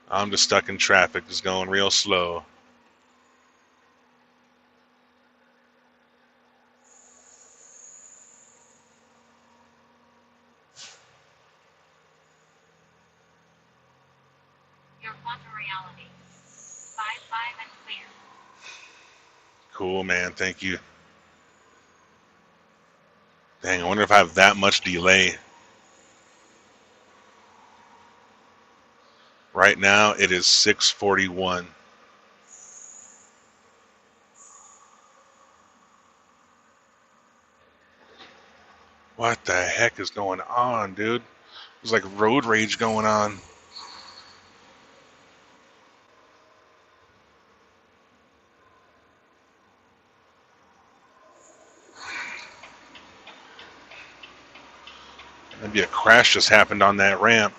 Speaker 1: I'm just stuck in traffic, just going real slow.
Speaker 2: Your quantum reality. 5-5 and clear.
Speaker 1: Cool, man, thank you. Dang, I wonder if I have that much delay. Right now, it is 6:41. What the heck is going on, dude? There's like road rage going on. Maybe a crash just happened on that ramp.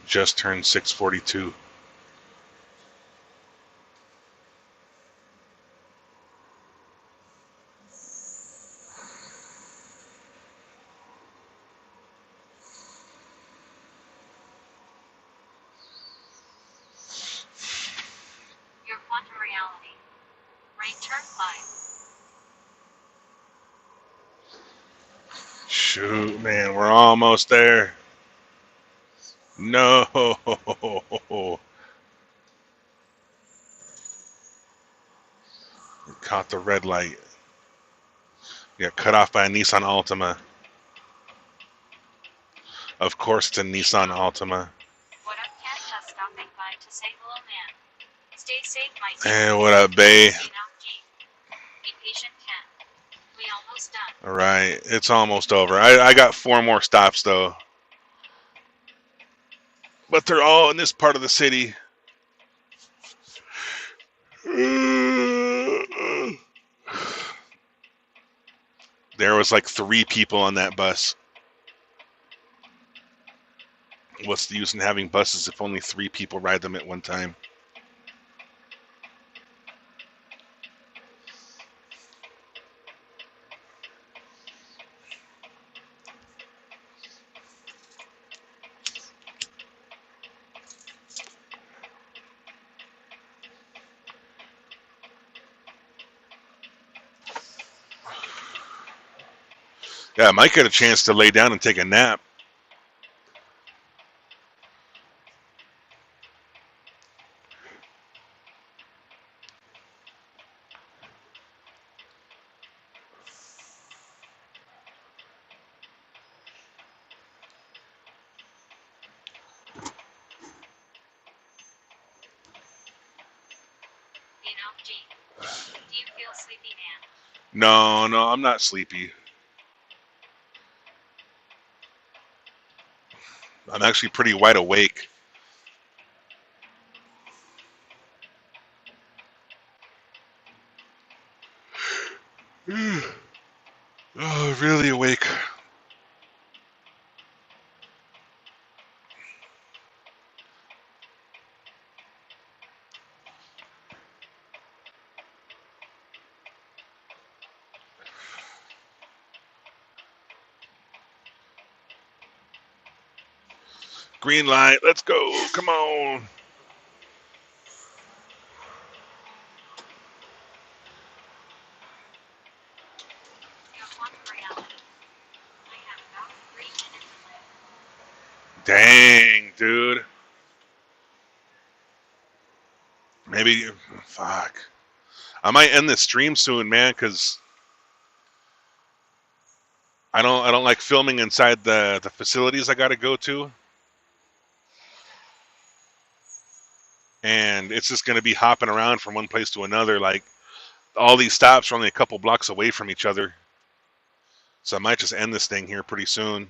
Speaker 1: Just turned 6:42.
Speaker 2: Your quantum reality. Right turn 5.
Speaker 1: Shoot, man, we're almost there. No. Caught the red light. Got cut off by a Nissan Altima. Of course, it's a Nissan Altima.
Speaker 2: What up, Ken? Just stopping by to say hello, man. Stay safe, my dear.
Speaker 1: Hey, what up, Bay?
Speaker 2: Be patient, Ken. done.
Speaker 1: All right, it's almost over. I got 4 more stops though, but they're all in this part of the city. There was like 3 people on that bus. What's the use in having buses if only 3 people ride them at one time? Yeah, I might get a chance to lay down and take a nap.
Speaker 2: G. Do you feel sleepy, man?
Speaker 1: No, no, I'm not sleepy. I'm actually pretty wide awake. Oh, really awake. Green light, let's go. Come on.
Speaker 2: You have one reality. I have about 3 minutes left.
Speaker 1: Dang, dude. Maybe, fuck. I might end this stream soon, man, because I don't like filming inside the facilities I got to go to, and it's just gonna be hopping around from one place to another. Like all these stops are only a couple blocks away from each other, so I might just end this thing here pretty soon.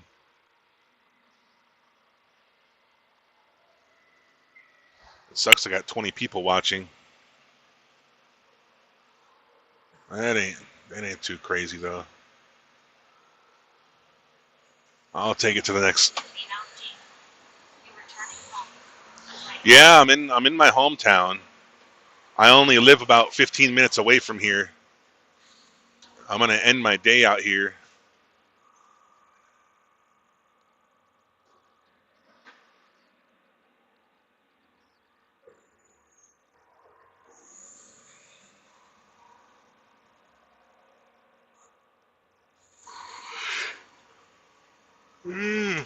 Speaker 1: It sucks. I got 20 people watching. That ain't too crazy though. I'll take it to the next.
Speaker 2: You returning home.
Speaker 1: Yeah, I'm in my hometown. I only live about 15 minutes away from here. I'm gonna end my day out here. Mm.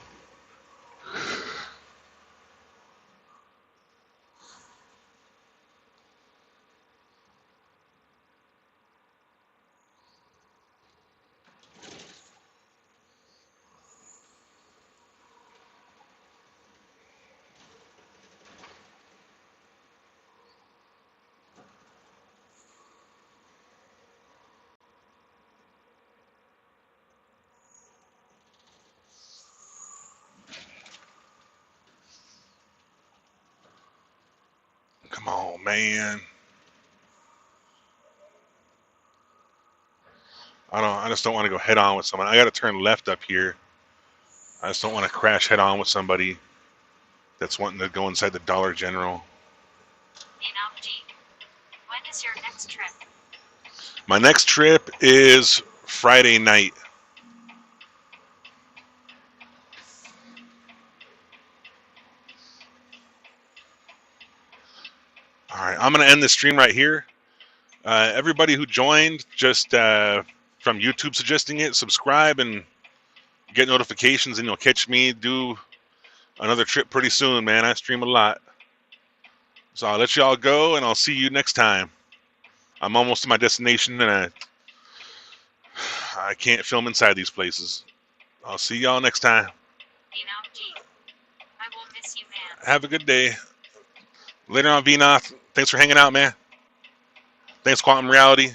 Speaker 1: Come on, man. I just don't want to go head on with someone. I got to turn left up here. I just don't want to crash head on with somebody that's wanting to go inside the Dollar General.
Speaker 2: When is your next trip?
Speaker 1: My next trip is Friday night. All right, I'm gonna end the stream right here. Everybody who joined, just from YouTube suggesting it, subscribe and get notifications, and you'll catch me do another trip pretty soon, man. I stream a lot. So I'll let y'all go, and I'll see you next time. I'm almost to my destination, and I can't film inside these places. I'll see y'all next time.
Speaker 2: I will miss you, man.
Speaker 1: Have a good day. Later on, Vnoth. Thanks for hanging out, man. Thanks, Quantum Reality.